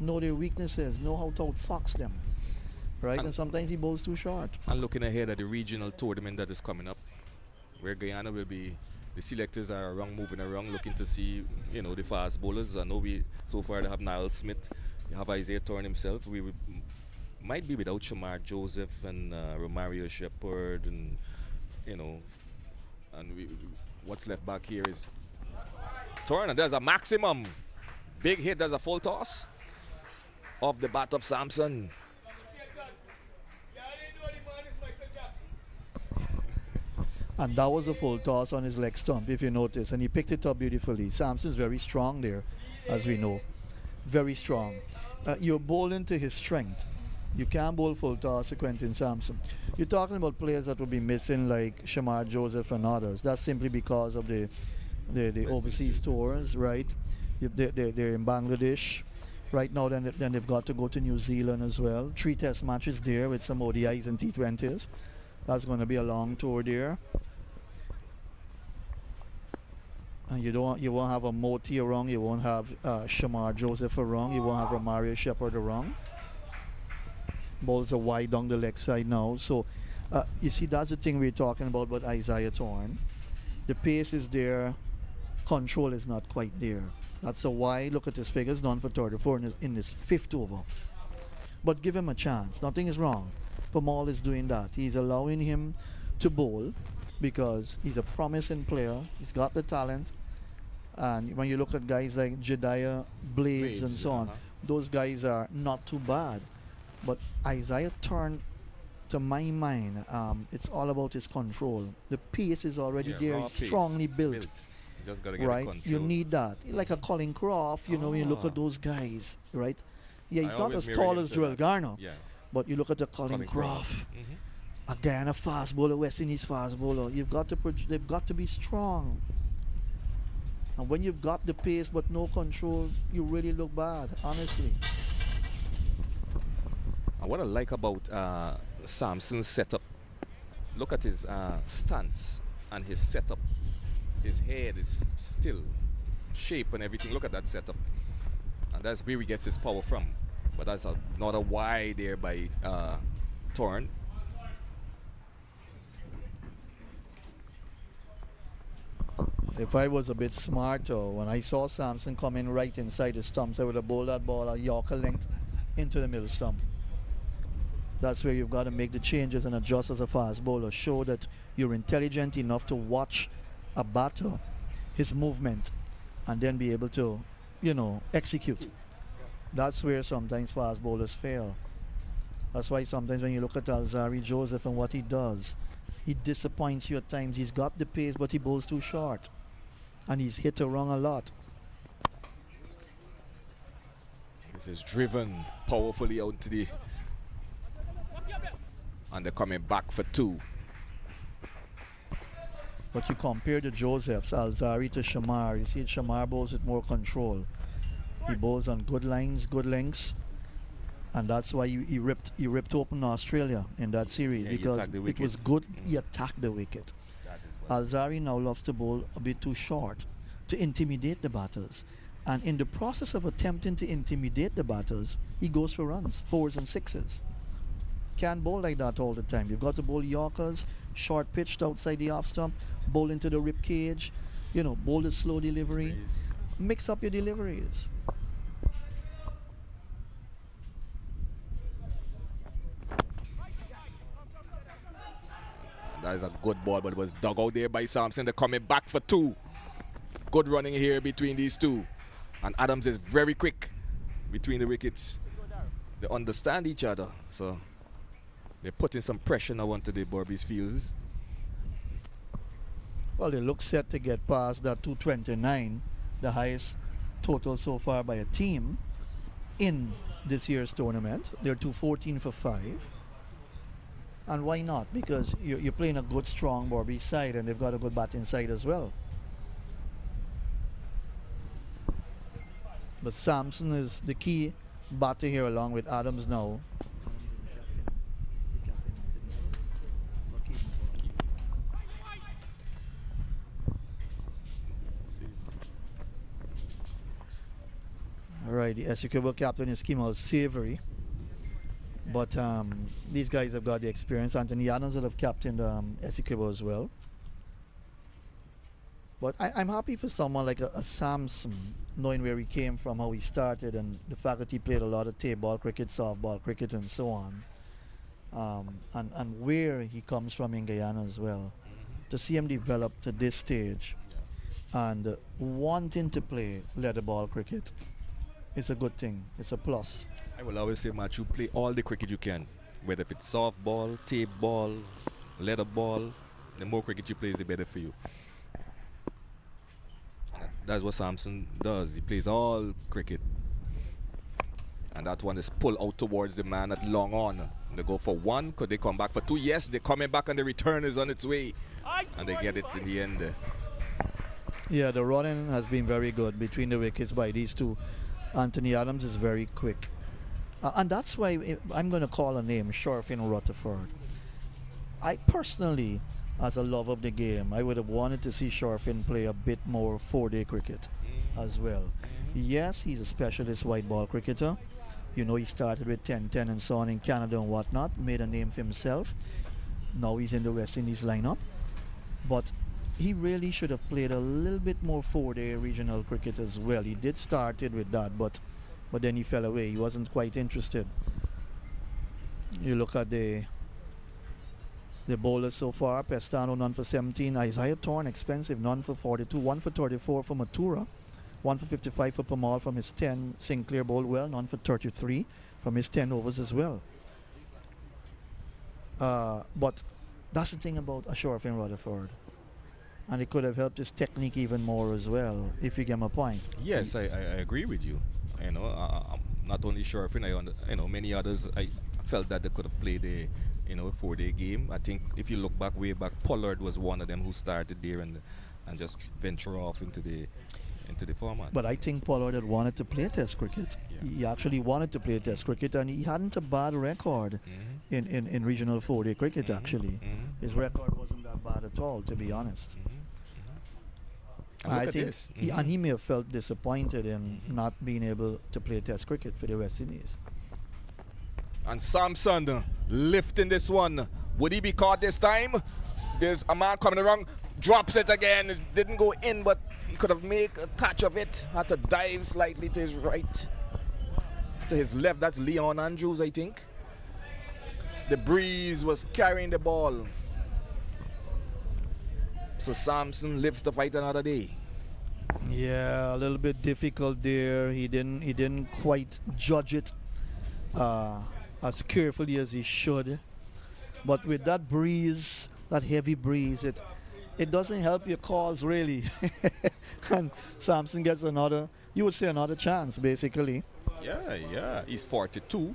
know their weaknesses, know how to outfox them. Right? And sometimes he bowls too short. And looking ahead at the regional tournament that is coming up, where Guyana will be, the selectors are moving around, looking to see, the fast bowlers. I know so far they have Niall Smith, you have Isaiah Thorne himself. We might be without Shamar Joseph and Romario Shepherd and, and what's left back here is Turner. There's a maximum. Big hit. There's a full toss off the bat of Sampson. And that was a full toss on his leg stump, if you notice. And he picked it up beautifully. Sampson's very strong there, as we know. Very strong. You're bowling to his strength. You can't bowl full toss to Quentin Sampson. You're talking about players that will be missing like Shamar Joseph and others. That's simply because of the overseas tours, right? They're in Bangladesh right now. Then they've got to go to New Zealand as well. 3 test matches there with some ODIs and T20s. That's going to be a long tour there. And you won't have a Moti around. You won't have Shamar Joseph around. You won't have Romario Shepherd around. Balls are wide down the leg side now. So, you see, that's the thing we're talking about with Isaiah Thorne. The pace is there. Control is not quite there. That's a why. Look at his figures, done for 34 in his 5th over. But give him a chance. Nothing is wrong. Pamal is doing that. He's allowing him to bowl because he's a promising player. He's got the talent. And when you look at guys like Jediah Blades and so on, those guys are not too bad. But Isaiah Thorne, to my mind, it's all about his control. The pace is already there. He's strongly built. Just gotta get right? control. You need that. Like a Colin Croft, when you look at those guys, right? Yeah, he's not as tall as Joel Garner. Yeah. But you look at the Colin Croft, a Guyana fast bowler, West Indies fast bowler. They've got to be strong. And when you've got the pace but no control, you really look bad, honestly. And what I like about Sampson's setup, look at his stance and his setup. His head is still shape and everything. Look at that setup. And that's where he gets his power from. But that's not a why there by torn. If I was a bit smarter, when I saw Sampson coming right inside the stumps, I would have bowled that ball a Yorker length into the middle stump. That's where you've got to make the changes and adjust as a fast bowler. Show that you're intelligent enough to watch a batter, his movement, and then be able to, execute. That's where sometimes fast bowlers fail. That's why sometimes when you look at Alzarri Joseph and what he does, he disappoints you at times. He's got the pace, but he bowls too short. And he's hit wrong a lot. This is driven powerfully out to the... And they're coming back for 2. But you compare the Josephs, Alzarri to Shamar. You see Shamar bowls with more control. He bowls on good lines, good lengths. And that's why he ripped open Australia in that series, because it was good. He attacked the wicket. Alzarri now loves to bowl a bit too short to intimidate the batters. And in the process of attempting to intimidate the batters, he goes for runs, 4s and 6s. Can't bowl like that all the time. You've got to bowl Yorkers, short pitched outside the off stump, bowl into the rib cage, bowl the slow delivery. Mix up your deliveries. That is a good ball, but it was dug out there by Sampson. They're coming back for 2. Good running here between these two. And Adams is very quick between the wickets. They understand each other, so they're putting some pressure now onto the Berbice fields. Well, they look set to get past that 229, the highest total so far by a team in this year's tournament. They're 214 for 5. And why not? Because you're playing a good, strong Berbice side, and they've got a good batting side as well. But Sampson is the key batter here, along with Adams now. All right, the ESSEQUIBO captain is Kimal Savory. But these guys have got the experience. Anthony Adams will have captained ESSEQUIBO as well. But I'm happy for someone like a Sampson, knowing where he came from, how he started, and the fact that he played a lot of tape ball cricket, softball cricket, and so on. And where he comes from in Guyana as well. To see him develop to this stage and wanting to play leather ball cricket, it's a good thing. It's a plus. I will always say, Matt, you play all the cricket you can. Whether if it's softball, tape ball, leather ball, the more cricket you play, the better for you. That's what Sampson does. He plays all cricket. And that one is pulled out towards the man at long on. They go for 1. Could they come back for 2? Yes, they're coming back and the return is on its way. And they get it in the end. Yeah, the running has been very good between the wickets by these two. Anthony Adams is very quick. And that's why I'm going to call a name, Sharfin Rutherford. I personally, as a lover of the game, I would have wanted to see Sharfin play a bit more 4-day cricket as well. Yes, he's a specialist white ball cricketer. He started with 10-10 and so on in Canada and whatnot, made a name for himself. Now he's in the West Indies lineup. But he really should have played a little bit more 4-day regional cricket as well. He did start it with that, but then he fell away. He wasn't quite interested. You look at the bowlers so far. Pestano, none for 17. Isaiah Thorne, expensive, none for 42. 1 for 34 for Matura. 1 for 55 for Pamal from his 10. Sinclair bowled well, none for 33 from his 10 overs as well. But that's the thing about Sharfin Rutherford. And it could have helped his technique even more as well, if you get my point. Yes, I agree with you. Not only Sharfin, many others, I felt that they could have played a 4-day game. I think if you look back way back, Pollard was one of them who started there and just venture off into the format. But I think Pollard had wanted to play Test cricket. Yeah. He actually wanted to play Test cricket, and he hadn't a bad record in regional 4-day cricket, actually. His record wasn't that bad at all, to be honest. I think he may have felt disappointed in not being able to play Test cricket for the West Indies. And Sampson lifting this one. Would he be caught this time? There's a man coming around, drops it again. It didn't go in, but he could have made a catch of it. Had to dive slightly to his right. To his left, that's Leon Andrews, I think. The breeze was carrying the ball. So Sampson lives to fight another day. Yeah, a little bit difficult there. He didn't quite judge it as carefully as he should. But with that breeze, that heavy breeze, it doesn't help your cause really. And Sampson gets another, you would say another chance basically. Yeah. He's 42.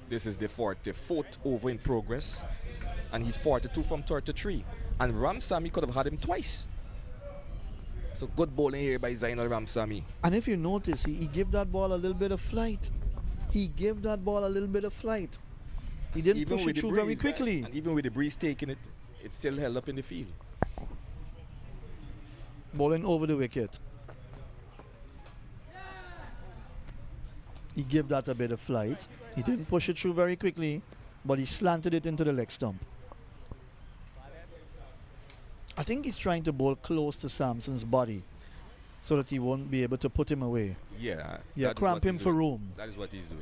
This is the 44th over in progress. And he's 42 from 33. And Ramsamy could have had him twice. So good bowling here by Zainal Ramsamy. And if you notice, he gave that ball a little bit of flight. He gave that ball a little bit of flight. He didn't push it through very quickly. And even with the breeze taking it, it's still held up in the field. Bowling over the wicket. He gave that a bit of flight. He didn't push it through very quickly, but he slanted it into the leg stump. I think he's trying to bowl close to Sampson's body so that he won't be able to put him away. Yeah. Cramp him for room. That is what he's doing.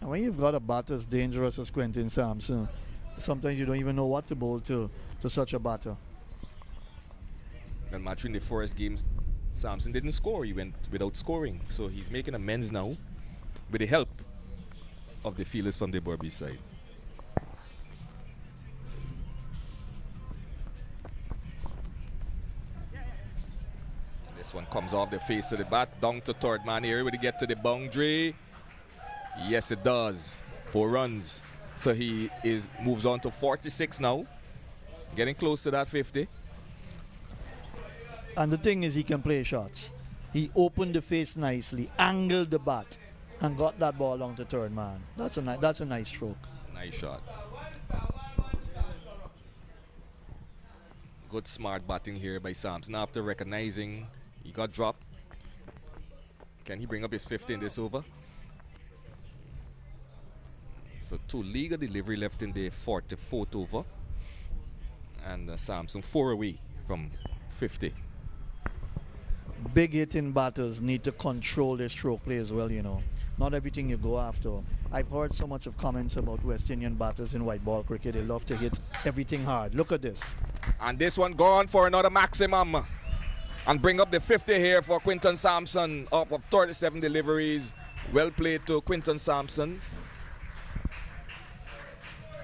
And when you've got a batter as dangerous as Quentin Sampson, sometimes you don't even know what to bowl to such a batter. And matching the first games, Sampson didn't score. He went without scoring. So he's making amends now with the help of the fielders from the BERBICE side. This one comes off the face of the bat, down to third man here. Will he get to the boundary? Yes, it does. 4 runs. So he moves on to 46 now. Getting close to that 50. And the thing is, he can play shots. He opened the face nicely, angled the bat, and got that ball down to third man. That's a nice stroke. Nice shot. Good smart batting here by Sampson after recognizing he got dropped. Can he bring up his 50 in this over? So 2 legal delivery left in the 44th over. And Sampson 4 away from 50. Big hitting batters need to control their stroke play as well, you know. Not everything you go after. I've heard so much of comments about West Indian batters in white ball cricket. They love to hit everything hard. Look at this. And this one gone for another maximum. And bring up the 50 here for Quinton Sampson off of 37 deliveries. Well played to Quinton Sampson.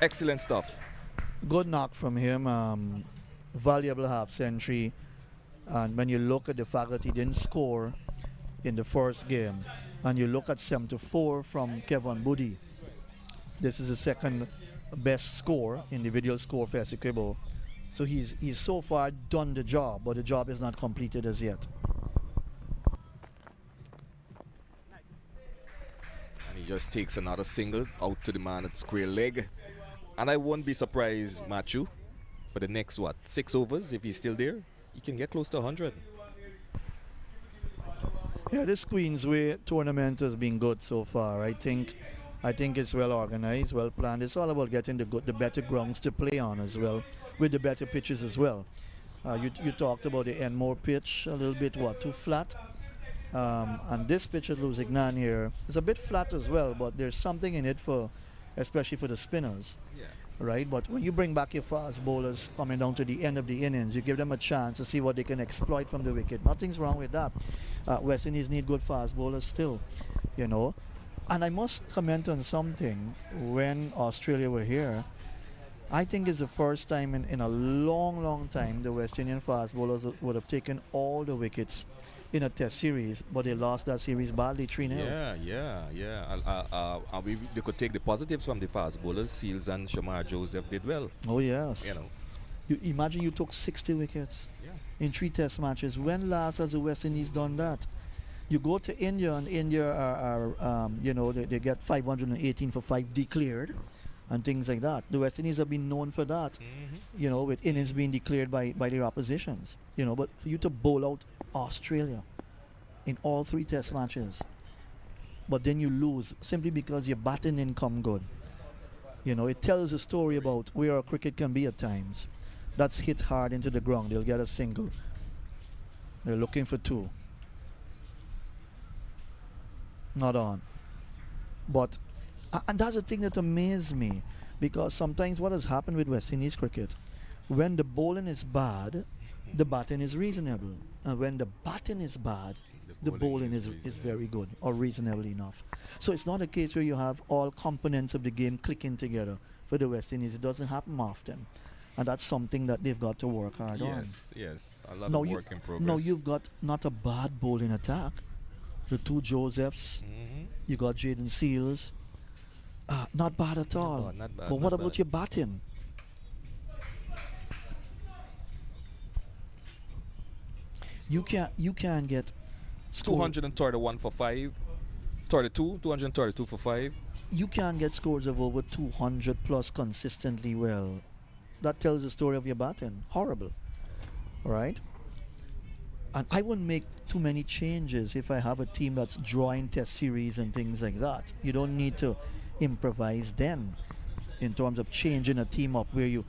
Excellent stuff. Good knock from him. Valuable half century. And when you look at the fact that he didn't score in the first game, and you look at 74 from Kevin Boody, this is the second best score, individual score for ESSEQUIBO. So he's so far done the job, but the job is not completed as yet. And he just takes another single out to the man at square leg. And I won't be surprised, Matthew, for the next 6 overs, if he's still there, he can get close to 100. Yeah, this Queensway tournament has been good so far. I think it's well organized, well planned. It's all about getting the better grounds to play on as well, with the better pitches as well. You talked about the Enmore pitch, a little bit too flat. And this pitch at LUSIGNAN here is a bit flat as well, but there's something in it especially for the spinners. Yeah. Right, but when you bring back your fast bowlers coming down to the end of the innings, you give them a chance to see what they can exploit from the wicket. Nothing's wrong with that. West Indies need good fast bowlers still, you know. And I must comment on something. When Australia were here, I think it's the first time in a long time the West Indian fast bowlers would have taken all the wickets in a test series, but they lost that series badly, 3-0. Yeah. They could take the positives from the fast bowlers. Seals and Shamar Joseph did well. Oh yes. You know. You imagine you took 60 wickets in 3 test matches. When last has the West Indies done that? You go to India, and India are they get 518 for 5 declared and things like that. The West Indies have been known for that, you know, with innings being declared by their oppositions, you know. But for you to bowl out Australia in all 3 test matches, but then you lose simply because your batting didn't come good. You know, it tells a story about where cricket can be at times. That's hit hard into the ground. They'll get a single. They're looking for two. Not on. But, and that's the thing that amazed me, because sometimes what has happened with West Indies cricket, when the bowling is bad, the batting is reasonable. And when the batting is bad, the bowling is very good or reasonable enough. So it's not a case where you have all components of the game clicking together for the West Indies. It doesn't happen often. And that's something that they've got to work hard on. Yes, a lot of work in progress. No, you've got not a bad bowling attack. The two Josephs, you got Jaden Seals. Not bad at all. Not bad, but what about your batting? You can't get 231 for 5, 32, 232 for 5. You can't get scores of over 200 plus consistently well. That tells the story of your batting. Horrible. All right? And I wouldn't make too many changes if I have a team that's drawing test series and things like that. You don't need to improvise then in terms of changing a team up where you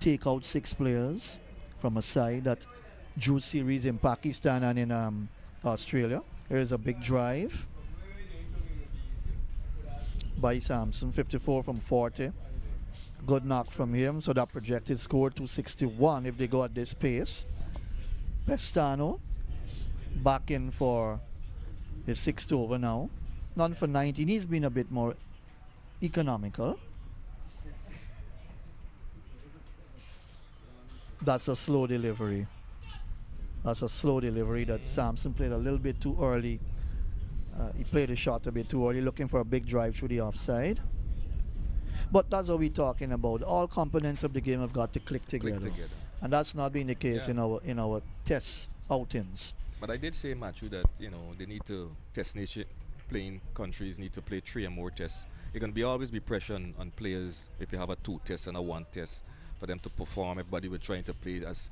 take out 6 players from a side that drew series in Pakistan and in Australia. Here's a big drive by Sampson, 54 from 40. Good knock from him, so that projected score 261 if they go at this pace. Pestano back in for his 6th over now. None for 19. He's been a bit more economical. That's a slow delivery. That's a slow delivery that Sampson played a little bit too early. He played a shot a bit too early, looking for a big drive through the offside. But that's what we're talking about. All components of the game have got to click together. And that's not been the case in our test outings. But I did say, Matthew, that they need to test nation playing countries need to play 3 or more tests. It can always be pressure on players if you have a 2 test and a 1 test for them to perform. Everybody will trying to play as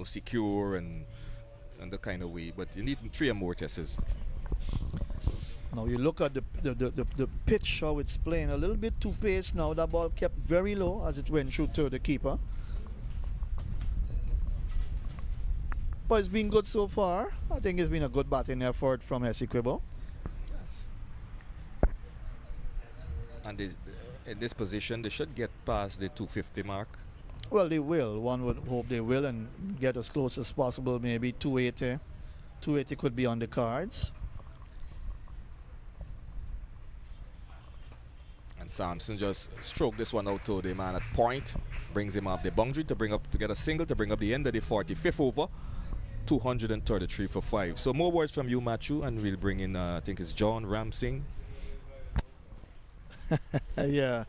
secure and the kind of way. But you need 3 or more tests. Now you look at the pitch, how it's playing, a little bit too paced now. That ball kept very low as it went through to the keeper. But it's been good so far. I think it's been a good batting effort from ESSEQUIBO. And in this position, they should get past the 250 mark. Well, they will. One would hope they will and get as close as possible, maybe 280. 280 could be on the cards. And Sampson just stroked this one out to the man at point. Brings him up the boundary to get a single to bring up the end of the 45th over. 233 for 5. So more words from you, Matthew, and we'll bring in, I think it's John Ramsing. Yeah.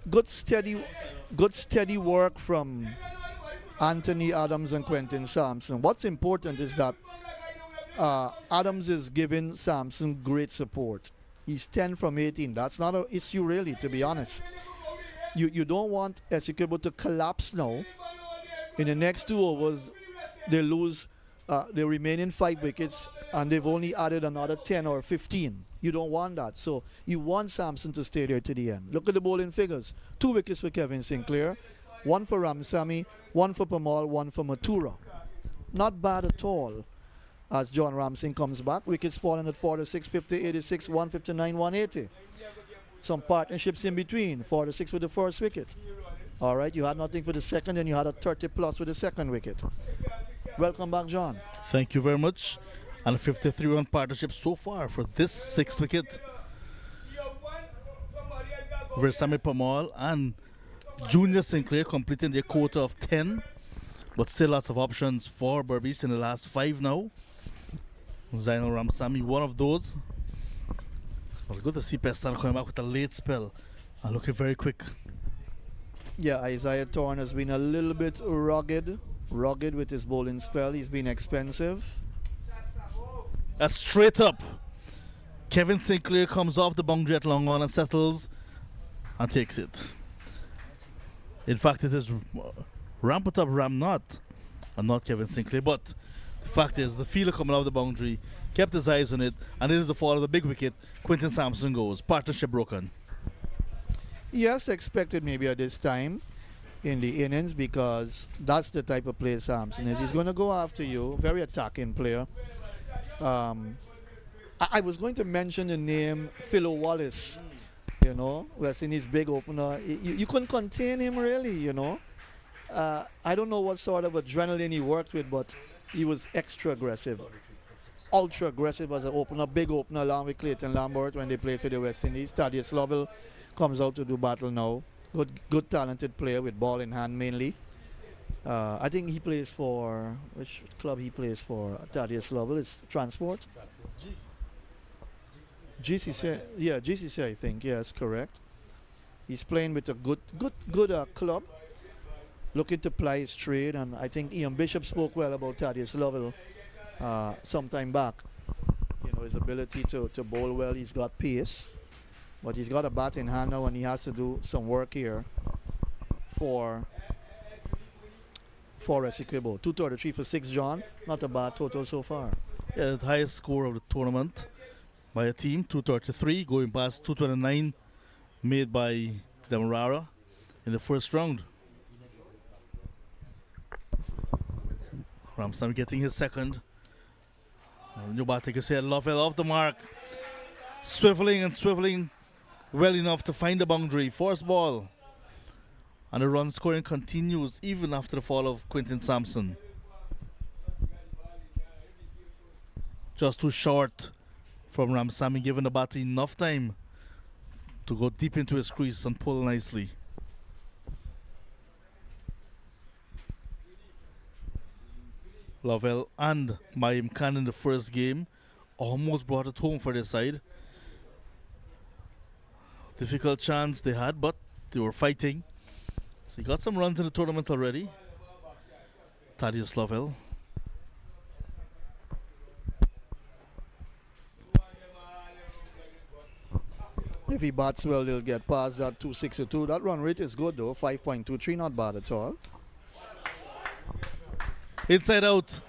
Good steady work from Anthony Adams and Quentin Sampson. What's important is that Adams is giving Sampson great support. He's 10 from 18. That's not an issue really, to be honest. You don't want ESSEQUIBO to collapse now. In the next 2 overs, they lose the remaining 5 wickets and they've only added another 10 or 15. You don't want that. So you want Sampson to stay there to the end. Look at the bowling figures. 2 wickets for Kevin Sinclair, 1 for Ramsamy, 1 for Pamal, 1 for Mathura. Not bad at all. As John Ramsing comes back, wickets falling at 46, 50, 86, 159, 180. Some partnerships in between. 46 with the first wicket. All right, you had nothing for the second, and you had a 30 plus with the second wicket. Welcome back, John. Thank you very much. And a 53-run partnership so far for this 6th wicket. Versamy Pamal and Junior Sinclair completing their quota of 10. But still lots of options for BERBICE in the last 5 now. Zainal Ramsamy, one of those. Well, good to see Pestano coming back with a late spell and looking very quick. Yeah, Isaiah Thorne has been a little bit rugged with his bowling spell. He's been expensive. Straight up. Kevin Sinclair comes off the boundary at long on and settles and takes it. In fact, it is Rampatop Ramnot and not Kevin Sinclair, but The fact is, the fielder coming off the boundary kept his eyes on it, and it is the fall of the big wicket. Quinton Sampson goes. Partnership broken. Yes, expected maybe at this time in the innings, because that's the type of player Sampson is. He's going to go after you. Very attacking player. I was going to mention the name Philo Wallace, you know, West Indies big opener. You couldn't contain him really, you know. I don't know what sort of adrenaline he worked with, but he was extra aggressive. Ultra aggressive as an opener, big opener along with Clayton Lambert when they played for the West Indies. Thaddeus Lovell comes out to do battle now. Good talented player with ball in hand mainly. I think he plays for, which club he plays for? Thaddeus Lovell is Transport. GCC, yeah, GCC I think, yes, correct. He's playing with a good club, looking to ply his trade, and I think Ian Bishop spoke well about Thaddeus Lovell some time back. You know, his ability to bowl well, he's got pace, but he's got a bat in hand now and he has to do some work here for ESSEQUIBO. 233 for 6, John. Not a bad total so far. Yeah, the highest score of the tournament by a team, 233, going past 229 made by Demerara in the first round. Ramsam getting his second. New batter said Lovell off the mark. Swiveling and swiveling well enough to find the boundary. Force ball. And the run scoring continues even after the fall of Quinton Sampson. Just too short from Ramsamy, giving the batter enough time to go deep into his crease and pull nicely. Lovell and Mayim Khan in the first game almost brought it home for their side. Difficult chance they had, but they were fighting. So he got some runs in the tournament already. Thaddeus Lovell. If he bats well, they'll get past that 262. That run rate is good though, 5.23, not bad at all. Inside out.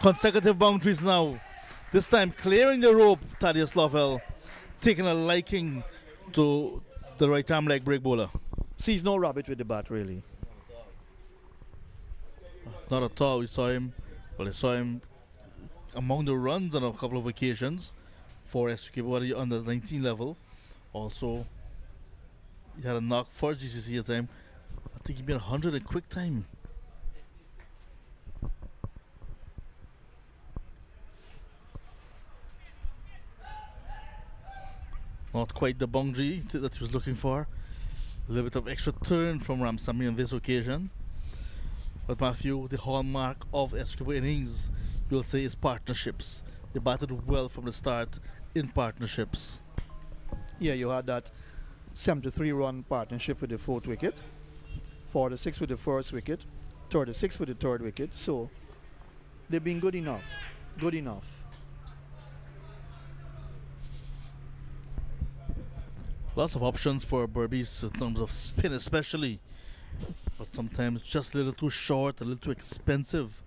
Consecutive boundaries now. This time clearing the rope, Thaddeus Lovell. Taking a liking to the right arm leg break bowler. Sees no rabbit with the bat really. Not at all. I saw him among the runs on a couple of occasions for ESSEQUIBO on the 19 level. Also, he had a knock for GCC at the time. I think he made 100 in quick time. Not quite the boundary that he was looking for. A little bit of extra turn from Ramsamy on this occasion. But Matthew, the hallmark of ESSEQUIBO innings, you'll say, is partnerships. They batted well from the start in partnerships. Yeah, you had that 73-run partnership with the 4th wicket, 46 with the 1st wicket, 36 with the 3rd wicket. So they've been good enough. Good enough. Lots of options for BERBICE in terms of spin especially. But sometimes just a little too short, a little too expensive.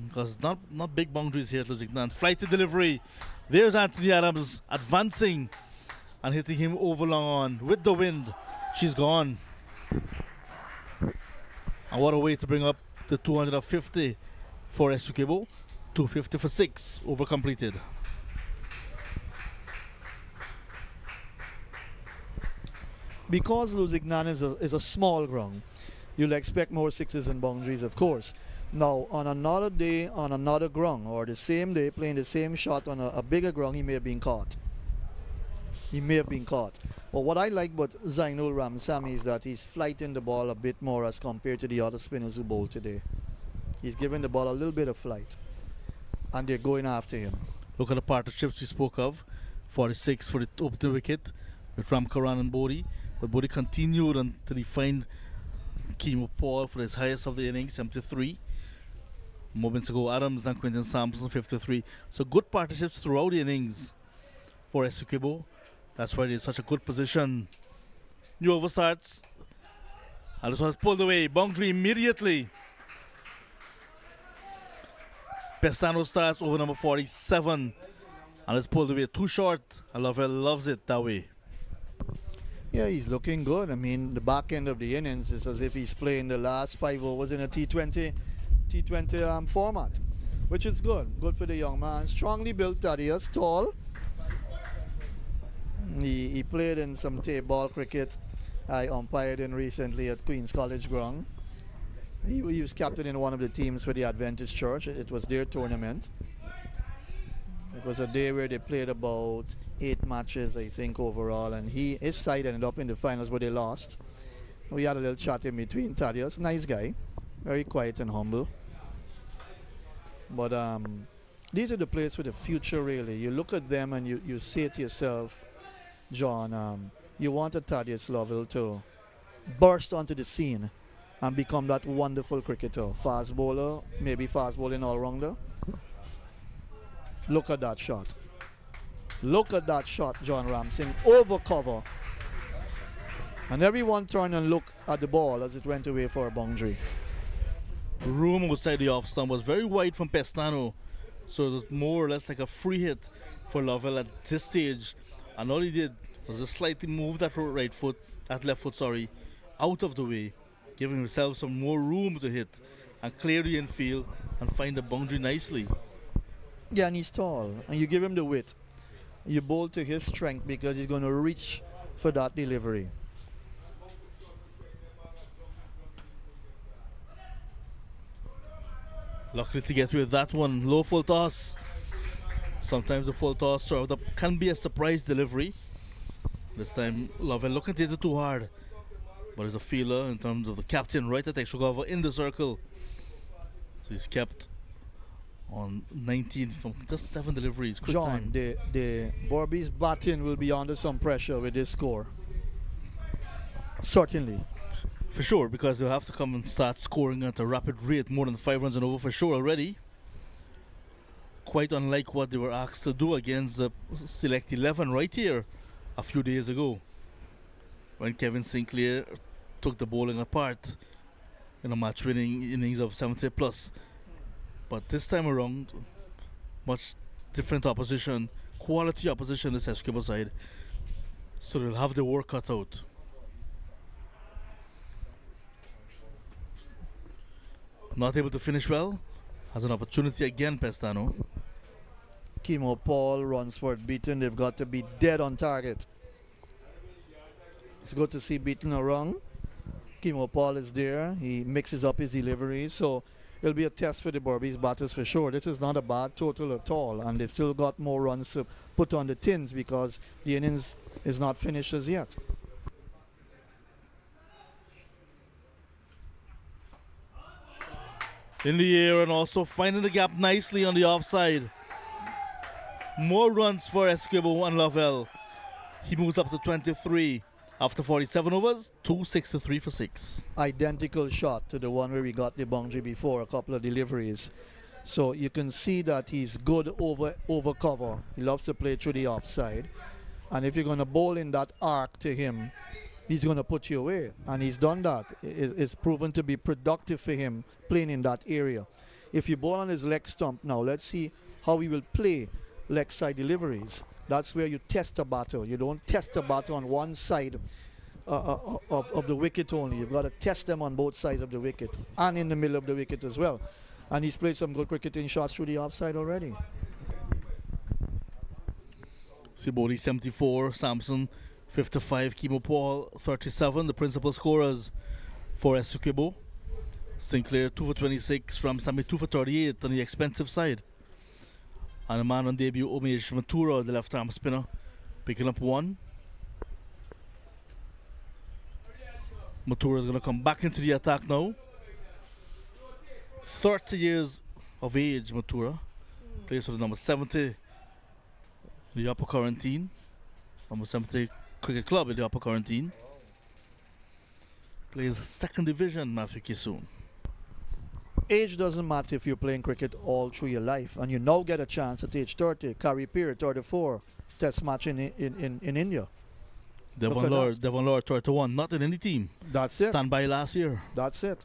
Because not big boundaries here at LUSIGNAN. Flighty delivery. There's Anthony Adams advancing and hitting him over long on with the wind. She's gone. And what a way to bring up the 250 for ESSEQUIBO. 250 for 6 over completed. Because LUSIGNAN is a small ground, you'll expect more sixes and boundaries, of course. Now, on another day, on another ground, or the same day, playing the same shot on a bigger ground, he may have been caught. He may have been caught. But what I like about Zainul Ramsamy is that he's flighting the ball a bit more as compared to the other spinners who bowled today. He's giving the ball a little bit of flight. And they're going after him. Look at the partnerships we spoke of. 46 for the opening wicket with Ram Karan and Bodhi. But Bodhi continued until he find Kimo Paul for his highest of the innings, 73. Moments ago, Adams and Quinton Sampson, 53. So good partnerships throughout the innings for ESSEQUIBO. That's why they're in such a good position. New over starts. And this one's pulled away. Boundary immediately. Pestano starts over number 47 and it's pulled away too short. And Lovell loves it that way. Yeah, he's looking good. I mean, the back end of the innings is as if he's playing the last 5 overs in a T20 format, which is good. Good for the young man. Strongly built Thaddeus, tall. He played in some tape ball cricket. I umpired in recently at Queen's College Ground. He was captain in one of the teams for the Adventist Church. It was their tournament. It was a day where they played about 8 matches, I think, overall, and his side ended up in the finals, but they lost. We had a little chat in between. Thaddeus, nice guy, very quiet and humble. But these are the players for the future, really. You look at them and you say to yourself, John, you want a Thaddeus Lovell to burst onto the scene and become that wonderful cricketer, fast bowler, maybe fast bowling all-rounder. Look at that shot. Look at that shot, John Ramsing, over cover. And everyone turned and looked at the ball as it went away for a boundary. Room outside the off stump was very wide from Pestano, so it was more or less like a free hit for Lovell at this stage. And all he did was just slightly move that left foot, out of the way, giving himself some more room to hit and clear the infield and find the boundary nicely. Yeah, and he's tall, and you give him the width. You bowl to his strength because he's going to reach for that delivery. Luckily to get with that one, low full toss. Sometimes the full toss served up can be a surprise delivery. This time Lovell looking to hit it too hard, but he's a feeler in terms of the captain right at extra cover in the circle. So he's kept on 19 from just 7 deliveries. Quick John, time. the Berbice batting will be under some pressure with this score. Certainly. For sure, because they'll have to come and start scoring at a rapid rate, more than 5 runs and over for sure already. Quite unlike what they were asked to do against the Select 11 right here a few days ago, when Kevin Sinclair took the bowling apart in a match-winning innings of 70 plus. But this time around, much different opposition, quality opposition this ESSEQUIBO side, so they'll have their work cut out. Not able to finish well, has an opportunity again, Pestano. Kimo Paul runs for it beaten. They've got to be dead on target. It's good to see beaten or wrong. Kimo Paul is there. He mixes up his deliveries, so it'll be a test for the Berbice batters for sure. This is not a bad total at all, and they've still got more runs to put on the tins because the innings is not finished as yet. In the air and also finding the gap nicely on the offside. More runs for ESSEQUIBO and Lovell. He moves up to 23 after 47 overs, 263 for 6. Identical shot to the one where we got the boundary before, a couple of deliveries. So you can see that he's good over cover. He loves to play through the offside. And if you're going to bowl in that arc to him, he's going to put you away. And he's done that. It's proven to be productive for him playing in that area. If you bowl on his leg stump now, let's see how he will play leg side deliveries. That's where you test a batter. You don't test a batter on one side of the wicket only. You've got to test them on both sides of the wicket and in the middle of the wicket as well. And he's played some good cricketing shots through the offside already. Siboli 74, Sampson 55, Kimo Paul 37, the principal scorers for ESSEQUIBO. Sinclair 2 for 26, Ramsamy 2 for 38 on the expensive side. And a man on debut, Umesh Mathura, the left arm spinner, picking up 1. Mathura is going to come back into the attack now. 30 years of age, Mathura. Plays for the number 70, the Upper Quarantine. Number 70 Cricket Club in the Upper Quarantine. Plays second division, Matthew Kisoon. Age doesn't matter if you're playing cricket all through your life, and you now get a chance at age 30, Carey Peer 34, test match in India. Devon Lord 31, not in any team. That's it. Stand by last year. That's it.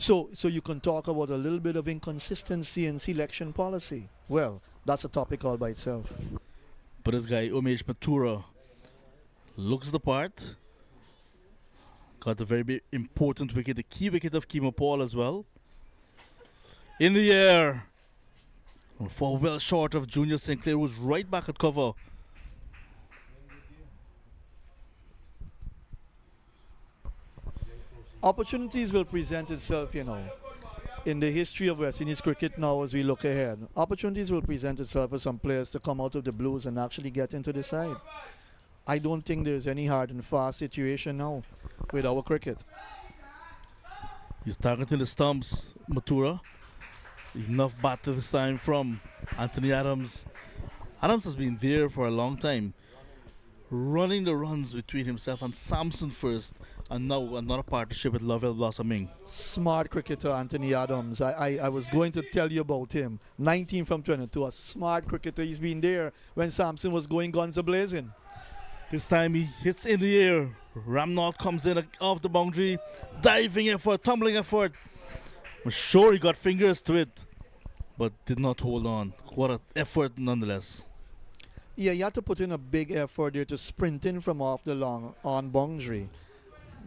So you can talk about a little bit of inconsistency in selection policy. Well, that's a topic all by itself. But this guy, Umesh Mathura, looks the part. Got a very important wicket, the key wicket of Kemo Paul as well. In the air. For well short of Junior Sinclair, who's right back at cover. Opportunities will present itself, in the history of West Indies cricket now as we look ahead. Opportunities will present itself for some players to come out of the blues and actually get into the side. I don't think there's any hard and fast situation now with our cricket. He's targeting the stumps, Mathura. Enough batter this time from Anthony Adams. Adams has been there for a long time, running the runs between himself and Samson first, and now another partnership with Lovell blossoming. Smart cricketer Anthony Adams. I was going to tell you about him. 19 from 22, a smart cricketer. He's been there when Samson was going guns a-blazing. This time he hits in the air. Ramnath comes in off the boundary. Diving effort, tumbling effort. I'm sure he got fingers to it, but did not hold on. What an effort nonetheless. Yeah, you had to put in a big effort there to sprint in from off the long on boundary.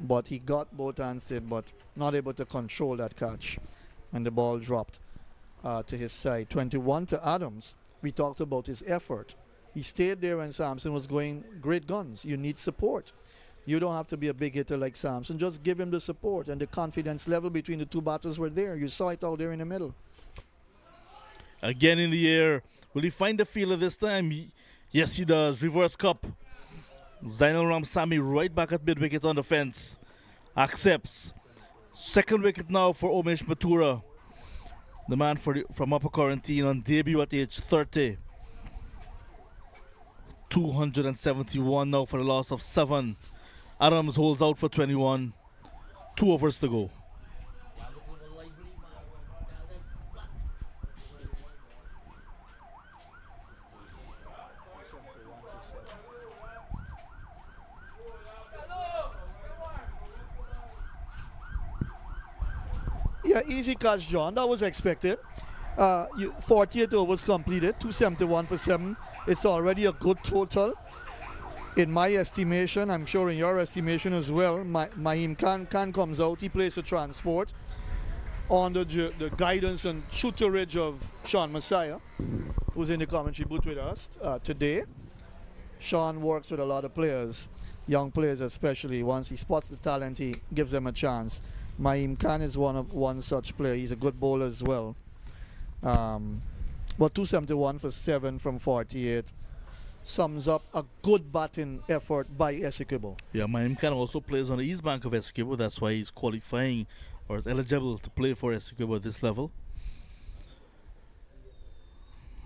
But he got both hands to it, but not able to control that catch. And the ball dropped to his side. 21 to Adams. We talked about his effort. He stayed there when Samson was going great guns. You need support. You don't have to be a big hitter like Samson. Just give him the support, and the confidence level between the two batters were there. You saw it out there in the middle. Again in the air. Will he find the fielder this time? Yes, he does. Reverse cup. Zainal Ramsamy right back at mid-wicket on the fence. Accepts. Second wicket now for Umesh Mathura. The man from Upper Quarantine on debut at age 30. 271 now for the loss of 7. Adams holds out for 21. 2 overs to go. Yeah, easy catch, John. That was expected. 48 overs completed, 271 for 7. It's already a good total. In my estimation, I'm sure in your estimation as well, Mahim Khan comes out. He plays the transport under the guidance and tutorage of Sean Messiah, who's in the commentary booth with us today. Sean works with a lot of players, young players especially. Once he spots the talent, he gives them a chance. Mahim Khan is one such player. He's a good bowler as well. But 271 for 7 from 48 sums up a good batting effort by ESSEQUIBO. Yeah, Mahim Khan also plays on the east bank of ESSEQUIBO. That's why he's qualifying or is eligible to play for ESSEQUIBO at this level.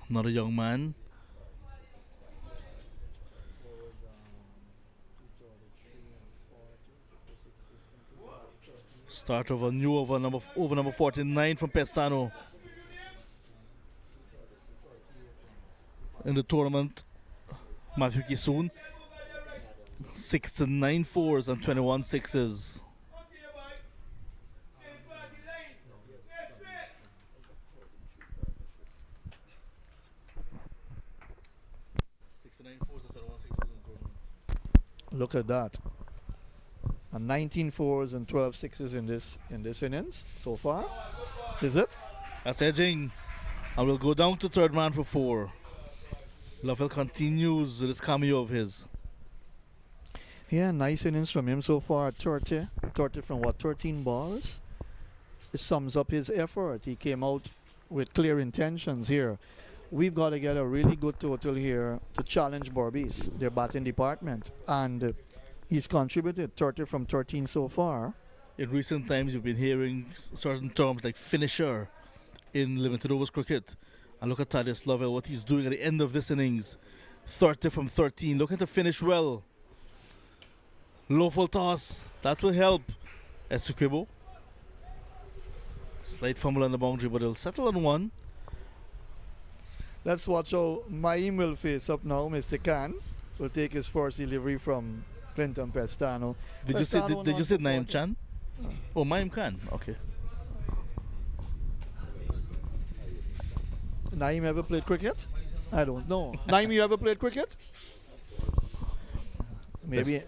Not a young man. Start of a new over number 49 from Pestano in the tournament. Matthew Kisoon, 69 fours and 21 sixes. Look at that. And 19 fours and 12 sixes in this innings so far. Is it? That's edging. And we'll go down to third man for 4. Lovell continues this cameo of his. Yeah, nice innings from him so far. 30 from what, 13 balls? It sums up his effort. He came out with clear intentions here. We've got to get a really good total here to challenge BERBICE, their batting department. And he's contributed 30 from 13 so far. In recent times, you've been hearing certain terms like finisher in limited overs cricket. And look at Thaddeus Lovell, what he's doing at the end of this innings. 30 from 13, looking to finish well. Low full toss, that will help ESSEQUIBO. Slight fumble on the boundary, but he'll settle on 1. Let's watch how Mahim will face up now. Mr. Khan will take his first delivery from Clinton Pestano. Did you say Naim Chan? Oh, Mahim Khan, okay. Naim ever played cricket? I don't know. Naim, you ever played cricket? Maybe.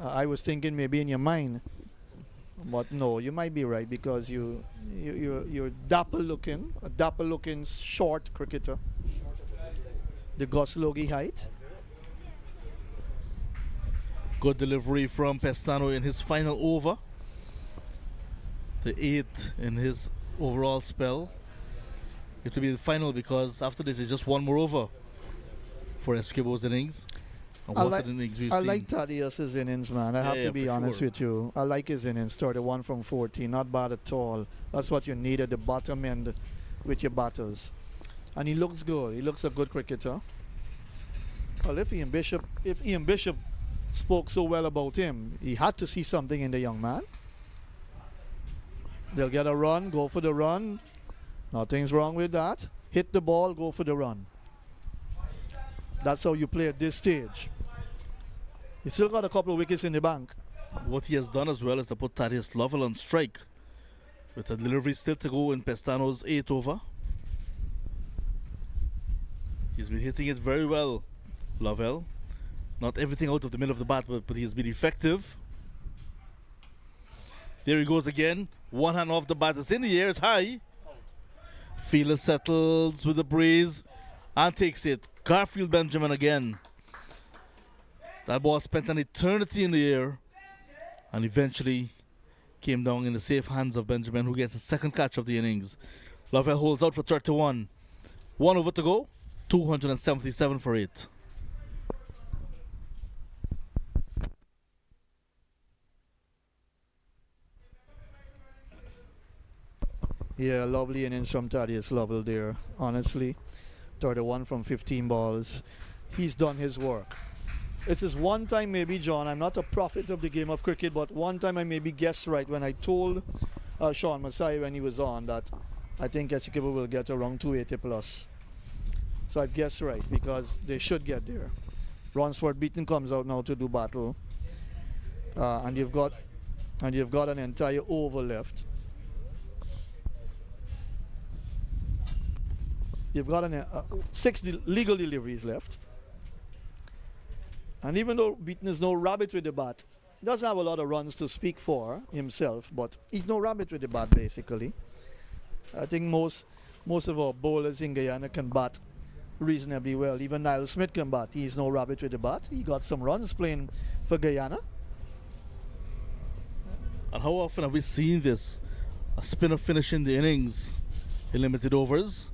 I was thinking maybe in your mind, but no, you might be right because you're dapper looking, a dapper looking short cricketer. The Goslogi height. Good delivery from Pestano in his final over. The 8th in his overall spell. It will be the final because after this it's just one more over for ESSEQUIBO's innings. And I what like, an innings we've I seen. like Thaddeus's innings, man. I have to be for honest sure. with you. I like his innings. 31 from 14, not bad at all. That's what you need at the bottom end with your batters. And he looks good. He looks a good cricketer. Well, if Ian Bishop spoke so well about him, he had to see something in the young man. They'll get a run, go for the run. Nothing's wrong with that. Hit the ball, go for the run. That's how you play at this stage. He still got a couple of wickets in the bank. What he has done as well is to put Thaddeus Lovell on strike with a delivery still to go in Pestano's 8th over. He's been hitting it very well, Lovell. Not everything out of the middle of the bat, but he's been effective. There he goes again. One hand off the bat. It's in the air. It's high. Fielder settles with the breeze and takes it. Garfield Benjamin again. That ball spent an eternity in the air and eventually came down in the safe hands of Benjamin, who gets the second catch of the innings. Lovell holds out for 31. 1 over to go. 277 for 8. Yeah, lovely innings from Thaddeus Lovell there, honestly. 31 from 15 balls. He's done his work. This is one time maybe, John, I'm not a prophet of the game of cricket, but one time I maybe guessed right when I told Sean Masai when he was on that I think ESSEQUIBO will get around 280 plus. So I've guessed right because they should get there. Ronsford Beaton comes out now to do battle. And you've got an entire over left. You've got 6 legal deliveries left. And even though Beaton is no rabbit with the bat, he doesn't have a lot of runs to speak for himself, but he's no rabbit with the bat basically. I think most of our bowlers in Guyana can bat reasonably well. Even Niall Smith can bat. He's no rabbit with the bat. He got some runs playing for Guyana. And how often have we seen this? A spinner finishing the innings in limited overs.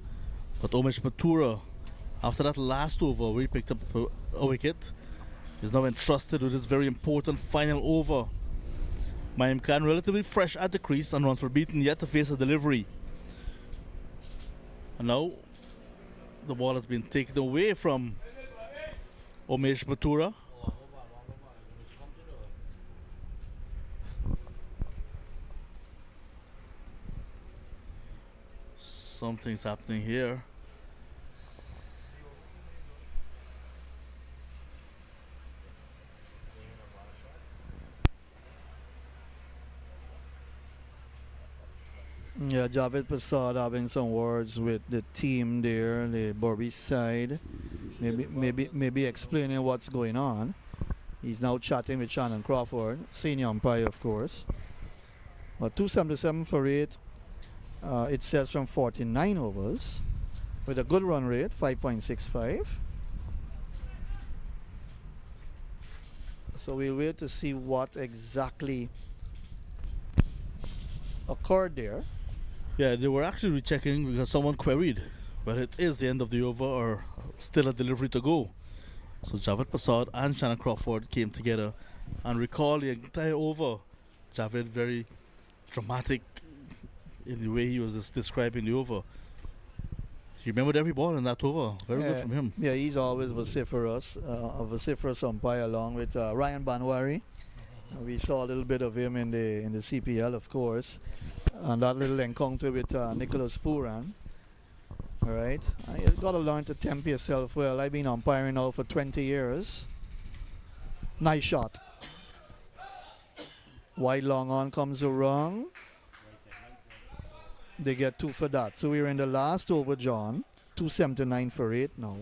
But Omesh Matura, after that last over where he picked up a wicket, is now entrusted with this very important final over. Mayim Khan relatively fresh at the crease and runs for beaten, yet to face a delivery. And now the ball has been taken away from Omesh Matura. Something's happening here. Yeah, Javed Prasad having some words with the team there, the BERBICE side. Maybe explaining what's going on. He's now chatting with Shannon Crawford, senior umpire, of course. But 277 for 8. It says from 49 overs with a good run rate, 5.65. So we'll wait to see what exactly occurred there. Yeah, they were actually rechecking because someone queried whether it is the end of the over or still a delivery to go. So Javed Prasad and Shannon Crawford came together and recalled the entire over. Javed very dramatic in the way he was describing the over. He remembered every ball in that over. Very good from him. Yeah, he's always vociferous, a vociferous umpire along with Ryan Banwari. We saw a little bit of him in the CPL, of course, and that little encounter with Nicholas Puran. All right, you've got to learn to temper yourself well. I've been umpiring now for 20 years. Nice shot. Wide long on comes the run. They get 2 for that. So we're in the last over, John. 279 for 8 now.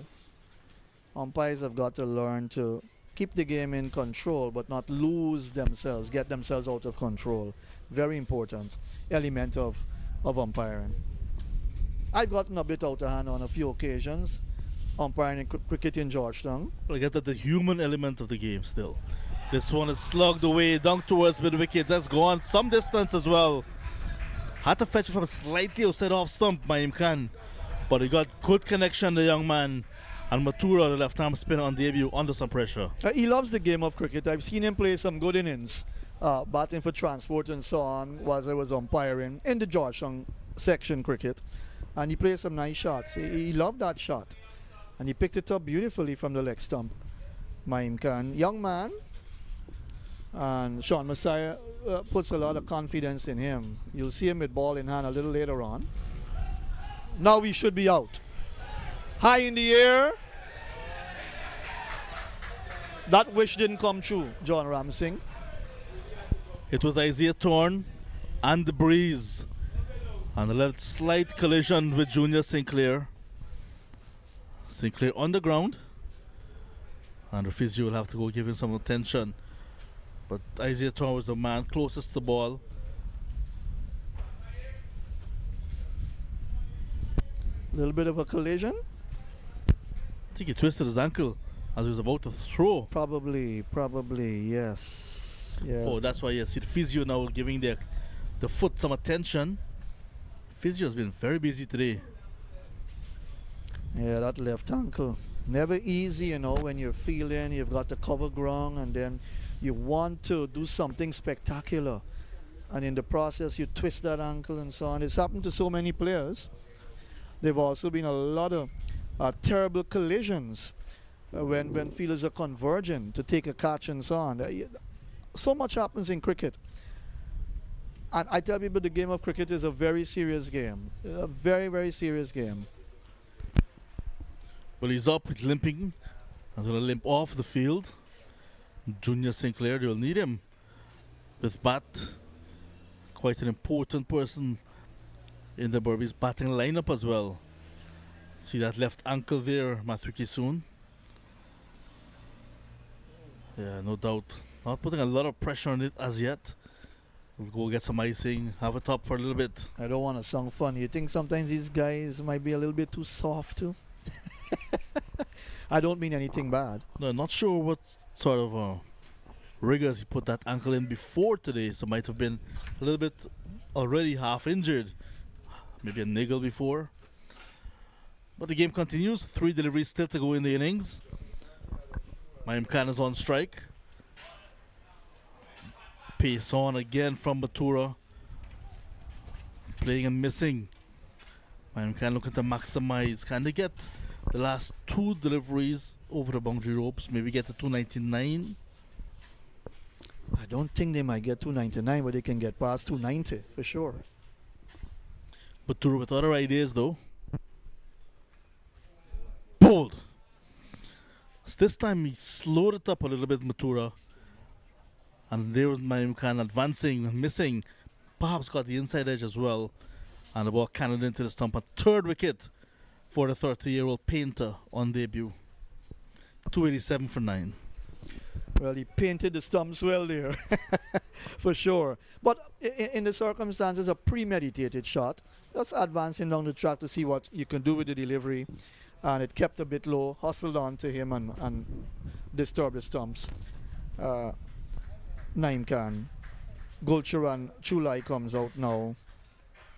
Umpires have got to learn to keep the game in control but not lose themselves, get themselves out of control. Very important element of umpiring. I've gotten a bit out of hand on a few occasions umpiring in cricket in Georgetown. Well, I guess that the human element of the game still. This one is slugged away down towards mid-wicket. That's gone some distance as well. Had to fetch it from slightly outside off stump by Imkan. But he got good connection, the young man. And Matura, the left-arm spinner on debut, under some pressure. He loves the game of cricket. I've seen him play some good innings, batting for Transport and so on, whilst I was umpiring in the Georgetown section cricket. And he played some nice shots. He loved that shot. And he picked it up beautifully from the leg stump. Maim Khan, young man. And Sean Messiah puts a lot of confidence in him. You'll see him with ball in hand a little later on. Now we should be out. High in the air. That wish didn't come true, John Ramsing. It was Isaiah Thorne and the breeze. And a little slight collision with Junior Sinclair. Sinclair on the ground. And the physio will have to go give him some attention. But Isaiah Thorne was the man closest to the ball. A little bit of a collision. I think he twisted his ankle as he was about to throw. Probably, yes. Oh, that's why you see the physio now giving the foot some attention. Physio has been very busy today. Yeah, that left ankle. Never easy, you know, when you're feeling, you've got to cover ground and then you want to do something spectacular. And in the process, you twist that ankle and so on. It's happened to so many players. There have also been a lot of terrible collisions when fielders are converging to take a catch and so on. So much happens in cricket. And I tell people the game of cricket is a very serious game. A very, very serious game. Well, he's up, he's limping. He's going to limp off the field. Junior Sinclair, they will need him with bat. Quite an important person in the BERBICE batting lineup as well. See that left ankle there, Matthew Kisoon. Yeah, no doubt. Not putting a lot of pressure on it as yet. We'll go get some icing, have it up for a little bit. I don't want to sound funny. You think sometimes these guys might be a little bit too soft too? I don't mean anything bad. No, not sure what sort of rigors he put that ankle in before today, so might have been a little bit already half injured. Maybe a niggle before. But the game continues. 3 deliveries still to go in the innings. Maim Khan is on strike. Pace on again from Matura. Playing and missing. Maim Khan looking to maximize. Can they get the last 2 deliveries over the boundary ropes? Maybe get to 299. I don't think they might get 299, but they can get past 290 for sure. Matura with other ideas though. Bold. So this time he slowed it up a little bit, Matura. And there was Maim Khan advancing, missing. Perhaps got the inside edge as well. And the ball cannoned into the stump. A 3rd wicket for the 30-year-old painter on debut. 287 for 9. Well, he painted the stumps well there, for sure. But in the circumstances, a premeditated shot. Just advancing down the track to see what you can do with the delivery. And it kept a bit low, hustled on to him and disturbed the stumps. Naim Khan. Gulcharan Chulai comes out now.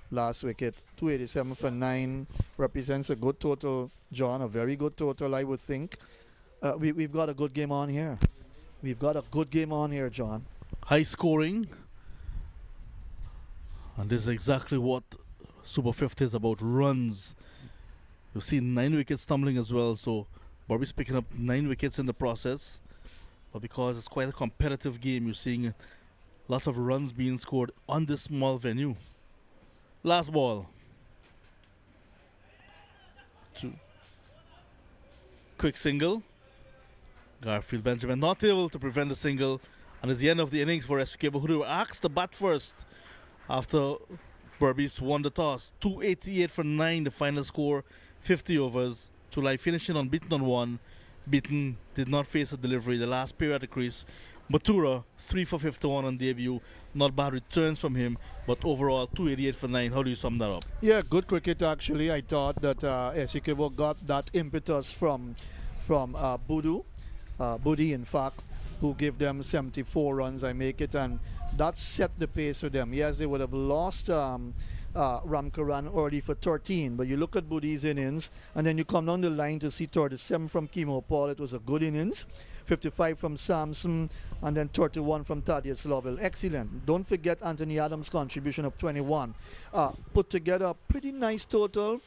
Last wicket. 287 for 9. Represents a good total, John. A very good total, I would think. We've got a good game on here. We've got a good game on here, John. High scoring. And this is exactly what Super 50 is about. Runs. You've seen 9 wickets tumbling as well. So BERBICE picking up 9 wickets in the process. But because it's quite a competitive game, you're seeing lots of runs being scored on this small venue. Last ball. 2. Quick single. Garfield Benjamin not able to prevent the single. And it's the end of the innings for ESSEQUIBO, who were asked to bat first after Berbice won the toss. 288 for 9, the final score, 50 overs. July finishing unbeaten on 1. Beaten did not face a delivery the last period at the crease. Matura 3 for 51 on debut. Not bad returns from him, but overall 288 for 9. How do you sum that up? Yeah, good cricket actually. I thought that ESSEQUIBO got that impetus from Budi in fact, who gave them 74 runs, I make it, and that set the pace for them. Yes, they would have lost Ramkaran early for 13, but you look at Budi's innings, and then you come down the line to see 37 from Kimo Paul. It was a good innings. 55 from Samson, and then 31 from Thaddeus Lovell. Excellent. Don't forget Anthony Adams' contribution of 21. Put together a pretty nice total.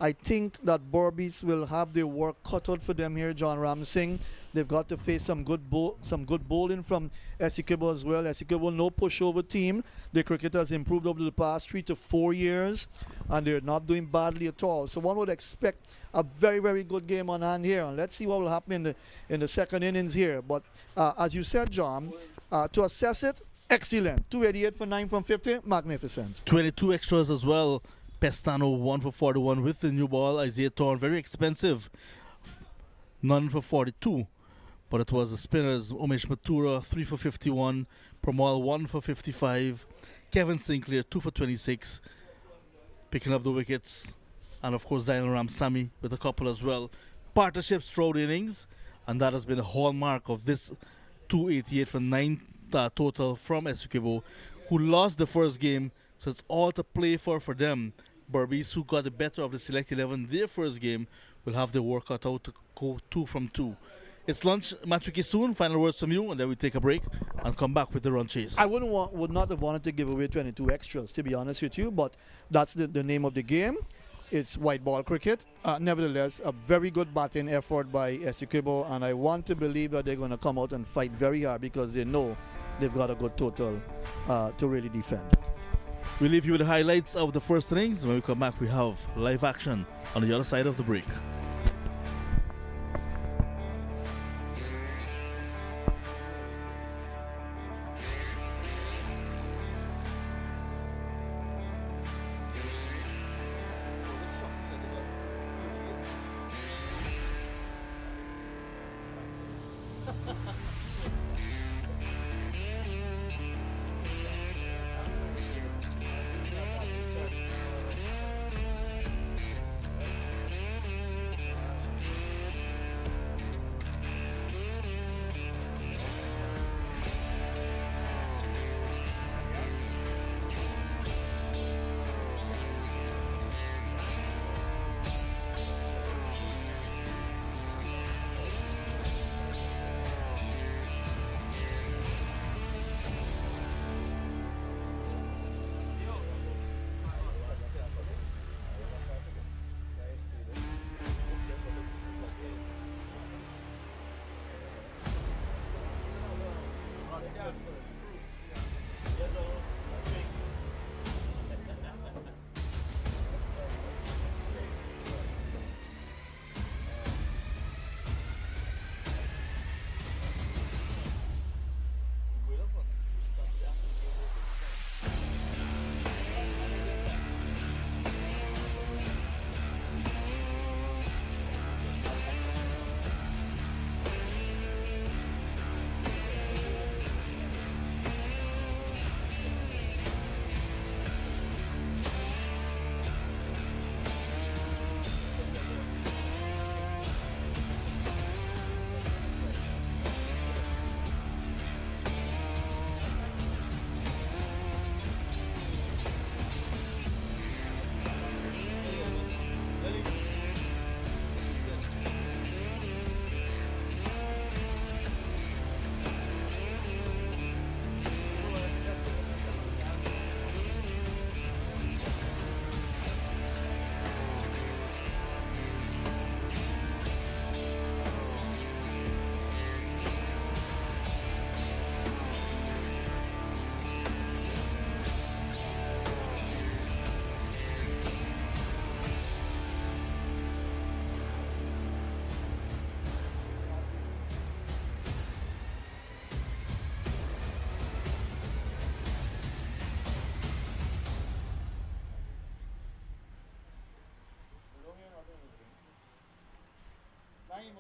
I think that Berbice will have their work cut out for them here, John Ramsing. They've got to face some good bowling from ESSEQUIBO as well. ESSEQUIBO, no pushover team. Their cricket has improved over the past 3 to 4 years, and they're not doing badly at all. So one would expect a very, very good game on hand here. And let's see what will happen in the second innings here. But as you said, John, to assess it, excellent. 288 for 9 from 50, magnificent. 22 extras as well. Pestano 1 for 41 with the new ball. Isaiah Thorne, very expensive. None for 42. But it was the spinners. Umesh Matura 3 for 51. Pramal 1 for 55. Kevin Sinclair 2 for 26. Picking up the wickets. And of course Zainal Ramsamy with a couple as well. Partnerships throughout innings. And that has been a hallmark of this 288 for 9 total from ESSEQUIBO, who lost the first game. So it's all to play for them. Berbice, who got the better of the Select 11 their first game, will have the work cut out to go 2 from 2. It's lunch, Matriki soon. Final words from you, and then we take a break and come back with the run chase. I would not have wanted to give away 22 extras, to be honest with you, but that's the name of the game. It's white ball cricket. Nevertheless, a very good batting effort by ESSEQUIBO, and I want to believe that they're going to come out and fight very hard because they know they've got a good total to really defend. We'll leave you with the highlights of the first innings. When we come back, we have live action on the other side of the break. Yeah,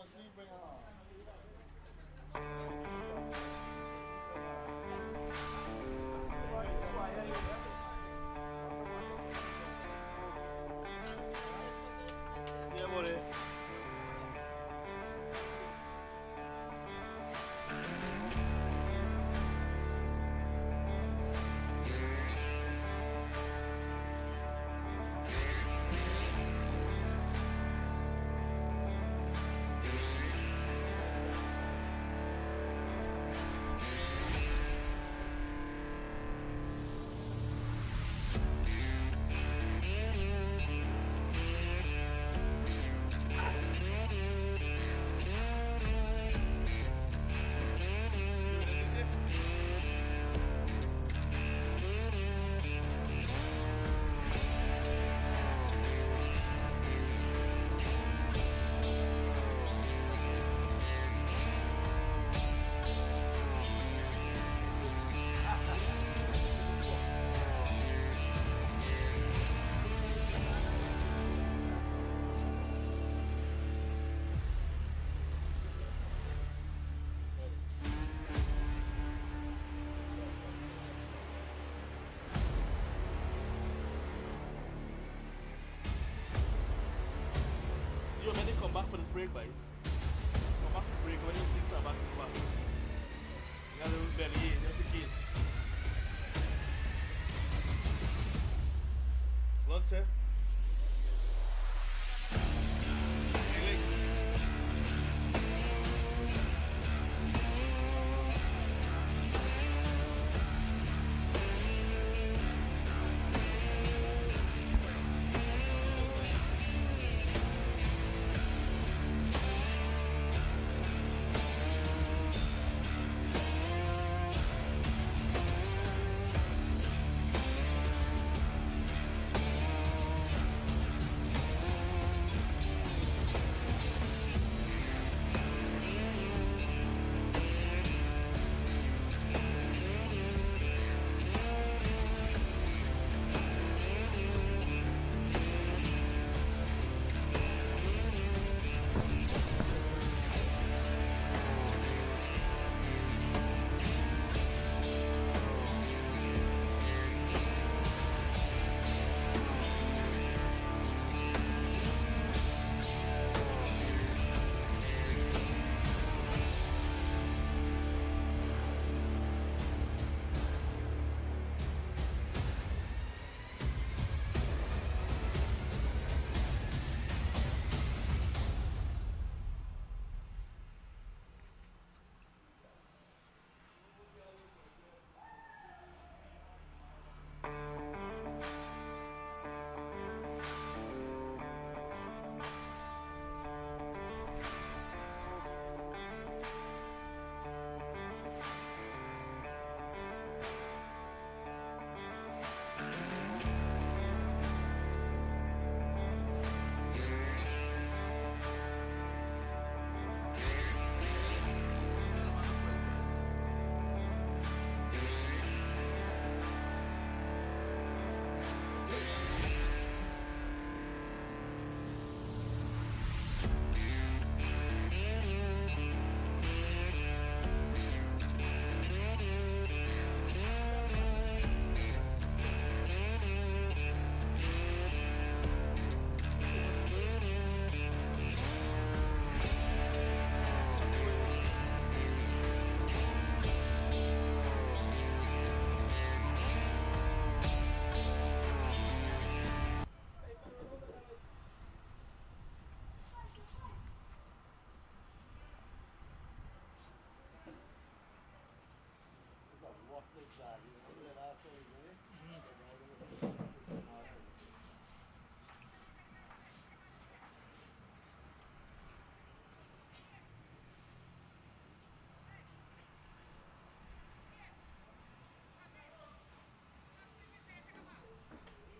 buddy. You already come back for this break, bye. Come back for the break when you think about it. You got a little belly, that's the case. Lunch, sir?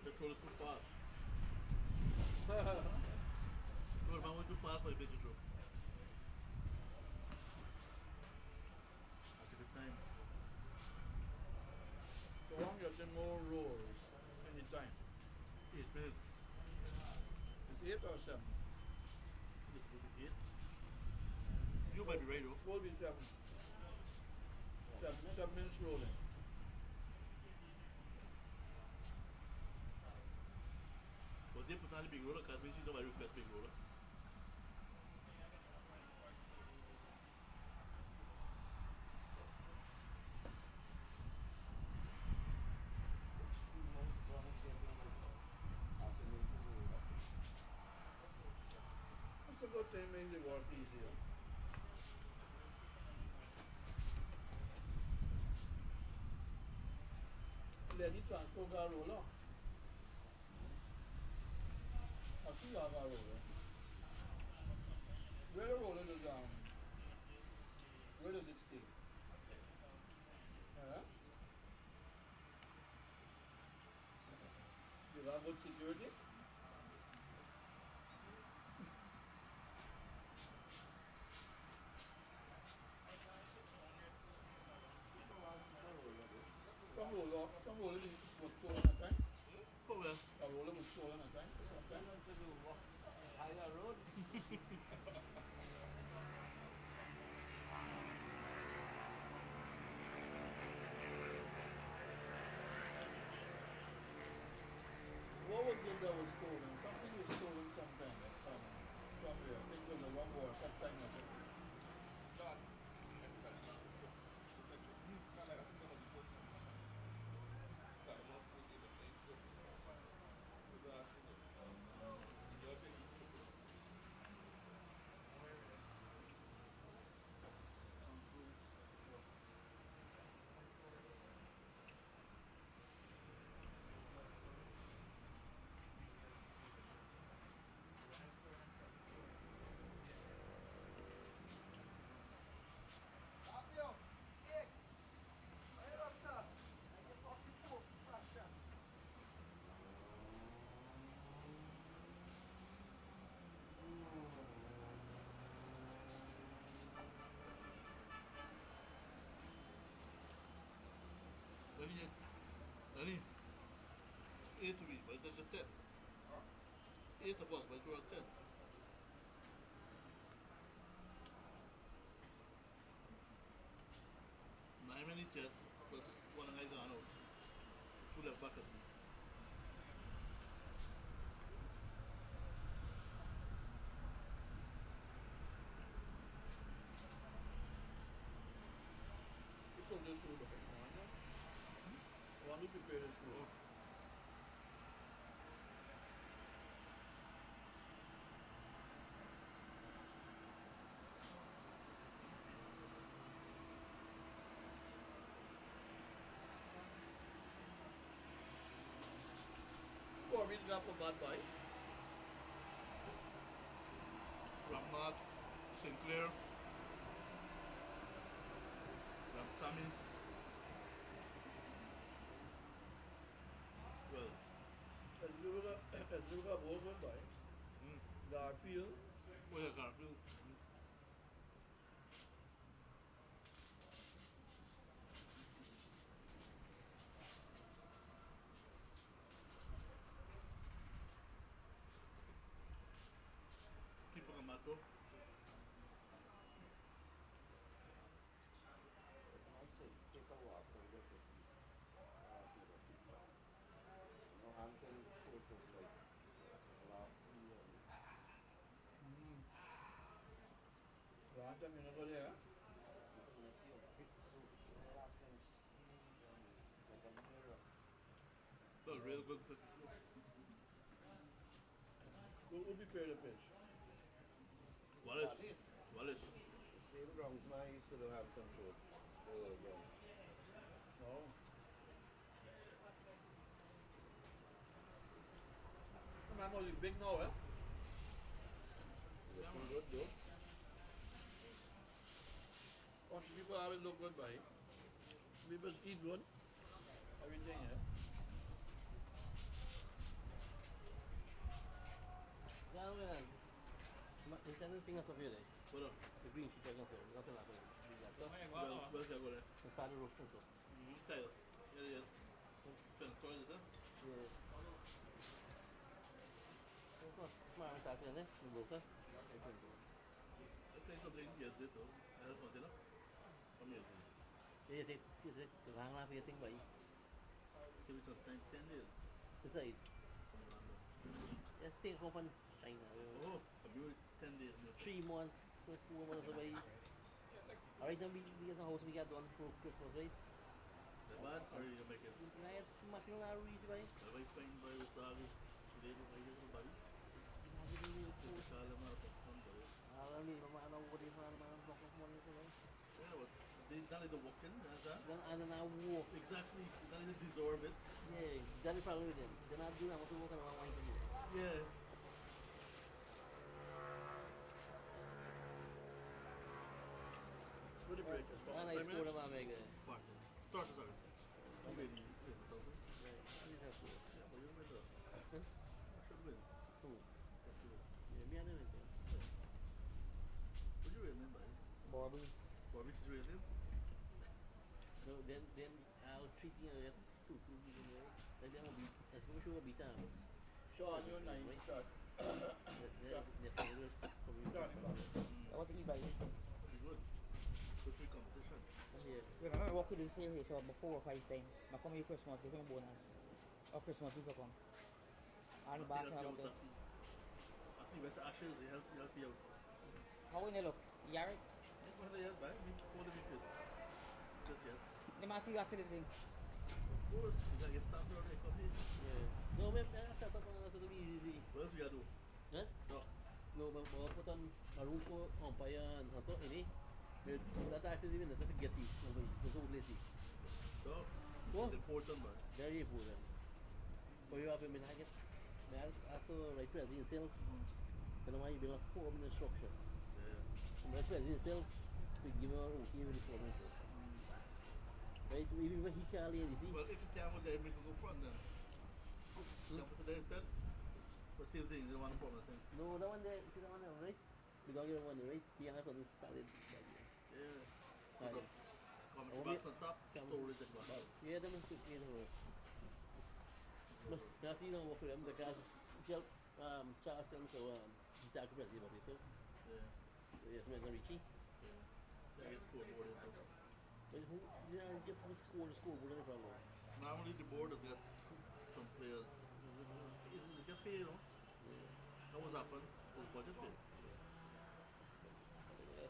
The troll is too fast. Troll, man, too fast for the big troll. At the time. So long getting more rolls anytime. 8 minutes. It's 8 or 7. It's 8. You might be right though. Will be 7. 7 minutes rolling. But they put on the big roller because we see nobody request big roller. It's a good thing, makes the work easier. Lenny transport got roller. I see y'all got roller. Where the roller is where does it stay? Huh? You got good security? Some roller was stolen at time. Oh well. A roller was stolen at time. Higher road. What was it that was stolen? Something was stolen sometime somewhere. I think it was a one board sometime. I think. Danny, 8 to me, but it's a 10. 8 of us, but you're a 10. 9 minutes yet, plus one guy gone out. 2 left back at me. So this food, I want to prepare this food. Or we got for bad bite. Ramnat, Sinclair, Sammy. Well, As you got both went by. Garfield. oh yeah, Garfield. Keep on Mato. Take a walk and get to see. Hampton Court was like last year. Right, I'm gonna go there. You can see a big soup, that and cheese and like a mirror. That was real good. We'll prepare the fish. Wallace. Wallace. The same grounds I used to do Hampton Court. Oh. Man was big now, eh? Looking good though. Country people always look good by. People eat good. Everything, yeah. Is anything else of you there? What up? The green sheet, I can say. That's a lot of it. Well, shall I go there? Just start the roof and so. Taylor. Yeah. Pen toilet, huh? Yeah. Come on, start in there. You both, huh? playing something yesterday too. I heard something up. From yesterday. Cái hàng là việc tiếng vậy. Give it some time, 10 days. Cái gì? From Orlando. I think from China. Oh, I've been 10 days. 3 months, so 4 months away. Alright, then we get a house we got done for Christmas, right? The bad, or you make it? I had machine on our reach, right? Have I find by the dog? Today, I just don't buy it. Call them out of fun, but I don't know, man, what is man, block of money, so right? yeah, but they don't need to walk in, that. Then I walk. Exactly, you don't need to deserve it. Yeah, that's the problem with them. They're not doing what to work and I want to do. Yeah. What the break is? And I scored a man, make it. Part. Start, sorry. I'm ready. Yeah, but you're with us. Should win. Who? Let's do it. Yeah, me and everything. What you real name, buddy? Barbies. Bobby's is real name? So then I'll treat you like two people, right? Like then I'll be, as much as I'll be time. Sean, you're 9, start. The players coming. I want to eat by you. Pretty good. Good free competition. Yeah. Remember I walked to the same so before 4 or 5 times. I come here Christmas, give me a bonus. Or Christmas Eve I come. And the boss I have up there. think went to Ashes, he helped you out. How will they look? You alright? Yeah, well, yes, man. We call the Chris. Chris, yes. They might feel after the thing. Of course, you gotta get staff there, they come in. Yeah. No, man, I set up on us to be easy. What else we gotta do? Huh? No. No, but put on Maruko, umpire, and also ini. That actually even the second getty. There's no lazy. So, What? it's important, man. Very important. For you have a minute, after right president itself, then why you build a form and structure. Yeah. And right president itself, to give her okay with the formation. Right, even when he can't lay, you see. Well, if you can't go there, we can go front then. Can put it there instead? But same thing, you don't want a problem, I think. No, that one there, see that one there, right? We don't get one there, right? He has something solid. Yeah. Right. Commentary box on top, storage at bottom. Yeah, them is good, you know. Now, see, you know, what for them, because Charleston, so, Dr. President about it too. Yeah. Yes, man, Richie. Yeah. I guess score more than that. But who, you know, get to score, whatever problem. Normally the board has got some players. They get paid, you know. That was happened. There's budget fail.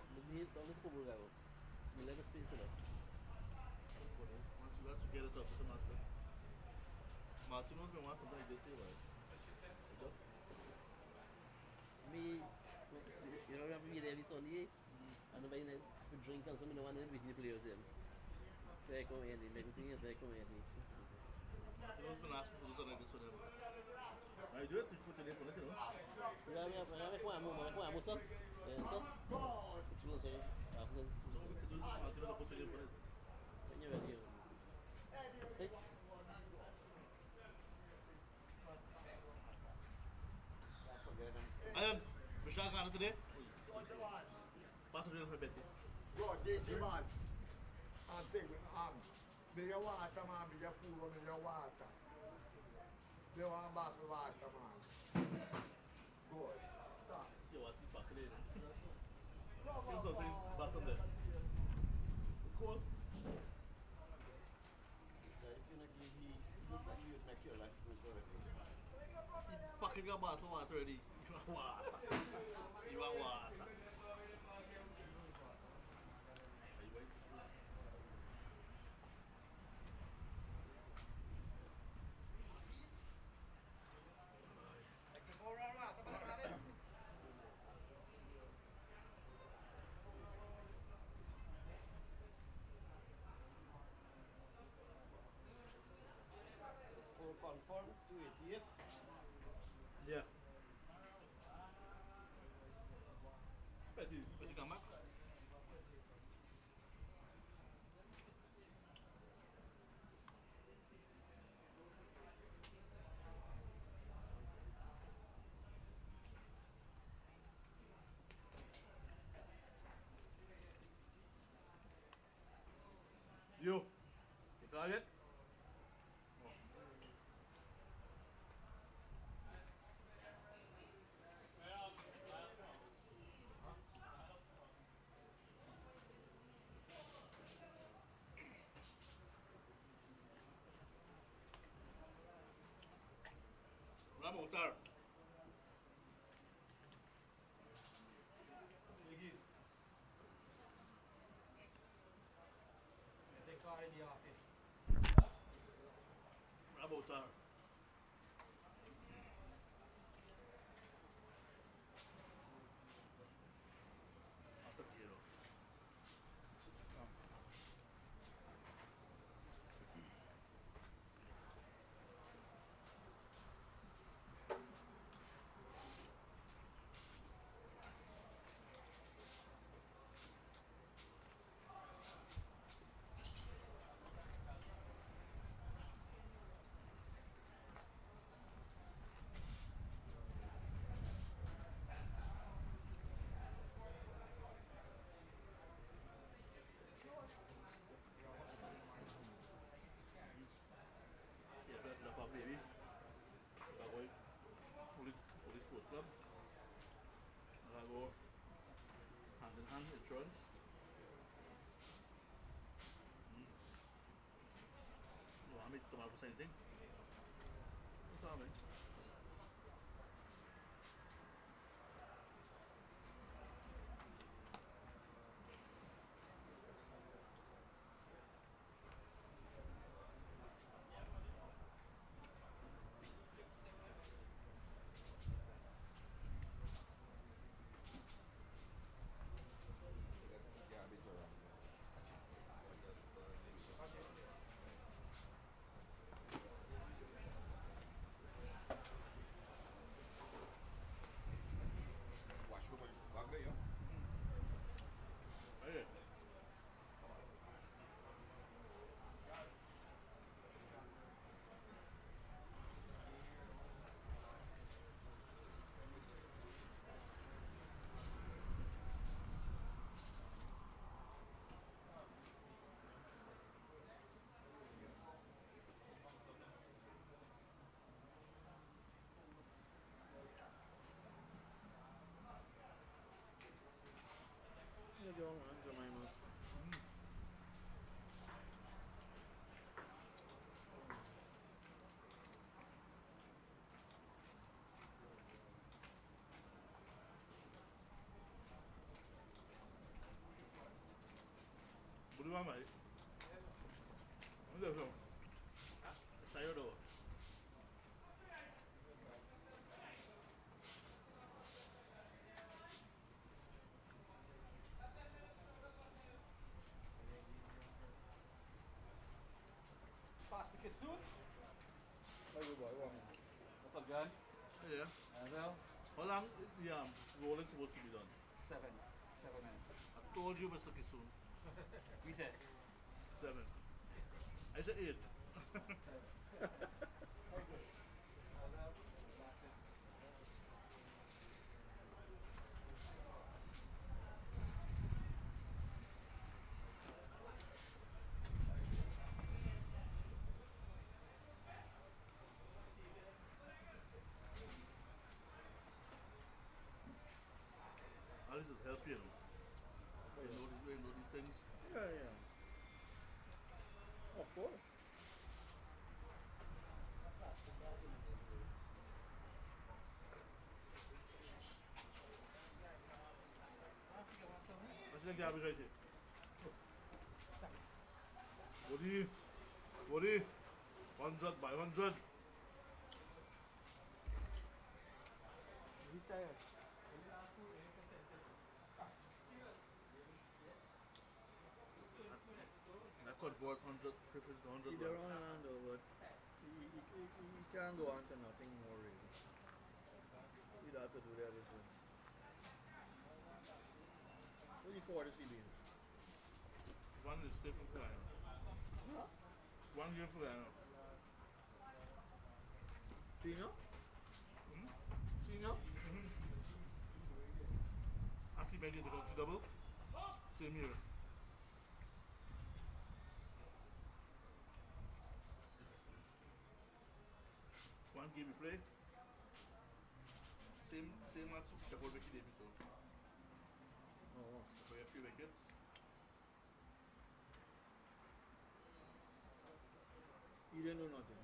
But he don't look over that. You let us space it up. Once you get it up, it's a matter. Martino's been wanting something like this, right? Me, you know, remember me there every Sunday, and when I drink and something, I want to meet the players in. They come in, they come in. Martino's been asking for something like this for them. I do it, you put it in for it, you know. Eu já me almoço. Pensa. Não sei. After. So we can do this, Martino will put it in for it. When you're ready. Hey. Ayan, Michelle Ghana today. Pass it for Betty. Bro, DJ man. I'm big with arms. Bigger water, man. Bigger food, bigger water. They want back with water, man. Good. Stop. See what you back there. Here's something bottom there. Cool. Packing a bottle of water already. You want water. You want water. Are you waiting? Score confirmed, 288. Yeah. Betty come back. You got it? Ramotar. Ramotar. That's a hero. Yeah, but the pub baby. I go police sports club. I go hand in hand insurance. No, I mean tomorrow for same thing. What's that mean? Hey. You don't want Jemima. What do you want, mate? What's that from? Sayado. Past the Kissoon. What's up, John? Yeah. Well, How long yeah, rolling supposed to be done? 7 minutes. I told you Mr. Kisoon. We said 7. I said 8. At least it's help you know. You know these things. Yeah, yeah. Of course. What's the garbage right here? Woody, 100 by 100. Retired. I convert 100 50 to 100. He's around hand though, but he can't go on to nothing more really. He'd have to do that as well. What do you for the CB? One is different for Guyana. Huh? 1 year for Guyana. Senior? Senior? After you made it the country double, same year. One game we play. Same match Shepherd Vicky Davis though. Oh. So we have 3 wickets. He didn't do nothing.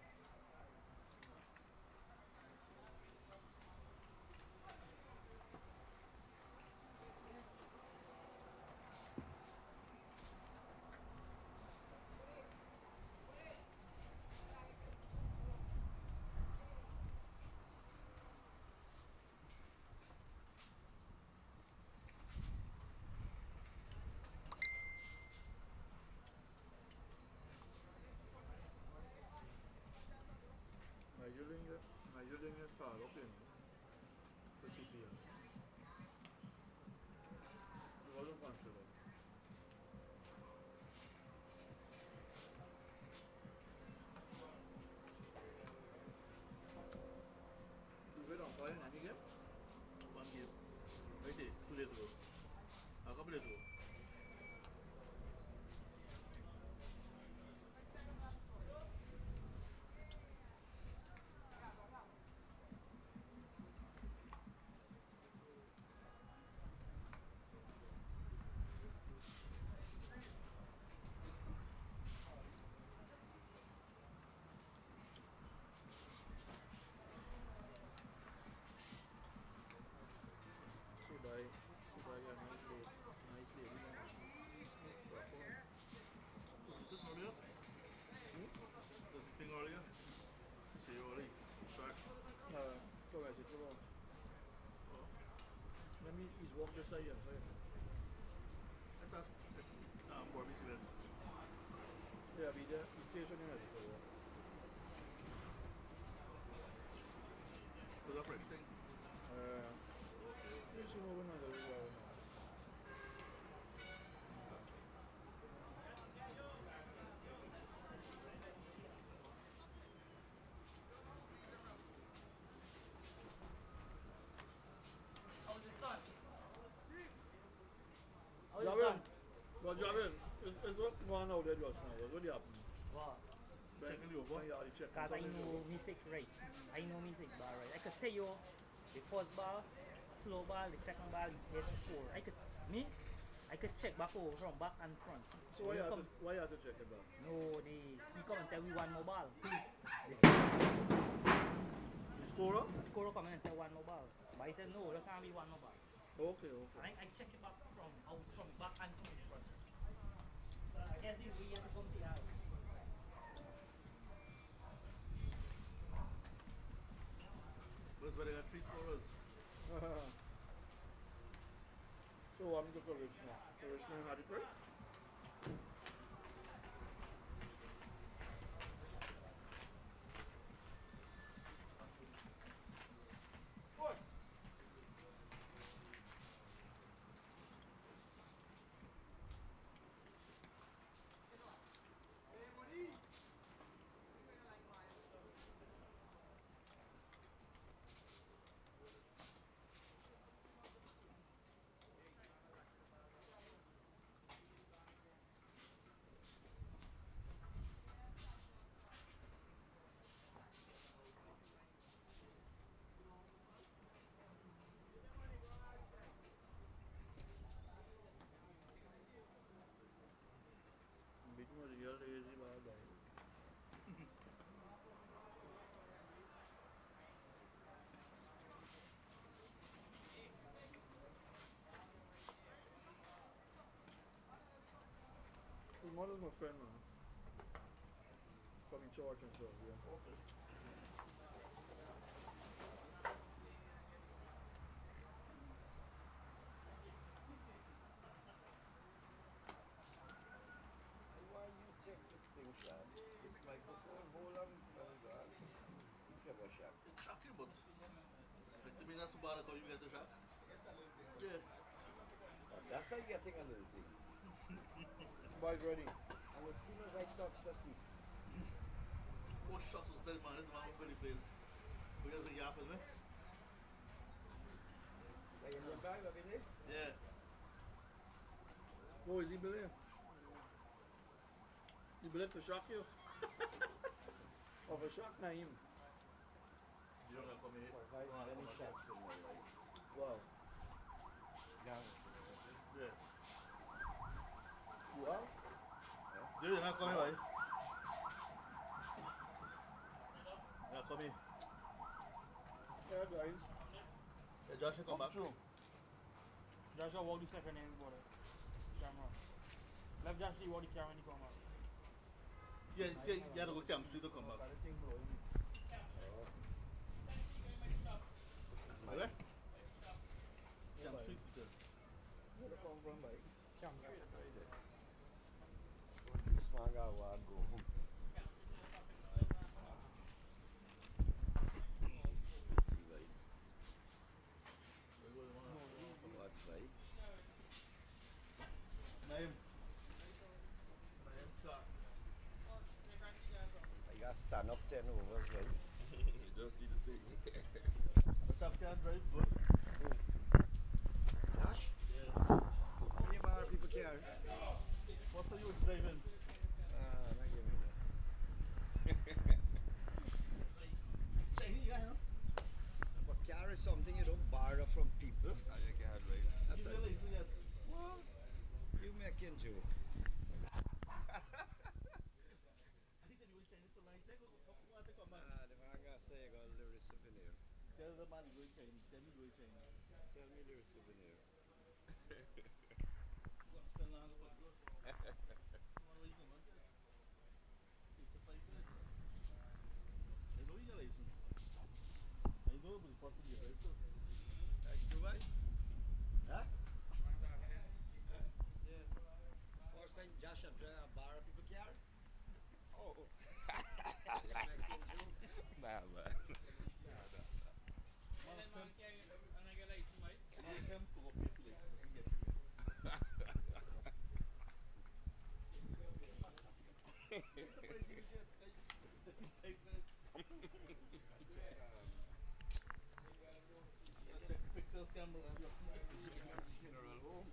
play too. Let me he's walk this side here. I thought BERBICE went. Yeah, be there. He's stationing at it for you. Was a fresh thing. You see moving on the river now. How's the sun? How's the Javin, sun? well, Javin, is what going out there just now? What happened? Wow. Checking you over? Yeah, checking. Because I know me six right. I know me six ball right. I could tell you the first ball, slow ball, the second ball, hit four. I could check back over from back and front. So why you have to check it back? No, he come and tell me one more ball. The scorer? The scorer come in and say one more ball. But he said no, there can't be one more ball. Okay. And I check it back from back and from front. So I guess we have to come to the That's where they got 3 scorers. So I'm going to go Richmond. So Richmond had it right? Real lazy ball guy. His mother's my friend, man. From in church and stuff, yeah. Okay. Why you check this thing, Sean? This microphone, hold on, God. You never shot. It's shocking, but like to me, that's too bad how you get the shot. Yeah. That's how you're getting a little thing. Boys ready. And as soon as I touch the seat, Most shots was dead, man. This man was very plays. We just been yapping, man. like in your bag, have you? Yeah. Oh, is he Billy? You believe for shock you? Or for shock Naim? You don't have to come here. Survived many shots in my life. Wow. Yeah. Yeah. You are? Dude, you're not coming, right? You're not coming. Yeah, guys. Yeah, Josh, you come back. True. Joshua walk the second end for the camera. Left Joshua walk the camera when he come out. Yeah, you have to go Camp Street to come back. Okay? Camp Street, sir. Where they come from, like? Camera. This man got to go home. See, right? What's right? Naim. I got to stand up 10 overs, right? You just need to take. The top can drive good. Josh? Yeah. Yeah, man. borrow from people. You can't right. That's a, what? You making joke. The man gonna say you got a little souvenir. Tell the man going Chinese. Tell me going Chinese. Tell me a little souvenir. Dubai? Huh? Yeah. First time Josh had a bar people care. Oh. You making joke. Nah, man. Funeral home.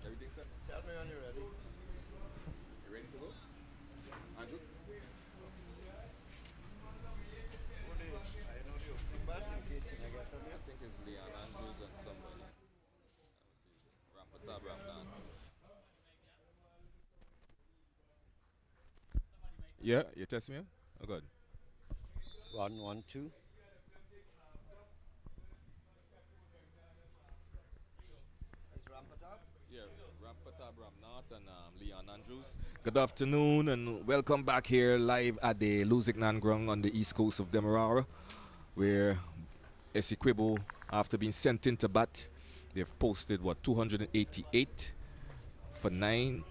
Everything set? Tell me when you're ready. You ready to go? Andrew? I know the opening bat in case you get on I it. think it's Leon Andrews and somebody. Let me see. Rampatab Ramdan. Yeah, you test me? Oh, good. 1, 1, 2. Is Rampatab? Yeah, Rampatab Ramnat and Leon Andrews. Good afternoon and welcome back here live at the LUSIGNAN ground on the east coast of Demerara, where ESSEQUIBO, after being sent into bat, they've posted 288 for 9,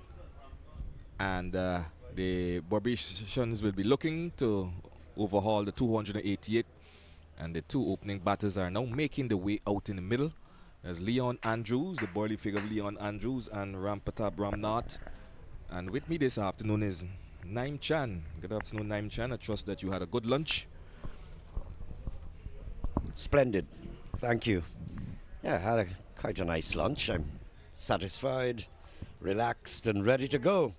and the Barbicians will be looking to overhaul the 288, and the two opening batters are now making the way out in the middle. There's Leon Andrews, the burly figure of Leon Andrews, and Rampatab Ramnat. And with me this afternoon is Naim Chan. Good afternoon, Naim Chan. I trust that you had a good lunch. Splendid. Thank you. Yeah, I had quite a nice lunch. I'm satisfied, relaxed, and ready to go.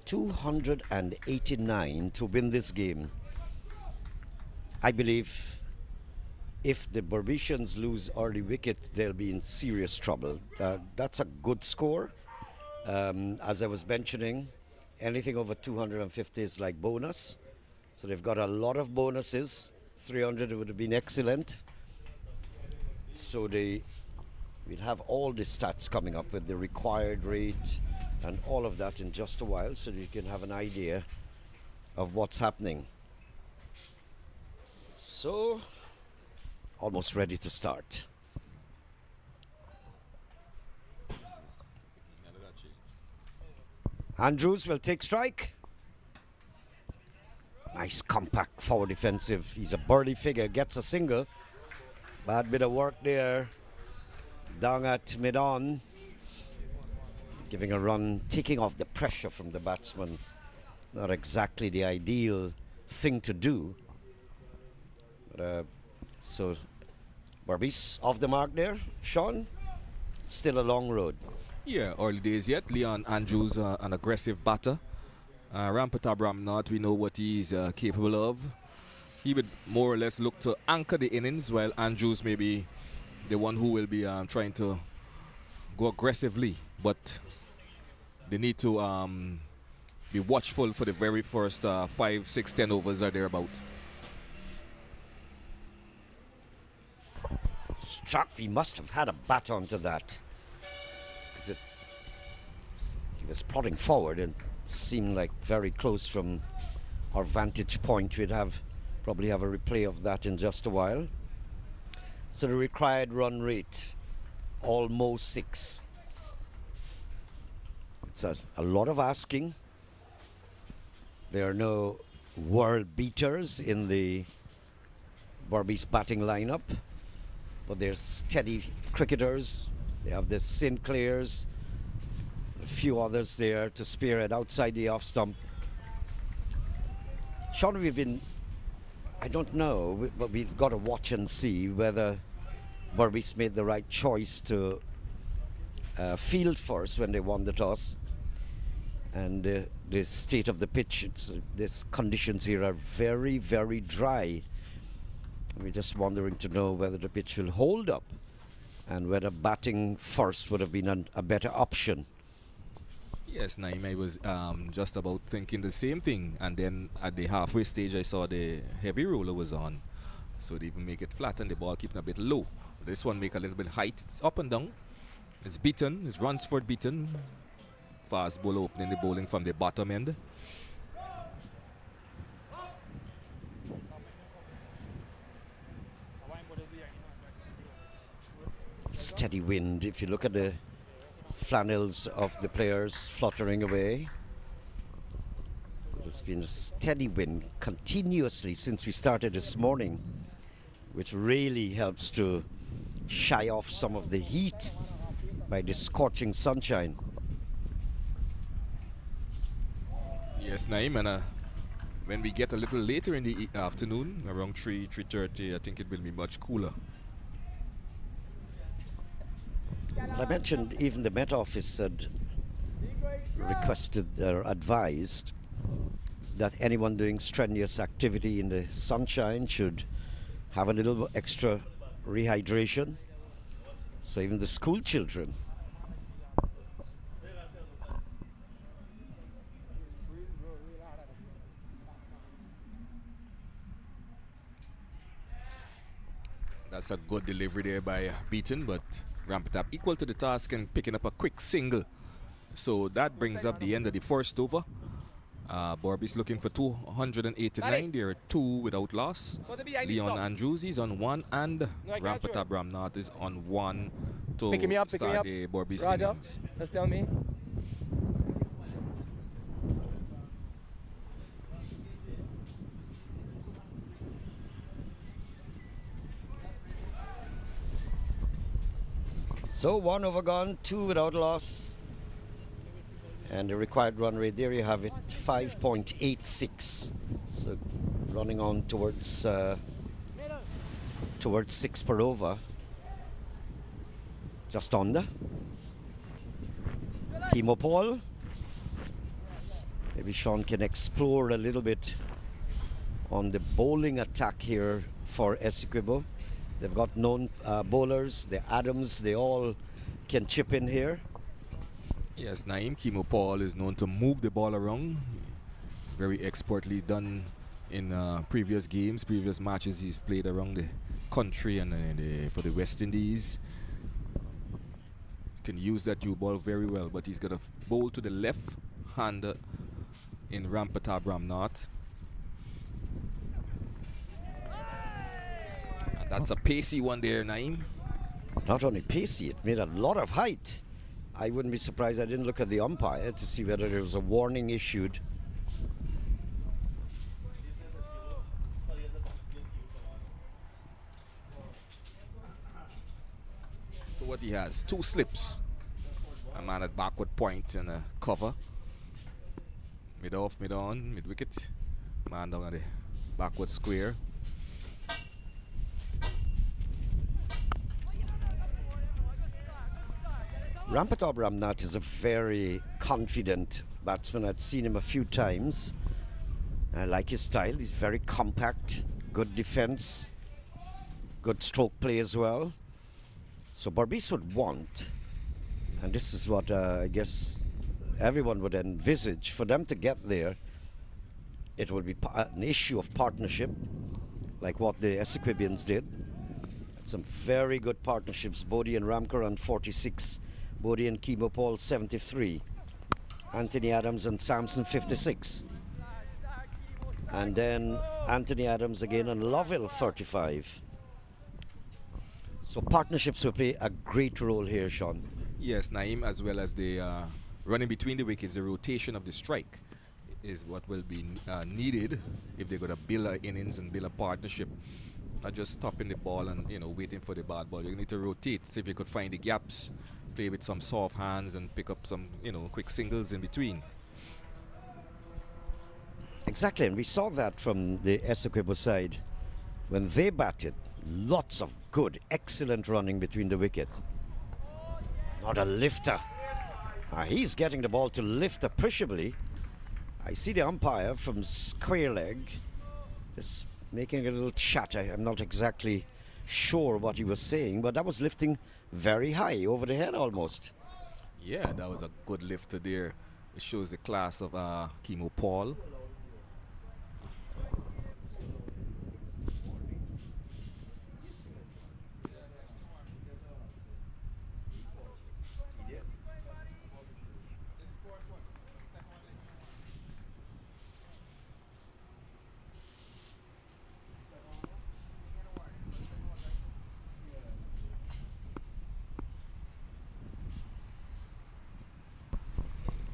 289 to win this game. I believe if the Berbicians lose early wicket, they'll be in serious trouble. That's a good score. As I was mentioning, anything over 250 is like bonus. So they've got a lot of bonuses. 300 would have been excellent. So we'll have all the stats coming up with the required rate and all of that in just a while, so you can have an idea of what's happening. So, almost ready to start. Andrews will take strike. Nice compact forward defensive. He's a burly figure, gets a single. Bad bit of work there. Down at mid-on. Giving a run, taking off the pressure from the batsman. Not exactly the ideal thing to do. But, so, Berbice off the mark there. Sean, still a long road. Yeah, early days yet. Leon Andrews, an aggressive batter. Rampatab Ramnat, we know what he's capable of. He would more or less look to anchor the innings, while Andrews may be the one who will be trying to go aggressively. But they need to be watchful for the very first 5, 6, 10 overs or thereabout. Struck, he must have had a bat onto that. Because he was prodding forward and seemed like very close from our vantage point. We'd probably have a replay of that in just a while. So the required run rate, almost 6. It's a lot of asking. There are no world beaters in the Berbice batting lineup. but they're steady cricketers. They have the Sinclairs, a few others there to spearhead outside the off stump. Sean, I don't know, but we've got to watch and see whether Berbice made the right choice to field first when they won the toss. And the state of the pitch, these conditions here are very, very dry. We're just wondering to know whether the pitch will hold up and whether batting first would have been a better option. Yes, Naim, I was just about thinking the same thing, and then at the halfway stage I saw the heavy roller was on, so they even make it flat and the ball keeping a bit low. This one make a little bit height, it's up and down, it's beaten, it's Ransford beaten, fast bowler opening the bowling from the bottom end. Steady wind, if you look at the flannels of the players fluttering away. There's been a steady wind continuously since we started this morning, which really helps to shy off some of the heat by the scorching sunshine. Yes, Naim, and when we get a little later in the afternoon, around 3:30, I think it will be much cooler. I mentioned even the Met Office had requested or advised that anyone doing strenuous activity in the sunshine should have a little extra rehydration. So even the school children. That's a good delivery there by Beaton, but ramp it up equal to the task and picking up a quick single. So that brings up the end of the first over. Berbice looking for 289. There are 2 without loss. Leon Andrews is on 1 and Rampata Bramnath is on 1 to start the Berbice innings. Just tell me. So 1 over gone, 2 without loss. And the required run rate, there you have it, 5.86. So running on towards 6 per over. Just under. Kimo Paul. Maybe Sean can explore a little bit on the bowling attack here for ESSEQUIBO. They've got known bowlers, the Adams, they all can chip in here. Yes, Naim Kimo Paul is known to move the ball around. Very expertly done in previous games, previous matches he's played around the country and for the West Indies. Can use that new ball very well, but he's got a bowl to the left hander in Rampata Bramnath. That's a pacey one there, Naim. Not only pacey, it made a lot of height. I wouldn't be surprised, I didn't look at the umpire to see whether there was a warning issued. So what he has, 2 slips. A man at backward point and a cover. Mid off, mid on, mid wicket. Man down at the backward square. Rampata Bramnath is a very confident batsman. I'd seen him a few times. I like his style. He's very compact, good defense, good stroke play as well. So Berbice would want, and this is what I guess everyone would envisage, for them to get there, it would be an issue of partnership, like what the ESSEQUIBians did. Some very good partnerships. Bodhi and Ramkar on 46. Bodhi and Kimo Paul 73. Anthony Adams and Samson 56. And then Anthony Adams again and Lovell 35. So partnerships will play a great role here, Sean. Yes, Naim, as well as the running between the wickets, the rotation of the strike is what will be needed if they're going to build an innings and build a partnership not just stopping the ball and waiting for the bad ball. You need to rotate, see if you could find the gaps, play with some soft hands and pick up some quick singles in between. Exactly, and we saw that from the ESSEQUIBO side when they batted. Lots of good, excellent running between the wicket. Not a lifter. He's getting the ball to lift appreciably. I see the umpire from square leg is making a little chatter. I'm not exactly sure what he was saying, but that was lifting very high, over the head almost. Yeah, that was a good lifter there. It shows the class of Chemo Paul.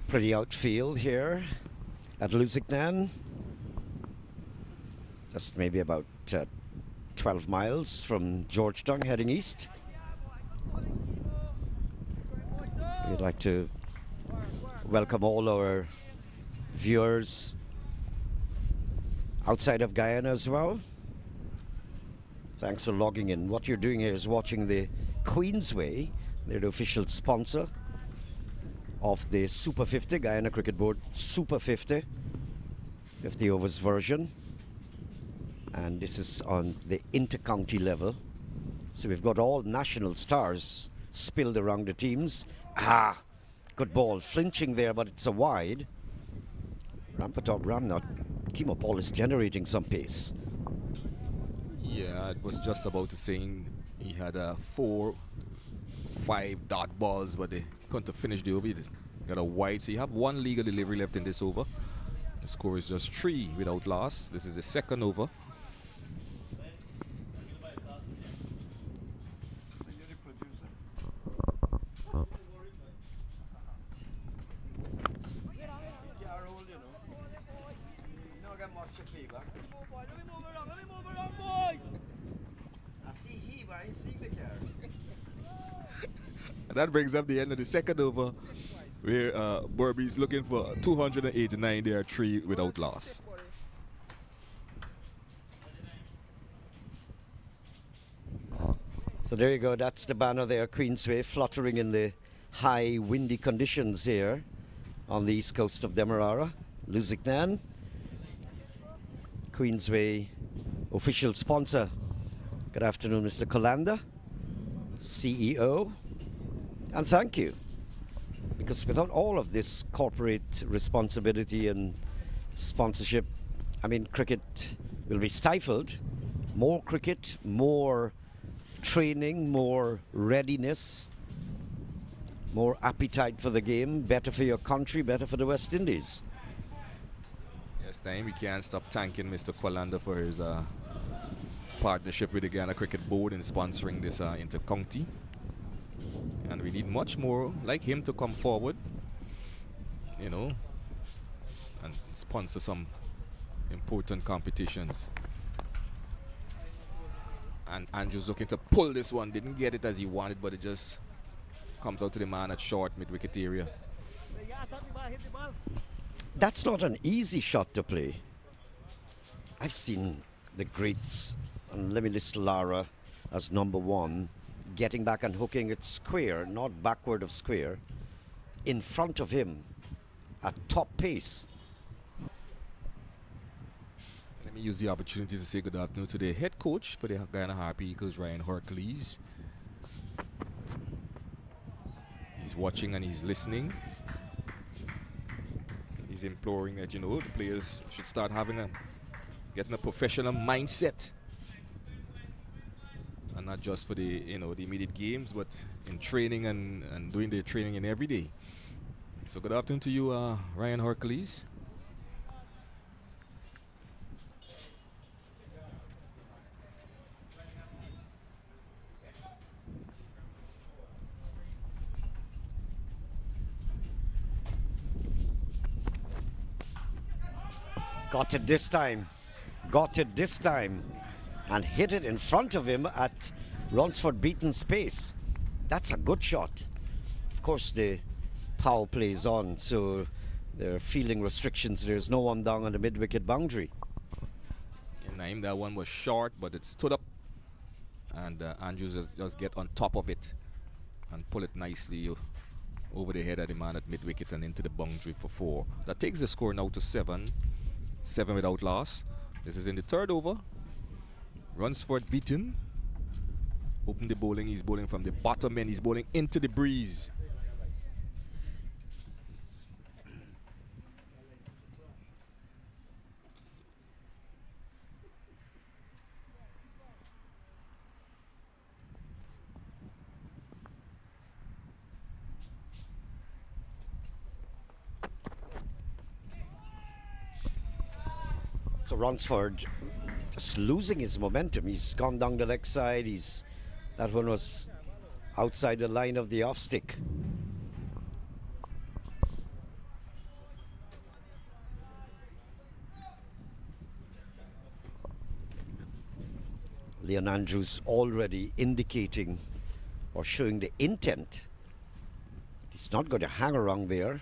Pretty outfield here at LUSIGNAN. Just maybe about 12 miles from Georgetown heading east. We'd like to welcome all our viewers outside of Guyana as well. Thanks for logging in. What you're doing here is watching the Queensway. They're the official sponsor of the Super 50, Guyana Cricket Board Super 50 overs version. And this is on the inter-county level. So we've got all national stars spilled around the teams. Good ball, flinching there, but it's a wide. Rampatog Ramnot, Chemo Paul is generating some pace. Yeah, I was just about to say he had 4-5 dot balls, but they couldn't finish the over. He got a wide, so you have one legal delivery left in this over. The score is just 3 without loss. This is the second over. And that brings up the end of the second over, where BERBICE looking for 289. They are 3 without loss. So there you go, that's the banner there, Queensway, fluttering in the high windy conditions here on the east coast of Demerara. LUSIGNAN, Queensway official sponsor. Good afternoon, Mr. Colanda, CEO, and thank you. Because without all of this corporate responsibility and sponsorship, I mean, cricket will be stifled. More cricket, more training, more readiness, more appetite for the game, better for your country, better for the West Indies. Yes, time we can't stop thanking Mr. Colanda for his partnership with the Guyana Cricket Board in sponsoring this inter-county. And we need much more like him to come forward, and sponsor some important competitions. And Andrew's looking to pull this one. Didn't get it as he wanted, but it just comes out to the man at short mid-wicket area. That's not an easy shot to play. I've seen the greats, and let me list Lara as number 1, getting back and hooking it square, not backward of square, in front of him at top pace. Let me use the opportunity to say good afternoon to the head coach for the Guyana Harpy Eagles, Ryan Hercules. He's watching and he's listening. He's imploring that, the players should start getting a professional mindset. And not just for the, the immediate games, but in training and doing the training in every day. So good afternoon to you, Ryan Hercules. Got it this time. Got it this time. and hit it in front of him at Ronsford Beaton's pace. That's a good shot. Of course, the power plays on, so there are fielding restrictions. There's no one down on the mid-wicket boundary. Yeah, Naim, that one was short, but it stood up, and Andrews just get on top of it and pull it nicely over the head of the man at mid-wicket and into the boundary for 4. That takes the score now to 7 without loss. This is in the 3rd over. Ronsford Beaton open the bowling. He's bowling from the bottom end. He's bowling into the breeze. So Ronsford just losing his momentum. He's gone down the leg side. That one was outside the line of the off stick. Leon Andrews already indicating or showing the intent. He's not going to hang around there.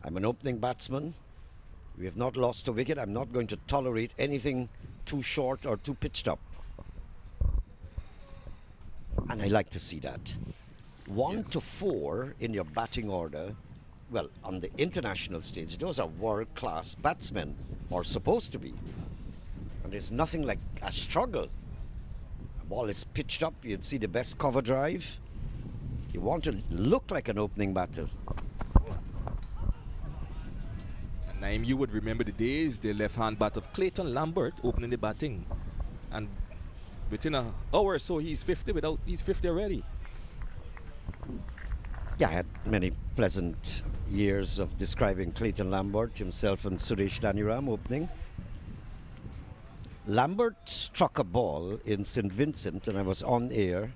I'm an opening batsman. We have not lost a wicket. I'm not going to tolerate anything too short or too pitched up. And I like to see that. 1 to 4 in your batting order. Well, on the international stage, those are world-class batsmen, or supposed to be. And there's nothing like a struggle. A ball is pitched up, you'd see the best cover drive. You want to look like an opening batter. Naim, you would remember the days, the left-hand bat of Clayton Lambert opening the batting, and within an hour or so he's 50 already. Yeah, I had many pleasant years of describing Clayton Lambert, himself and Suresh Daniram opening. Lambert struck a ball in St. Vincent and I was on air.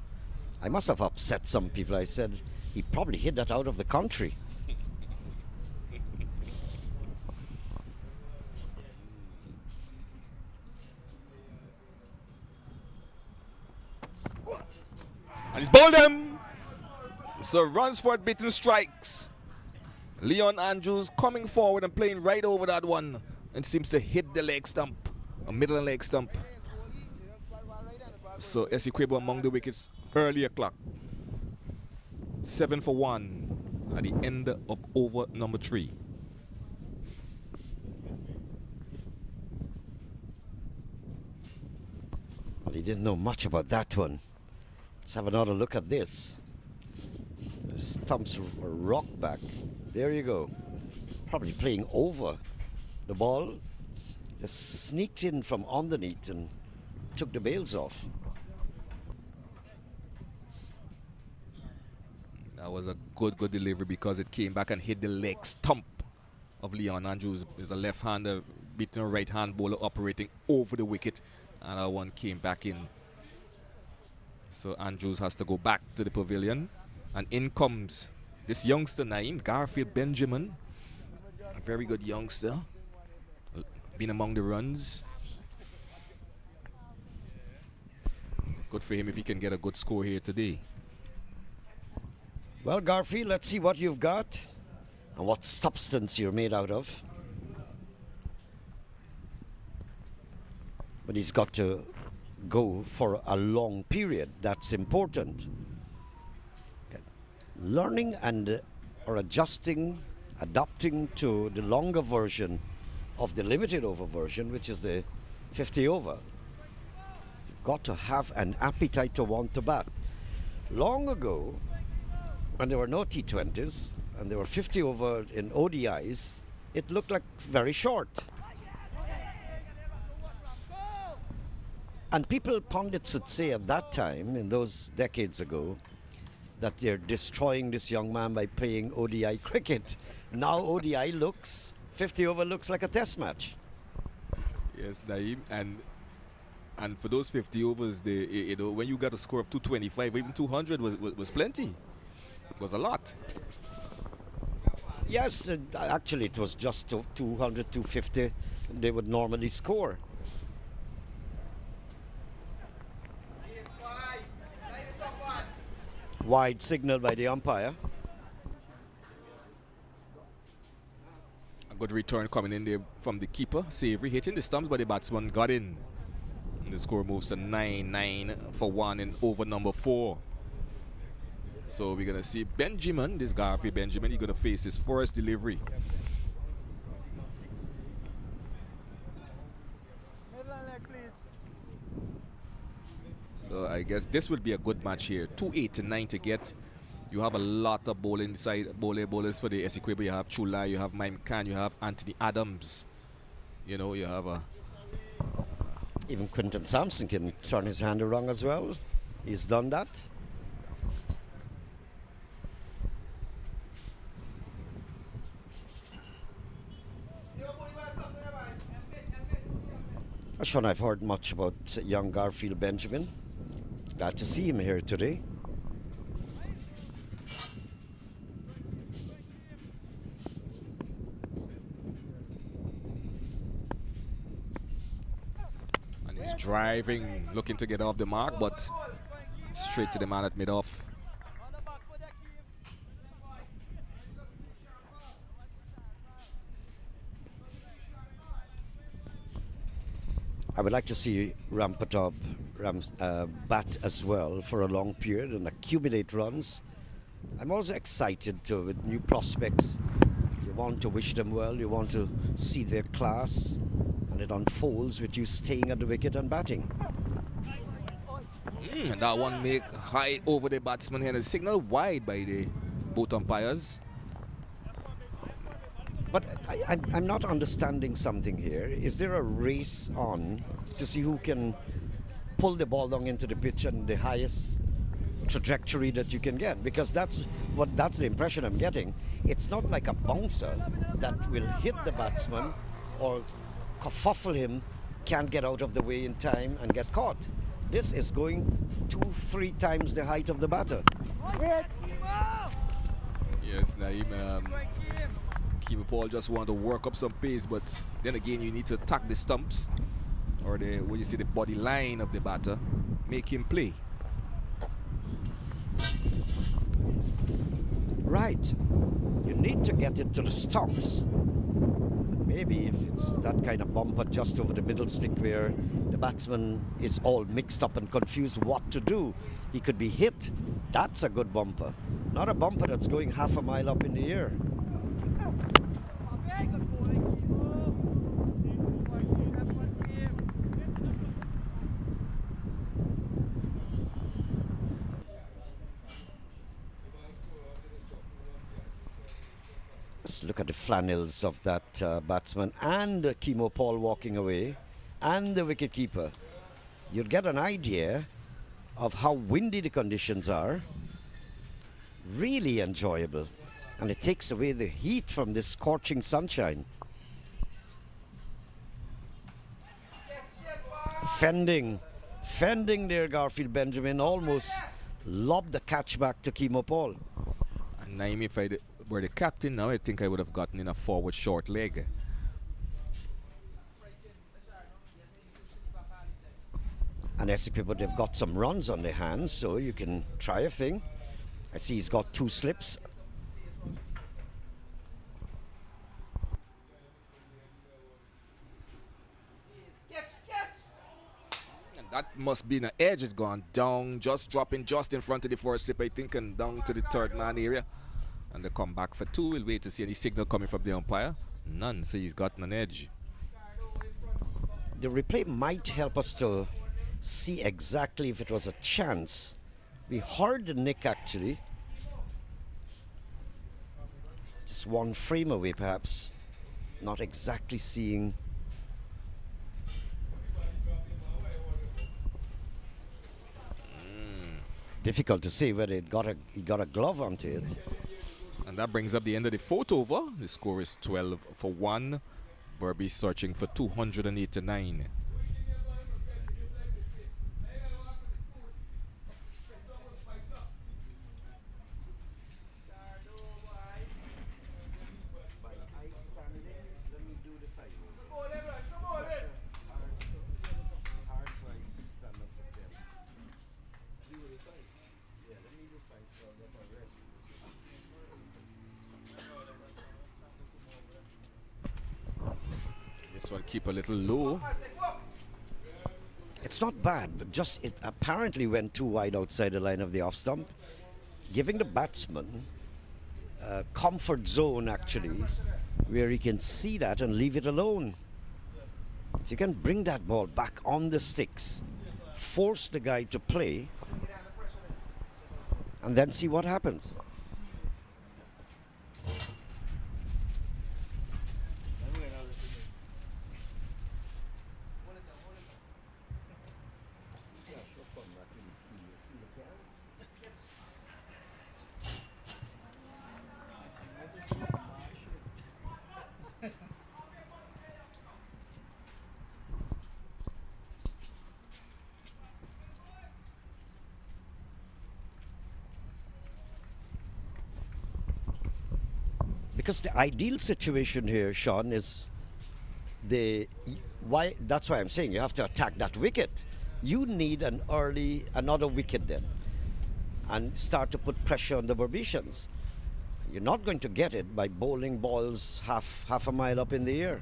I must have upset some people. I said, he probably hit that out of the country. And he's bowled him. So Ronsford Beaton strikes. Leon Andrews coming forward and playing right over that one and seems to hit the leg stump, a middle leg stump. So ESSEQUIBO among the wickets earlier clock. 7 for 1 at the end of over number 3. Well, he didn't know much about that one. Let's have another look at this. The stumps rock back. There you go. Probably playing over the ball. Just sneaked in from underneath and took the bails off. That was a good delivery because it came back and hit the leg stump of Leon Andrews. There's a left-hander beating a right-hand bowler operating over the wicket, and that one came back in. So Andrews has to go back to the pavilion, and in comes this youngster Naim, Garfield Benjamin, a very good youngster, been among the runs. It's good for him if he can get a good score here today. Well, Garfield, let's see what you've got and what substance you're made out of. But he's got to go for a long period. That's important. Okay. Learning and or adjusting, adapting to the longer version of the limited over version, which is the 50 over. You've got to have an appetite to want to bat. Long ago, when there were no T20s and there were 50 over in ODIs, it looked like very short. And people, pundits would say at that time, in those decades ago, that they're destroying this young man by playing ODI cricket. Now ODI looks, 50 over looks like a test match. Yes, Naim, and for those 50 overs, when you got a score of 225, even 200 was plenty. It was a lot. Yes, actually it was just 200, 250 they would normally score. Wide signal by the umpire. A good return coming in there from the keeper. Savory hitting the stumps, but the batsman got in. And the score moves to 9-9 for 1 in over number 4. So we're going to see Benjamin, this Garfield Benjamin, he's going to face his first delivery. So I guess this will be a good match here. 2-8-9 to get. You have a lot of bowlers for the ESSEQUIBO. You have Chula, you have Mime Khan, you have Anthony Adams. You know, you have a... Even Quinton Sampson can turn his hand around as well. He's done that. Sean, I've heard much about young Garfield Benjamin. Glad to see him here today. And he's driving, looking to get off the mark, but straight to the man at mid-off. I would like to see Rampatop bat as well for a long period and accumulate runs. I'm also excited with new prospects. You want to wish them well, you want to see their class, and it unfolds with you staying at the wicket and batting. And that one make high over the batsman and a signal wide by the both umpires. But I'm not understanding something here. Is there a race on to see who can pull the ball down into the pitch and the highest trajectory that you can get? Because that's the impression I'm getting. It's not like a bouncer that will hit the batsman or kerfuffle him, can't get out of the way in time and get caught. This is going 2-3 times the height of the batter. Yes, Naeem. Keeper Paul just want to work up some pace, but then again you need to attack the stumps or the when you see the body line of the batter, make him play. Right. You need to get it to the stumps. Maybe if it's that kind of bumper just over the middle stick where the batsman is all mixed up and confused what to do, he could be hit. That's a good bumper. Not a bumper that's going half a mile up in the air. Let's look at the flannels of that batsman and Chemo Paul walking away and the wicketkeeper. You'll get an idea of how windy the conditions are. Really enjoyable. And it takes away the heat from this scorching sunshine. Fending there, Garfield Benjamin almost lobbed the catch back to Chemo Paul. And Naeem, if I were the captain now, I think I would have gotten in a forward short leg. And ESSEQUIBO, they've got some runs on their hands, so you can try a thing. I see he's got 2 slips. And that must be an edge. It gone down, just dropping just in front of the first slip, I think, and down to the third man area. And they come back for 2. We'll wait to see any signal coming from the umpire. None, so he's gotten an edge. The replay might help us to see exactly if it was a chance. We heard the nick actually. Just one frame away perhaps. Not exactly seeing. Difficult to say whether it got a glove onto it. And that brings up the end of the 4th over. The score is 12 for 1. BERBICE searching for 289. one keep a little low. It's not bad, but just it apparently went too wide outside the line of the off stump, giving the batsman a comfort zone actually, where he can see that and leave it alone. If you can bring that ball back on the sticks, force the guy to play, and then see what happens. Because the ideal situation here, Sean, is that's why I'm saying you have to attack that wicket. You need another wicket then, and start to put pressure on the Berbicians. You're not going to get it by bowling balls half a mile up in the air.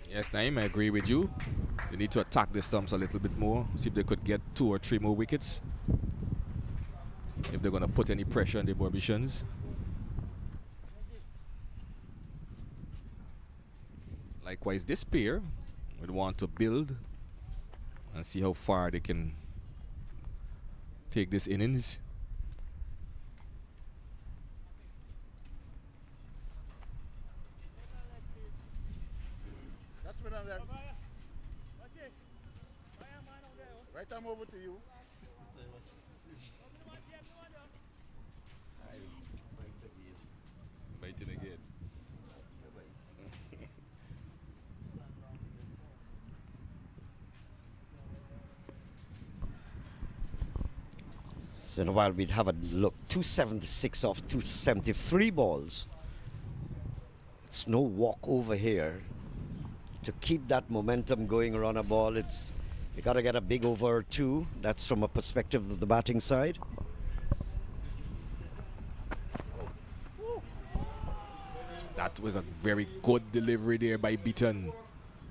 Yes, Naeem, I agree with you. They need to attack the stumps a little bit more, see if they could get 2 or 3 more wickets. If they're going to put any pressure on the Berbicians. Likewise, this pair would want to build and see how far they can take this innings. That's what I'm there. Right, I'm over to you. Biting again. So in a while we'd have a look. 276 off 273 balls. It's no walk over here. To keep that momentum going around a ball, you got to get a big over 2. That's from a perspective of the batting side. That was a very good delivery there by Beaton.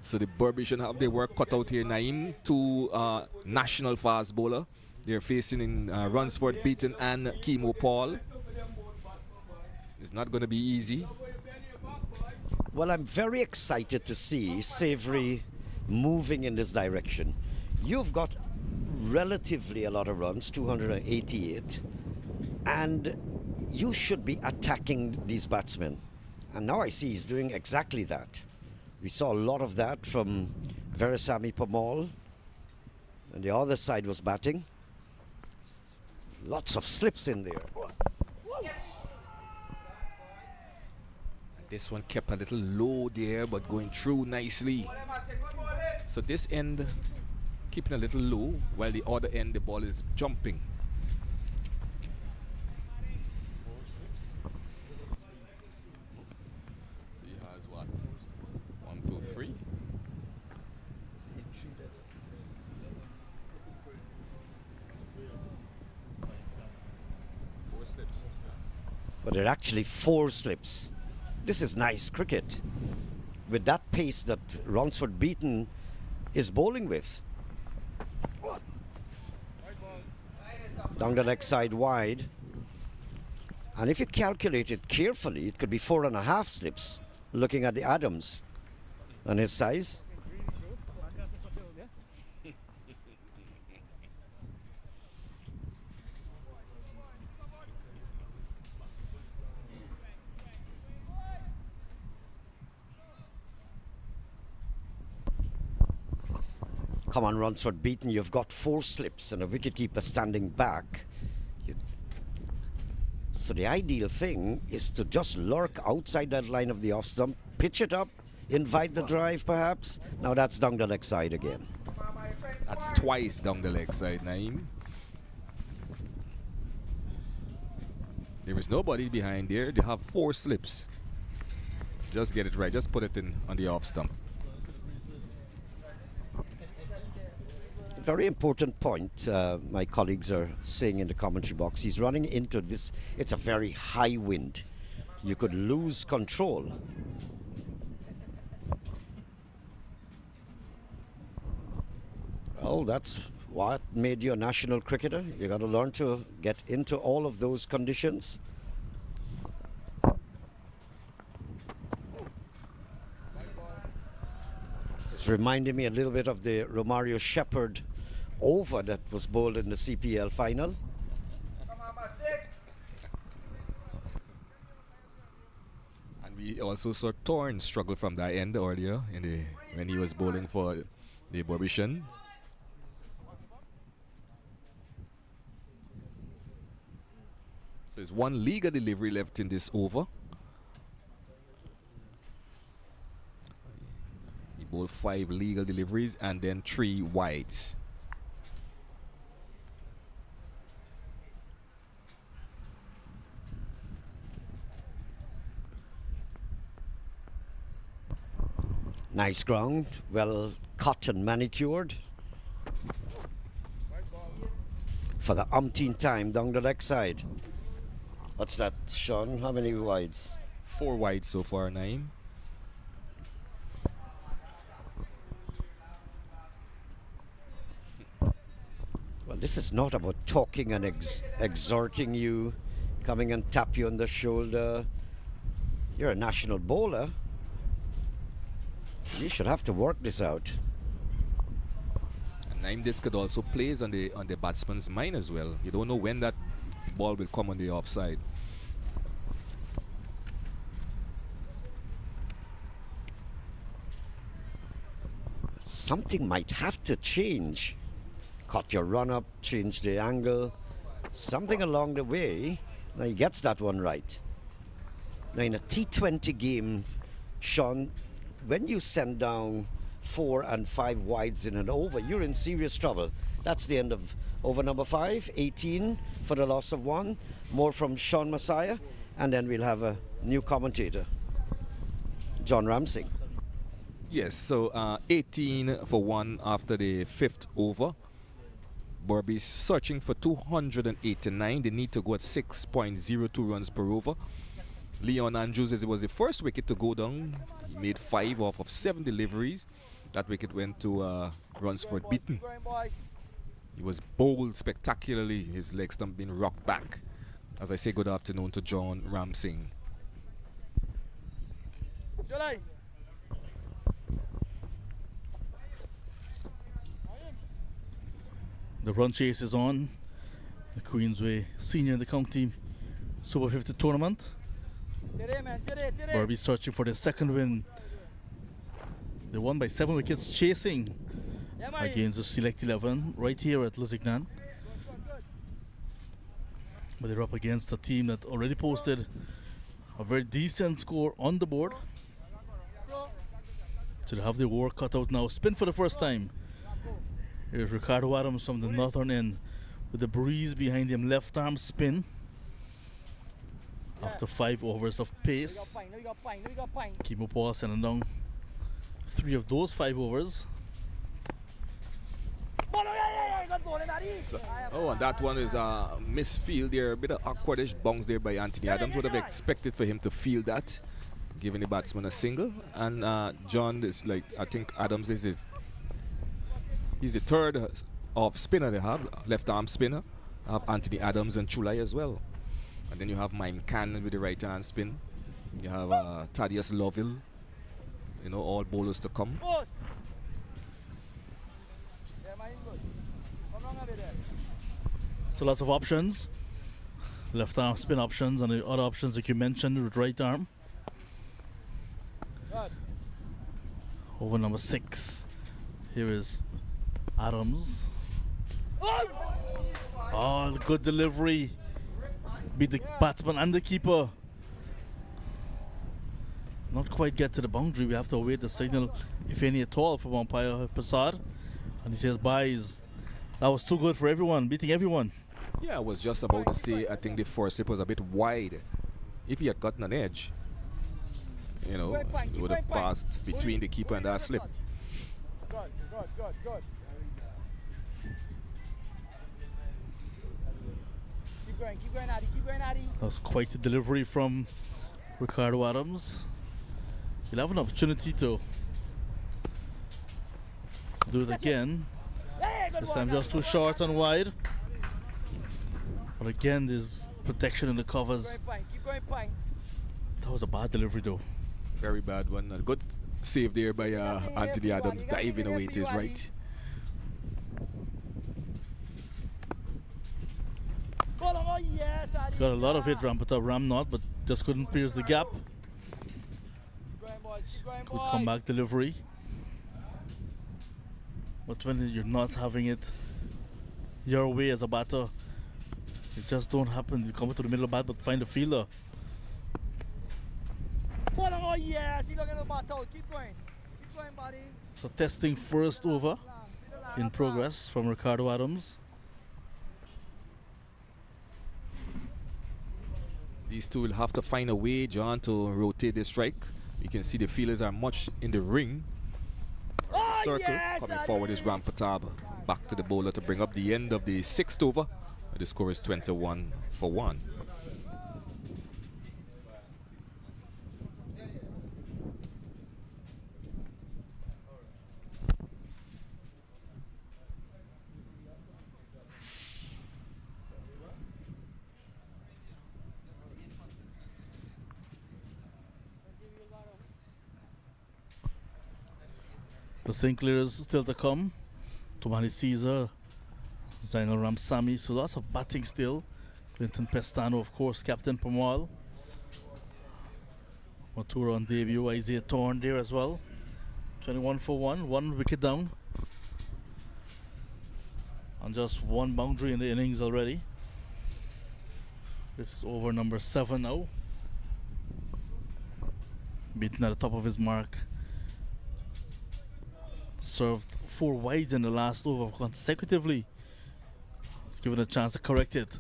So the Berbicians have their work cut out here. Naeem, 2 national fast bowler. They're facing in Runsford, Beaton and Kemo Paul. It's not going to be easy. Well, I'm very excited to see Savory moving in this direction. You've got relatively a lot of runs, 288, and you should be attacking these batsmen. And now I see he's doing exactly that. We saw a lot of that from Veerasamy Permaul, and the other side was batting. Lots of slips in there. This one kept a little low there, but going through nicely. So this end keeping a little low, while the other end the ball is jumping. So he has what? 1, 2, 3. 4 slips. But there are actually 4 slips. This is nice cricket with that pace that Ronsford Beaton is bowling with. Down the leg side wide. And if you calculate it carefully, it could be 4.5 slips, looking at the Adams and his size. Come on, Ronsford Beaton, you've got 4 slips and a wicketkeeper standing back. So the ideal thing is to just lurk outside that line of the off stump, pitch it up, invite the drive perhaps. Now that's down the leg side again. That's twice down the leg side, Naeem. There is nobody behind there. They have 4 slips. Just get it right. Just put it in on the off stump. Very important point my colleagues are saying in the commentary box. He's running into this. It's a very high wind. you could lose control. Well, that's what made you a national cricketer. You got to learn to get into all of those conditions. It's reminding me a little bit of the Romario Shepherd over that was bowled in the CPL final. And we also saw Thorne struggle from that end earlier when he was bowling for the BERBICE. So there's one legal delivery left in this over. He bowled 5 legal deliveries and then 3 wides. Nice ground, well cut and manicured. For the umpteenth time down the leg side. What's that, Sean? How many wides? 4 wides so far, Naeem. Well, this is not about talking and exhorting you, coming and tap you on the shoulder. You're a national bowler. You should have to work this out. And Naeem, this could also plays on the batsman's mind as well. You don't know when that ball will come on the offside. Something might have to change. Cut your run up, change the angle. Something along the way. Now he gets that one right. Now in a T20 game, Sean, when you send down 4 and 5 wides in an over, you're in serious trouble. That's the end of over number 5, 18 for the loss of 1. More from Sean Messiah, and then we'll have a new commentator, John Ramsing. Yes, so 18 for 1 after the 5th over. BERBICE searching for 289. They need to go at 6.02 runs per over. Leon Andrews, as it was the first wicket to go down, he made 5 off of 7 deliveries. That wicket went to runs for beaten. He was bowled spectacularly, his leg stump being rocked back. As I say, good afternoon to John Ramsing. The run chase is on. The Queensway senior in the county Super 50 tournament. BERBICE searching for their second win. They won by 7 wickets chasing against the Select 11 right here at LUSIGNAN. But they're up against a team that already posted a very decent score on the board. So they have the work cut out now. Spin for the first time. Here's Ricardo Adams from the northern end with the breeze behind him. Left arm spin. After 5 overs of pace. Kimo Paul sending down 3 of those 5 overs. So, and that one is a misfield there. A bit of awkwardish bounce there by Anthony Adams. Would have expected for him to field that, giving the batsman a single. And John is like, I think Adams is he's the third off spinner they have, left arm spinner. Have Anthony Adams and Chulai as well. And then you have Mime Cannon with the right hand spin. You have Thaddeus Lovell. You know, all bowlers to come. So lots of options. Left arm spin options and the other options that you mentioned with right arm. Over number 6. Here is Adams. Oh, good delivery. Beat the batsman and the keeper. Not quite get to the boundary. We have to await the signal, if any at all, from umpire Passad. And he says, byes. That was too good for everyone, beating everyone. Yeah, I was just about to say, I think the first slip was a bit wide. If he had gotten an edge, you know, he would have passed between the keeper and that slip. Good. Keep going, Addy, That was quite a delivery from Ricardo Adams. He'll have an opportunity to do it again. This time just too short and wide. But again, there's protection in the covers. Keep going, point. That was a bad delivery though. Very bad one. A good save there by Anthony Adams, diving away to his right. Oh, yes, Got a lot of hit, Ram not, but just couldn't pierce the gap. Good comeback delivery. But when you're not having it your way as a batter, it just don't happen. You come to the middle of bat, but find a fielder. Oh, yes, he's not going to bat out. Keep going, buddy. So testing first over in progress from Ricardo Adams. These two will have to find a way, John, to rotate the strike. You can see the fielders are much in the ring. Circle. Yes, Coming forward is Rampatab. Back to the bowler to bring up the end of the 6th over. The score is 21 for 1. The Sinclairs still to come. Tumani Caesar, Zainal Ramsamy, so lots of batting still. Clinton Pestano, of course, Captain Pamal. Matura on debut, Isaiah Thorne there as well. 21 for 1, 1 wicket down. And just 1 boundary in the innings already. This is over number 7 now. Beaten at the top of his mark. Served 4 wides in the last over consecutively. He's given a chance to correct it.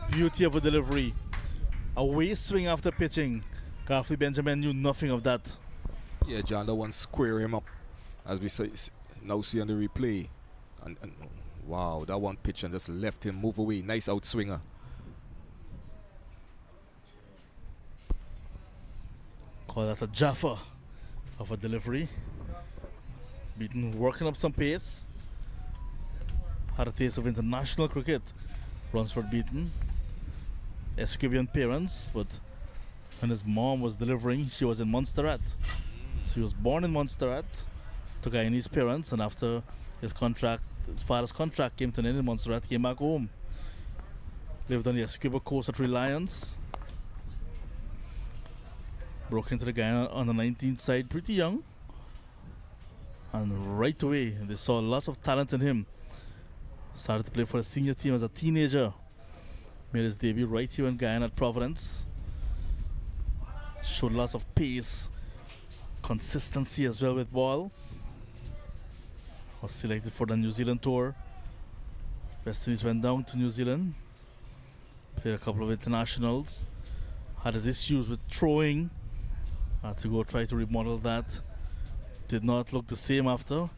Beauty of a delivery. A waist swing after pitching. Garfield Benjamin knew nothing of that. Yeah, John, that one square him up, as we now see on the replay. And wow, that one pitch and just left him move away. Nice outswinger. Call that a Jaffa of a delivery. Beaten, working up some pace. Had a taste of international cricket. Ransford Beaton. Essequibian parents, but when his mom was delivering, she was in Montserrat. She was born in Montserrat to Guyanese parents, and after his father's contract came to an end in Montserrat, came back home. Lived on the Essequibo coast at Reliance. Broke into the Guyana on the 19th side pretty young, and right away they saw lots of talent in him. Started to play for the senior team as a teenager. Made his debut right here in Guyana at Providence. Showed lots of pace, consistency as well with ball. Was selected for the New Zealand tour. West Indies went down to New Zealand. Played a couple of internationals. Had his issues with throwing. Had to go try to remodel that. Did not look the same after.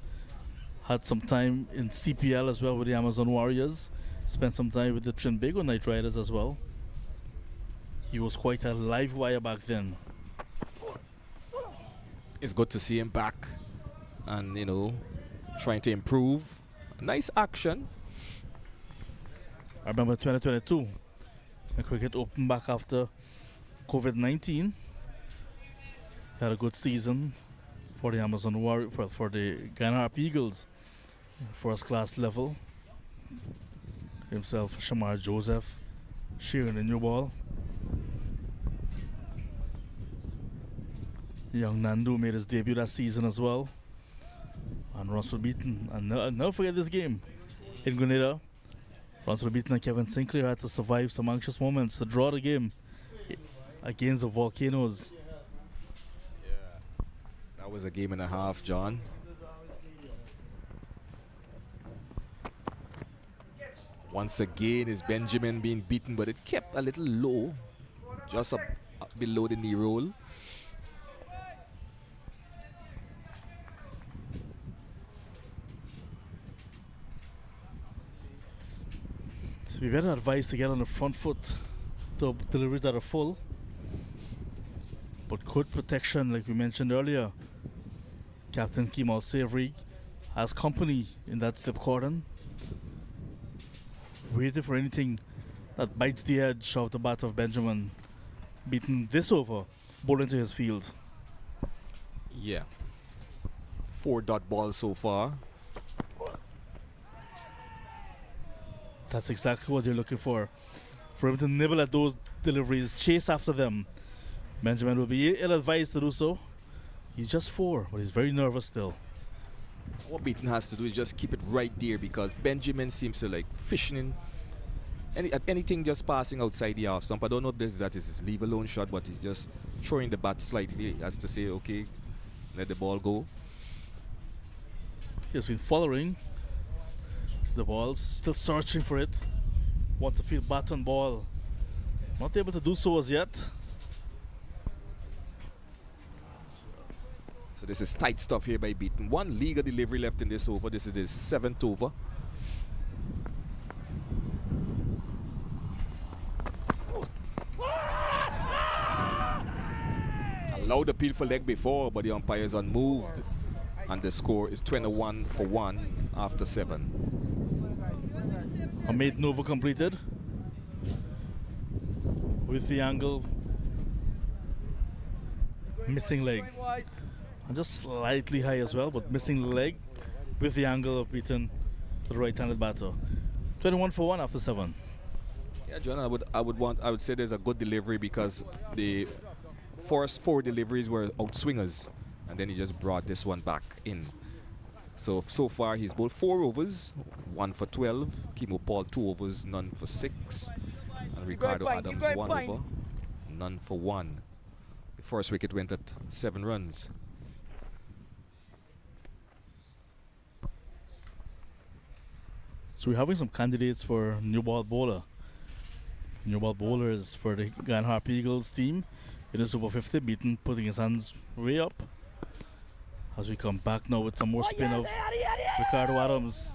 Had some time in CPL as well with the Amazon Warriors. Spent some time with the Trinbago Knight Riders as well. He was quite a live wire back then. It's good to see him back and, you know, trying to improve. Nice action. I remember 2022, when cricket opened back after COVID-19. Had a good season for the Amazon Warriors, well, for the Guyana Harp Eagles, first class level. Himself, Shamar Joseph, sharing the new ball. Young Nandu made his debut that season as well. And Russell Beaton, and I'll never forget this game in Grenada. Russell Beaton and Kevin Sinclair had to survive some anxious moments to draw the game against the Volcanoes. Yeah, that was a game and a half, John. Once again is Benjamin being beaten, but it kept a little low, just up below the knee roll. So we better advise to get on the front foot to deliveries that are full. But good protection, like we mentioned earlier. Captain Kemal Savory has company in that slip cordon. Waiting for anything that bites the edge of the bat of Benjamin. Beaten this over, ball into his field. Yeah. 4 dot balls so far. That's exactly what you're looking for. For him to nibble at those deliveries, chase after them. Benjamin will be ill-advised to do so. He's just 4, but he's very nervous still. What Beaton has to do is just keep it right there, because Benjamin seems to like fishing in anything just passing outside the half stump. I don't know if that is his leave alone shot, but he's just throwing the bat slightly as to say, okay, let the ball go. He's been following the ball, still searching for it. Wants to feel bat on ball. Not able to do so as yet. So this is tight stuff here by Beaton. 1 legal delivery left in this over. This is his 7th over. Allowed appeal for leg before, but the umpire is unmoved. And the score is 21 for 1 after 7. A maiden over completed. With the angle. Missing leg. And just slightly high as well, but missing the leg with the angle of Beaton, the right-handed batter. 21 for 1 after 7. Yeah, John, I would say there's a good delivery, because the first 4 deliveries were outswingers, and then he just brought this one back in. So far he's bowled 4 overs, 1 for 12. Kimo Paul 2 overs, none for 6. And Ricardo Adams 1 over, none for 1. The first wicket went at 7 runs. So we're having some candidates for new ball bowler. New ball bowlers for the Guyana Harp Eagles team in the Super 50. Beaton putting his hands way up. As we come back now with some more spin of Ricardo Adams.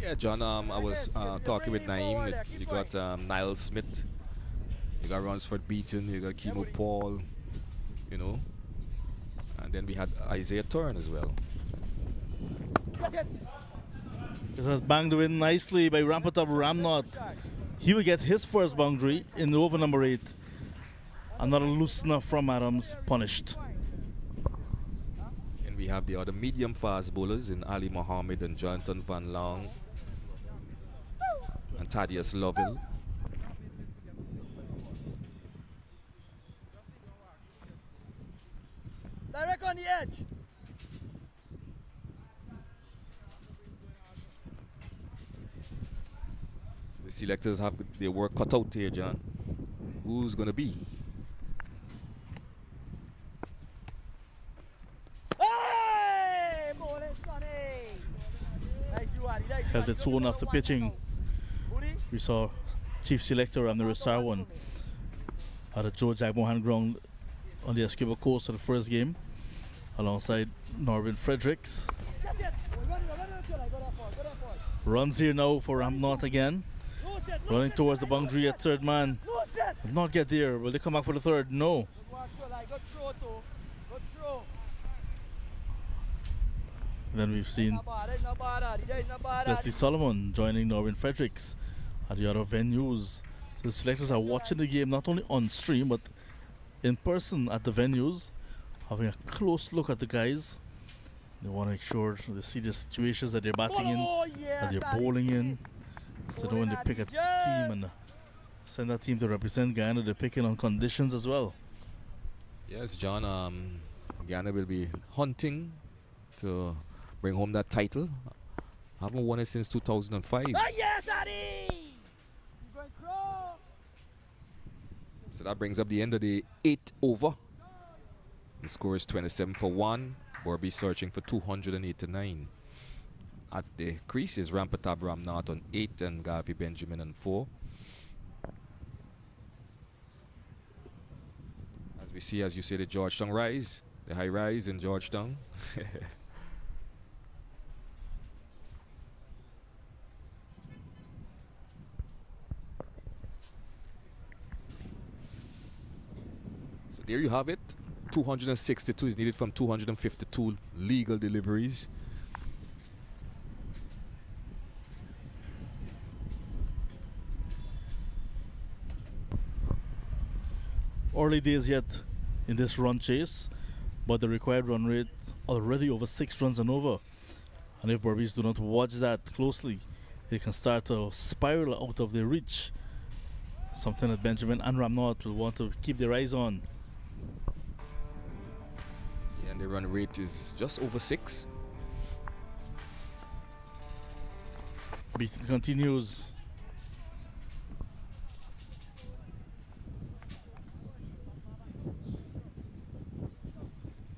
Yeah, John, I was talking with Naeem. You got Niall Smith. You got Ransford Beaton. You got Kimo Paul. You know. And then we had Isaiah Turn as well. It was banged in nicely by Rampatop Ramnot. He will get his first boundary in over number 8. Another loosener from Adams, punished. And we have the other medium fast bowlers in Ali Mohammed and Jonathan Van Long and Thaddeus Lovell. Direct on the edge. So the selectors have their work cut out here, John. Who's going to be? Held it soon after pitching. We saw Chief Selector Amner Sarwan at the Joe Jagmohan ground on the Essequibo coast for the first game, alongside Norvin Fredericks. Runs here now for Ramnot again. Running towards the boundary at third man. Will not get there. Will they come back for the third? No. Then we've seen Leslie Solomon joining Norvin Fredericks at the other venues. So the selectors are watching the game not only on stream but in person at the venues, having a close look at the guys. They want to make sure they see the situations that they're batting in, that they're bowling in. So that when they pick a team and send that team to represent Guyana, they're picking on conditions as well. Yes, John, Guyana will be hunting to bring home that title. Haven't won it since 2005. Yes, Addy! So that brings up the end of the 8th over. The score is 27 for 1. BERBICE searching for 289. At the crease is Rampatab Ramnat on 8 and Garvey Benjamin on 4. As we see, as you say, the Georgetown rise, the high rise in Georgetown. there you have it. 262 is needed from 252 legal deliveries. Early days yet in this run chase, but the required run rate already over 6 runs and over. And if Berbice do not watch that closely, they can start to spiral out of their reach. Something that Benjamin and Ramnaut will want to keep their eyes on. Yeah, and the run rate is just over 6. Beaton continues.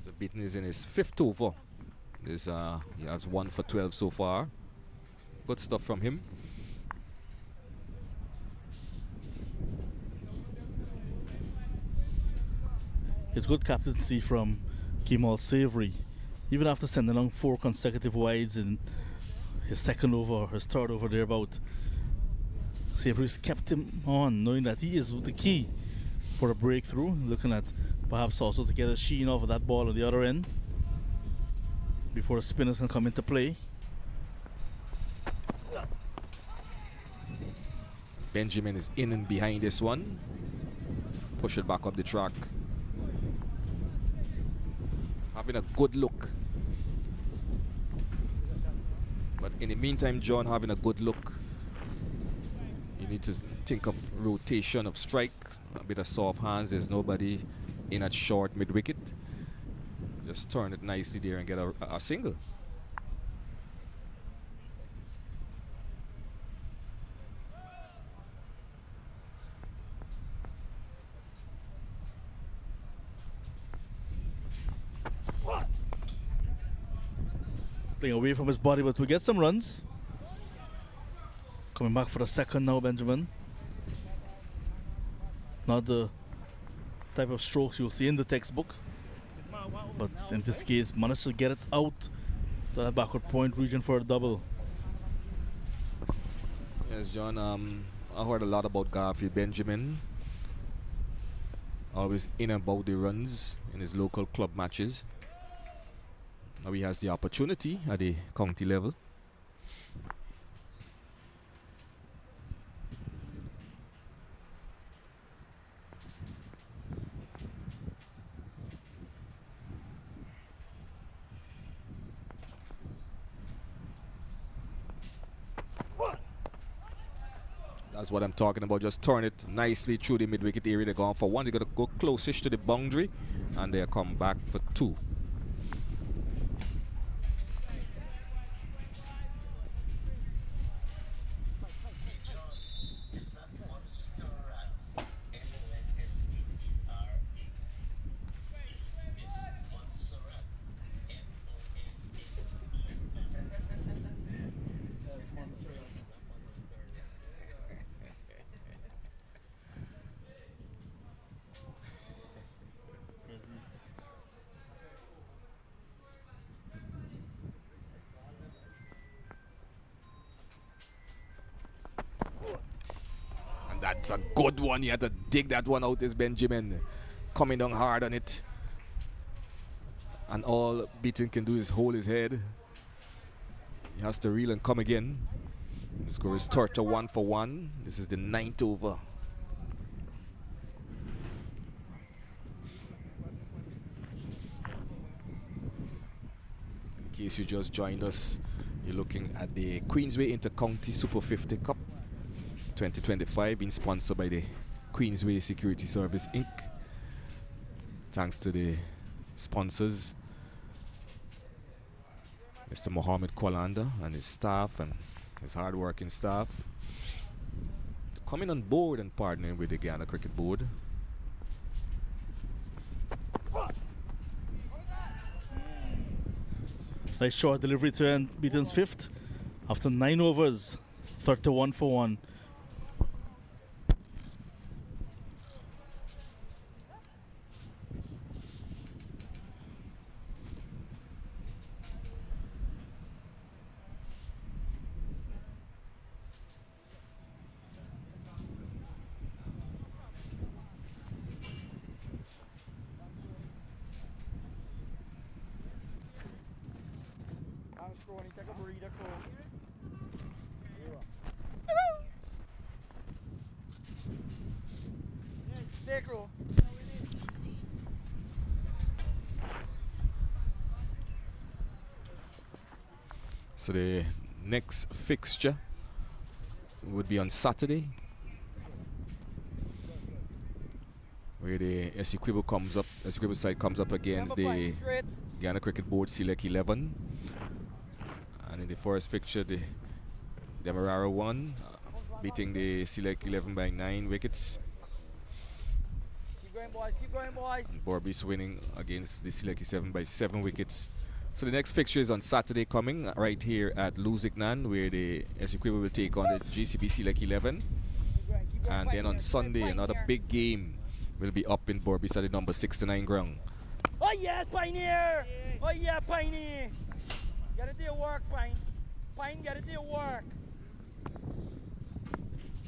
So Beaton is in his 5th over. There's he has 1 for 12 so far. Good stuff from him. It's good captaincy from Kemal Savory. Even after sending along 4 consecutive wides in his 2nd over, his 3rd over thereabout, Savory's kept him on, knowing that he is the key for a breakthrough. Looking at perhaps also to get a sheen off of that ball on the other end before the spinners can come into play. Benjamin is in and behind this one. Push it back up the track. Having a good look. But in the meantime, John, having a good look. You need to think of rotation of strike, a bit of soft hands. There's nobody in at short mid-wicket. Just turn it nicely there and get a single. Playing away from his body, but we get some runs. Coming back for a 2nd now, Benjamin. Not the type of strokes you'll see in the textbook, but in this case managed to get it out to that backward point region for a double. Yes, John, I heard a lot about Garfield Benjamin. Always in and about the runs in his local club matches. Now he has the opportunity at the county level. That's what I'm talking about. Just turn it nicely through the mid-wicket area. They're going for 1. They're going to go closest to the boundary, and they'll come back for 2. That's a good one. He had to dig that one out, is Benjamin. Coming down hard on it. And all Beaton can do is hold his head. He has to reel and come again. The score is 31 for 1. This is the 9th over. In case you just joined us, you're looking at the Queensway Inter-County Super 50 Cup 2025, being sponsored by the Queensway Security Service Inc. Thanks to the sponsors, Mr. Mohammed Kwalanda and his staff and his hard-working staff, coming on board and partnering with the Guyana Cricket Board. Nice short delivery to end Beaton's 5th after 9 overs, 31 for 1. Scrawny, take a breather, Crow. Stay, Crow. So the next fixture would be on Saturday, where the ESSEQUIBO comes up. ESSEQUIBO side comes up against the Guyana Cricket Board Select 11, and in the first fixture, the Demerara won, beating the Select 11 by 9 wickets. Keep going, boys. Keep going, boys. And BERBICE winning against the Select 7 by 7 wickets. So the next fixture is on Saturday coming right here at LUSIGNAN, where the ESSEQUIBO will take on the GCB Select 11. And then on Sunday, another big game will be up in BERBICE at the number 69 ground. Oh yes, Pioneer! Oh yeah, Piney! Get it to your work, Pine. Pine, get it to your work.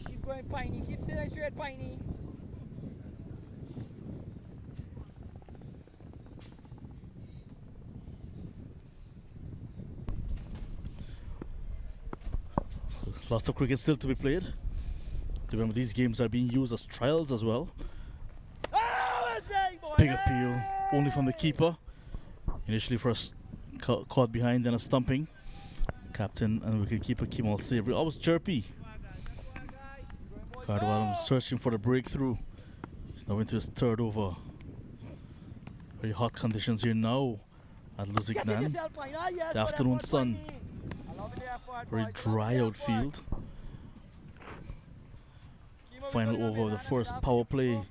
Keep going, Piney. Keep staying straight, Piney. Lots of cricket still to be played. Remember, these games are being used as trials as well. Big appeal, only from the keeper. Initially first caught behind, then a stumping. Captain and wicketkeeper Kemal Savory, always chirpy. Ricardo Adams searching for the breakthrough. He's now into his third over. Very hot conditions here now at LUSIGNAN. The afternoon sun. Very dry outfield. Final over of the first power play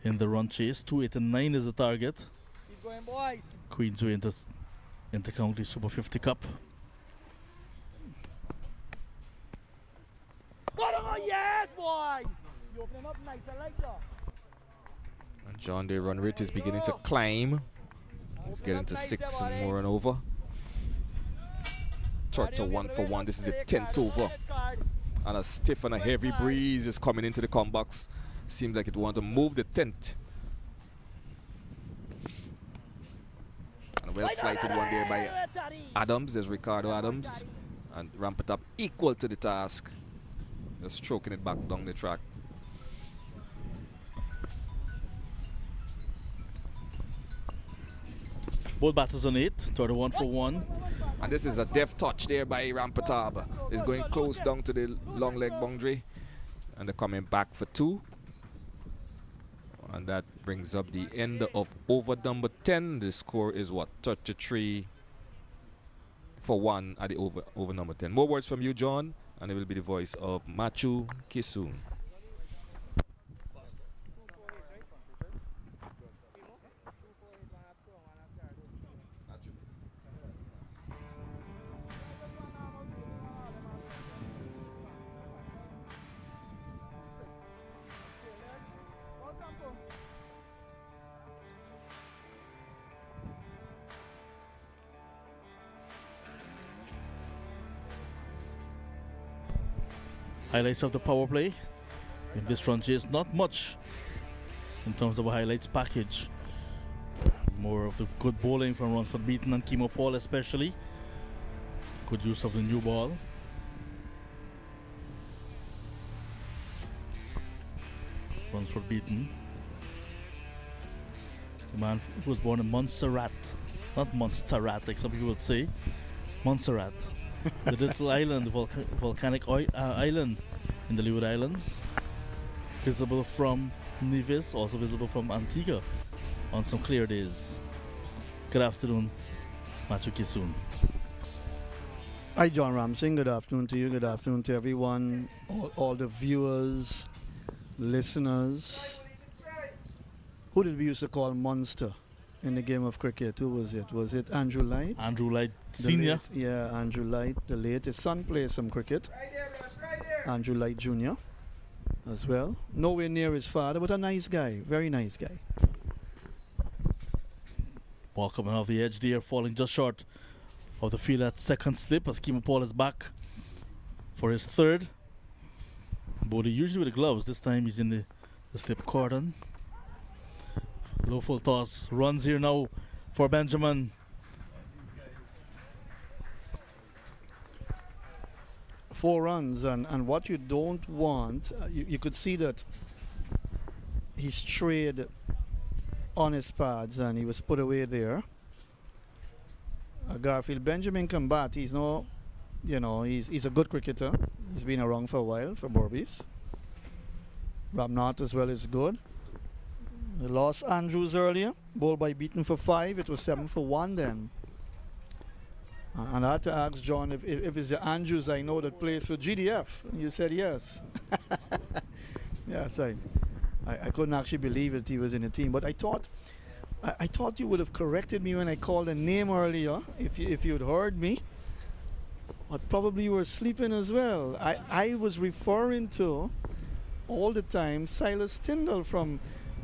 in the run chase. 289 is the target. Keep going, boys. Queensway Inter-County Super 50 Cup. Oh yes, boy! You open him up nice, I like that. And John Day run rate is beginning to climb. He's getting to 6 and more and over. Third to 1 for 1. This is the 10th over. And a stiff and a heavy breeze is coming into the come box. Seems like it wants to move the tent. And a well flighted one there by Adams. There's Ricardo Adams. And ramp it up equal to the task. Just stroking it back down the track. Both batters on 8. 31 for 1. And this is a deft touch there by Rampatab. It's going close down to the long leg boundary. And they're coming back for 2. And that brings up the end of over number 10. The score is what? 33 for 1 at the over number 10. More words from you, John, and it will be the voice of Machu Kisun. Highlights of the power play in this run chase, not much in terms of a highlights package. More of the good bowling from Runsford Beaton and Kimo Paul especially. Good use of the new ball. Runsford Beaton, the man who was born in Montserrat, not Montserrat like some people would say, Montserrat. The little island, volcanic island in the Leeward Islands. Visible from Nevis, also visible from Antigua on some clear days. Good afternoon, Machu Kisun. Hi, John Ramsing. Good afternoon to you. Good afternoon to everyone, all the viewers, listeners. Who did we used to call Monster in the game of cricket? Who was it? Was it Andrew Light? Andrew Light Senior. Yeah, Andrew Light, the late. His son plays some cricket. Andrew Light Jr. as well. Nowhere near his father, but a nice guy. Very nice guy. Ball coming off the edge there, falling just short of the field at second slip as Kimo Paul is back for his third. Bodie usually with the gloves. This time he's in the slip cordon. Low full toss. Runs here now for Benjamin. 4 runs, and what you don't want, you could see that he strayed on his pads and he was put away there. Garfield Benjamin come back. He's no, he's a good cricketer. He's been around for a while for BERBICE. Ramnath as well is good. They lost Andrews earlier, bowled by Beaton for 5. It was 7 for 1 then. And I had to ask John if it's the Andrews I know that plays for GDF. You said yes. Yes, I couldn't actually believe that he was in the team. But I thought you would have corrected me when I called a name earlier, if you'd heard me. But probably you were sleeping as well. I was referring to all the time Silas Tyndall from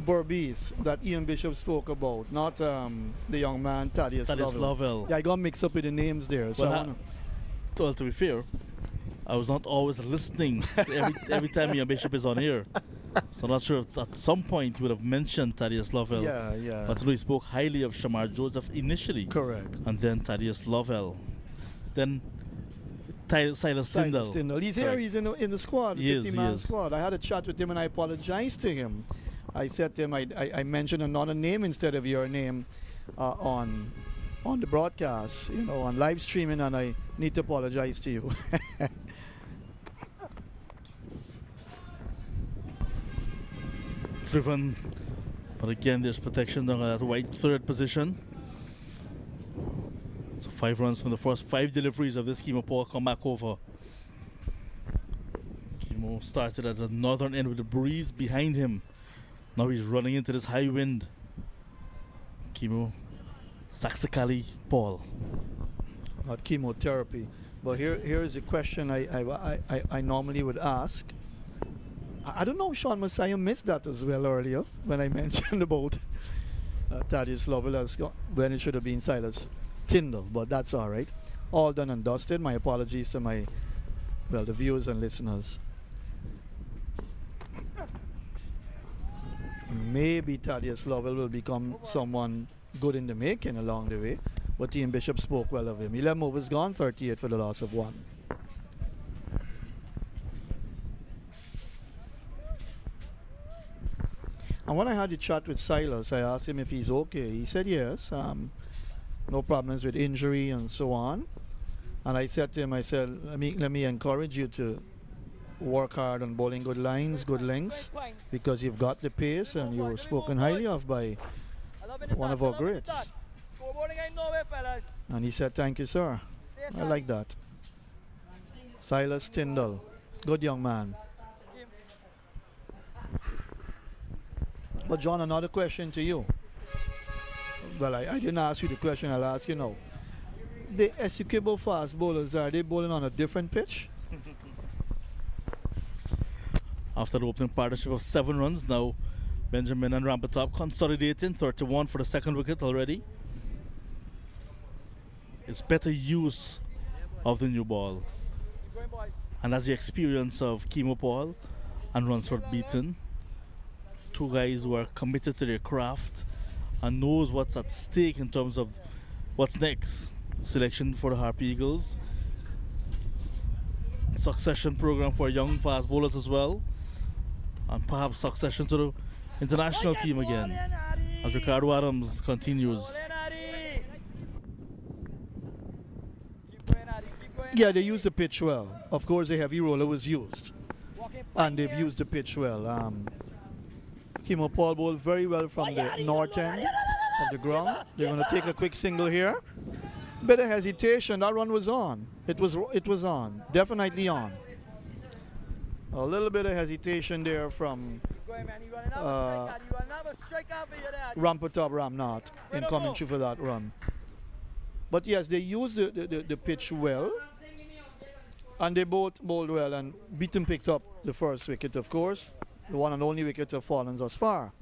BERBICE that Ian Bishop spoke about, not the young man Thaddeus Lovell. Yeah, I got mixed up with the names there. So well, to be fair, I was not always listening every time Ian Bishop is on here. So I'm not sure if at some point he would have mentioned Thaddeus Lovell. Yeah. But he spoke highly of Shamar Joseph initially. Correct. And then Thaddeus Lovell. Then Silas Tyndall. He's here, he's in the squad, 50-man squad. I had a chat with him and I apologized to him. I said to him, I mentioned another name instead of your name on the broadcast, on live streaming, and I need to apologize to you. Driven, but again there's protection on that white third position. So 5 runs from the first 5 deliveries of this Kimo Paul come back over. Kimo started at the northern end with the breeze behind him. Now he's running into this high wind. Kimo Saxicali Paul. Not chemotherapy. But here is a question I normally would ask. I don't know, Sean Messiah missed that as well earlier when I mentioned about Thaddeus Lovell when it should have been Silas Tyndall, but that's all right. All done and dusted. My apologies to the viewers and listeners. Maybe Thaddeus Lovell will become someone good in the making along the way, but Ian Bishop spoke well of him. 11 overs gone, 38 for the loss of 1. And when I had a chat with Silas, I asked him if he's okay. He said yes, no problems with injury and so on. And I said to him, let me encourage you to work hard on bowling good lines, good lengths, because you've got the pace and you were spoken highly of by one of our greats. And he said, thank you, sir. I like that. Silas Tyndall, good young man. But John, another question to you. Well, I didn't ask you the question, I'll ask you now. The ESSEQUIBO fast bowlers, are they bowling on a different pitch? After the opening partnership of 7 runs, now Benjamin and Rampatop consolidating 31 for the second wicket already. It's better use of the new ball. And as the experience of Kimo Paul and Ransford Beaton, 2 guys who are committed to their craft and knows what's at stake in terms of what's next. Selection for the Harp Eagles. Succession program for young fast bowlers as well. And perhaps succession to the international team again as Ricardo Adams continues. Yeah, they used the pitch well. Of course, the heavy roller was used. And they've used the pitch well. Kimo Paul bowled very well from the north end of the ground. They're going to take a quick single here. Bit of hesitation. That run was on. It was on. Definitely on. A little bit of hesitation there from Rampatop Ramnath in coming through for that run. But yes, they used the pitch well. And they both bowled well. And Beaton picked up the first wicket, of course. The one and only wicket of fallen thus far.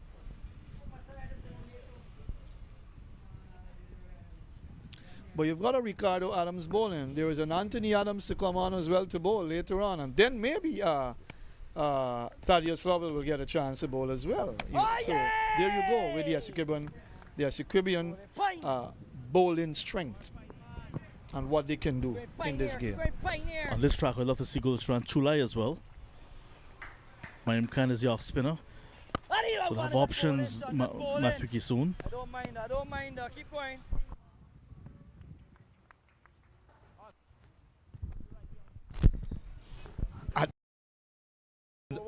But you've got a Ricardo Adams bowling. There is an Anthony Adams to come on as well to bowl later on. And then maybe Thaddeus Lovell will get a chance to bowl as well. So there you go with the ESSEQUIBO bowling strength. and what they can do in this game. On this track, I'd love to see Goldstrand Chulai as well. Mayim Khan is the off spinner. So they'll have options Mafiki soon. I don't mind, keep going.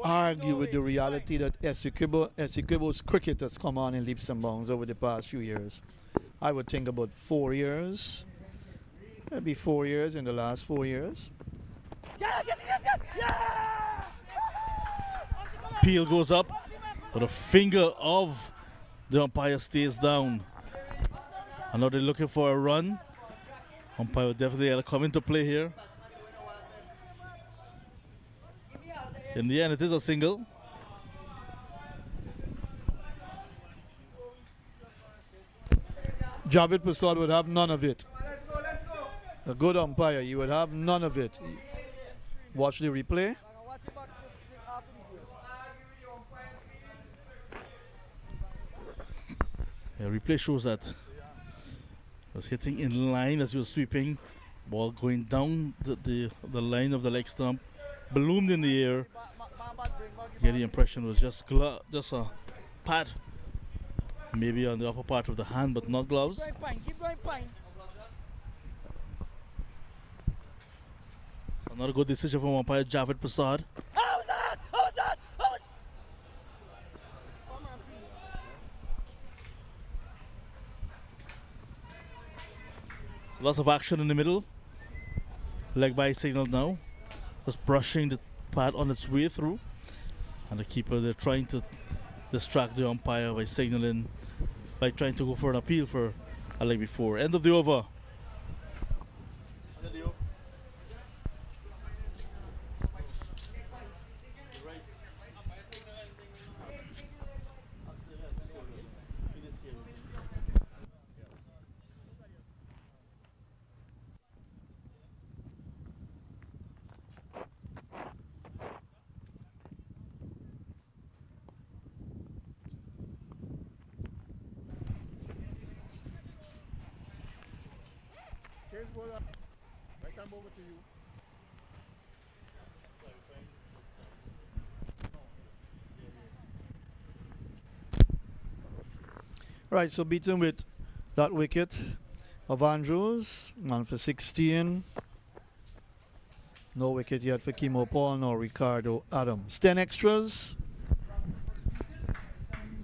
Argue with the reality that ESSEQUIBO's cricket has come on in leaps and bounds over the past few years. I would think about 4 years. Maybe 4 years in the last 4 years. Peel goes up, but the finger of the umpire stays down. I know they're looking for a run. Umpire will definitely come into play here. In the end, it is a single. Javed Prasad would have none of it. A good umpire, you would have none of it. Watch the replay. The replay shows that he was hitting in line as he was sweeping. Ball going down the line of the leg stump, ballooned in the air. Get the impression was just a pad, maybe on the upper part of the hand, but not gloves. Keep going, Pine. Another good decision from umpire Javed Prasad. How's that? So lots of action in the middle. Leg by signal now. Just brushing the pad on its way through. And the keeper, they're trying to distract the umpire by signaling, by trying to go for an appeal for a leg before. End of the over. Right, so beaten with that wicket of Andrews, man for 16. No wicket yet for Kimo Paul nor Ricardo Adams. 10 extras.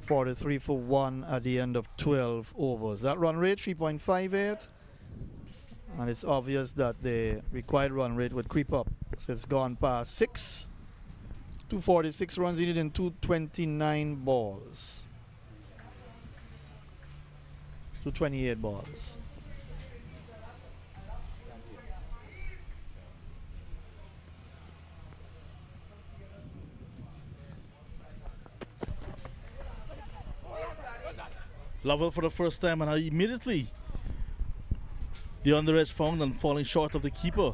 43 for 1 at the end of 12 overs. That run rate 3.58. And it's obvious that the required run rate would creep up. So it's gone past 6. 246 runs needed in 229 balls. 228 balls. Lovell for the first time, and immediately the under edge found and falling short of the keeper.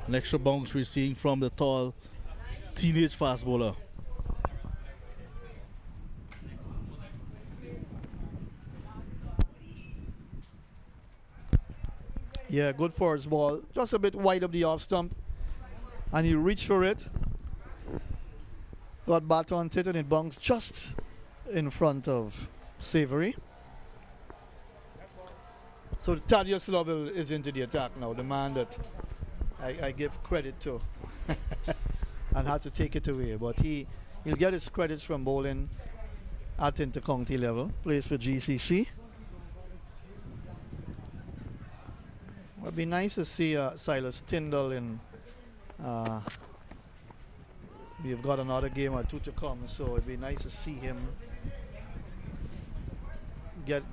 An extra bounce we're seeing from the tall teenage fast bowler. Yeah, good first ball. Just a bit wide of the off stump. And he reached for it. Got bat on it and it bounced just in front of Savory. So Thaddeus Lovell is into the attack now, the man that I give credit to and had to take it away. But he'll get his credits from bowling at intercounty level. Plays for GCC. It'd be nice to see Silas Tyndall in. We've got another game or two to come, so it'd be nice to see him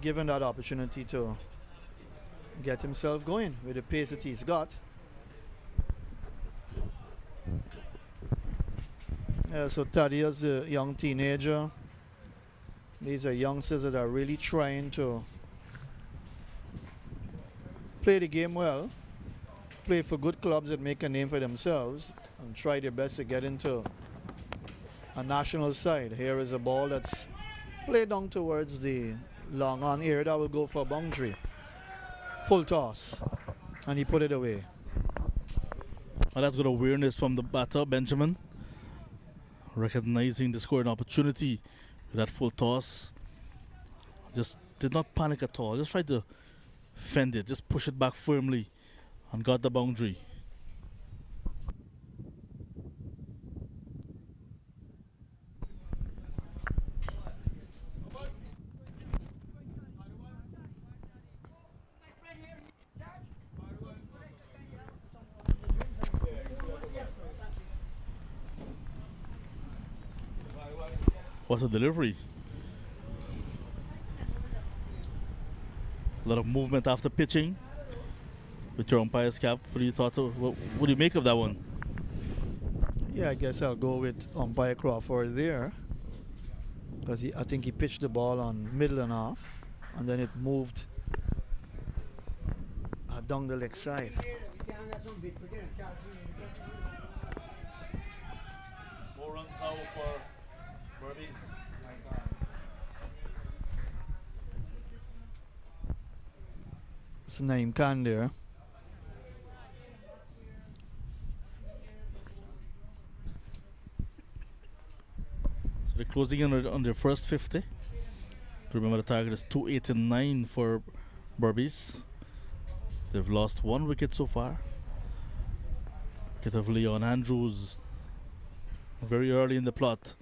given that opportunity to get himself going with the pace that he's got. So Thaddeus, the young teenager. These are youngsters that are really trying to play the game well, play for good clubs that make a name for themselves, and try their best to get into a national side. Here is a ball that's played down towards the long on air that will go for a boundary. Full toss. and he put it away. And that's good awareness from the batter, Benjamin. Recognizing the scoring opportunity with that full toss. Just did not panic at all. Just tried to fend it. Just push it back firmly and got the boundary. What's a delivery? A lot of movement after pitching with your umpire's cap. What do you thought? What do you make of that one? Yeah, I guess I'll go with umpire Crawford there, because I think he pitched the ball on middle and off, and then it moved down the leg side. More runs now for Berbice. It's Naeem Khan there. So they're closing in on their first 50. Remember, the target is 289 for Berbice. They've lost 1 wicket so far. Wicket of Leon Andrews very early in the plot.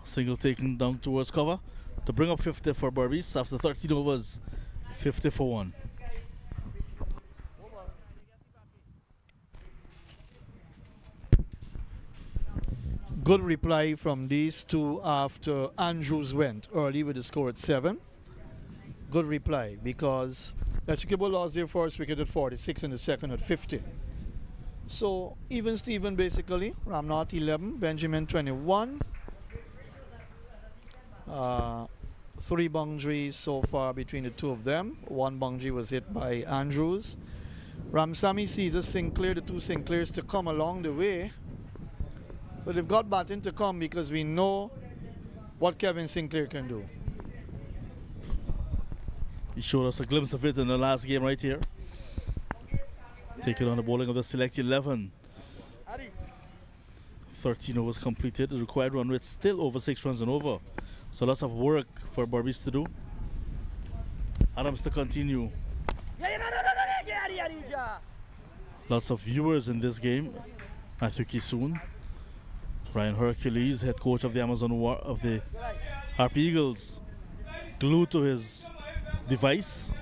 Single taken down towards cover to bring up 50 for Berbice after 13 overs. 50 for 1. Good reply from these two after Andrews went early with the score at 7. Good reply, because ESSEQUIBO lost their first wicket at 46 and the second at 50. So even Steven basically. Ramnath 11, Benjamin 21. 3 boundaries so far between the two of them. 1 boundary was hit by Andrews. Ramsamy Caesar Sinclair, the 2 Sinclairs to come along the way. So they've got batting to come, because we know what Kevin Sinclair can do. He showed us a glimpse of it in the last game right here. Taking on the bowling of the select 11. 13 overs completed. The required run rate still over 6 runs and over. So lots of work for Berbice to do. Adams to continue. Lots of viewers in this game. Matthew Kisoon, Ryan Hercules, head coach of the of the Harp Eagles, glued to his device,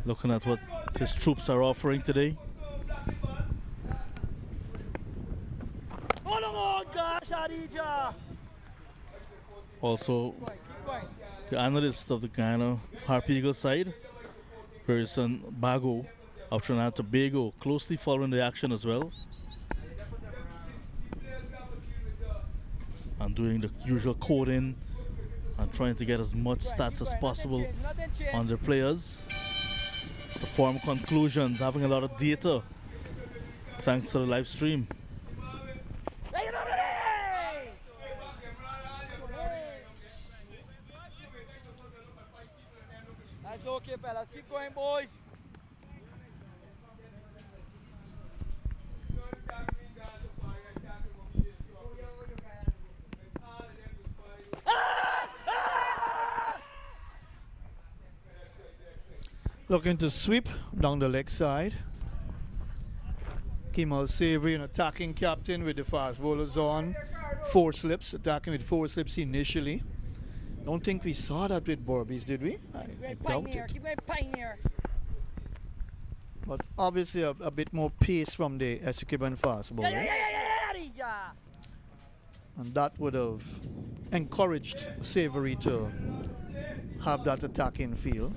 looking at what his troops are offering today. Also, the analyst of the Guyana Harp Eagles side, Harrison Bago of Trinidad and Tobago, closely following the action as well, and doing the usual coding and trying to get as much stats as possible on their players to form conclusions, having a lot of data thanks to the live stream. That's okay, fellas. Keep going, boys. Looking to sweep down the leg side. Kemal Savory, an attacking captain with the fast bowlers on. 4 slips, attacking with 4 slips initially. Don't think we saw that with Berbice, did we? I doubt it. Keep going, Pioneer. But obviously a bit more pace from the ESSEQUIBO fast bowlers. And that would have encouraged Savory to have that attacking feel.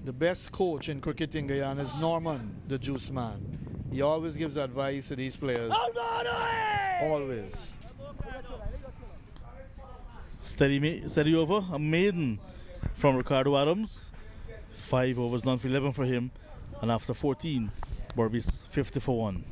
The best coach in cricket in Guyana is Norman, the juice man. He always gives advice to these players. Always. Steady over, a maiden from Ricardo Adams. 5 overs, none for 11 for him. And after 14, Berbice 50 for 1.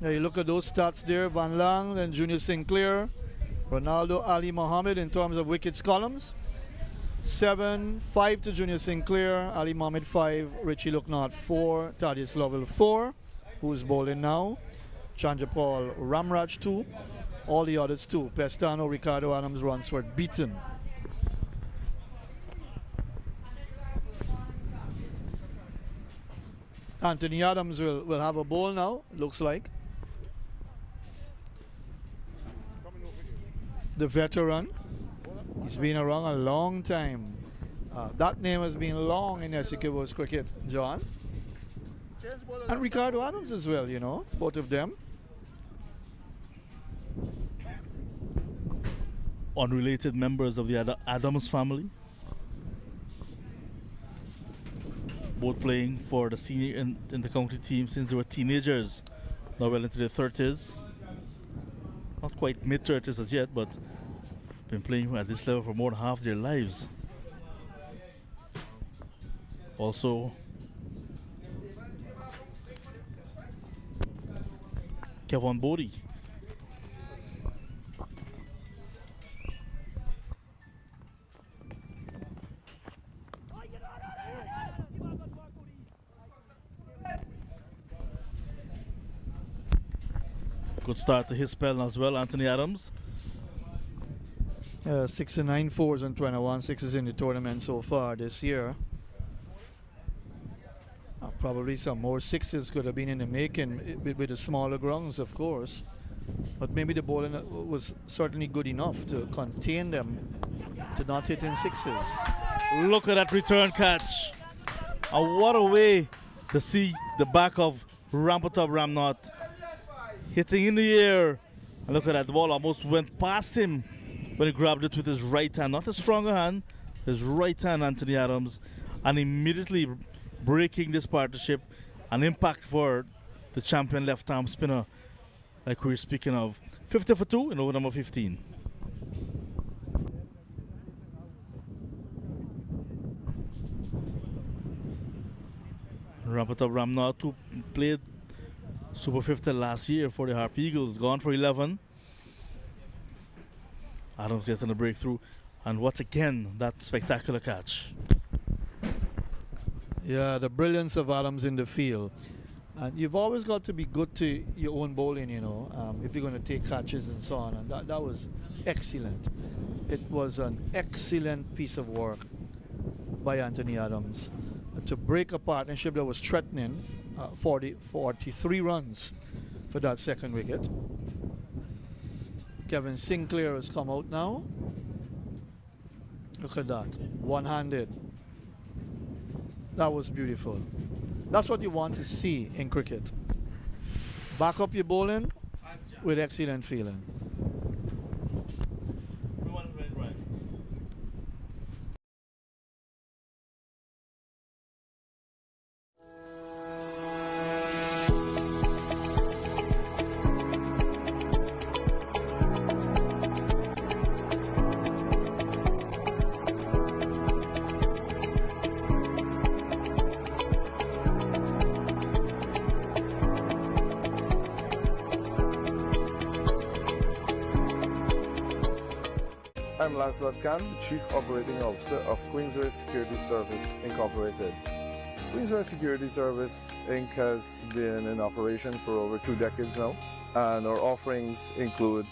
Now you look at those stats there, Van Lang and Junior Sinclair, Ronaldo, Ali Mohammed in terms of wickets columns. 7-5 to Junior Sinclair, Ali Mohammed 5, Richie Lucknow 4, Thaddeus Lovell 4, who's bowling now. Chandrapal Ramraj 2, all the others 2. Pestano, Ricardo Adams, Ransford beaten. Anthony Adams will have a bowl now, looks like. The veteran. He's been around a long time. That name has been long in ESSEQUIBO's cricket, John. And Ricardo Adams as well, you know, both of them. Unrelated members of the Adams family. Both playing for the senior in the county team since they were teenagers. Now well into their 30s. Not quite mid-30s as yet, but been playing at this level for more than half their lives. Also, Kevin Bodie. Good start to his spell as well, Anthony Adams. 69 fours and 21 sixes in the tournament so far this year. Probably some more sixes could have been in the making with the smaller grounds, of course. But maybe the bowling was certainly good enough to contain them to not hit in sixes. Look at that return catch. And what a way to see the back of Rampatop Ramnath hitting in the air. And look at that, the ball almost went past him when he grabbed it with his right hand. Not a stronger hand, his right hand, Anthony Adams. And immediately breaking this partnership. An impact for the champion left-arm spinner, like we were speaking of. 50 for 2 in over number 15. Rampatop Ramnath, who played Super 50 last year for the Harp Eagles, gone for 11. Adams getting a breakthrough, and once again that spectacular catch. Yeah, the brilliance of Adams in the field. And you've always got to be good to your own bowling, you know, if you're going to take catches and so on. And that was excellent. It was an excellent piece of work by Anthony Adams to break a partnership that was threatening 43 runs for that second wicket. Kevin Sinclair has come out now. Look at that, one-handed. That was beautiful. That's what you want to see in cricket. Back up your bowling with excellent feeling. I'm Lancelot Khan, Chief Operating Officer of Queensway Security Service Incorporated. Queensway Security Service Inc. has been in operation for over 2 decades now, and our offerings include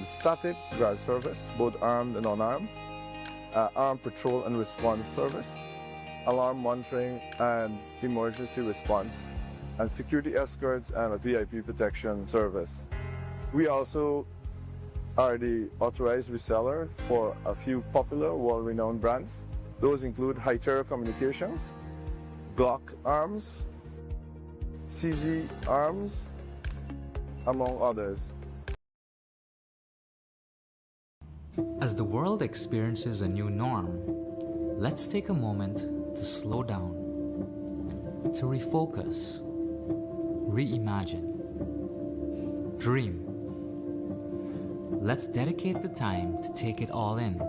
static guard service, both armed and unarmed, armed patrol and response service, alarm monitoring and emergency response, and security escorts and a VIP protection service. We also are the authorized reseller for a few popular world-renowned brands. Those include High Terror Communications, Glock Arms, CZ Arms, among others. As the world experiences a new norm, let's take a moment to slow down, to refocus, reimagine, dream. Let's dedicate the time to take it all in.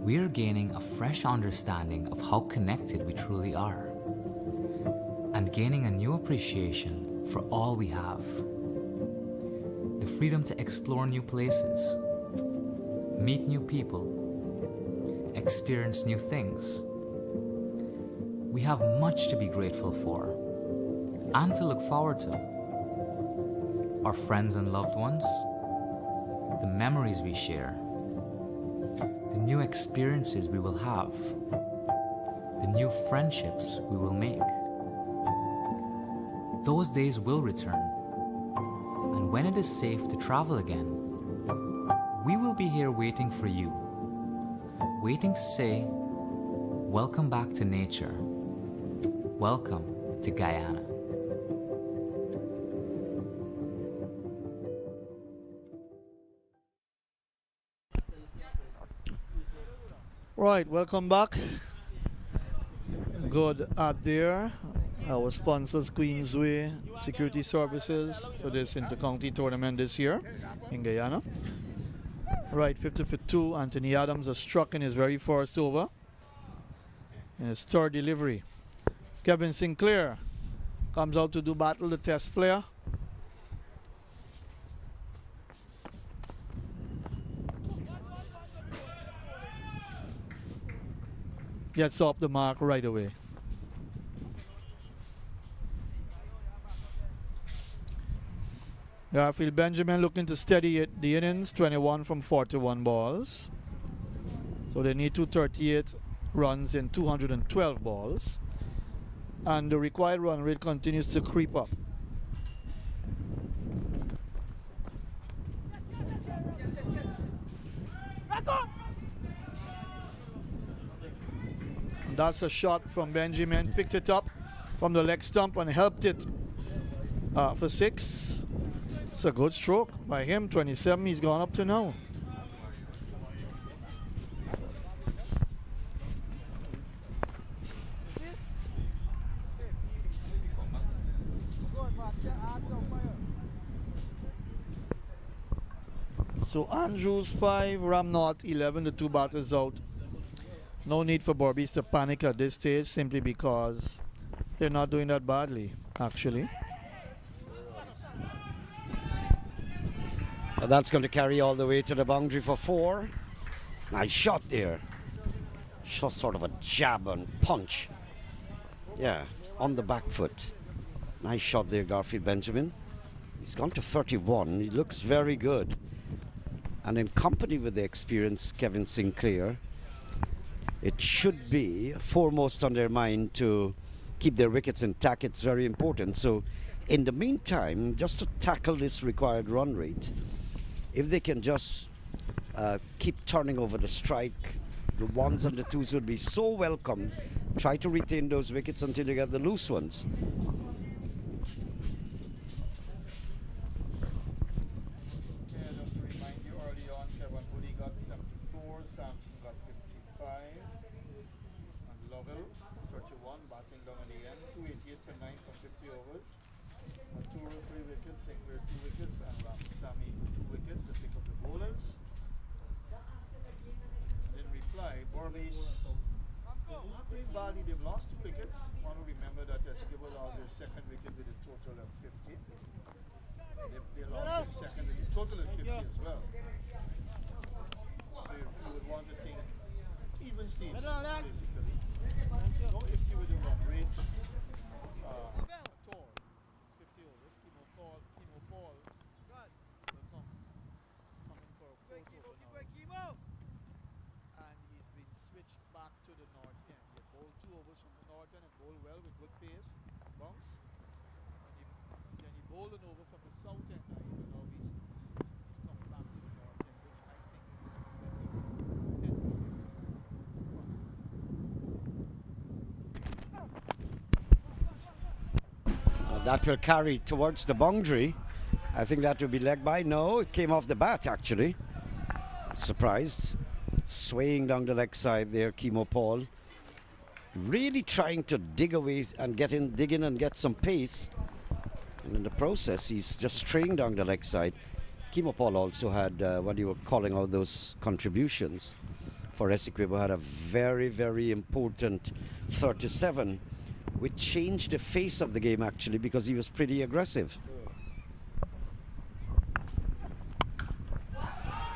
We are gaining a fresh understanding of how connected we truly are, and gaining a new appreciation for all we have. The freedom to explore new places, meet new people, experience new things. We have much to be grateful for and to look forward to. Our friends and loved ones, the memories we share, the new experiences we will have, the new friendships we will make. Those days will return, and when it is safe to travel again, we will be here waiting for you, waiting to say, welcome back to nature, welcome to Guyana. Right, welcome back. Good out there. Our sponsors, Queensway Security Services, for this intercounty tournament this year in Guyana. Right, 50 for 2. Anthony Adams has struck in his very first over. In his third delivery. Kevin Sinclair comes out to do battle, the test player. Gets off the mark right away. Garfield Benjamin looking to steady it, the innings, 21 from 41 balls. So they need 238 runs in 212 balls. And the required run rate continues to creep up. And that's a shot from Benjamin. Picked it up from the leg stump and helped it for 6. It's a good stroke by him. 27 he's gone up to now. So Andrews 5, Ramnot 11, the 2 batters out. No need for BERBICE to panic at this stage, simply because they're not doing that badly, actually. That's going to carry all the way to the boundary for 4. Nice shot there. Shot sort of a jab and punch. Yeah, on the back foot. Nice shot there, Garfield Benjamin. He's gone to 31. He looks very good. And in company with the experienced Kevin Sinclair, it should be foremost on their mind to keep their wickets intact. It's very important. So in the meantime, just to tackle this required run rate, if they can just keep turning over the strike, the 1s and the 2s would be so welcome. Try to retain those wickets until you get the loose ones. They've lost 2 wickets. I want to remember that ESSEQUIBO lost their second wicket with a total of 50. They lost their second with a total of 50 as well. So you would want to think even Steve, basically. No issue with the run rate at all. It's 50 overs. Kimo Paul will coming for a 4th over now. And he's been switched back to the north end. He bowled 2 overs from the north end and bowled well with good pace, bounce. And then he bowled an over from the south end. And now he's coming back to the north end, which I think is that will carry towards the boundary. I think that will be leg by. No, it came off the bat actually. Surprised. Swaying down the leg side there, Kimo Paul. Really trying to dig away and dig in and get some pace. And in the process, he's just straying down the leg side. Kimo Paul also had what you were calling out those contributions for ESSEQUIBO. Had a very, very important 37 which changed the face of the game actually because he was pretty aggressive.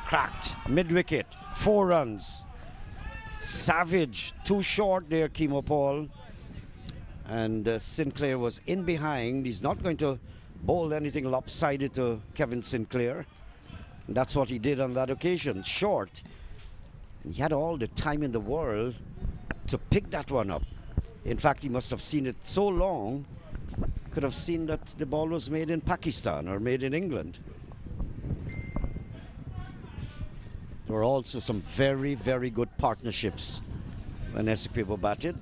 Cracked, mid-wicket, 4 runs. Savage, too short there, Chemo Paul. And Sinclair was in behind. He's not going to bowl anything lopsided to Kevin Sinclair. And that's what he did on that occasion, short. And he had all the time in the world to pick that one up. In fact, he must have seen it so long, could have seen that the ball was made in Pakistan or made in England. There were also some very, very good partnerships when ESSEQUIBO batted.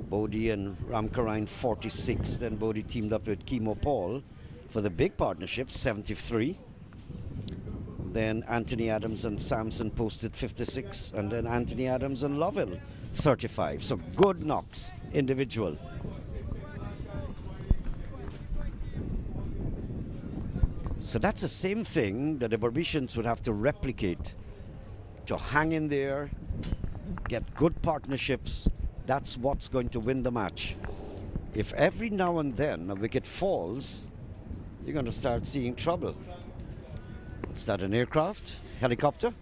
Bodie and Ramkarine 46, then Bodie teamed up with Chemo Paul for the big partnership, 73. Then Anthony Adams and Sampson posted 56, and then Anthony Adams and Lovell 35. So good knocks, individual. So that's the same thing that the Berbicians would have to replicate, to hang in there, get good partnerships. That's what's going to win the match. If every now and then a wicket falls, you're going to start seeing trouble. Is that an aircraft? Helicopter?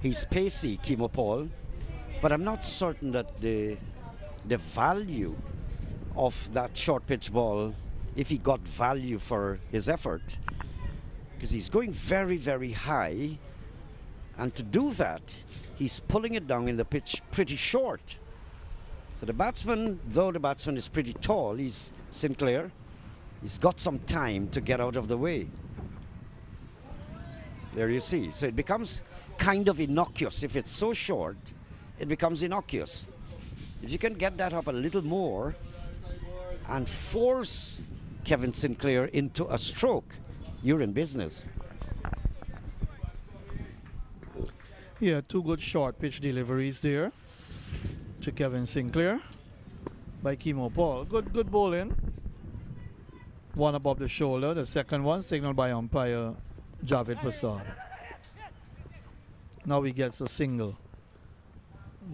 He's pacey, Chemo Paul, but I'm not certain that the value of that short pitch ball, if he got value for his effort, because he's going very, very high, and to do that, he's pulling it down in the pitch pretty short. So the batsman, though the batsman is pretty tall, he's Sinclair, he's got some time to get out of the way. There you see. So it becomes kind of innocuous. If it's so short, it becomes innocuous. If you can get that up a little more and force Kevin Sinclair into a stroke, you're in business. Yeah, 2 good short pitch deliveries there to Kevin Sinclair by Chemo Paul. Good bowling. One above the shoulder. The second one signaled by umpire Javed Prasad. Now he gets a single.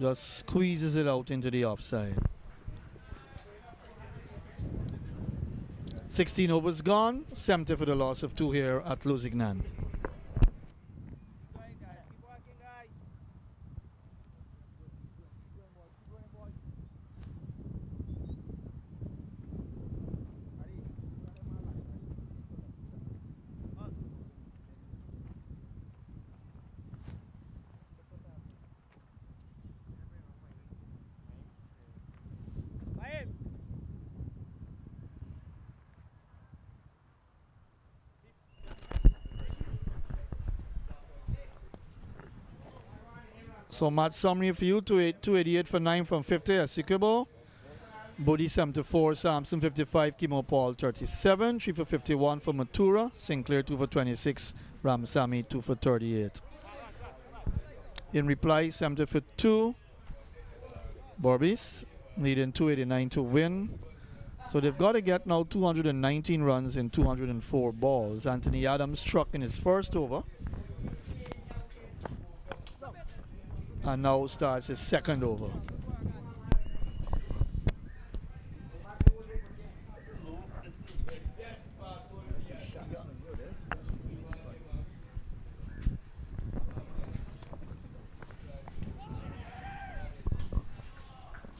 Just squeezes it out into the offside. 16 overs gone. 70 for the loss of 2 here at Lusignan. So match summary for you, 288 for 9 from 50, ESSEQUIBO. Bodie 74, Sampson 55, Chemo Paul 37, 3 for 51 for Matura, Sinclair 2 for 26, Ramsamy 2 for 38. In reply, 70 for 2, Berbice needing 289 to win. So they've got to get now 219 runs in 204 balls. Anthony Adams struck in his first over. And now starts his second over.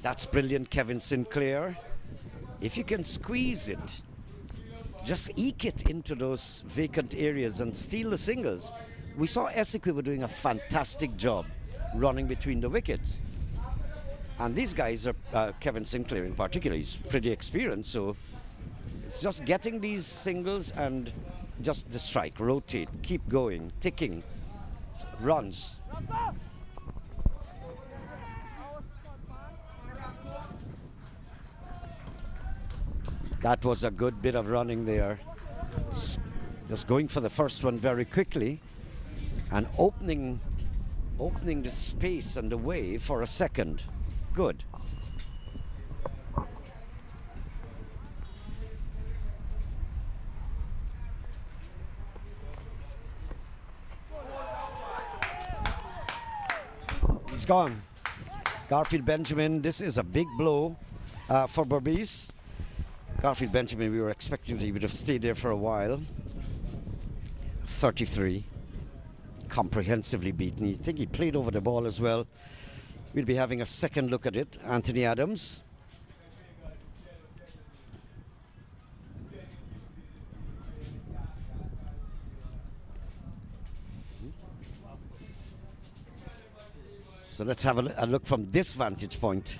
That's brilliant, Kevin Sinclair. If you can squeeze it, just eke it into those vacant areas and steal the singles. We saw ESSEQUIBO doing a fantastic job running between the wickets. And these guys are, Kevin Sinclair in particular, he's pretty experienced, so it's just getting these singles and just the strike, rotate, keep going, ticking, runs. That was a good bit of running there. Just going for the first one very quickly and opening the space and the way for a second. Good. gone. Garfield Benjamin, this is a big blow for Berbice. Garfield Benjamin, we were expecting he would have stayed there for a while. 33. Comprehensively beaten. I think he played over the ball as well. We'll be having a second look at it. Anthony Adams. So let's have a look from this vantage point.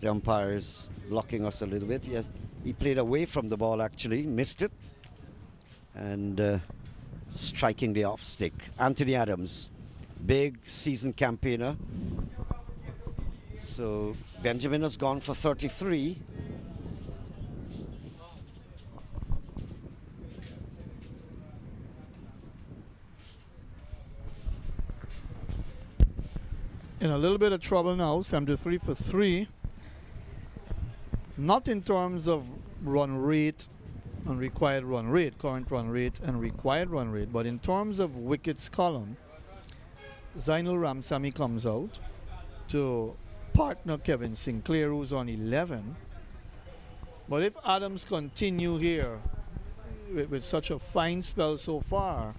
The umpire is blocking us a little bit. Yeah, he played away from the ball actually, missed it. And striking the off stick. Anthony Adams, big season campaigner. So Benjamin has gone for 33. In a little bit of trouble now, 73 for 3. Not in terms of run rate and required run rate, current run rate and required run rate, but in terms of wickets column, Zainul Ramsamy comes out to partner Kevin Sinclair, who's on 11. But if Adams continue here with such a fine spell so far,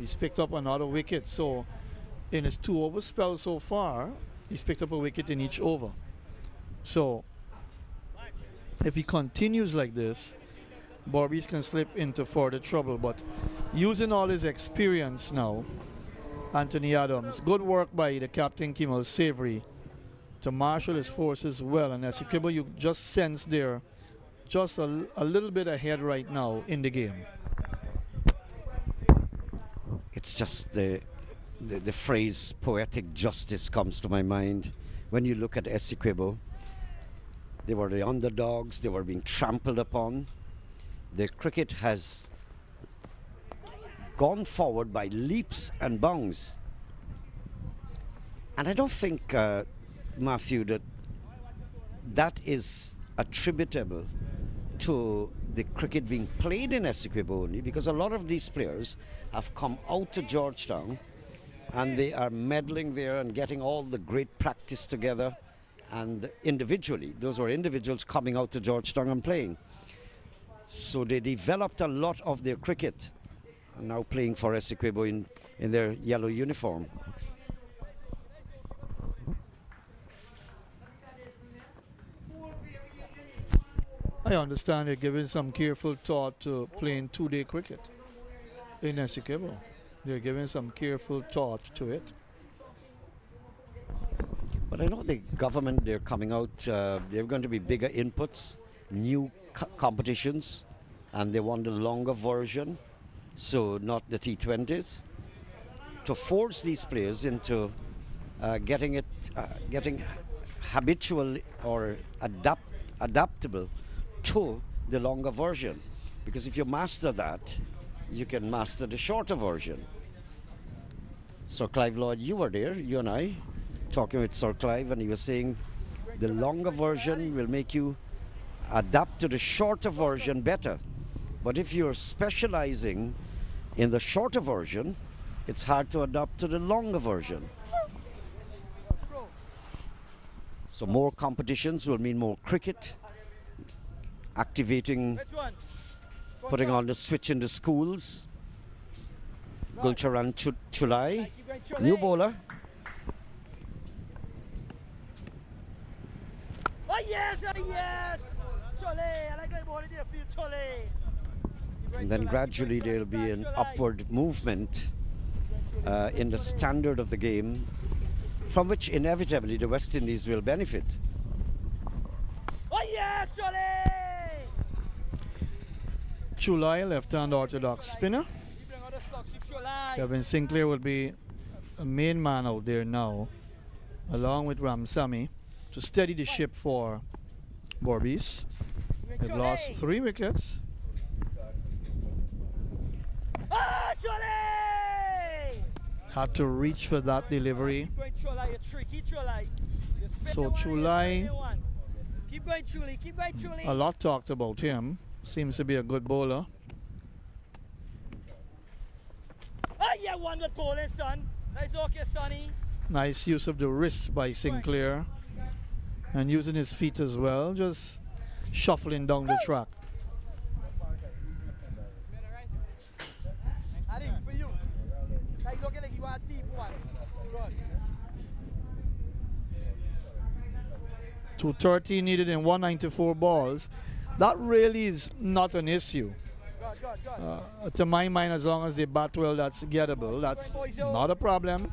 he's picked up another wicket. So in his 2 over spell so far, he's picked up a wicket in each over. So if he continues like this, Berbice can slip into further trouble. But using all his experience now, Anthony Adams, good work by the captain Kimmel Savory to marshal his forces well. And ESSEQUIBO, you just sense they're just a little bit ahead right now in the game. It's just the phrase poetic justice comes to my mind when you look at ESSEQUIBO. They were the underdogs, they were being trampled upon. The cricket has gone forward by leaps and bounds. And I don't think, Matthew, that is attributable to the cricket being played in ESSEQUIBO only, because a lot of these players have come out to Georgetown and they are meddling there and getting all the great practice together. And individually, those were individuals coming out to Georgetown and playing. So they developed a lot of their cricket, and now playing for ESSEQUIBO in their yellow uniform. I understand they're giving some careful thought to playing 2-day cricket in ESSEQUIBO. They're giving some careful thought to it. But I know the government, they're coming out, they're going to be bigger inputs, new competitions, and they want the longer version, so not the T20s, to force these players into getting habitual or adaptable to the longer version. Because if you master that, you can master the shorter version. So Clive Lloyd, you were there, you and I, talking with Sir Clive, and he was saying the longer version will make you adapt to the shorter version better. But if you're specializing in the shorter version, it's hard to adapt to the longer version. So more competitions will mean more cricket, activating, putting on the switch in the schools. Gulcharan Chulai, new bowler. Oh yes, oh yes! Chole, I like that ball in there for you, Chole. And then gradually there'll be an upward movement in the standard of the game, from which inevitably the West Indies will benefit. Oh yes, Chole! Chulai, left-hand orthodox spinner. Kevin Sinclair will be a main man out there now, along with Ramsamy, to steady the ship for Berbice. They've lost 3 wickets. Ah, Chole! Had to reach for that delivery. So Chulai, keep going, Chuli, keep going, Chuli. a lot talked about him. Seems to be a good bowler. Oh yeah, one good bowling, son. Nice okay, Sonny. Nice use of the wrist by Sinclair. And using his feet as well, just shuffling down the track. Adi, for you. Like looking like you want a deep one. Good. 230 needed in 194 balls. That really is not an issue. Good, good. To my mind, as long as they bat well, that's gettable. That's not a problem.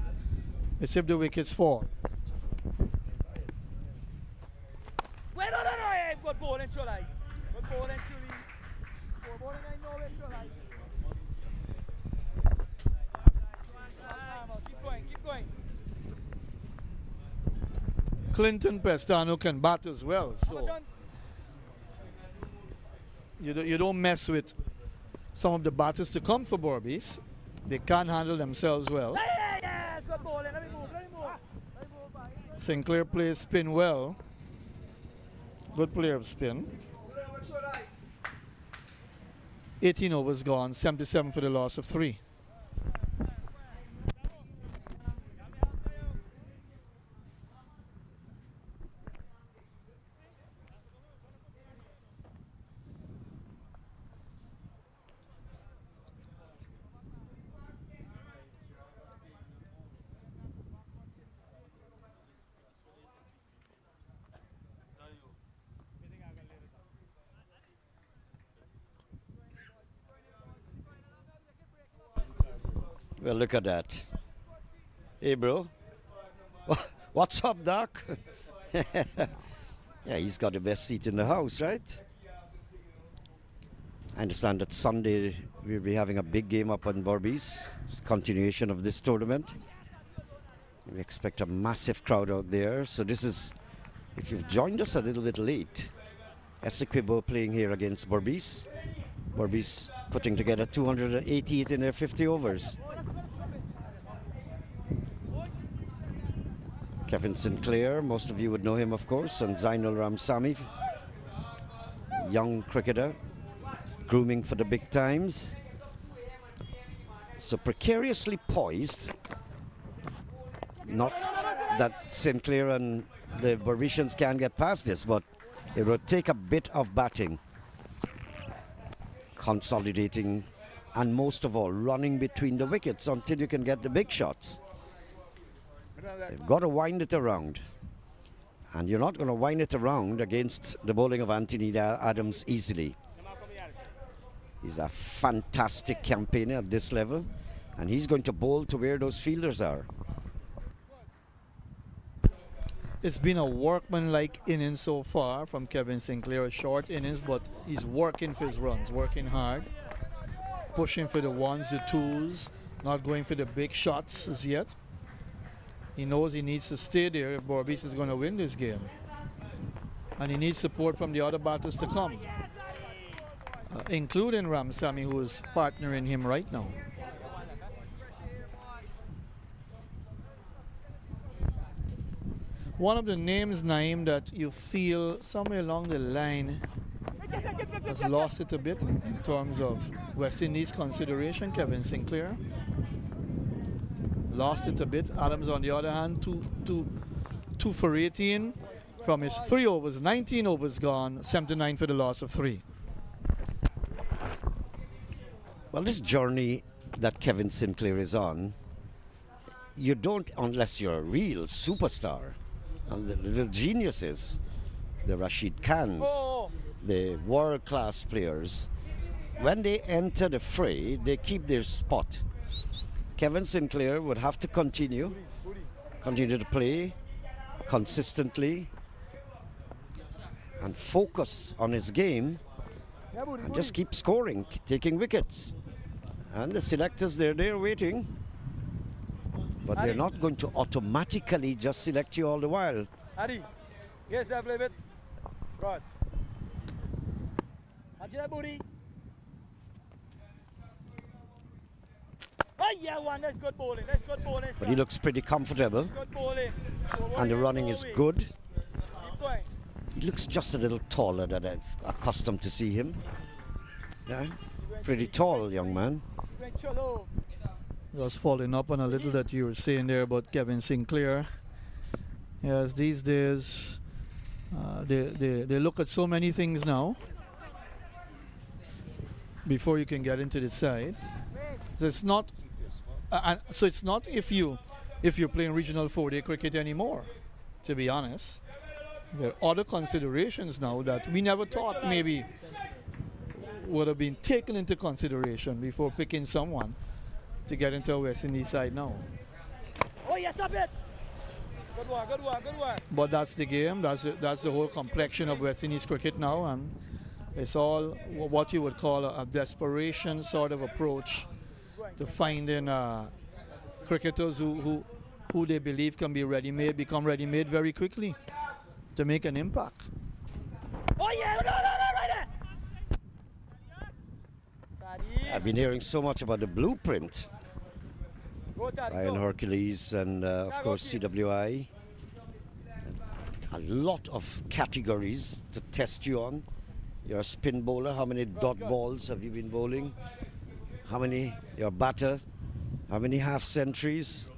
It's if the wickets fall. Wait, no, hey, good bowling, Chulai. Good bowling, Chuli. Good bowling, I know it, Chulai. Keep going, keep going. Clinton Pestano can bat as well, so you don't mess with some of the batters to come for Berbice. They can handle themselves well. Yeah, it's good bowling. Let me move, let me move. Sinclair plays spin well. Good player of spin. 18 overs gone, 77 for the loss of 3. Well, look at that. Hey, bro. What's up, Doc? Yeah, he's got the best seat in the house, right? I understand that Sunday we'll be having a big game up on Berbice. It's a continuation of this tournament. We expect a massive crowd out there. So this is, if you've joined us a little bit late, ESSEQUIBO playing here against Berbice. Berbice putting together 288 in their 50 overs. Kevin Sinclair, most of you would know him, of course, and Zainul Ramsamy, young cricketer, grooming for the big times. So precariously poised. Not that Sinclair and the Berbicians can get past this, but it will take a bit of batting, consolidating, and most of all, running between the wickets until you can get the big shots. They've got to wind it around. And you're not going to wind it around against the bowling of Anthony Adams easily. He's a fantastic campaigner at this level, and he's going to bowl to where those fielders are. It's been a workman-like innings so far from Kevin Sinclair, a short innings, but he's working for his runs, working hard, pushing for the ones, the twos, not going for the big shots as yet. He knows he needs to stay there if Berbice is going to win this game. And he needs support from the other batters to come, including Ramsamy, who is partnering him right now. One of the names, Naeem, that you feel somewhere along the line has lost it a bit in terms of West Indies consideration, Kevin Sinclair. Lost it a bit. Adams, on the other hand, 2 for 18 from his 3 overs, 19 overs gone, 79 for the loss of 3. Well, this journey that Kevin Sinclair is on, you don't, unless you're a real superstar, and the little geniuses, the Rashid Khans, the world-class players, when they enter the fray, they keep their spot. Kevin Sinclair would have to continue to play consistently and focus on his game and just keep scoring, taking wickets. And the selectors, they're there waiting. But they're not going to automatically just select you all the while. Adi, yes, I believe it. Right. Ajay Buri. Oh, yeah, one. That's good bowling. That's good bowling. But he looks pretty comfortable. Good bowling. And the running is good. Keep going. He looks just a little taller than I'm accustomed to see him. Yeah, pretty tall, young man. Cholo. Just following up on a little that you were saying there about Kevin Sinclair. Yes, these days they look at so many things now before you can get into the side. So it's not, so it's not if you're playing regional 4-day cricket anymore. To be honest, there are other considerations now that we never thought maybe would have been taken into consideration before picking someone to get into a West Indies side now. Oh yeah, stop it! Good work, good work, good work. But that's the game. That's the whole complexion of West Indies cricket now, and it's all what you would call a desperation sort of approach to finding cricketers who they believe can be ready-made, become ready-made very quickly to make an impact. Oh yeah, no, right there. I've been hearing so much about the blueprint. Go, Taddy, Ryan go. Hercules and of course CWI. A lot of categories to test you on. You're a spin bowler. How many dot balls have you been bowling? How many? You're a batter. How many half centuries?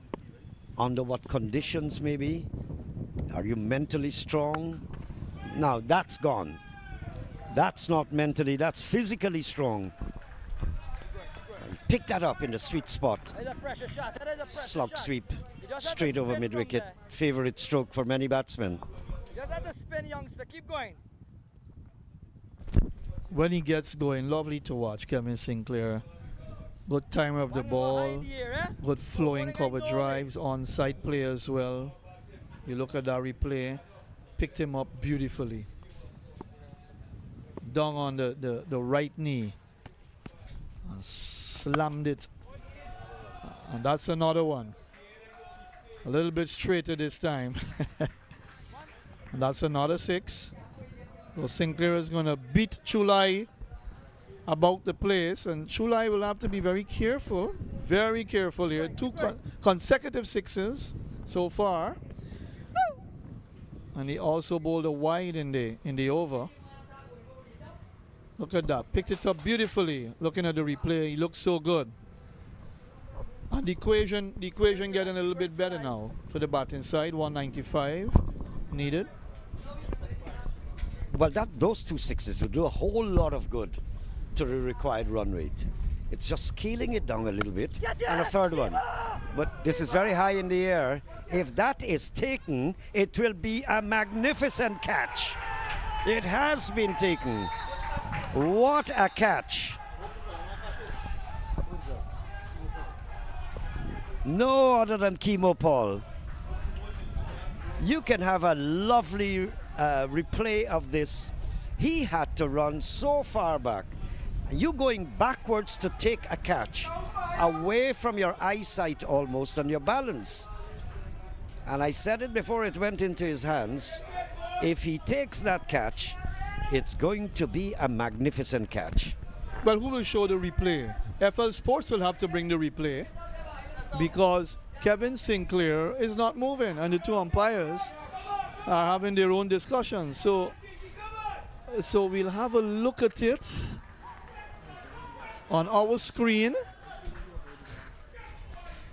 Under what conditions maybe? Are you mentally strong? Now that's gone. That's not mentally, that's physically strong. Pick that up in the sweet spot. That is a pressure shot. That is a pressure Slug shot. sweep You just have straight to over spin mid from wicket. there. Favorite stroke for many batsmen. You just have to spin, youngster. Keep going. When he gets going, lovely to watch, Kevin Sinclair. Good timer of the One more ball, behind here, eh? good flowing What are they cover doing? drives, on-side play as well. You look at that replay, picked him up beautifully. Down on the right knee, and slammed it. And that's another one. A little bit straighter this time. And that's another 6. So Sinclair is going to beat Chulai about the place, and Chulai will have to be very careful here. 2 consecutive 6s so far, and he also bowled a wide in the over. Look at that, picked it up beautifully. Looking at the replay, he looks so good. And the equation getting a little bit better now for the batting side. 195 needed. Well, those 2 6s would do a whole lot of good to the required run rate. It's just scaling it down a little bit. And a third one. But this is very high in the air. If that is taken, it will be a magnificent catch. It has been taken. What a catch. No other than Chemo Paul. You can have a lovely replay of this. He had to run so far back. You going backwards to take a catch, away from your eyesight almost and your balance. And I said it before it went into his hands. If he takes that catch, it's going to be a magnificent catch. Well, who will show the replay? FL Sports will have to bring the replay because Kevin Sinclair is not moving and the 2 umpires are having their own discussions. So we'll have a look at it on our screen.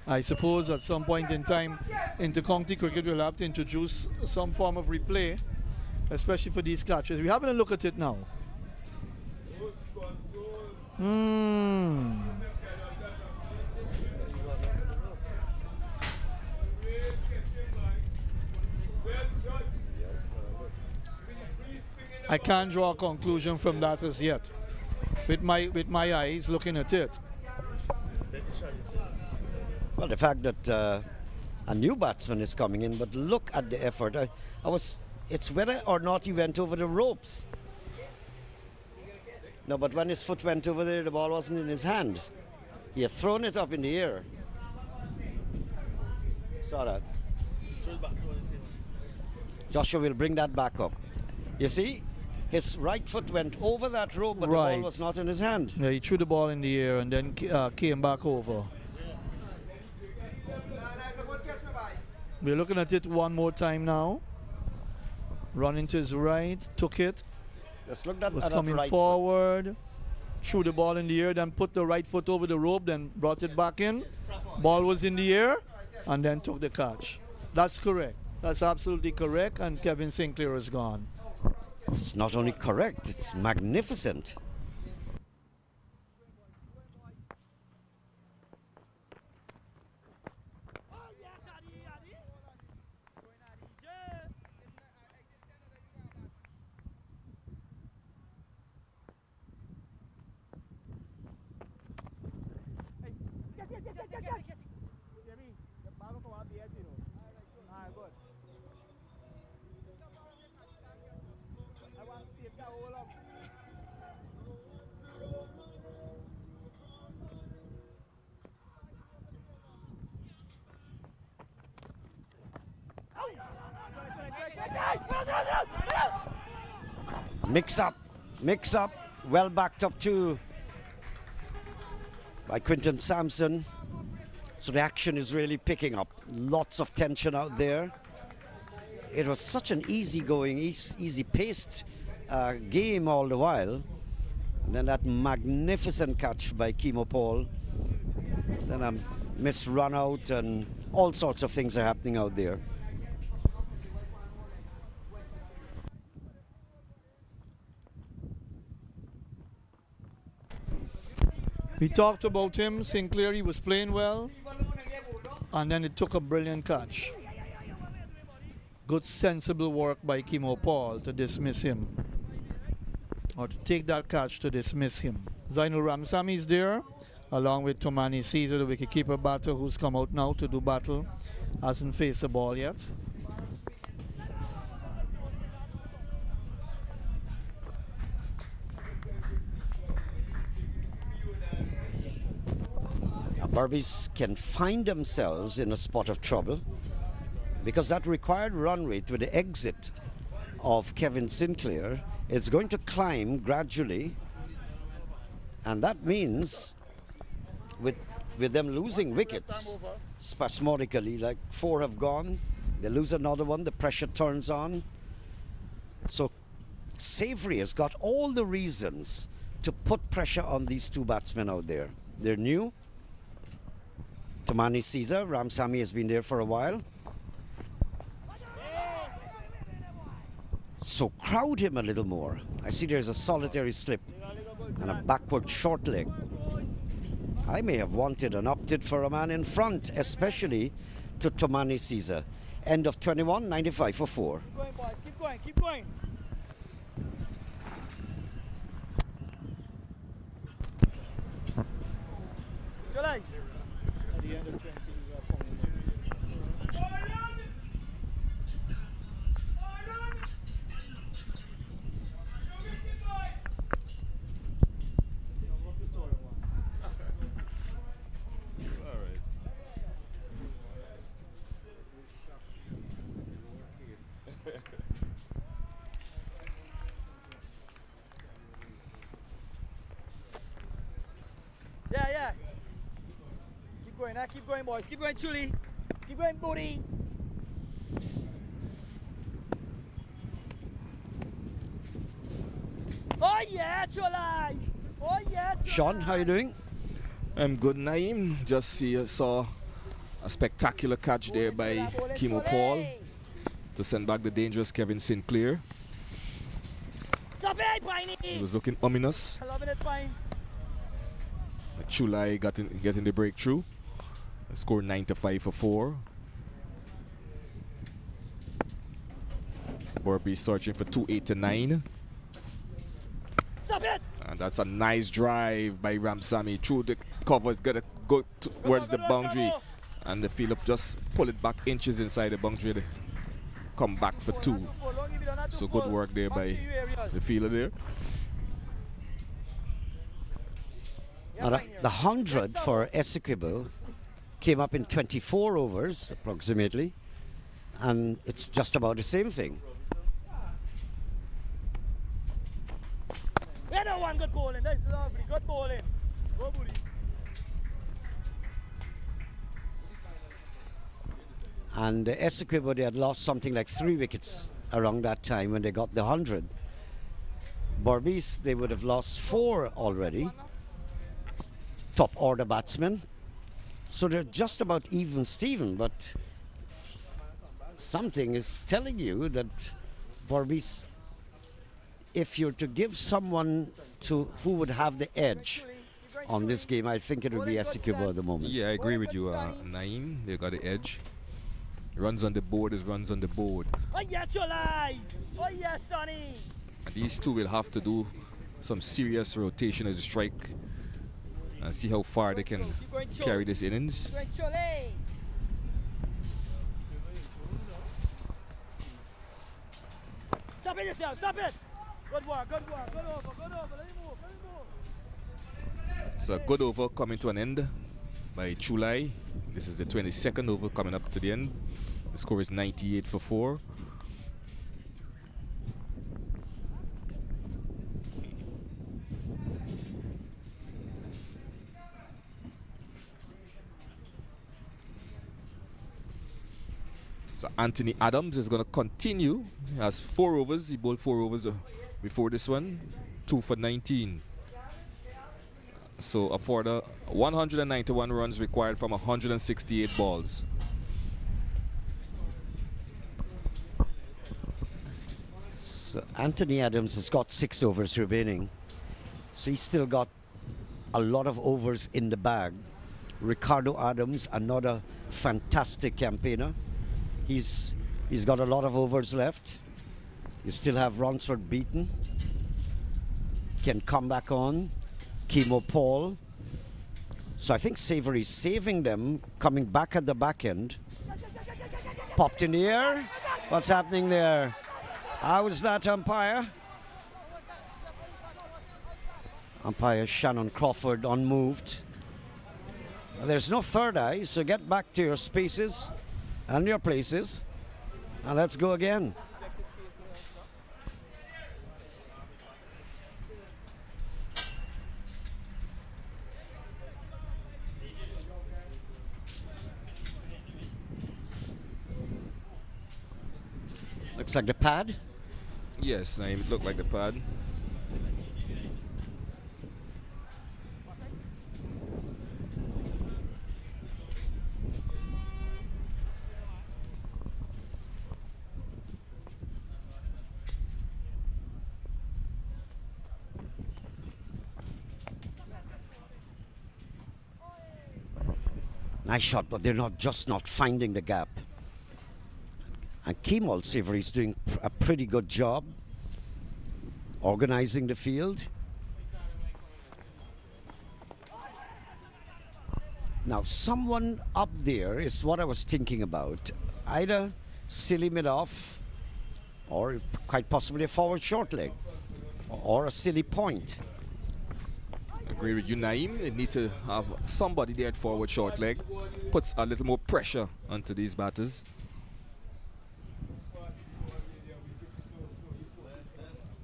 I suppose at some point in time into county cricket we'll have to introduce some form of replay, especially for these catches. We're having a look at it now. I can't draw a conclusion from that as yet. With my eyes looking at it. Well, the fact that a new batsman is coming in, but look at the effort. It's whether or not he went over the ropes. No, but when his foot went over there, the ball wasn't in his hand. He had thrown it up in the air. Saw that. Joshua will bring that back up. You see, his right foot went over that rope, but the ball was not in his hand. Yeah, he threw the ball in the air and then came back over. We're looking at it one more time now. Running to his right, took it. Let's look at was that coming right forward. threw the ball in the air, then put the right foot over the rope, then brought it back in. Ball was in the air, and then took the catch. That's correct. That's absolutely correct, and Kevin Sinclair is gone. It's not only correct, it's magnificent. Mix up, well backed up too by Quinton Sampson. So the action is really picking up. Lots of tension out there. It was such an easy-going, easy-paced game all the while. And then that magnificent catch by Kimo Paul. Then a missed run out and all sorts of things are happening out there. We talked about him, Sinclair, he was playing well, and then it took a brilliant catch. Good sensible work by Kimo Paul to dismiss him, or to take that catch to dismiss him. Zainul Ramsamy is there, along with Tomani Caesar, the wicketkeeper batter who's come out now to do battle, hasn't faced the ball yet. BERBICE can find themselves in a spot of trouble because that required run rate with the exit of Kevin Sinclair, it's going to climb gradually, and that means with them losing wickets spasmodically, like 4 have gone, they lose another one, the pressure turns on. So Savory has got all the reasons to put pressure on these 2 batsmen out there. They're new. Tomani Caesar, Ramsamy has been there for a while. So crowd him a little more. I see there's a solitary slip and a backward short leg. I may have wanted and opted for a man in front, especially to Tomani Caesar. End of 21, 95 for 4. Keep going, boys. Keep going. Keep going. July. At the end of 20, Yeah. Keep going, huh? Keep going, boys. Keep going, Chuli. Keep going, Booty. Oh, yeah, Chulai. Oh, yeah, Chulai. Sean, how are you doing? I'm good, Naeem. Just saw a spectacular catch there by Kimo Paul to send back the dangerous Kevin Sinclair. He was looking ominous. I love it, Pine. Chulai getting the breakthrough. Scored 95 for 4. BERBICE searching for 289. Stop it! And that's a nice drive by Ramsamy through the cover. It's gonna go towards the boundary, and the fielder just pull it back inches inside the boundary to come back for 2. So good work there by the fielder there. Now the 100 for ESSEQUIBO came up in 24 overs approximately, and it's just about the same thing. Yeah, that one, good bowling. That's lovely. Good bowling. Go, Booty. And ESSEQUIBO, they had lost something like 3 wickets around that time when they got the 100. Berbice, they would have lost 4 already. Top order batsmen. So they're just about even Steven, but something is telling you that Berbice, if you're to give someone to who would have the edge on this game, I think it would be ESSEQUIBO at the moment. Yeah, I agree with you, Naeem. They got the edge. Runs on the board is runs on the board. Oh yeah, July! Oh yeah, Sonny! And these two will have to do some serious rotation of the strike and see how far they can carry this innings. Stop it yourself, stop it! Good work, good work, good over, good over, let me move, let me move. So a good over coming to an end by Chulai. This is the 22nd over coming up to the end. The score is 98 for 4. So Anthony Adams is going to continue. He has 4 overs. He bowled 4 overs before this one. 2 for 19. So for the 191 runs required from 168 balls. So Anthony Adams has got 6 overs remaining. So he's still got a lot of overs in the bag. Ricardo Adams, another fantastic campaigner. He's got a lot of overs left. You still have Ronsford Beaton. Can come back on. Kemo Paul. So I think Savory's saving them, coming back at the back end. Popped in the air. What's happening there? How is that, umpire? Umpire Shannon Crawford unmoved. There's no third eye, so get back to your spaces and your places, and let's go again. Looks like the pad. Yes, Naeem, it looked like the pad. Nice shot, but they're not finding the gap. And Kemal Savory's doing a pretty good job organizing the field. Now, someone up there is what I was thinking about. Either silly mid-off, or quite possibly a forward short leg, or a silly point. Agree with you, Naeem. They need to have somebody there at forward short leg. Puts a little more pressure onto these batters.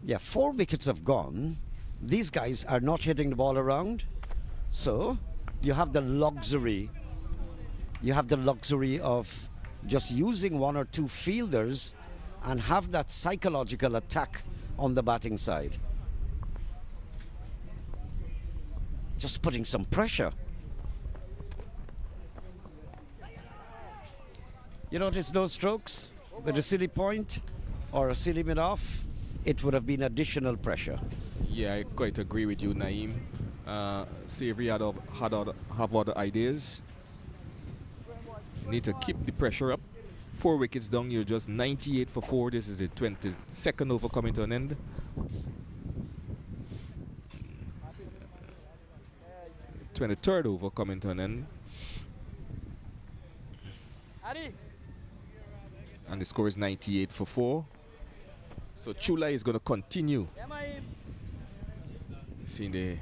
Yeah, 4 wickets have gone. These guys are not hitting the ball around. So you have the luxury. You have the luxury of just using 1 or 2 fielders and have that psychological attack on the batting side. Just putting some pressure. You notice those strokes with a silly point or a silly mid-off? It would have been additional pressure. Yeah, I quite agree with you, Naeem. Savory have other ideas. You need to keep the pressure up. 4 wickets down, you're just 98 for 4. This is the 22nd over coming to an end. The 23rd over coming to an end. And the score is 98 for 4. So Chula is going to continue. Seeing the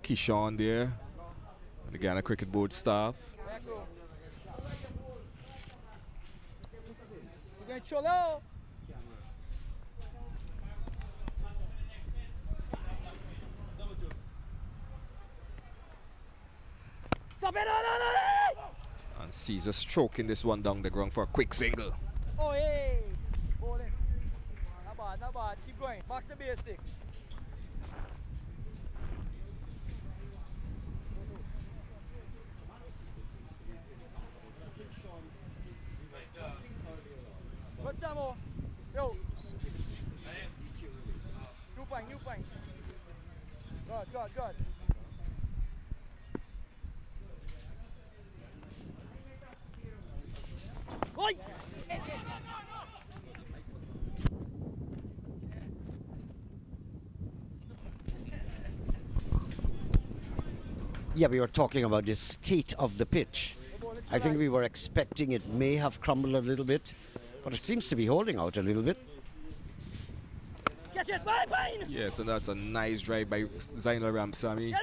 Kishon there, the Guyana Cricket Board staff. And Caesar stroking this one down the ground for a quick single. Oh, hey! Bowling. Not bad, not bad. Keep going. Back to basic. Good, Samo. Yo. New point, new point. Good, good, good. Oi! Yeah, we were talking about the state of the pitch. I think we were expecting it may have crumbled a little bit, but it seems to be holding out a little bit. Catch it, bye, bye! Yes, and that's a nice drive by Zainal Ramsamy.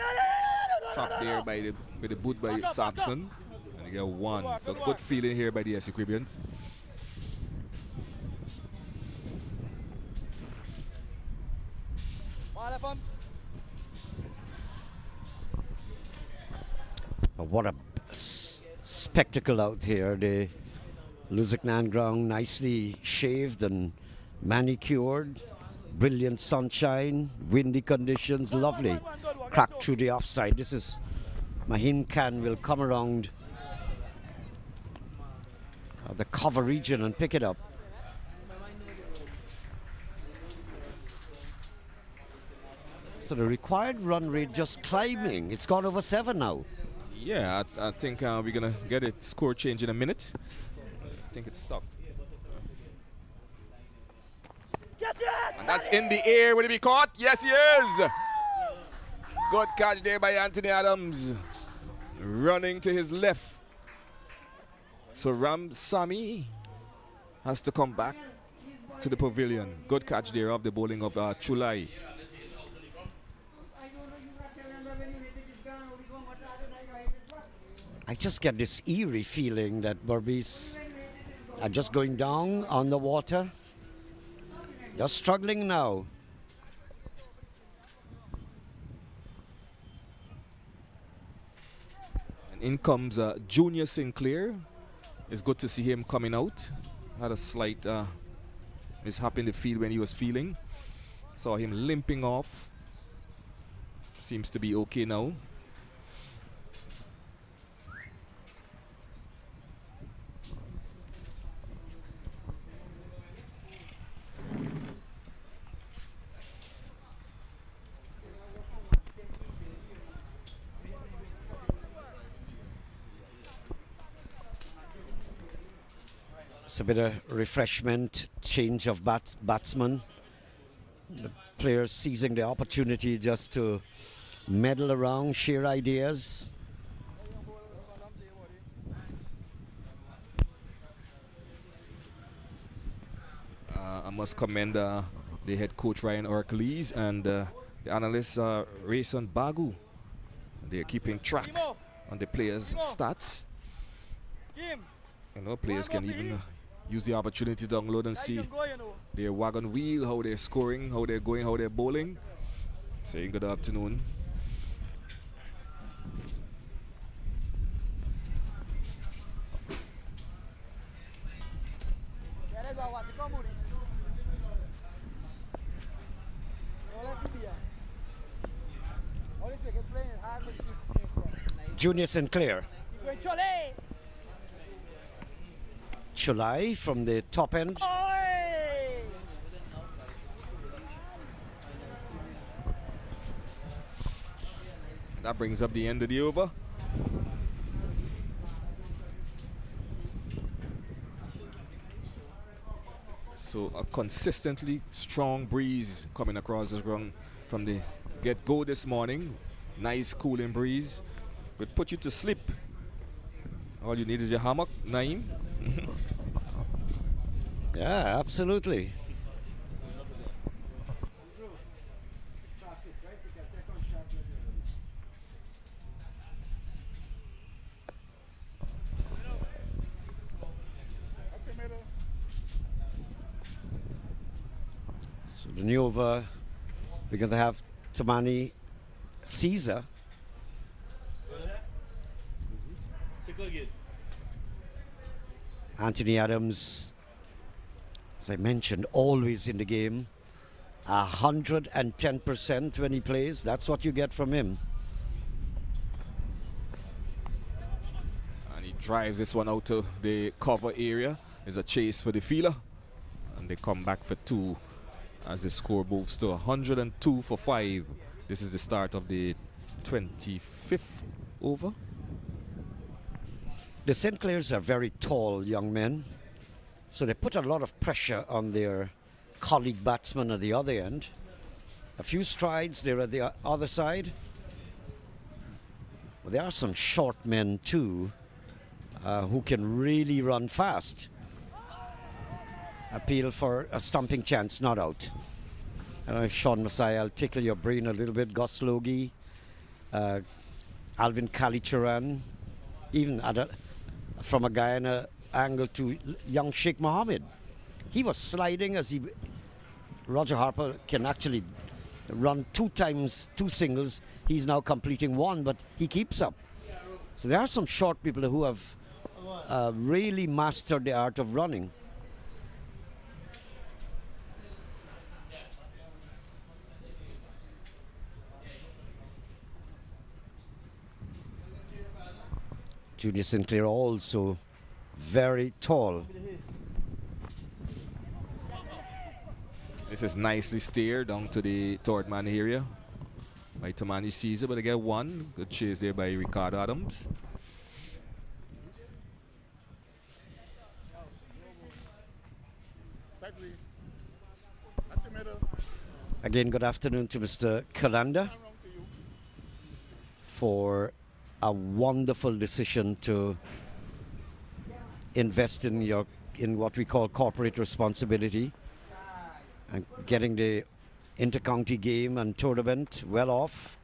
Trapped there by the boot by Saxon. And you get one. So good feeling here by the ESSEQUIBIANs. What a spectacle out here. The LUSIGNAN ground nicely shaved and manicured. Brilliant sunshine, windy conditions, lovely. Cracked through the offside. This is Mahim Khan will come around the cover region and pick it up. So the required run rate just climbing. It's gone over 7 now. Yeah, I think we're going to get a score change in a minute. I think it's stopped. And that's in the air. Will he be caught? Yes, he is. Good catch there by Anthony Adams. Running to his left. So Ramsamy has to come back to the pavilion. Good catch there of the bowling of Chulai. I just get this eerie feeling that BERBICE are just going down on the water. Just struggling now. And in comes Junior Sinclair. It's good to see him coming out. Had a slight mishap in the field when he was feeling. Saw him limping off. Seems to be okay now. It's a bit of refreshment, change of batsman. The players seizing the opportunity just to meddle around, share ideas. I must commend the head coach Ryan Orkleys and the analyst Rayson Bagu. They're keeping track on the players' stats. You know, players can even use the opportunity to download and see their wagon wheel, how they're scoring, how they're going, how they're bowling. Saying good afternoon. Junior Sinclair. Chulai from the top end. That brings up the end of the over. So a consistently strong breeze coming across the ground from the get-go this morning. Nice cooling breeze. Would put you to sleep. All you need is your hammock, Naeem. Yeah, absolutely. So the new over, we're going to have Tamani Caesar. Anthony Adams, as I mentioned, always in the game. 110% when he plays. That's what you get from him. And he drives this one out to the cover area. There's a chase for the fielder. and they come back for 2 as the score moves to 102 for 5. This is the start of the 25th over. The St. Clairs are very tall young men, so they put a lot of pressure on their colleague batsman at the other end. A few strides, they're at the other side. Well, there are some short men too who can really run fast. Appeal for a stumping chance, not out. I don't know if Sean Messiah, I'll tickle your brain a little bit. Gus Logie, Alvin Kalicharan, even from a Guyana angle to young Sheikh Mohammed. He was sliding as Roger Harper can actually run 2 times 2 singles. He's now completing 1, but he keeps up. So there are some short people who have really mastered the art of running. Junior Sinclair also very tall. This is nicely steered down to the third man area by Tomani Caesar, but they get 1. Good chase there by Ricardo Adams. Again, good afternoon to Mr. Kalanda for a wonderful decision to invest in what we call corporate responsibility and getting the inter-county game and tournament well off.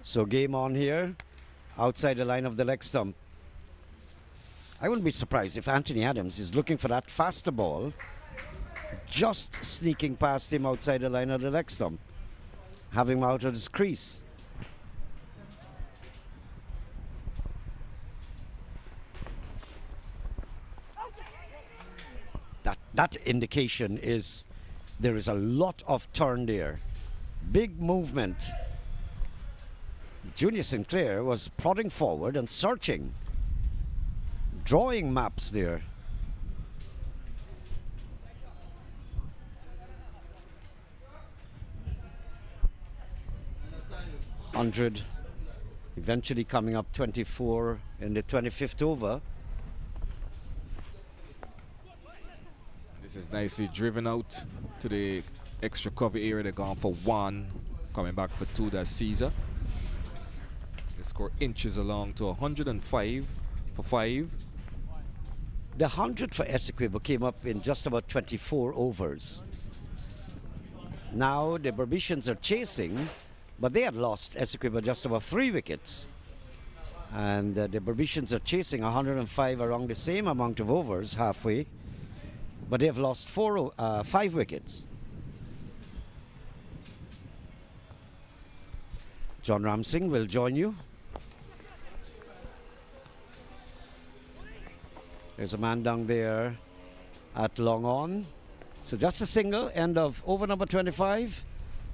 So game on here outside the line of the leg stump. I wouldn't be surprised if Anthony Adams is looking for that faster ball, just sneaking past him outside the line of the leg stump, having him out of his crease. That indication is there is a lot of turn there. Big movement. Junior Sinclair was prodding forward and searching, drawing maps there. $100, eventually coming up 24 in the 25th over. This is nicely driven out to the extra cover area. They're gone for 1, coming back for 2. That's Caesar. The score inches along to 105 for 5. The 100 for ESSEQUIBO came up in just about 24 overs. Now the Berbicians are chasing, but they had lost ESSEQUIBO just about 3 wickets. And the Berbicians are chasing 105 around the same amount of overs halfway, but they have lost 5 wickets. John Ramsing will join you. There's a man down there at long on. So just a single, end of over number 25.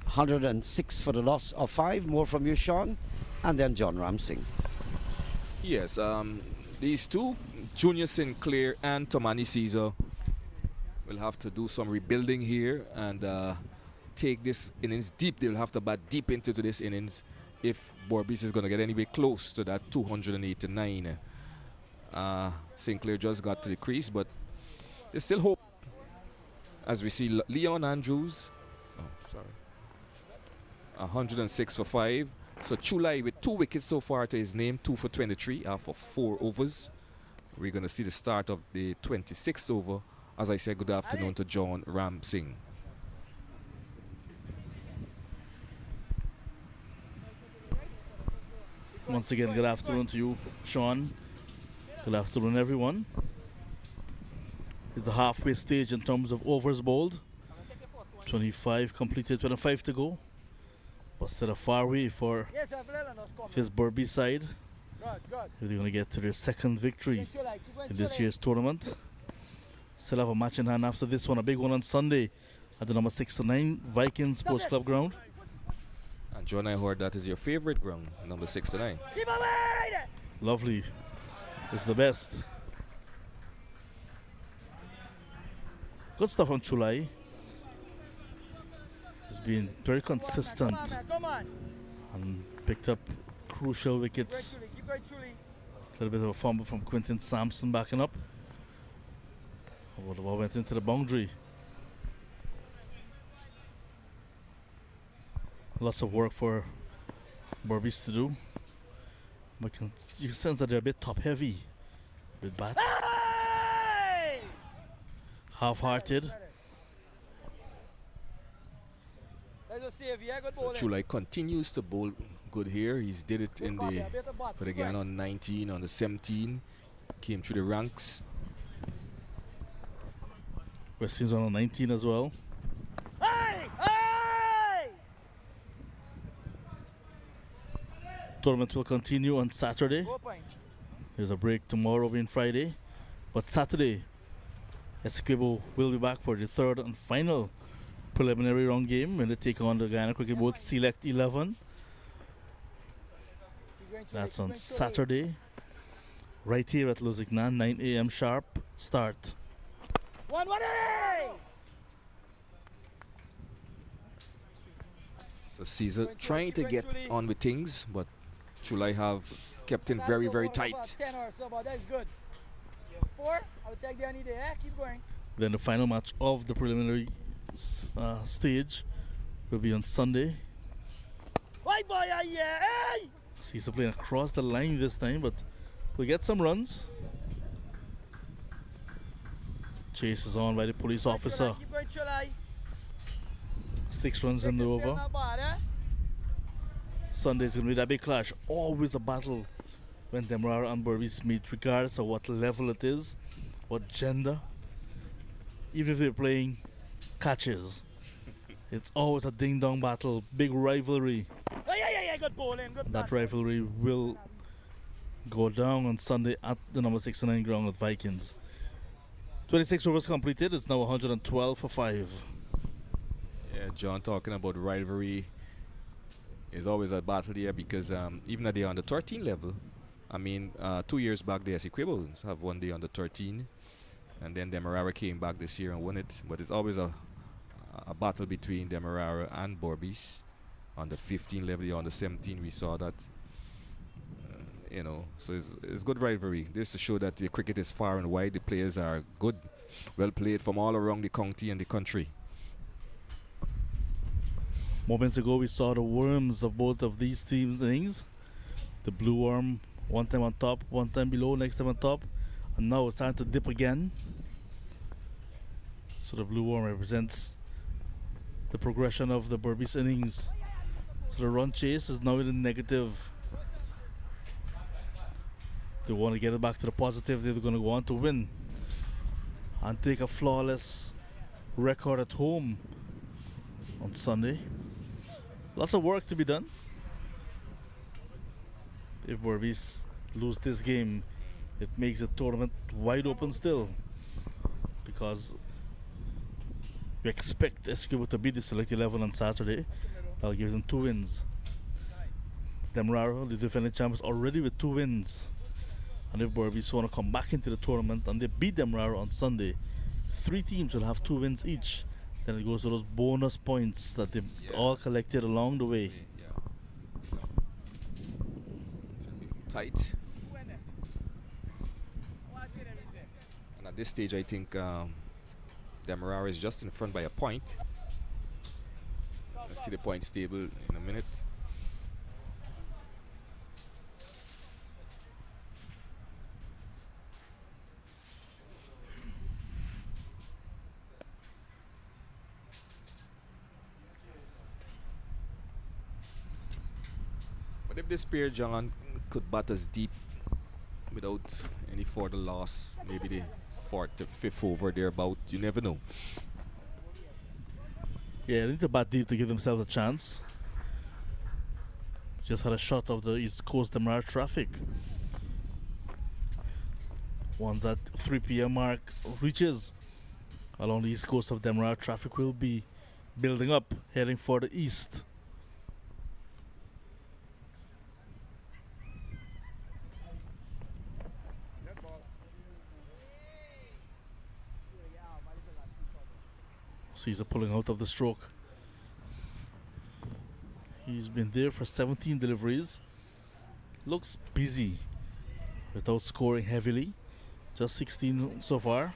106 for the loss of 5. More from you, Sean. And then John Ramsing. Yes, these 2, Junior Sinclair and Tomani Caesar, will have to do some rebuilding here and take this innings deep. They'll have to bat deep into this innings if BERBICE is going to get anywhere close to that 289. Sinclair just got to the crease, but there's still hope. As we see Leon Andrews, 106 for 5. So Chulai with 2 wickets so far to his name, 2 for 23 for 4 overs. We're going to see the start of the 26th over. As I said, good afternoon to John Ramsing. Once again, good afternoon to you, Sean. Good afternoon, everyone. It's the halfway stage in terms of overs bowled. 25 completed, 25 to go. But still a far way for this BERBICE side. If they're going to get to their 2nd victory in this year's tournament. Still have a match in hand after this one, a big one on Sunday at the number 69 Vikings Sports Club ground. And John, I heard that is your favorite ground, number 69. Lovely. It's the best. Good stuff from Chulai. He's been very consistent Come on. and picked up crucial wickets. Keep going, Truly. A little bit of a fumble from Quinton Sampson backing up. Oh, the ball went into the boundary. Lots of work for Berbice to do. But you can sense that they're a bit top heavy with bats. Hey! Half-hearted. Let's just save here. Good So bowling. Chulai continues to bowl good here. He's did it in the for the Guyana on 19, on the 17. Came through the ranks. West Indies on 19 as well. Hey! Hey! Tournament will continue on Saturday. Go point. There's a break tomorrow being Friday. But Saturday, ESSEQUIBO will be back for the third and final preliminary round game when they take on the Guyana Cricket Board Select 11. Keep going, Truly. That's Keep on going, Truly. Saturday, right here at LUSIGNAN, 9 a.m. sharp start. 1-1. So Caesar trying to get on with things, but Chulai have kept him very, very tight. 10 or so, but that is good. 4. I will take the any there. Keep going. Then the final match of the preliminary stage will be on Sunday. White boy, yeah. Hey! Caesar playing across the line this time, but we'll get some runs. Chase is on by the police officer. Keep going, Chulai. 6 runs in the over. Not bad, eh? Sunday's going to be that big clash. Always a battle when Demerara and Berbice meet, regardless of what level it is, what gender. Even if they're playing catches, it's always a ding-dong battle, big rivalry. Oh, yeah. Good bowling. Good That rivalry will go down on Sunday at the number 69 ground with Vikings. 26 overs completed. It's now 112 for 5. Yeah, John talking about rivalry is always a battle there because even at the under 13 level, I mean, 2 years back the ESSEQUIBO have won the under 13, and then Demerara came back this year and won it. But it's always a battle between Demerara and Berbice on the 15 level. On the 17, we saw that. You know, so it's good rivalry. This to show that the cricket is far and wide. The players are good, well played from all around the county and the country. Moments ago, we saw the worms of both of these teams' innings. The blue worm, one time on top, one time below, next time on top, and now it's starting to dip again. So the blue worm represents the progression of the Berbice innings. So the run chase is now in the negative. They want to get it back to the positive. They're going to go on to win and take a flawless record at home on Sunday. Lots of work to be done. If Berbice lose this game, it makes the tournament wide open still, because we expect ESSEQUIBO to beat the Select 11 on Saturday. That'll give them 2 wins. Demerara, the defending champions, already with 2 wins. And if Berbice want to come back into the tournament and they beat Demerara on Sunday, 3 teams will have 2 wins each. Then it goes to those bonus points that they all collected along the way. Tight. And at this stage, I think Demerara is just in front by a point. Let's see the points table in a minute. But if this pair, John, could bat as deep without any further loss, maybe the 4th to 5th over thereabout, you never know. Yeah, they need to bat deep to give themselves a chance. Just had a shot of the East Coast Demerara traffic. Once that 3 p.m. mark reaches, along the east coast of Demerara, traffic will be building up, heading for the east. Caesar pulling out of the stroke. He's been there for 17 deliveries. Looks busy without scoring heavily. Just 16 so far.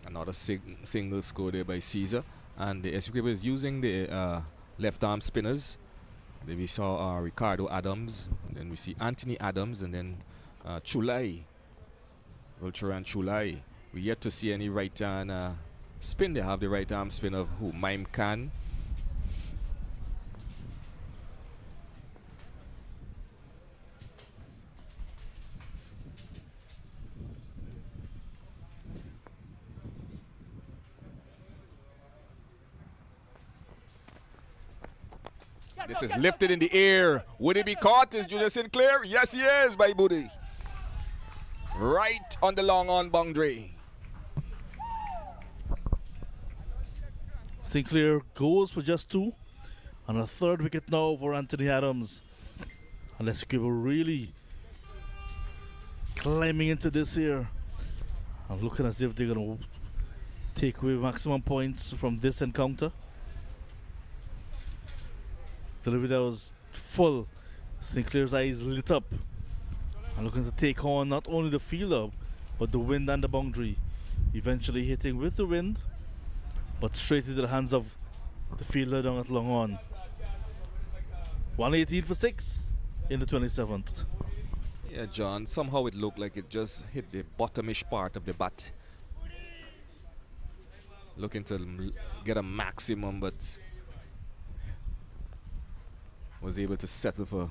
Another single score there by Caesar. And the ESSEQUIBO is using the left arm spinners. Then we saw Ricardo Adams. Then we see Anthony Adams. And then Chulai. Ultraran Chulai. We yet to see any right hand spin. They have the right arm spin of who? Maim Khan. This is lifted in the air. Would he be caught? Is Julius Sinclair? Yes, he is, by Booty. Right on the long on boundary. Sinclair goes for just 2. And a third wicket now for Anthony Adams. And ESSEQUIBO really climbing into this here. And looking as if they're going to take away maximum points from this encounter. Delivery that was full. Sinclair's eyes lit up. And looking to take on not only the fielder, but the wind and the boundary. Eventually hitting with the wind, but straight into the hands of the fielder down at long on. 118 for 6 in the 27th. Yeah, John, somehow it looked like it just hit the bottomish part of the bat. Looking to get a maximum, but was able to settle for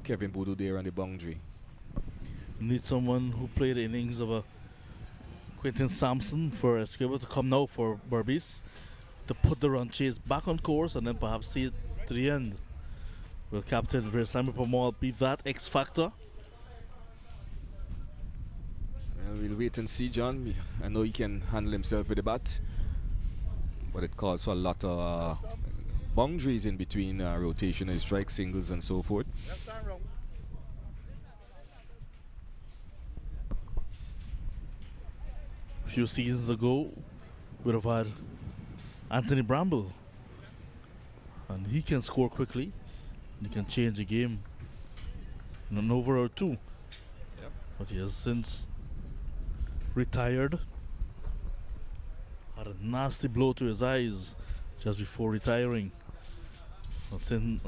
Kevin Boodoo there on the boundary. Need someone who played the innings of a Quentin Sampson for ESSEQUIBO to come now for BERBICE to put the run chase back on course and then perhaps see it to the end. Will Captain Versamy Pamal be that X factor? Well, we'll wait and see, John. I know he can handle himself with the bat, but it calls for a lot of boundaries in between rotation and strike singles and so forth. A few seasons ago, we'd have had Anthony Bramble, and he can score quickly, and he can change a game in an over or 2. Yep. But he has since retired. Had a nasty blow to his eyes just before retiring. And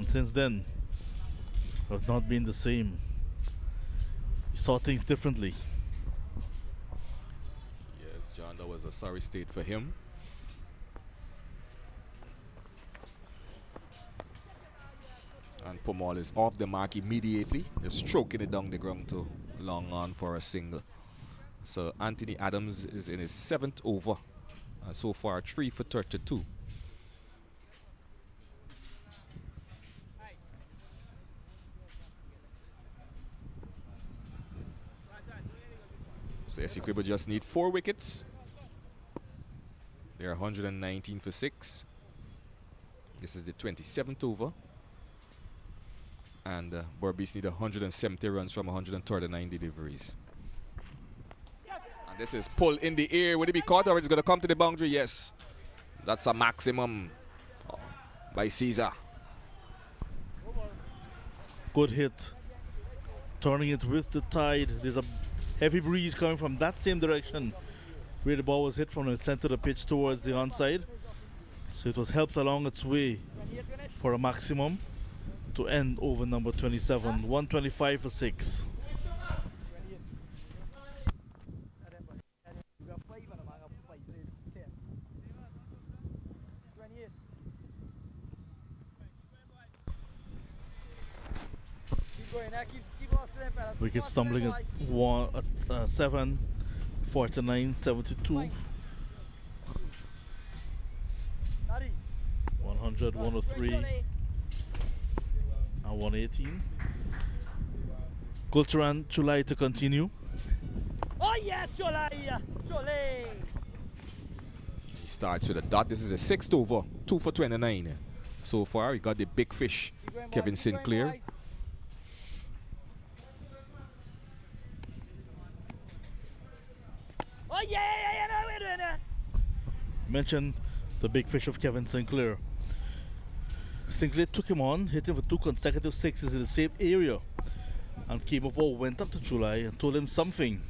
since then, have not been the same. He saw things differently. Yes, John, that was a sorry state for him. And Pomal is off the mark immediately. They're stroking it down the ground to long on for a single. So Anthony Adams is in his 7th over. So far 3 for 32. So ESSEQUIBO just need 4 wickets. They're 119 for 6. This is the 27th over. And BERBICE need 170 runs from 139 deliveries. And this is pull in the air. Will it be caught or it's going to come to the boundary? Yes. That's a maximum by Caesar. Good hit. Turning it with the tide. There's a heavy breeze coming from that same direction where the ball was hit from the center of the pitch towards the onside. So it was helped along its way for a maximum to end over number 27. 125 for 6. Wicket stumbling at 7, 49, 72. 100, 103, and 118. Gultaran Chulai to continue. Oh yes, Chulai! Chulai! He starts with a dot. This is a 6th over. 2 for 29. So far, he got the big fish, Kevin Sinclair. no, wait a minute. Mentioned the big fish of Kevin Sinclair. Sinclair took him on, hit him for 2 consecutive sixes in the same area. And Queensway went up to July and told him something.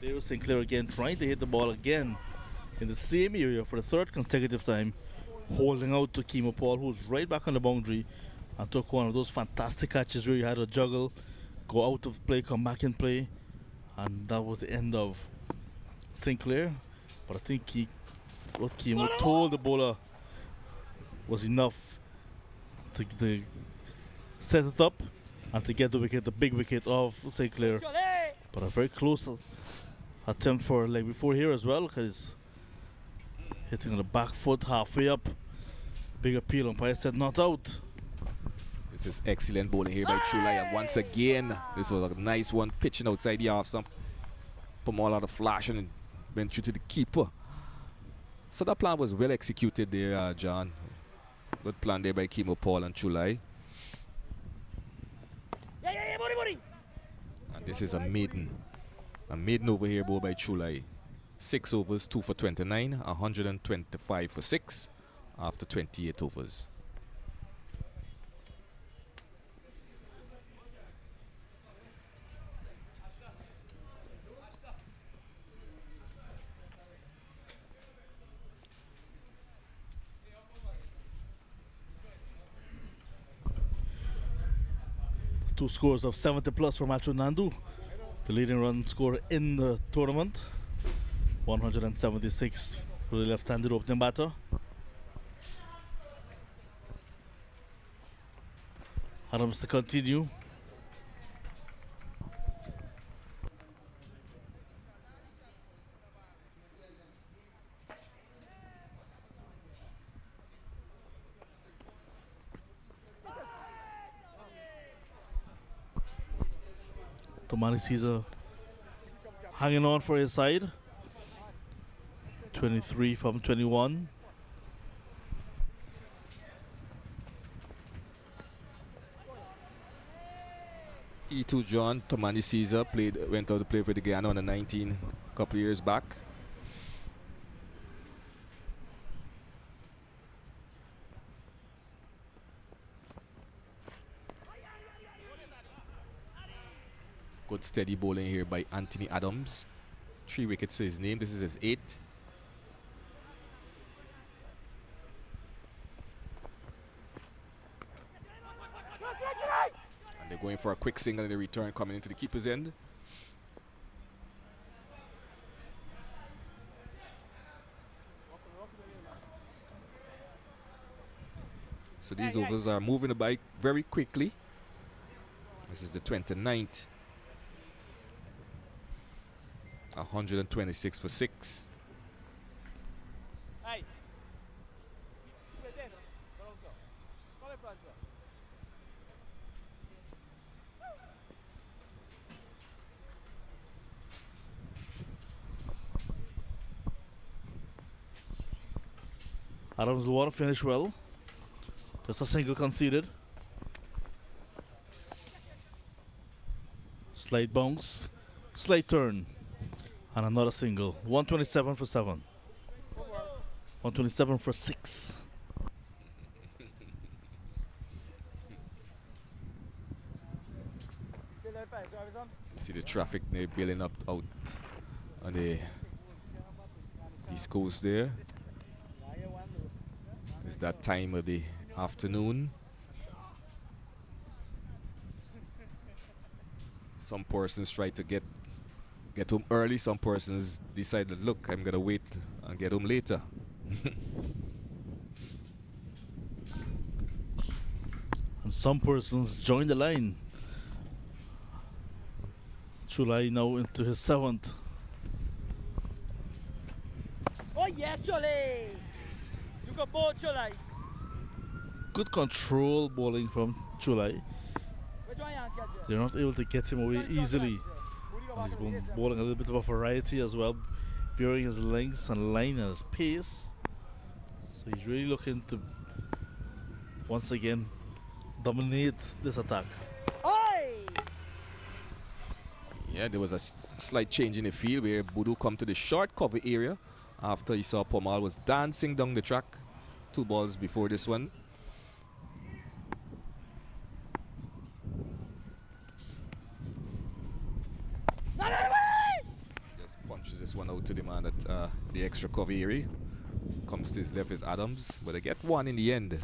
There was Sinclair again, trying to hit the ball again in the same area for the 3rd consecutive time, holding out to Queensway, who was right back on the boundary and took one of those fantastic catches where you had to juggle, go out of play, come back in play. And that was the end of Sinclair. But I think what Queensway told the bowler was enough to set it up and to get the wicket, the big wicket of Sinclair. But a very close attempt for leg before here as well, because hitting on the back foot halfway up. Big appeal, umpire said not out. This is excellent bowling here by Chulai, and once again, this was a nice one, pitching outside the half stump. Put more out of flash and went through to the keeper. So that plan was well executed there, John. Good plan there by Kimo Paul and Chulai. Buddy. And this is a maiden over here bowled by Chulai. 6 overs, 2 for 29, 125 for 6 after 28 overs. Two scores of 70 plus for Macho Nandu, the leading run scorer in the tournament. 176 for the left-handed opening batter. Adams to continue. Tomani Caesar hanging on for his side. 23 from 21. E2 John, Tomani Caesar went out to play for the Guyana on the 19 a couple of years back. Good steady bowling here by Anthony Adams. 3 wickets to his name. This is his 8th. And they're going for a quick single in the return coming into the keeper's end. So these overs are moving the bike very quickly. This is the 29th. 126 for 6. Adams will want to finish well. Just a single conceded. Slight bounce, slight turn. And another single. 127 for 7. 127 for 6. You see the traffic there building up out on the east coast there. It's that time of the afternoon. Some persons try to get home early. Some persons decide that, look, I'm gonna wait and get home later. And some persons join the line. Chulai now into his 7th. Oh yes, Chole! You got both, Chole. Good control bowling from Chulai. They're not able to get him away easily. And he's been bowling a little bit of a variety as well, varying his lengths and line and his pace. So he's really looking to once again dominate this attack. Yeah, there was a slight change in the field where Boodoo come to the short cover area after he saw Pomal was dancing down the track. 2 balls before this one. Just punches this one out to the man at the extra cover area. Comes to his left is Adams, but they get 1 in the end.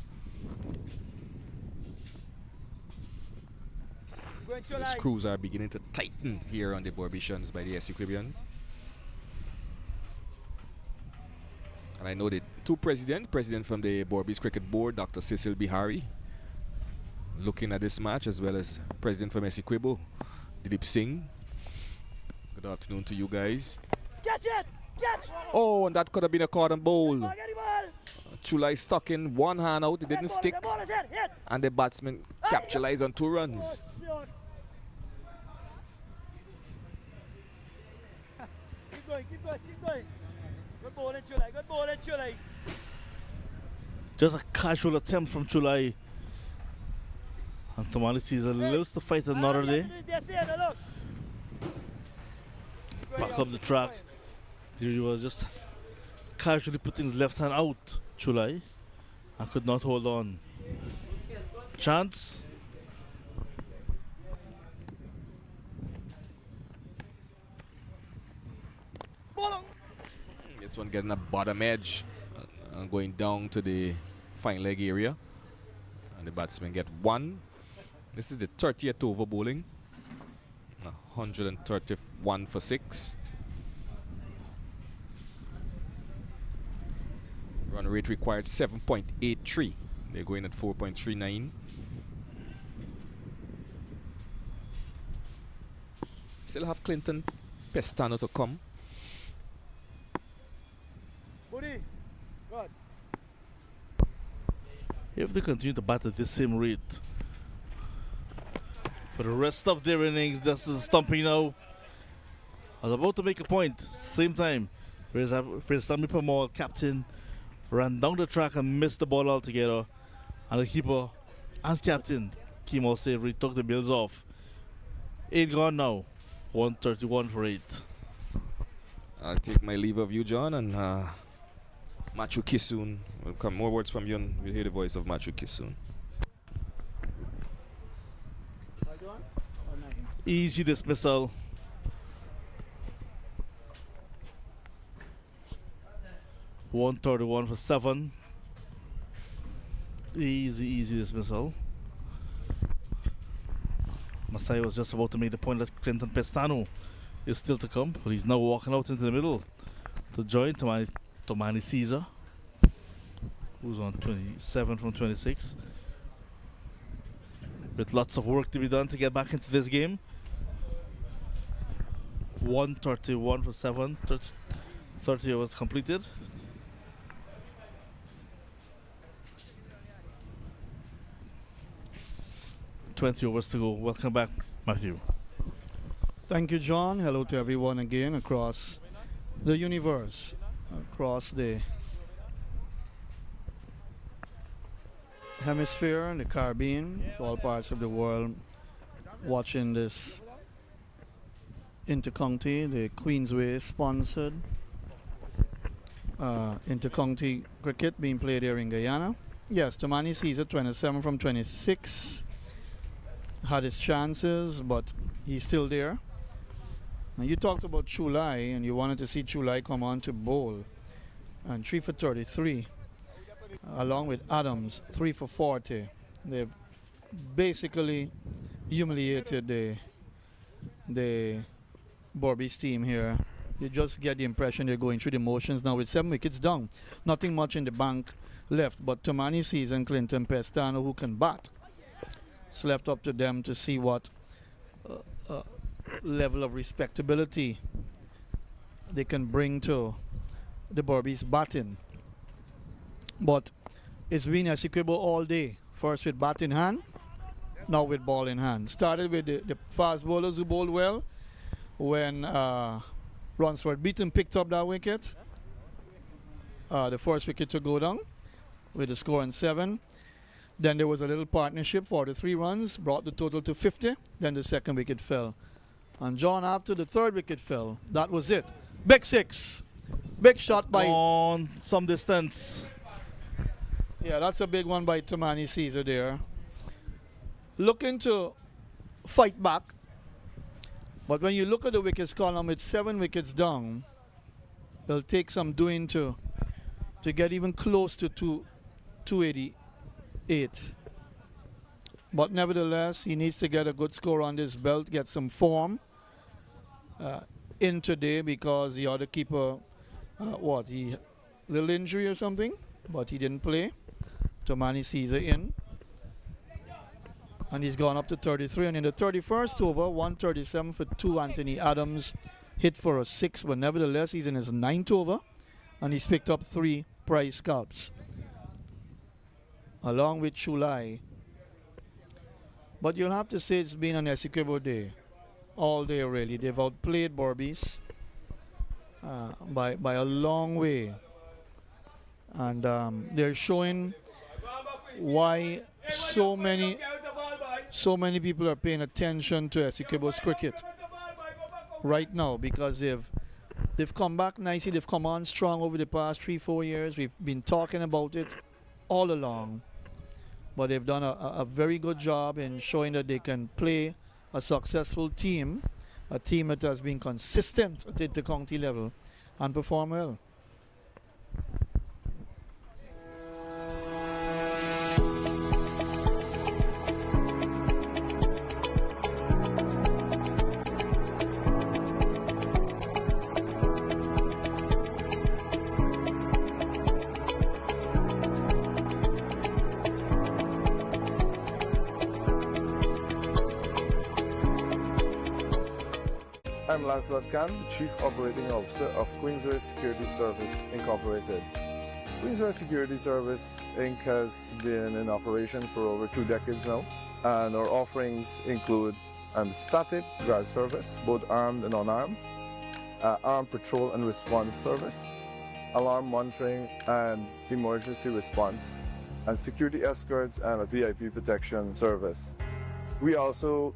The screws are beginning to tighten here on the Borbicians by the ESSEQUIBIANS. And I know the 2 president from the Berbice Cricket Board, Dr. Cecil Bihari, looking at this match, as well as president from ESSEQUIBO, Dilip Singh. Good afternoon to you guys. Catch it! Catch! Oh, and that could have been a cordon bowl. Chulai stuck in one hand out, it didn't stick. And the batsman capitalized on 2 runs. Keep going, keep going, keep going. Good bowling, Chulai. Good bowling, Chulai. Just a casual attempt from Chulai. And Tomali sees a little to fight another day. Back up the track. There he was just casually putting his left hand out, Chulai. And could not hold on. Chance. This one getting a bottom edge and going down to the fine leg area. And the batsmen get 1. This is the 30th over bowling. 131 for 6. Run rate required 7.83. They're going at 4.39. Still have Clinton Pestano to come. Buddy, good. If they continue to bat at this same rate for the rest of their innings, this is stumping now. I was about to make a point. Same time, Sami Pamal, captain, ran down the track and missed the ball altogether. And the keeper and captain came out safely, took the bills off. 8 gone now. 131 for 8. I'll take my leave of you, John, and Machu Kisoon. Will come more words from you, and we'll hear the voice of Machu Kisoon. Easy dismissal. $131 for 7. Easy dismissal. Masai was just about to make the point that Clinton Pestano is still to come, but he's now walking out into the middle to join Tomani Caesar, who's on 27 from 26. With lots of work to be done to get back into this game. 131 for 7. 30 overs completed. $20 overs to go. Welcome back, Matthew. Thank you, John. Hello to everyone again across the universe, across the hemisphere and the Caribbean, to all parts of the world, watching this intercounty, the Queensway sponsored intercounty cricket being played here in Guyana. Yes, Tomani Caesar, 27 from 26, had his chances, but he's still there. Now, you talked about Chulai, and you wanted to see Chulai come on to bowl, and 3 for 33, along with Adams, 3 for 40. They've basically humiliated the Berbice team here. You just get the impression they're going through the motions now with 7 wickets down. Nothing much in the bank left, but Tomani Caesar and Clinton Pestano, who can bat. It's left up to them to see what level of respectability they can bring to the Berbice batting. But it's been ESSEQUIBO all day. First with bat in hand, now with ball in hand. Started with the fast bowlers who bowled well when Ransford Beaton picked up that wicket. The first wicket to go down with the score on 7. Then there was a little partnership for the 3 runs, brought the total to 50. Then the second wicket fell. And John, after the third wicket fell, that was it. Big six. Big shot by... On some distance. Yeah, that's a big one by Tomani Caesar there. Looking to fight back. But when you look at the wickets column, it's 7 wickets down. It'll take some doing to get even close to 288. But nevertheless, he needs to get a good score on this belt, get some form in today, because the other keeper, little injury or something, but he didn't play. Tomani Caesar in. And he's gone up to 33. And in the 31st over, 137 for 2. Anthony Adams hit for a 6, but nevertheless, he's in his 9th over, and he's picked up 3 prize scalps, along with Chulai. But you'll have to say it's been an Essequibo day, all day really. They've outplayed BERBICE by a long way, and they're showing why so many people are paying attention to Essequibo's cricket right now, because they've come back nicely. They've come on strong over the past 3-4 years. We've been talking about it all along, but they've done a very good job in showing that they can play a successful team, a team that has been consistent at the county level and perform well. I'm Lancelot Khan, Chief Operating Officer of Queensway Security Service Incorporated. Queensway Security Service Inc. has been in operation for over 2 decades now, and our offerings include static guard service, both armed and unarmed, armed patrol and response service, alarm monitoring and emergency response, and security escorts and a VIP protection service. We also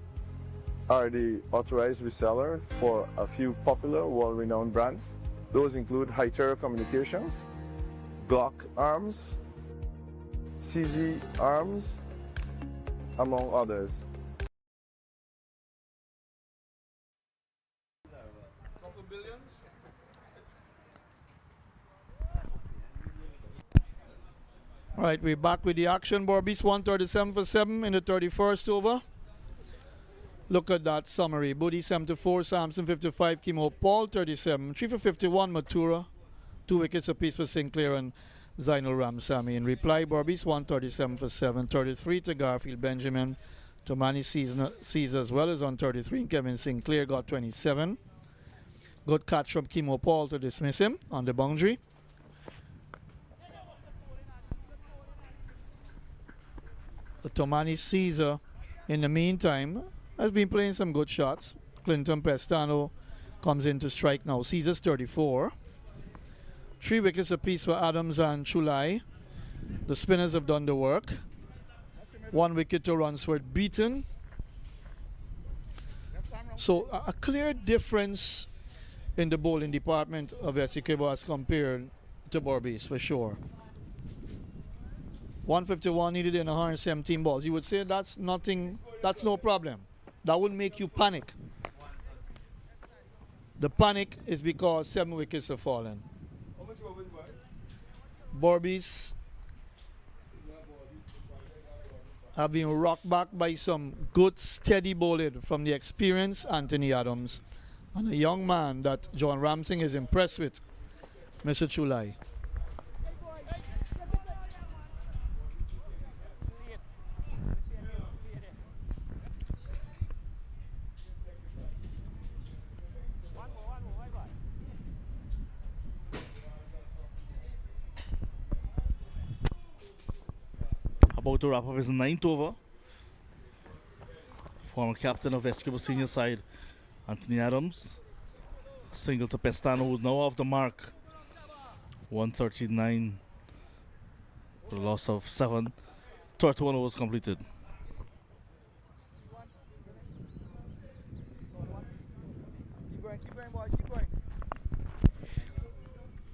are the authorized reseller for a few popular world-renowned brands. Those include High Terror Communications, Glock Arms, CZ Arms, among others. All right, we're back with the action. BERBICE 137 for 7 in the 31st over. Look at that summary. Budi 74, Samson 55, Kimo Paul 37, 3 for 51, Matura, 2 wickets apiece for Sinclair and Zainul Ramsamy. In reply, BERBICE 137 for 7, 33 to Garfield Benjamin, Tomani Caesar as well as on 33, and Kevin Sinclair got 27. Good catch from Kimo Paul to dismiss him on the boundary. Tomani Caesar, in the meantime, has been playing some good shots. Clinton Prestano comes in to strike now. Caesar's 34. 3 wickets apiece for Adams and Chulai. The spinners have done the work. 1 wicket to Ransford beaten. So a clear difference in the bowling department of ESSEQUIBO as compared to BERBICE, for sure. 151 needed in 117 balls. You would say that's nothing, that's no problem. That would make you panic. The panic is because 7 wickets have fallen. BERBICE have been rocked back by some good steady bowling from the experienced Anthony Adams and a young man that John Ramsing is impressed with, Mr. Chulai. About to wrap up his 9th over. Former captain of ESSEQUIBO senior side, Anthony Adams. Single to Pestano, who's now off the mark. 139 with a loss of 7. 31 overs completed.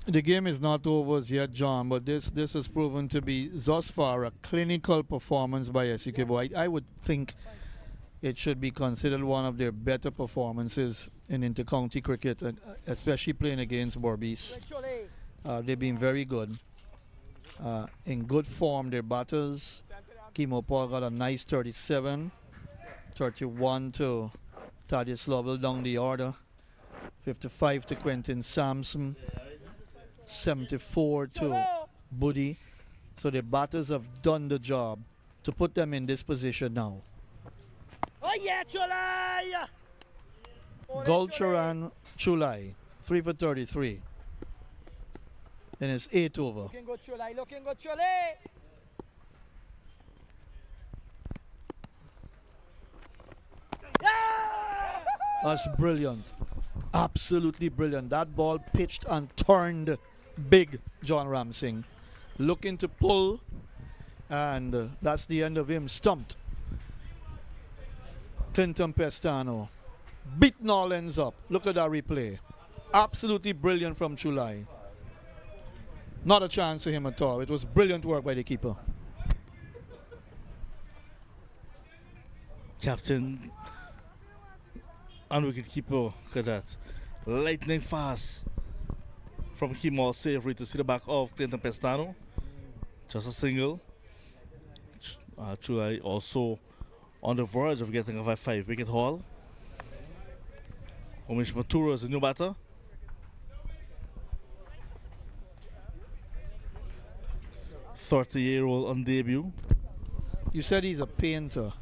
The game is not over as yet, John, but this has proven to be thus far a clinical performance by ESSEQUIBO. I would think it should be considered one of their better performances in intercounty cricket, especially playing against BERBICE. They've been very good. In good form, their batters. Kimo Paul got a nice 37, 31 to Thaddeus Lovell down the order, 55 to Quentin Sampson, 74 to Buddy. So the batters have done the job to put them in this position now. Oh yeah, Chulai! Gulcharan Chulai, 3 for 33. Then it's 8 over. Looking good, Chulai. Looking good, Chulai. That's brilliant. Absolutely brilliant. That ball pitched and turned big, John Ramsing. Looking to pull, and that's the end of him. Stumped. Clinton Pestano. Beaten all ends up. Look at that replay. Absolutely brilliant from Chulai. Not a chance for him at all. It was brilliant work by the keeper. Captain and wicketkeeper, look at that. Lightning fast from Kimo Savory to see the back of Clinton Pestano. Just a single. Chulai also on the verge of getting a 5 wicket haul. Umesh Mathura is a new batter. .30-year-old on debut. You said he's a painter.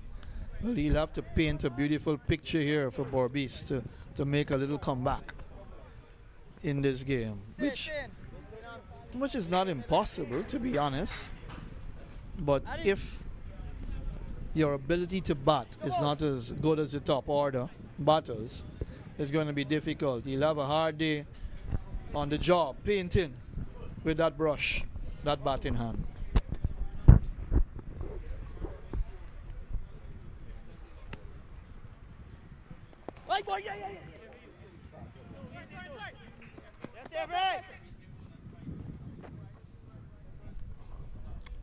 Well, he'll have to paint a beautiful picture here for BERBICE to make a little comeback in this game, which is not impossible, to be honest. But if your ability to bat is not as good as the top order batters, it's going to be difficult. You'll have a hard day on the job painting with that brush, that bat in hand.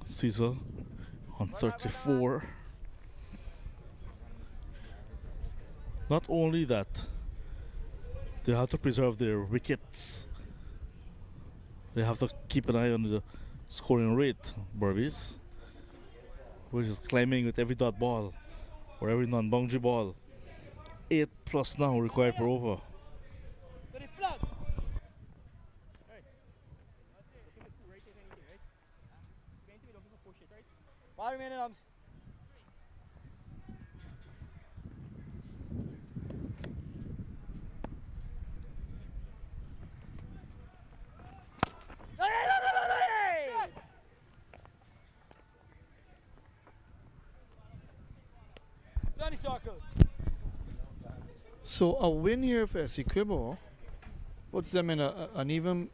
Caesar on 34. Not only that, they have to preserve their wickets. They have to keep an eye on the scoring rate, BERBICE, which is climbing with every dot ball or every non-boundary ball. 8+ now required per over. 5 minutes. So a win here for ESSEQUIBO puts them in an even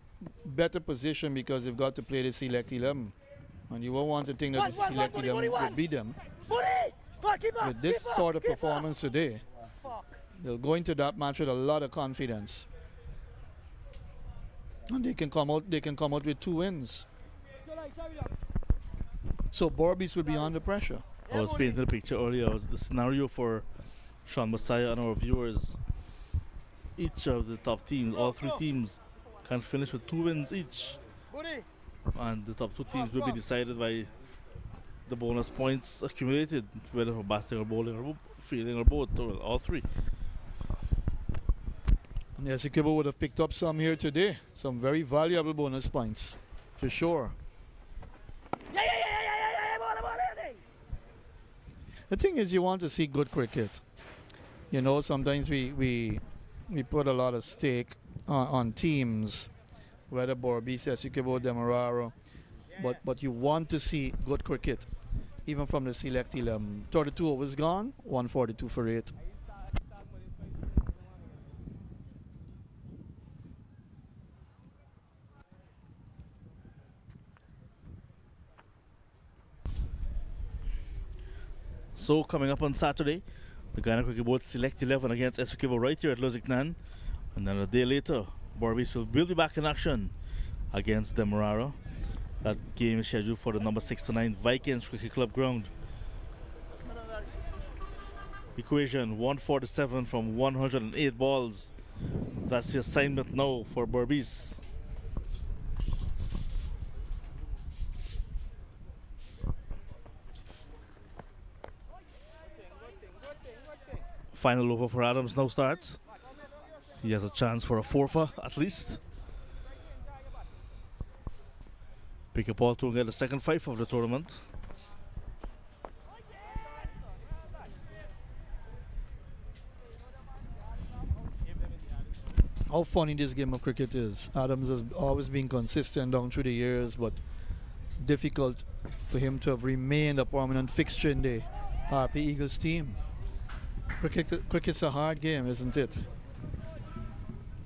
better position because they've got to play the Select 11. And you won't want to think that the Select 11 will beat them. With this sort of performance today, they'll go into that match with a lot of confidence. And they can come out with 2 wins. So BERBICE will be under pressure. I was painting the picture earlier. The scenario for Sean Messiah and our viewers. Each of the top teams, all 3 teams, can finish with 2 wins each. And the top 2 teams will be decided by the bonus points accumulated, whether for batting or bowling or fielding or both, or all 3. And ESSEQUIBO would have picked up some here today. Some very valuable bonus points, for sure. The thing is, you want to see good cricket. You know, sometimes we put a lot of stake on teams, whether BERBICE, ESSEQUIBO, Demerara, but you want to see good cricket, even from the Select 11. 32 overs gone, 142 for 8. So coming up on Saturday, the Guyana Cricket Board Select 11 against ESSEQUIBO right here at LUSIGNAN. And then a day later, BERBICE will be back in action against Demerara. That game is scheduled for the number 69 Vikings Cricket Club ground. Equation 147 from 108 balls. That's the assignment now for BERBICE. Final over for Adams now starts. He has a chance for a fourfer at least. Pick up all to get the second five of the tournament. How funny this game of cricket is. Adams has always been consistent down through the years, but difficult for him to have remained a prominent fixture in the Harpy Eagles team. Cricket's a hard game, isn't it?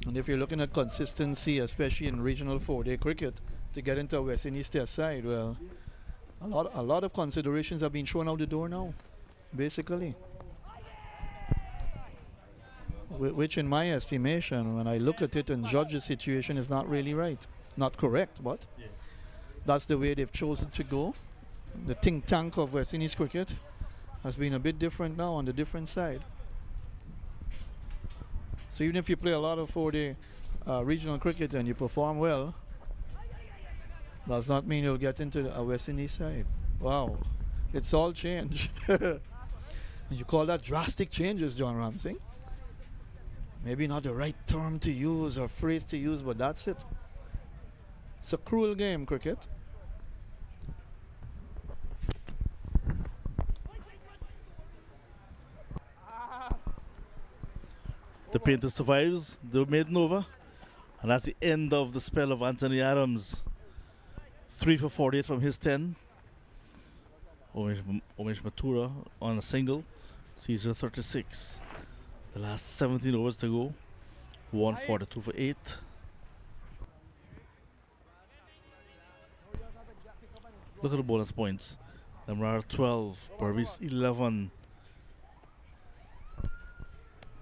And if you're looking at consistency, especially in regional 4-day cricket, to get into a West Indies Test side, well, a lot of considerations have been thrown out the door now, basically. Which, in my estimation, when I look at it and judge the situation, is not really right. Not correct, but that's the way they've chosen to go. The think tank of West Indies cricket has been a bit different now on the different side. So even if you play a lot of 4-day regional cricket and you perform well, does not mean you'll get into a West Indies side. Wow, it's all change. You call that drastic changes, John Ramsey? Maybe not the right term to use or phrase to use, but that's it. It's a cruel game, cricket. The painter survives the maiden over, and that's the end of the spell of Anthony Adams. 3 for 48 from his 10. Umesh Mathura on a single, Caesar 36. The last 17 overs to go. 142 for 8. Look at the bonus points. Demerara 12, BERBICE 11.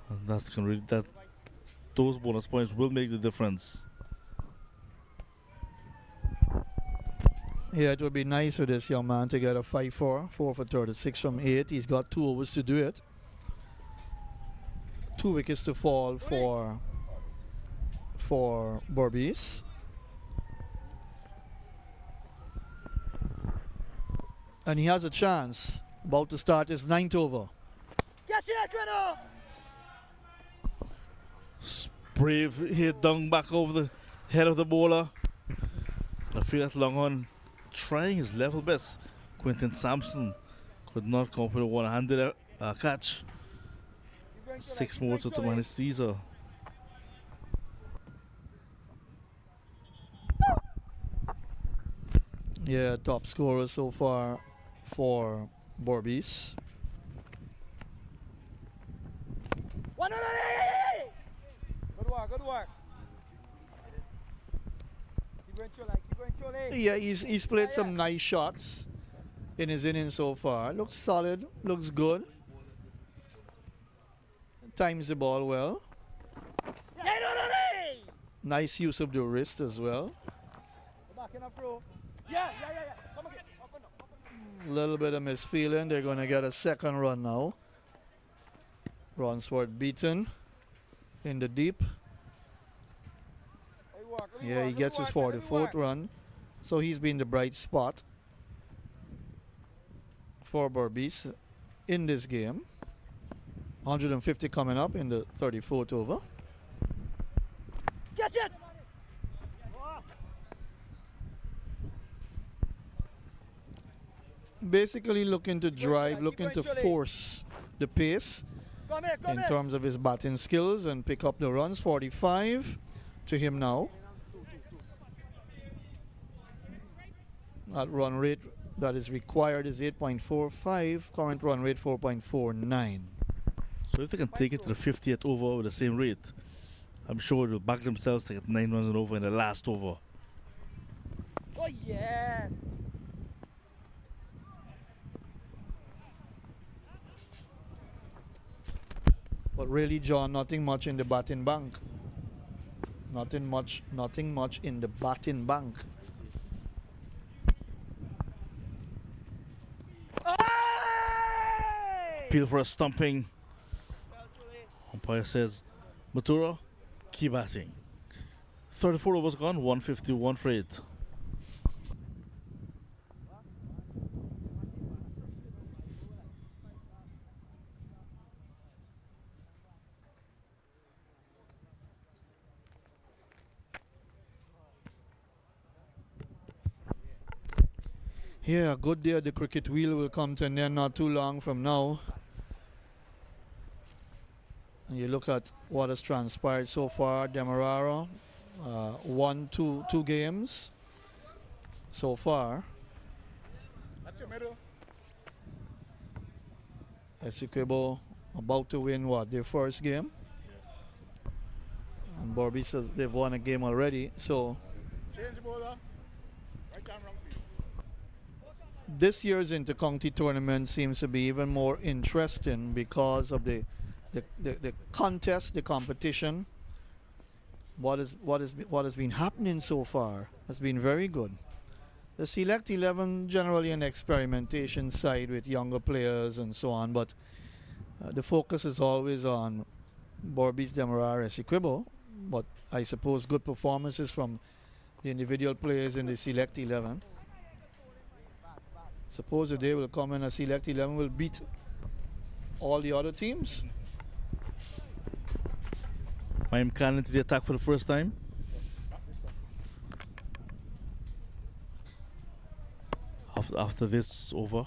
And that's gonna really, those bonus points will make the difference. Yeah, it would be nice for this young man to get a 5-4, 4 for 36 from 8. He's got 2 overs to do it. 2 wickets to fall for BERBICE. And he has a chance. About to start his 9th over. Catch it, Treno! Brave hit down back over the head of the bowler. I feel that long on trying his level best. Quentin Sampson could not come up with a one-handed catch. 6 more to Tomani Caesar. Yeah, top scorer so far for BERBICE. Good work. Keep going, Chole. Yeah, he's played some nice shots in his innings so far. Looks solid, looks good. Times the ball well. Nice use of the wrist as well. A little bit of misfeeling. They're going to get a second run now. Ronsworth beaten in the deep. Yeah, he gets his 44th run. So he's been the bright spot for BERBICE in this game. 150 coming up in the 34th over. Catch it! Basically looking to drive, looking to force the pace in terms of his batting skills and pick up the runs. 45 to him now. That run rate that is required is 8.45. Current run rate 4.49. So if they can take it to the 50th over with the same rate, I'm sure they'll back themselves to get 9 runs and over in the last over. Oh yes! But really, John, nothing much in the batting bank. Nothing much in the batting bank. Appeal for a stumping. Umpire says, Matura, keep batting. 34 overs gone, 151 for 8. Yeah, a good day at the cricket wheel will come to an end not too long from now. And you look at what has transpired so far. Demerara won two games so far. That's your middle. ESSEQUIBO about to win what, their first game? And Berbice says they've won a game already. So Change the bowler. Right time wrong, please. this year's intercounty tournament seems to be even more interesting because of the contest, the competition. What has been happening so far has been very good. The Select 11 generally an experimentation side with younger players and so on, but the focus is always on Berbice, Demerara, ESSEQUIBO. But I suppose good performances from the individual players in the Select 11. Suppose the day will come and a Select 11 will beat all the other teams. Mahim Khan into the attack for the first time. After this is over,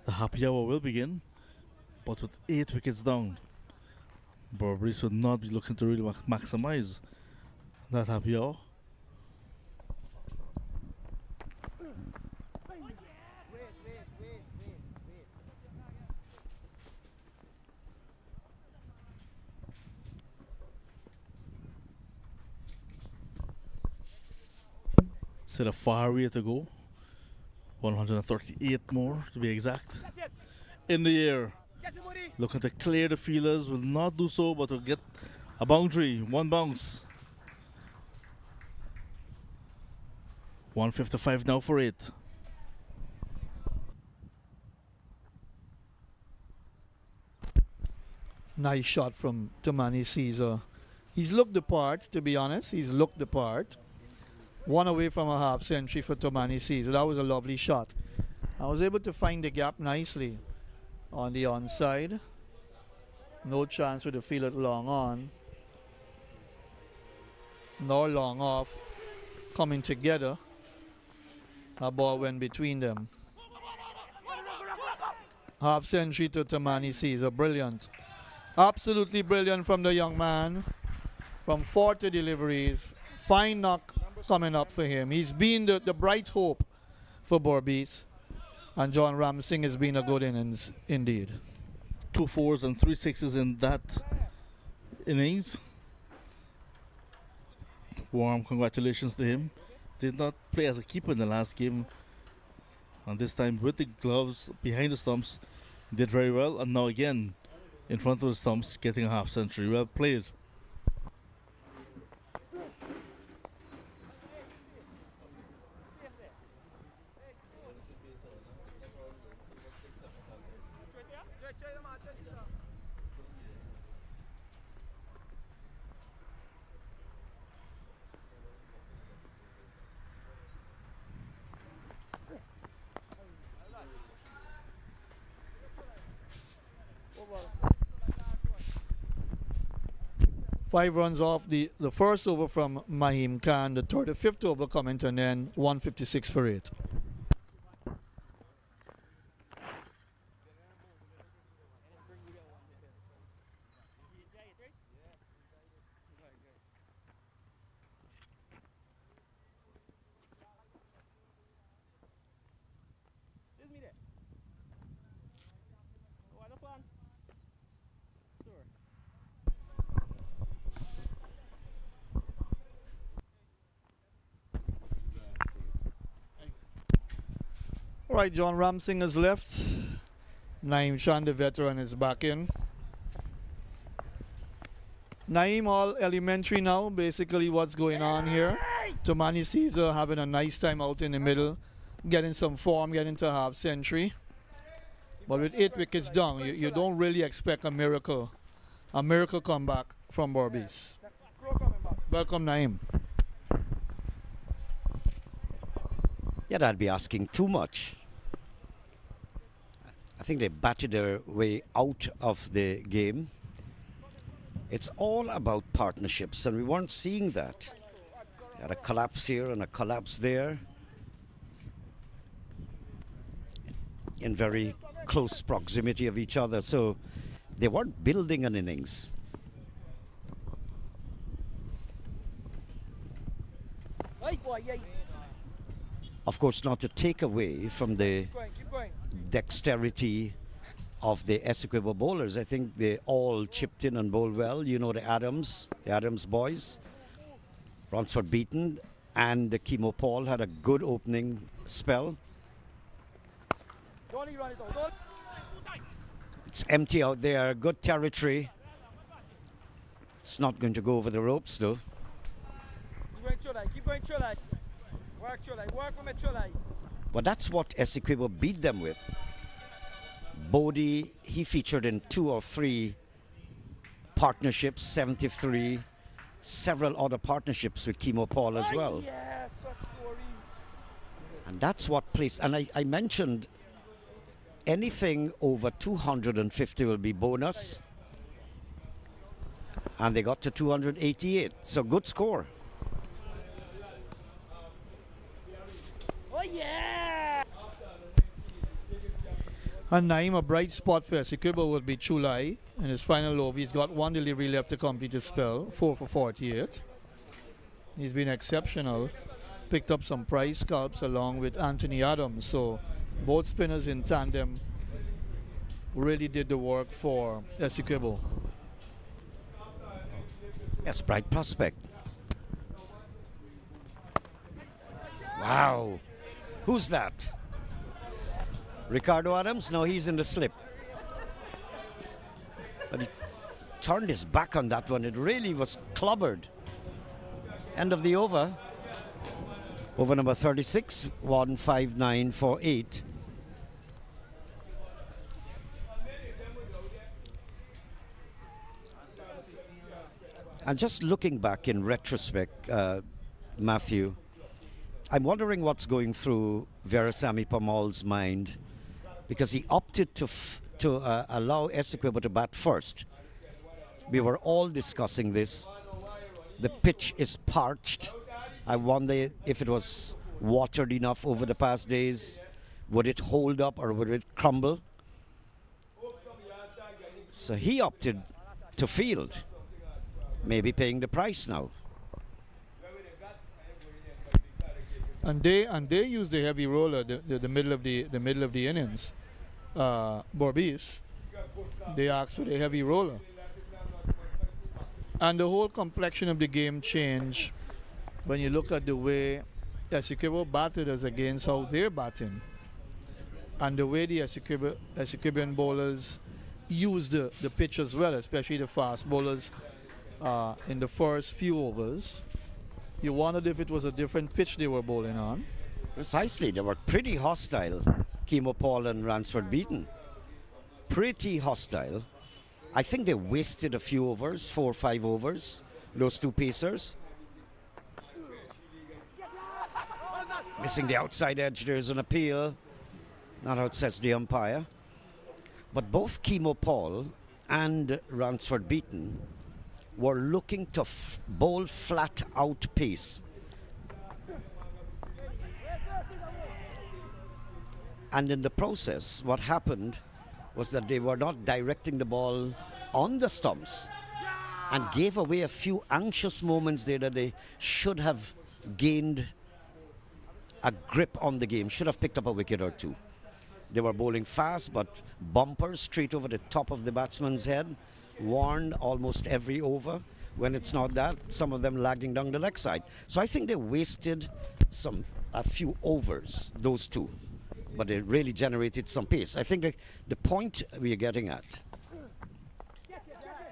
the happy hour will begin. But with 8 wickets down, Berbice would not be looking to really maximize that happy hour. Still a far way to go. 138 more to be exact. In the air. Looking to clear the fielders. Will not do so, but will get a boundary. One bounce. 155 now for 8. Nice shot from Tomani Caesar. He's looked the part, to be honest. He's looked the part. One away from a half century for Tomani Caesar. That was a lovely shot. I was able to find the gap nicely on the onside. No chance with the field long on. Nor long off. Coming together. A ball went between them. Half century to Tomani Caesar. Brilliant. Absolutely brilliant from the young man. From 40 deliveries. Fine knock coming up for him. He's been the bright hope for Berbice. And John Ramsing has been a good innings indeed. 2 4s and 3 6s in that innings. Warm congratulations to him. Did not play as a keeper in the last game. And this time with the gloves behind the stumps, did very well. And now again in front of the stumps, getting a half century. Well played. Five runs off the first over from Mahim Khan. The third, the fifth over coming to an end. 156 for 8. Right, John Ramsing has left. Naim Chan, the veteran, is back in. Naim all elementary now, basically what's going on here. Tomani Caesar having a nice time out in the middle, getting some form, getting to half century. But with 8 wickets down, you don't really expect a miracle comeback from Berbice. Welcome, Naim. Yeah, that'd be asking too much. I think they batted their way out of the game. It's all about partnerships, and we weren't seeing that. They had a collapse here and a collapse there in very close proximity of each other, so they weren't building an innings. Of course, not to take away from the dexterity of the ESSEQUIBO bowlers. I think they all chipped in and bowled well. You know, the Adams boys, Ransford Beaton, and the Kimo Paul had a good opening spell. It's empty out there, good territory. It's not going to go over the ropes though. Keep going, Cholai. Work, Cholai. Work from it, Cholai. But that's what ESSEQUIBO beat them with. Bodie, he featured in 2 or 3 partnerships, 73, several other partnerships with Kimo Paul as well. Yes, what story. And that's what placed, and I mentioned anything over 250 will be bonus. And they got to 288, so good score. Oh yeah! And Naim, a bright spot for ESSEQUIBO would be Chulai. In his final over, he's got 1 delivery left to complete his spell, 4 for 48. He's been exceptional. Picked up some prize scalps along with Anthony Adams. So both spinners in tandem really did the work for ESSEQUIBO. Yes, bright prospect. Wow. Who's that? Ricardo Adams? No, he's in the slip. But he turned his back on that one. It really was clobbered. End of the over. Over number 36, 15948. And just looking back in retrospect, Matthew, I'm wondering what's going through Veerasamy Permaul's mind, because he opted to allow ESSEQUIBO to bat first. We were all discussing this. The pitch is parched. I wonder if it was watered enough over the past days. Would it hold up or would it crumble? So he opted to field, maybe paying the price now. And they use the heavy roller, the middle of the innings. Berbice, they asked for the heavy roller, and the whole complexion of the game changed when you look at the way ESSEQUIBO batted as against how they're batting, and the way the ESSEQUIBON bowlers use the pitch as well, especially the fast bowlers in the first few overs. You wondered if it was a different pitch they were bowling on. Precisely, they were pretty hostile, Kimo Paul and Ransford Beaton. Pretty hostile. I think they wasted a few overs, 4 or 5 overs, those 2 pacers. Missing the outside edge, there's an appeal. Not how it says the umpire. But both Kimo Paul and Ransford Beaton were looking to bowl flat out pace. And in the process, what happened was that they were not directing the ball on the stumps and gave away a few anxious moments there that they should have gained a grip on the game, should have picked up a wicket or 2. They were bowling fast, but bumpers straight over the top of the batsman's head, warned almost every over. When it's not that, some of them lagging down the leg side. So I think they wasted a few overs, those 2. But it really generated some pace. I think the point we are getting at,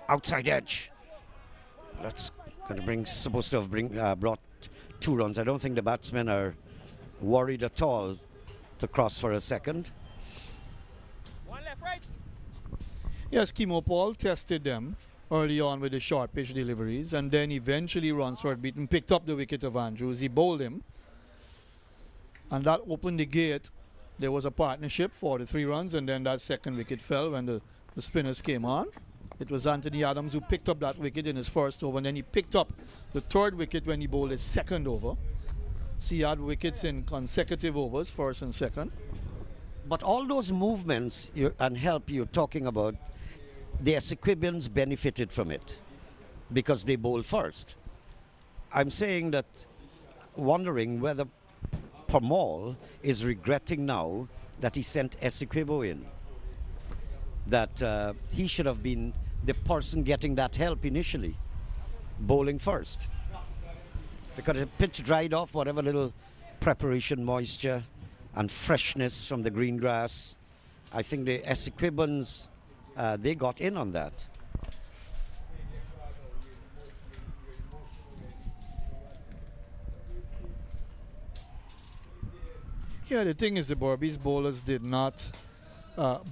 outside edge, That's going to supposed to have brought 2 runs. I don't think the batsmen are worried at all to cross for a second. One left, right. Yes, Kimo Paul tested them early on with the short pitch deliveries, and then eventually Ransford Beaton picked up the wicket of Andrews. He bowled him, and that opened the gate. There was a partnership for the 3 runs, and then that second wicket fell when the spinners came on. It was Anthony Adams who picked up that wicket in his first over, and then he picked up the 3rd wicket when he bowled his 2nd over. So he had wickets in consecutive overs, 1st and 2nd. But all those movements and help you're talking about, the ESSEQUIBONs benefited from it because they bowl first. I'm saying that, wondering whether Parmall is regretting now that he sent ESSEQUIBO in. That he should have been the person getting that help initially, bowling first. Because the pitch dried off, whatever little preparation moisture and freshness from the green grass. I think the ESSEQUIBONs, they got in on that. Yeah, the thing is the Berbice bowlers did not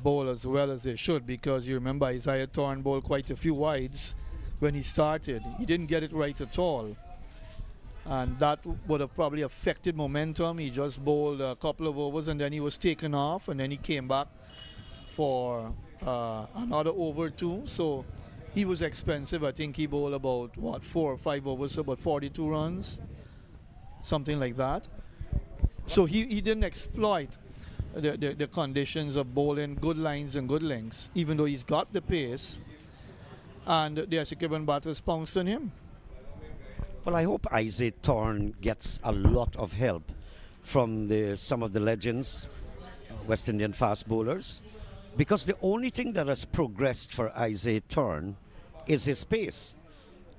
bowl as well as they should, because you remember Isaiah Thorne bowled quite a few wides when he started. He didn't get it right at all, and that would have probably affected momentum. He just bowled a couple of overs and then he was taken off, and then he came back for another over 2. So he was expensive. I think he bowled about 4 or 5 overs, so about 42 runs, something like that. So he didn't exploit the conditions of bowling good lines and good lengths, even though he's got the pace, and the ESSEQUIBON batters pounced on him. Well, I hope Isaiah Thorne gets a lot of help from some of the legends, West Indian fast bowlers, because the only thing that has progressed for Isaiah Thorne is his pace,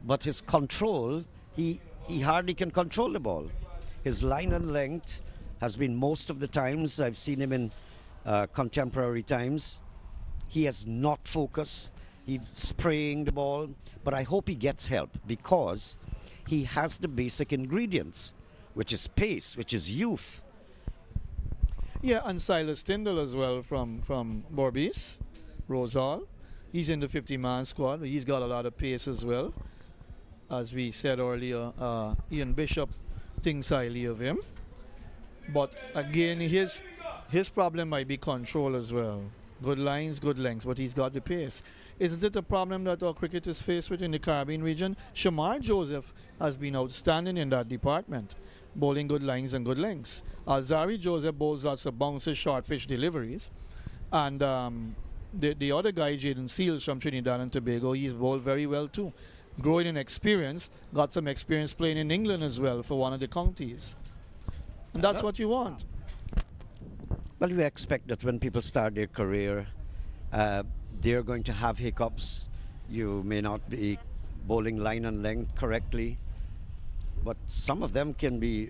but his control, he hardly can control the ball. His line and length has been, most of the times I've seen him in contemporary times, he has not focused. He's spraying the ball, but I hope he gets help, because he has the basic ingredients, which is pace, which is youth. Yeah, and Silas Tyndall as well from Berbice, Rosal. He's in the 50-man squad. He's got a lot of pace as well. As we said earlier, Ian Bishop thinks highly of him. But again, his problem might be control as well. Good lines, good lengths, but he's got the pace. Isn't it a problem that our cricketers face with in the Caribbean region? Shamar Joseph has been outstanding in that department, bowling good lines and good lengths. Alzari Joseph bowls lots of bounces, short pitch deliveries. And the other guy, Jaden Seals from Trinidad and Tobago, he's bowled very well too. Growing in experience, got some experience playing in England as well for one of the counties. And that's what you want. Well, we expect that when people start their career, they're going to have hiccups. You may not be bowling line and length correctly, but some of them can be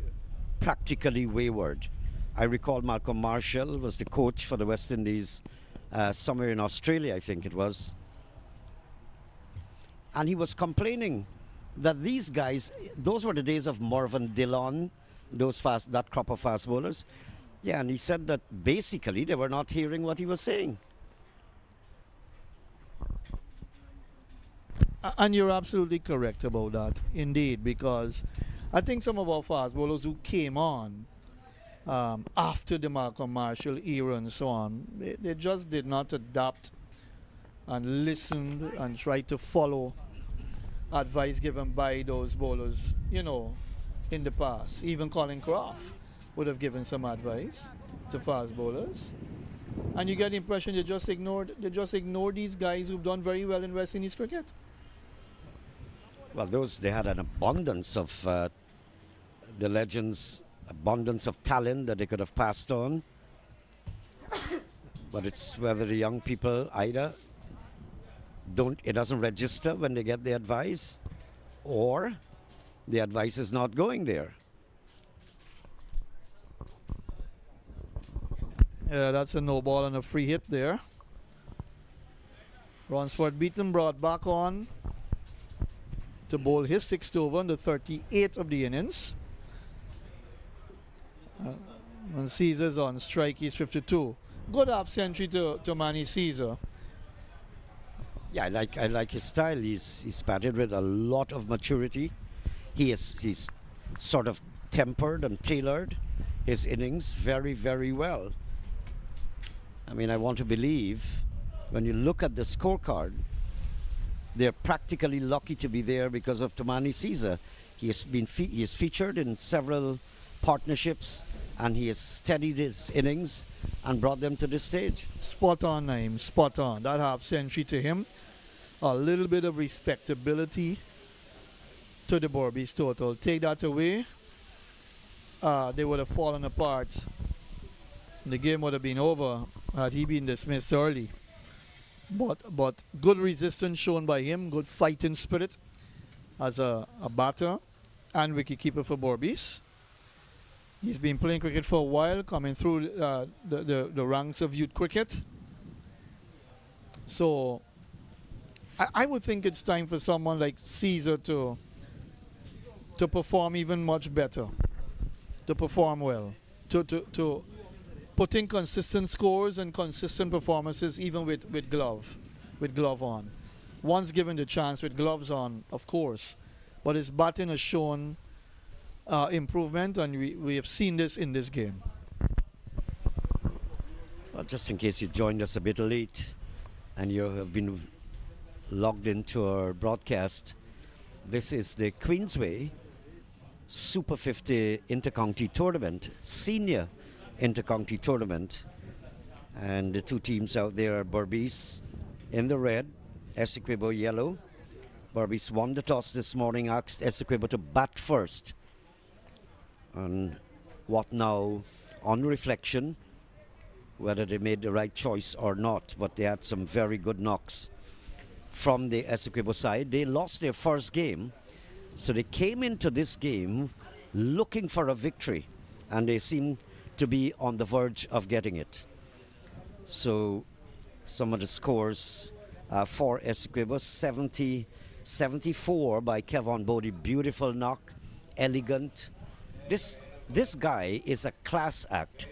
practically wayward. I recall Malcolm Marshall was the coach for the West Indies somewhere in Australia, I think it was. And he was complaining that these guys, those were the days of Mervyn Dillon, that crop of fast bowlers. Yeah, and he said that basically they were not hearing what he was saying. And you're absolutely correct about that, indeed, because I think some of our fast bowlers who came on after the Malcolm Marshall era and so on, they just did not adapt and listen and try to follow advice given by those bowlers, in the past. Even Colin Croft would have given some advice to fast bowlers. And you get the impression they just ignore these guys who've done very well in West Indies cricket. Well, they had an abundance of the legends, abundance of talent that they could have passed on. But it's whether the young people either it doesn't register when they get the advice, or the advice is not going there. Yeah, that's a no ball and a free hit there. Ransford Beaton brought back on. to bowl his 6th over in the 38th of the innings. When Caesar's on strike, he's 52. Good half century to Manny Caesar. Yeah, I like his style. He's batted with a lot of maturity. He's sort of tempered and tailored his innings very, very well. I mean, I want to believe when you look at the scorecard, they're practically lucky to be there because of Manny Caesar. He is featured in several partnerships, and he has steadied his innings and brought them to this stage. Spot on, Naeem, spot on. That half century to him. A little bit of respectability to the Berbice total. Take that away, they would have fallen apart. The game would have been over had he been dismissed early. But good resistance shown by him, good fighting spirit as a batter and wicketkeeper for Berbice. He's been playing cricket for a while, coming through the ranks of youth cricket. So I would think it's time for someone like Caesar to perform even much better, to perform well, to put in consistent scores and consistent performances even with glove on. Once given the chance with gloves on, of course, but his batting has shown improvement, and we have seen this in this game. Well, just in case you joined us a bit late and you have been logged into our broadcast, this is the Queensway Super 50 Intercounty Tournament, Senior Intercounty Tournament, and the two teams out there are Berbice in the red, ESSEQUIBO yellow. Berbice won the toss this morning, asked ESSEQUIBO to bat first. And what now, on reflection, whether they made the right choice or not, but they had some very good knocks from the ESSEQUIBO side. They lost their first game, so they came into this game looking for a victory, and they seem to be on the verge of getting it. So some of the scores for ESSEQUIBO: 74 by Kevon Bodie, beautiful knock, elegant. This guy is a class act,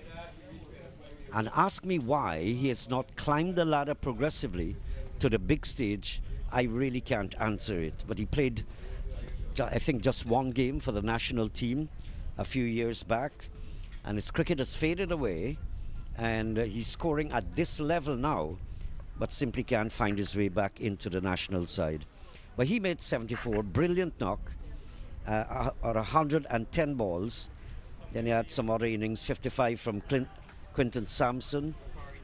and ask me why he has not climbed the ladder progressively to the big stage. I really can't answer it, but he played I think just one game for the national team a few years back, and his cricket has faded away, and he's scoring at this level now, but simply can't find his way back into the national side. But he made 74, brilliant knock, or 110 balls. Then he had some other innings, 55 from Quinton Sampson,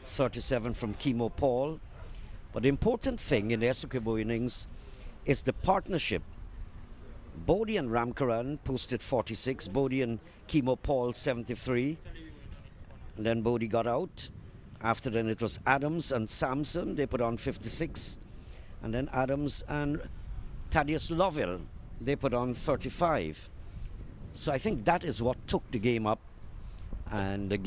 37 from Kemo Paul. But the important thing in the ESSEQUIBO innings is the partnership. Bodie and Ramkaran posted 46, Bodie and Kemo Paul 73. And then Bodie got out. After then it was Adams and Sampson, they put on 56. And then Adams and Thaddeus Lovell, they put on 35. So I think that is what took the game up and bring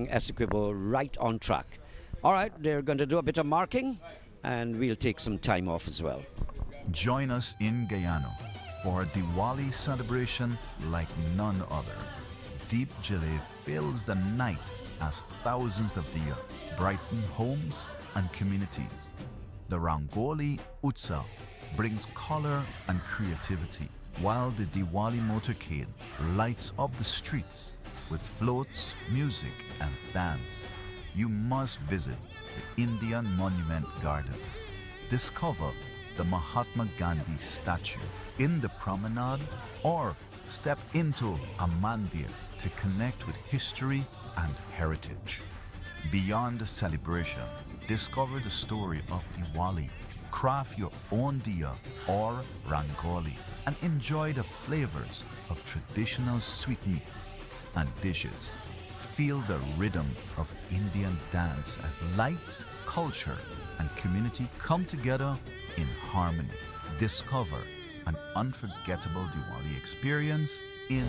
ESSEQUIBO right on track. All right, they're going to do a bit of marking, and we'll take some time off as well. Join us in Guyana for a Diwali celebration like none other. Deep Jile fills the night as thousands of diya brighten homes and communities. The Rangoli Utsav brings color and creativity, while the Diwali motorcade lights up the streets with floats, music, and dance. You must visit the Indian Monument Gardens. Discover the Mahatma Gandhi statue in the promenade, or step into a mandir to connect with history and heritage. Beyond the celebration, discover the story of Diwali. Craft your own diya or rangoli and enjoy the flavors of traditional sweetmeats and dishes. Feel the rhythm of Indian dance as lights, culture, and community come together in harmony. Discover an unforgettable Diwali experience in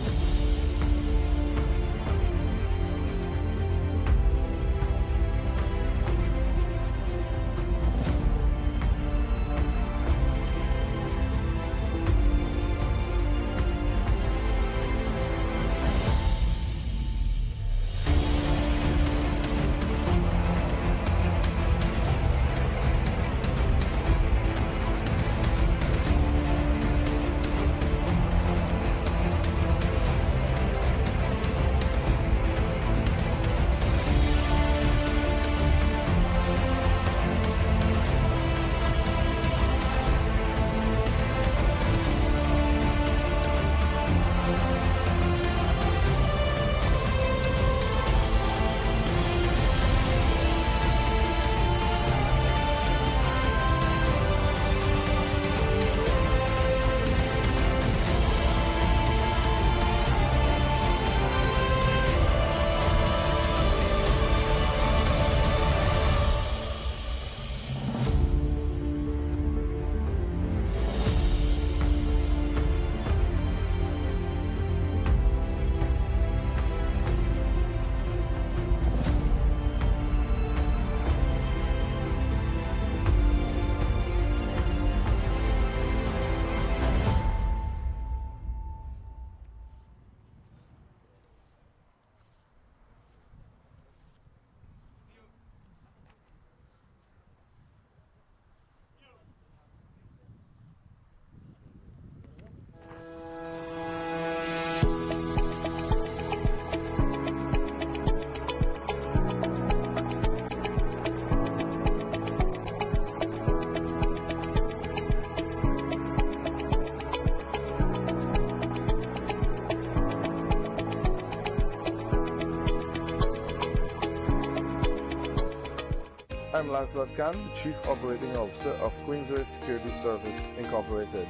I'm Lancelot Khan, the Chief Operating Officer of Queensway Security Service Incorporated.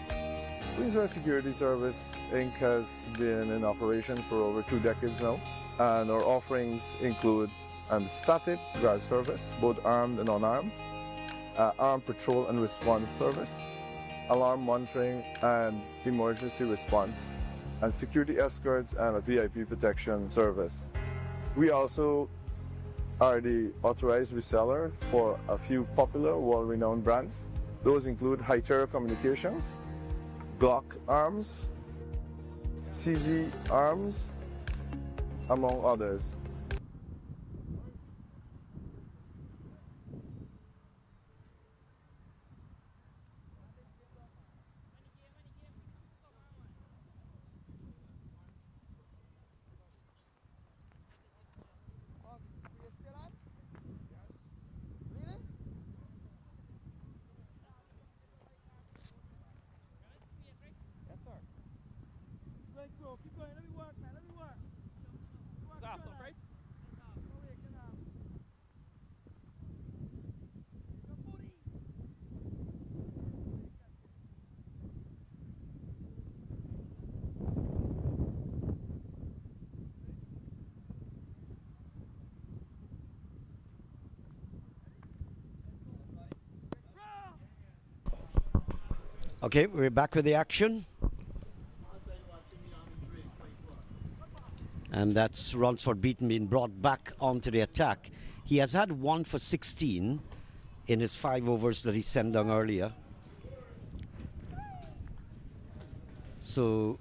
Queensway Security Service Inc. has been in operation for over 2 decades now, and our offerings include static guard service, both armed and unarmed, armed patrol and response service, alarm monitoring and emergency response, and security escorts and a VIP protection service. We also are the authorized reseller for a few popular world-renowned brands. Those include High Terror Communications, Glock Arms, CZ Arms, among others. Keep going, let me work, man, let me work. Stop, right? Okay, we're back with the action. And that's Ransford Beaton being brought back onto the attack. He has had 1 for 16 in his 5 overs that he sent down earlier. So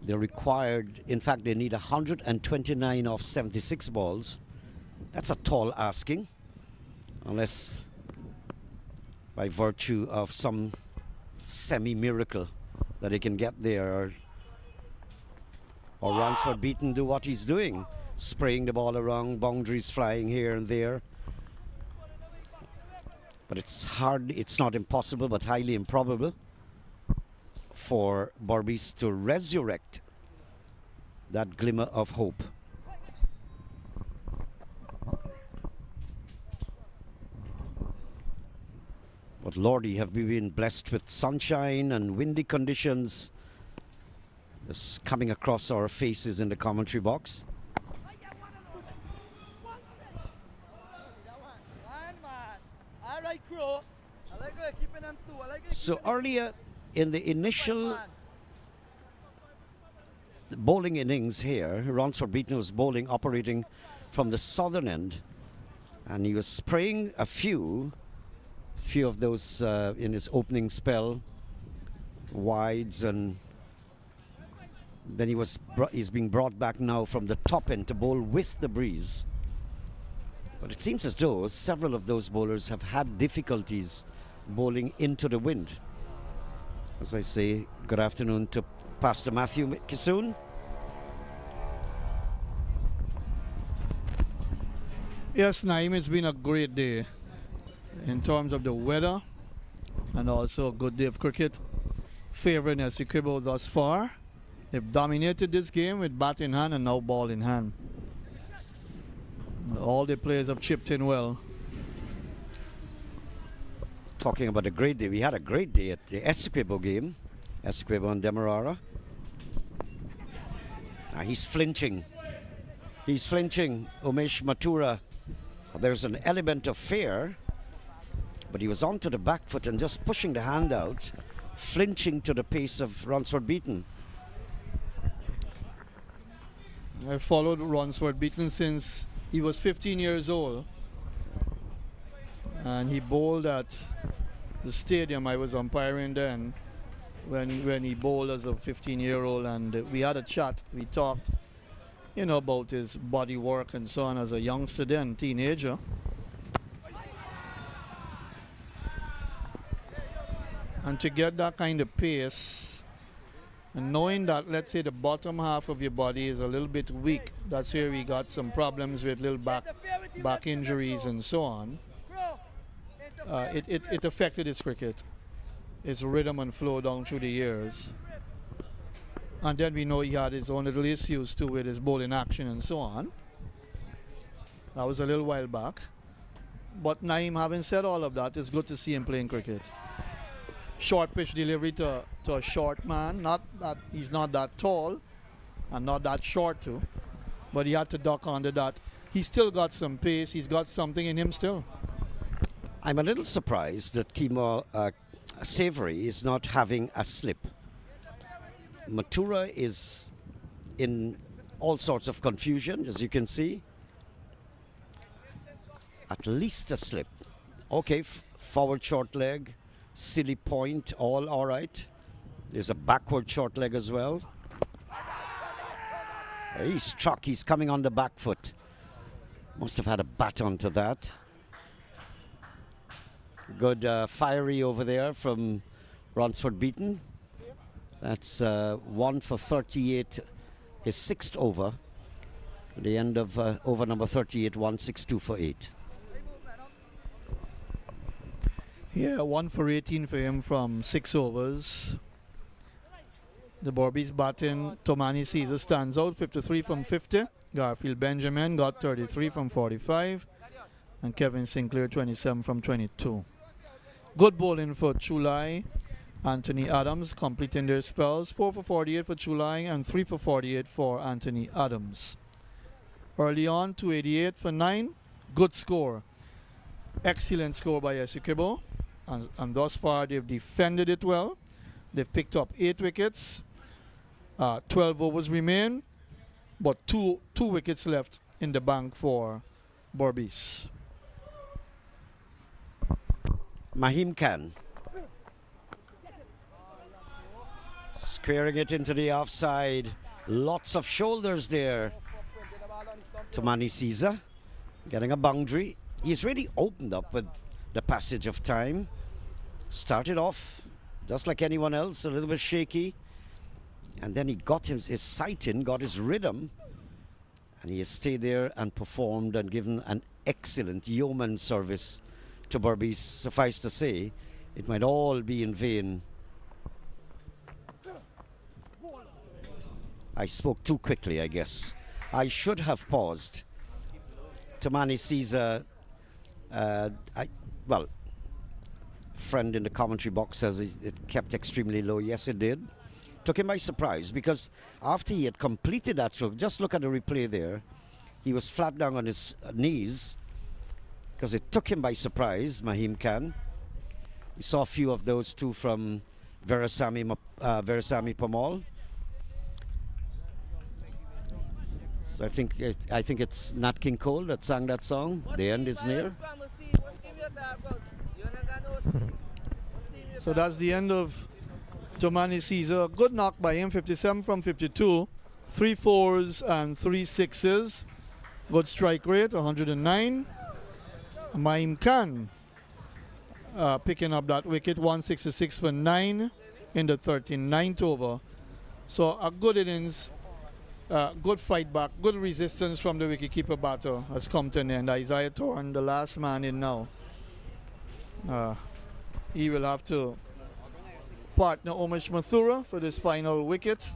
they're required, in fact, they need 129 off 76 balls. That's a tall asking, unless by virtue of some semi-miracle that he can get there, or Ransford Beaton do what he's doing, spraying the ball around, boundaries flying here and there. But it's hard, it's not impossible, but highly improbable for BERBICE to resurrect that glimmer of hope. But Lordy, have we been blessed with sunshine and windy conditions just coming across our faces in the commentary box. So earlier in the initial bowling innings here, Ransford Beaton was bowling, operating from the southern end, and he was spraying a few of those in his opening spell, wides, and then he's being brought back now from the top end to bowl with the breeze. But it seems as though several of those bowlers have had difficulties bowling into the wind. As I say, good afternoon to Pastor Matthew Kissoon. Yes, Naeem, it's been a great day in terms of the weather and also a good day of cricket. Favoring ESSEQUIBO thus far. They've dominated this game with bat in hand and now ball in hand. All the players have chipped in well. Talking about a great day, we had a great day at the ESSEQUIBO game. ESSEQUIBO and Demerara. He's flinching. He's flinching, Umesh Mathura. There's an element of fear, but he was onto the back foot and just pushing the hand out, flinching to the pace of Ransford Beaton. I've followed Ransford Beaton since he was 15 years old, and he bowled at the stadium I was umpiring then when he bowled as a 15-year-old, and we had a chat. We talked, you know, about his body work and so on as a youngster then, teenager. And to get that kind of pace, and knowing that, let's say, the bottom half of your body is a little bit weak, that's where we got some problems with little back injuries and so on. It affected his cricket, his rhythm and flow down through the years. And then we know he had his own little issues too with his bowling action and so on. That was a little while back. But Naeem, having said all of that, it's good to see him playing cricket. Short pitch delivery to a short man. Not that he's not that tall and not that short too, but he had to duck under that. He's still got some pace. He's got something in him still. I'm a little surprised that Kimo Savory is not having a slip. Matura is in all sorts of confusion, as you can see. At least a slip. Okay, forward short leg, silly point, all right. There's a backward short leg as well. He's struck, he's coming on the back foot. Must have had a bat onto that. Good fiery over there from Ransford Beaton. That's 1 for 38, his 6th over. At the end of over number 38, 162 for 8. Yeah, 1 for 18 for him from 6 overs. The Berbice batting, Tomani Caesar stands out, 53 from 50. Garfield Benjamin got 33 from 45. And Kevin Sinclair, 27 from 22. Good bowling for Chulai. Anthony Adams completing their spells. 4 for 48 for Chulai and 3 for 48 for Anthony Adams. Early on, 288 for 9. Good score. Excellent score by ESSEQUIBO. And thus far, they've defended it well. They've picked up 8 wickets. 12 overs remain. But two wickets left in the bank for Berbice. Mahim Khan. Squaring it into the offside. Lots of shoulders there. Tomani Caesar getting a boundary. He's really opened up with the passage of time. Started off just like anyone else, a little bit shaky. And then he got his sight in, got his rhythm. And he has stayed there and performed and given an excellent yeoman service to Berbice. Suffice to say, it might all be in vain. I spoke too quickly, I guess. I should have paused. Tomani Caesar, friend in the commentary box says it kept extremely low. Yes, it did. Took him by surprise because after he had completed that stroke, just look at the replay there, he was flat down on his knees because it took him by surprise, Mahim Khan. We saw a few of those too from Veerasamy Pamal. So I think it's Nat King Cole that sang that song. The end is near. So that's the end of Tomani Caesar. Good knock by him, 57 from 52. 3 4s and 3 6s. Good strike rate, 109. Mahim Khan picking up that wicket, 166 for 9 in the 39th over. So a good innings, good fight back, good resistance from the wicketkeeper batter has come to an end. Isaiah Thorne, the last man in now. He will have to partner Omish Mathura for this final wicket.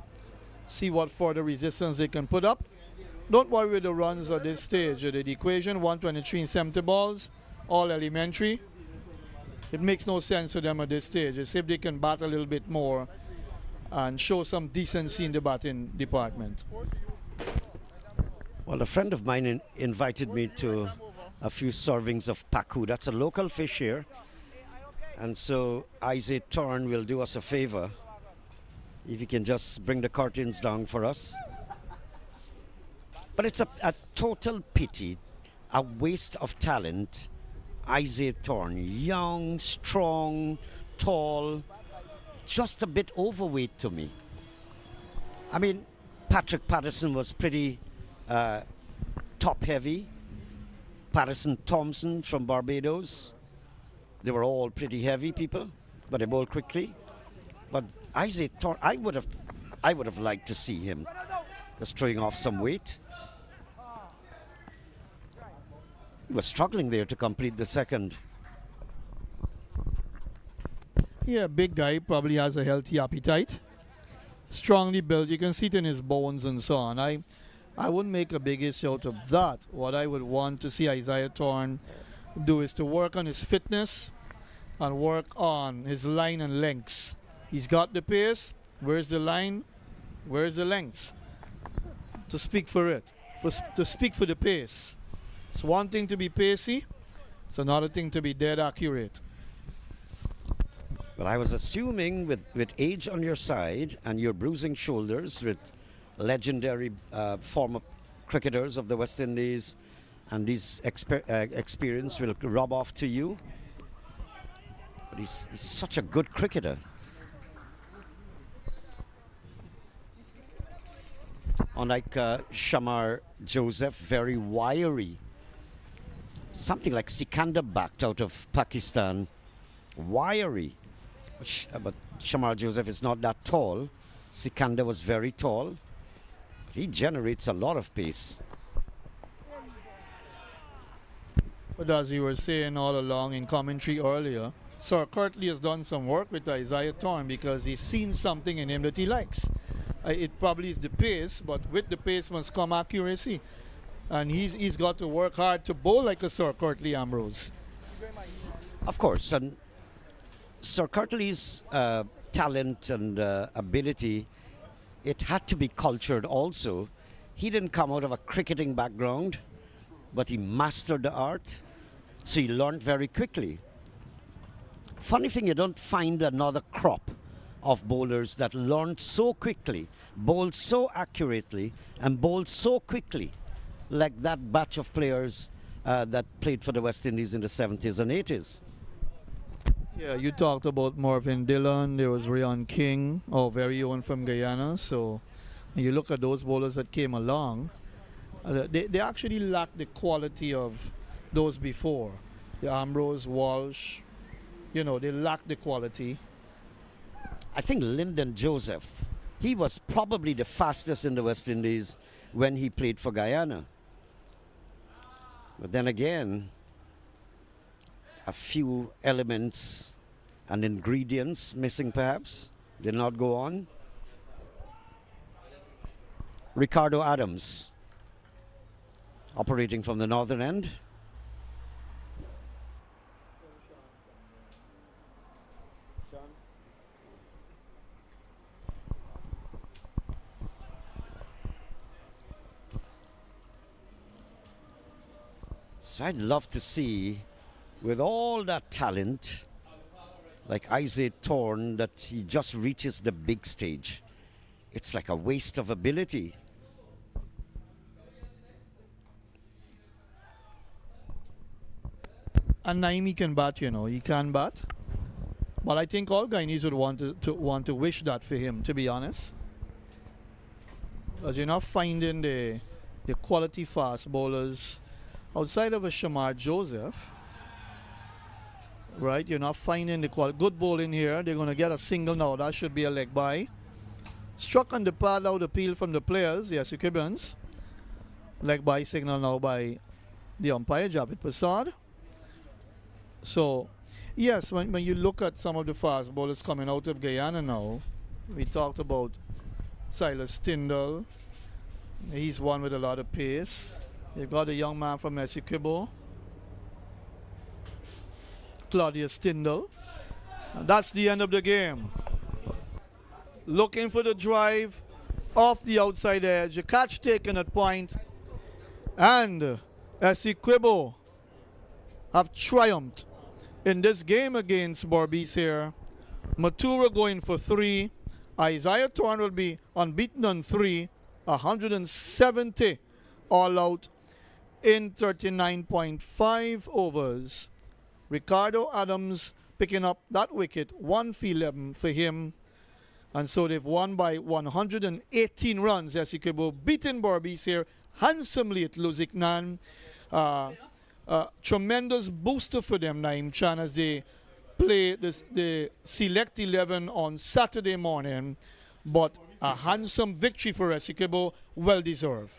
See what further resistance they can put up. Don't worry with the runs at this stage of the equation. 123 in 70 balls, all elementary. It makes no sense to them at this stage. It's if they can bat a little bit more and show some decency in the batting department. Well, a friend of mine invited me to a few servings of paku. That's a local fish here. And so Isaac Thorne will do us a favor. If you can just bring the curtains down for us. But it's a total pity, a waste of talent. Isaac Thorne, young, strong, tall, just a bit overweight to me. I mean, Patrick Patterson was pretty top heavy. Patterson Thompson from Barbados. They were all pretty heavy people, but they bowled quickly. But Isaac Thorne, I would have liked to see him just throwing off some weight. He was struggling there to complete the second. Yeah, big guy, probably has a healthy appetite. Strongly built, you can see it in his bones and so on. I wouldn't make a big issue out of that. What I would want to see Isaiah Thorne do is to work on his fitness and work on his line and lengths. He's got the pace. Where's the line? Where's the lengths? To speak for it. To speak for the pace. It's one thing to be pacey. It's another thing to be dead accurate. But I was assuming with age on your side and your bruising shoulders with legendary former cricketers of the West Indies, and this experience will rub off to you. But he's such a good cricketer. Unlike Shamar Joseph, very wiry. Something like Sikandar backed out of Pakistan. Wiry. But Shamar Joseph is not that tall. Sikandar was very tall. He generates a lot of pace. But as you were saying all along in commentary earlier, Sir Curtly has done some work with Isaiah Thorne because he's seen something in him that he likes. It probably is the pace, but with the pace must come accuracy. And he's got to work hard to bowl like a Sir Curtly Ambrose. Of course, and Sir Curtly's talent and ability, it had to be cultured also. He didn't come out of a cricketing background, but he mastered the art, so he learned very quickly. Funny thing, you don't find another crop of bowlers that learned so quickly, bowled so accurately, and bowled so quickly, like that batch of players that played for the West Indies in the 70s and 80s. Yeah, you talked about Marvin Dillon. There was Ryan King, our very own from Guyana. So you look at those bowlers that came along, they actually lack the quality of those before. The Ambrose, Walsh, they lack the quality. I think Lyndon Joseph, he was probably the fastest in the West Indies when he played for Guyana. But then again, a few elements and ingredients missing perhaps, did not go on. Ricardo Adams, operating from the northern end. So I'd love to see, with all that talent, like Isaiah Thorne, that he just reaches the big stage. It's like a waste of ability. And Naimi can bat, he can bat. But I think all Guyanese would want to wish that for him, to be honest. Because you're not finding the quality fast bowlers outside of a Shamar Joseph. Right, you're not finding the quality. Good bowling here. They're going to get a single now. That should be a leg by. Struck on the pad out appeal from the players, the ESSEQUIBONs. Leg by signal now by the umpire, Javed Prasad. So, yes, when you look at some of the fast bowlers coming out of Guyana now, we talked about Silas Tyndall. He's one with a lot of pace. You've got a young man from ESSEQUIBO, Claudius Tyndall. And that's the end of the game. Looking for the drive off the outside edge. A catch taken at point. And ESSEQUIBO have triumphed in this game against BERBICE here. Matura going for 3. Isaiah Thorne will be unbeaten on 3. 170 all out in 39.5 overs. Ricardo Adams picking up that wicket, 1 for 11 for him. And so they've won by 118 runs. ESSEQUIBO beaten BERBICE here handsomely at LUSIGNAN. Tremendous booster for them, Naeem Chan, as they play the Select 11 on Saturday morning. But a handsome victory for ESSEQUIBO, well deserved.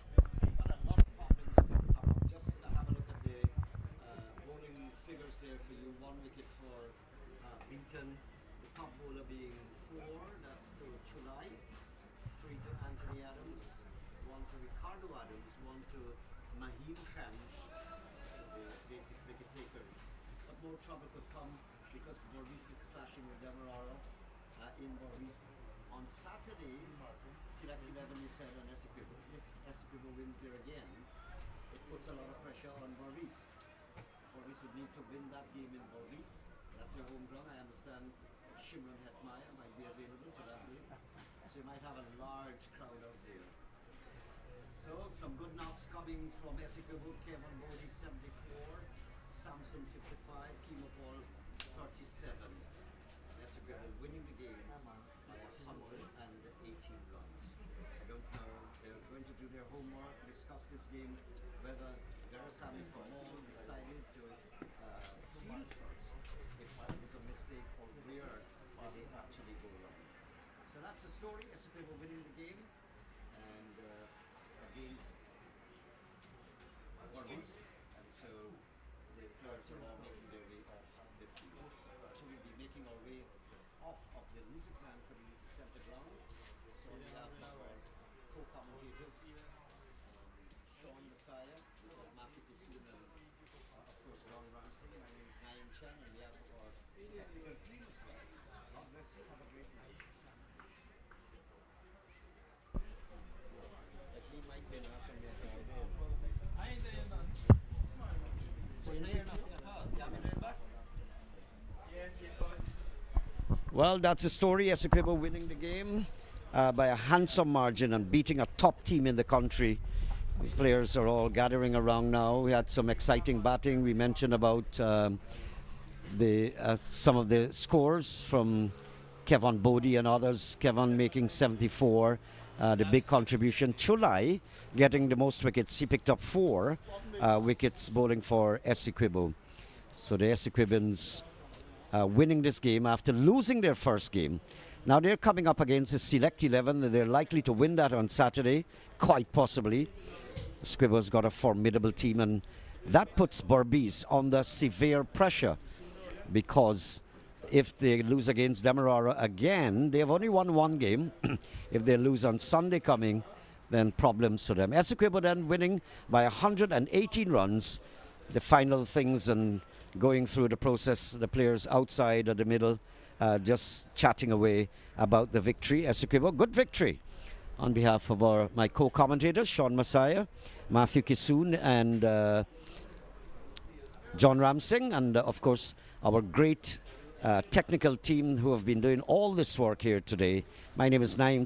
the basic wicket takers. But more trouble could come because Berbice is clashing with Demerara in Berbice. On Saturday, select 11 is said on ESSEQUIBO. If ESSEQUIBO wins there again, it puts a lot of pressure on Berbice. Berbice would need to win that game in Berbice. That's their home ground. I understand Shimron Hetmaya might be available for that game. So you might have a large crowd out there. So some good knocks coming from ESSEQUIBO. Kevin Bodie 74, Samson 55, Kimo Paul 37. ESSEQUIBO winning the game by 118 runs. I don't know, they're going to do their homework, discuss this game, whether Verasamy Kamal decided to field first, if that was a mistake, or where did they actually go wrong. So that's the story. ESSEQUIBO winning the game and against Berbice, and so the players are all making their way off the field. So we'll be making our way off of the LUSIGNAN community centre ground. So we have our co-commentators, Sean Messiah, we've got Matthew Kissoon, and of course John Ramsey. My name is Naim Chen, and we have our technical team as well. God bless you. Have a great night. He might be enough from your crowd in. I ain't there none. So you're not nothing at all. You haven't heard back? Yeah. Well, that's the story. ESSEQUIBO winning the game by a handsome margin and beating a top team in the country. The players are all gathering around now. We had some exciting batting. We mentioned about some of the scores from Kevin Bodie and others. Kevin making 74. The big contribution. Chulai getting the most wickets. He picked up 4 wickets bowling for ESSEQUIBO. So the ESSEQUIBANs winning this game after losing their first game. Now they're coming up against the Select 11. They're likely to win that on Saturday, quite possibly. Squibbo's got a formidable team, and that puts Berbice under severe pressure because if they lose against Demerara again, they have only won 1 game. If they lose on Sunday coming, then problems for them. ESSEQUIBO then winning by 118 runs. The final things and going through the process, the players outside or the middle, just chatting away about the victory. ESSEQUIBO, good victory. On behalf of my co-commentators, Sean Messiah, Matthew Kissoon, and John Ramsing, and of course our great technical team who have been doing all this work here today. My name is Naim.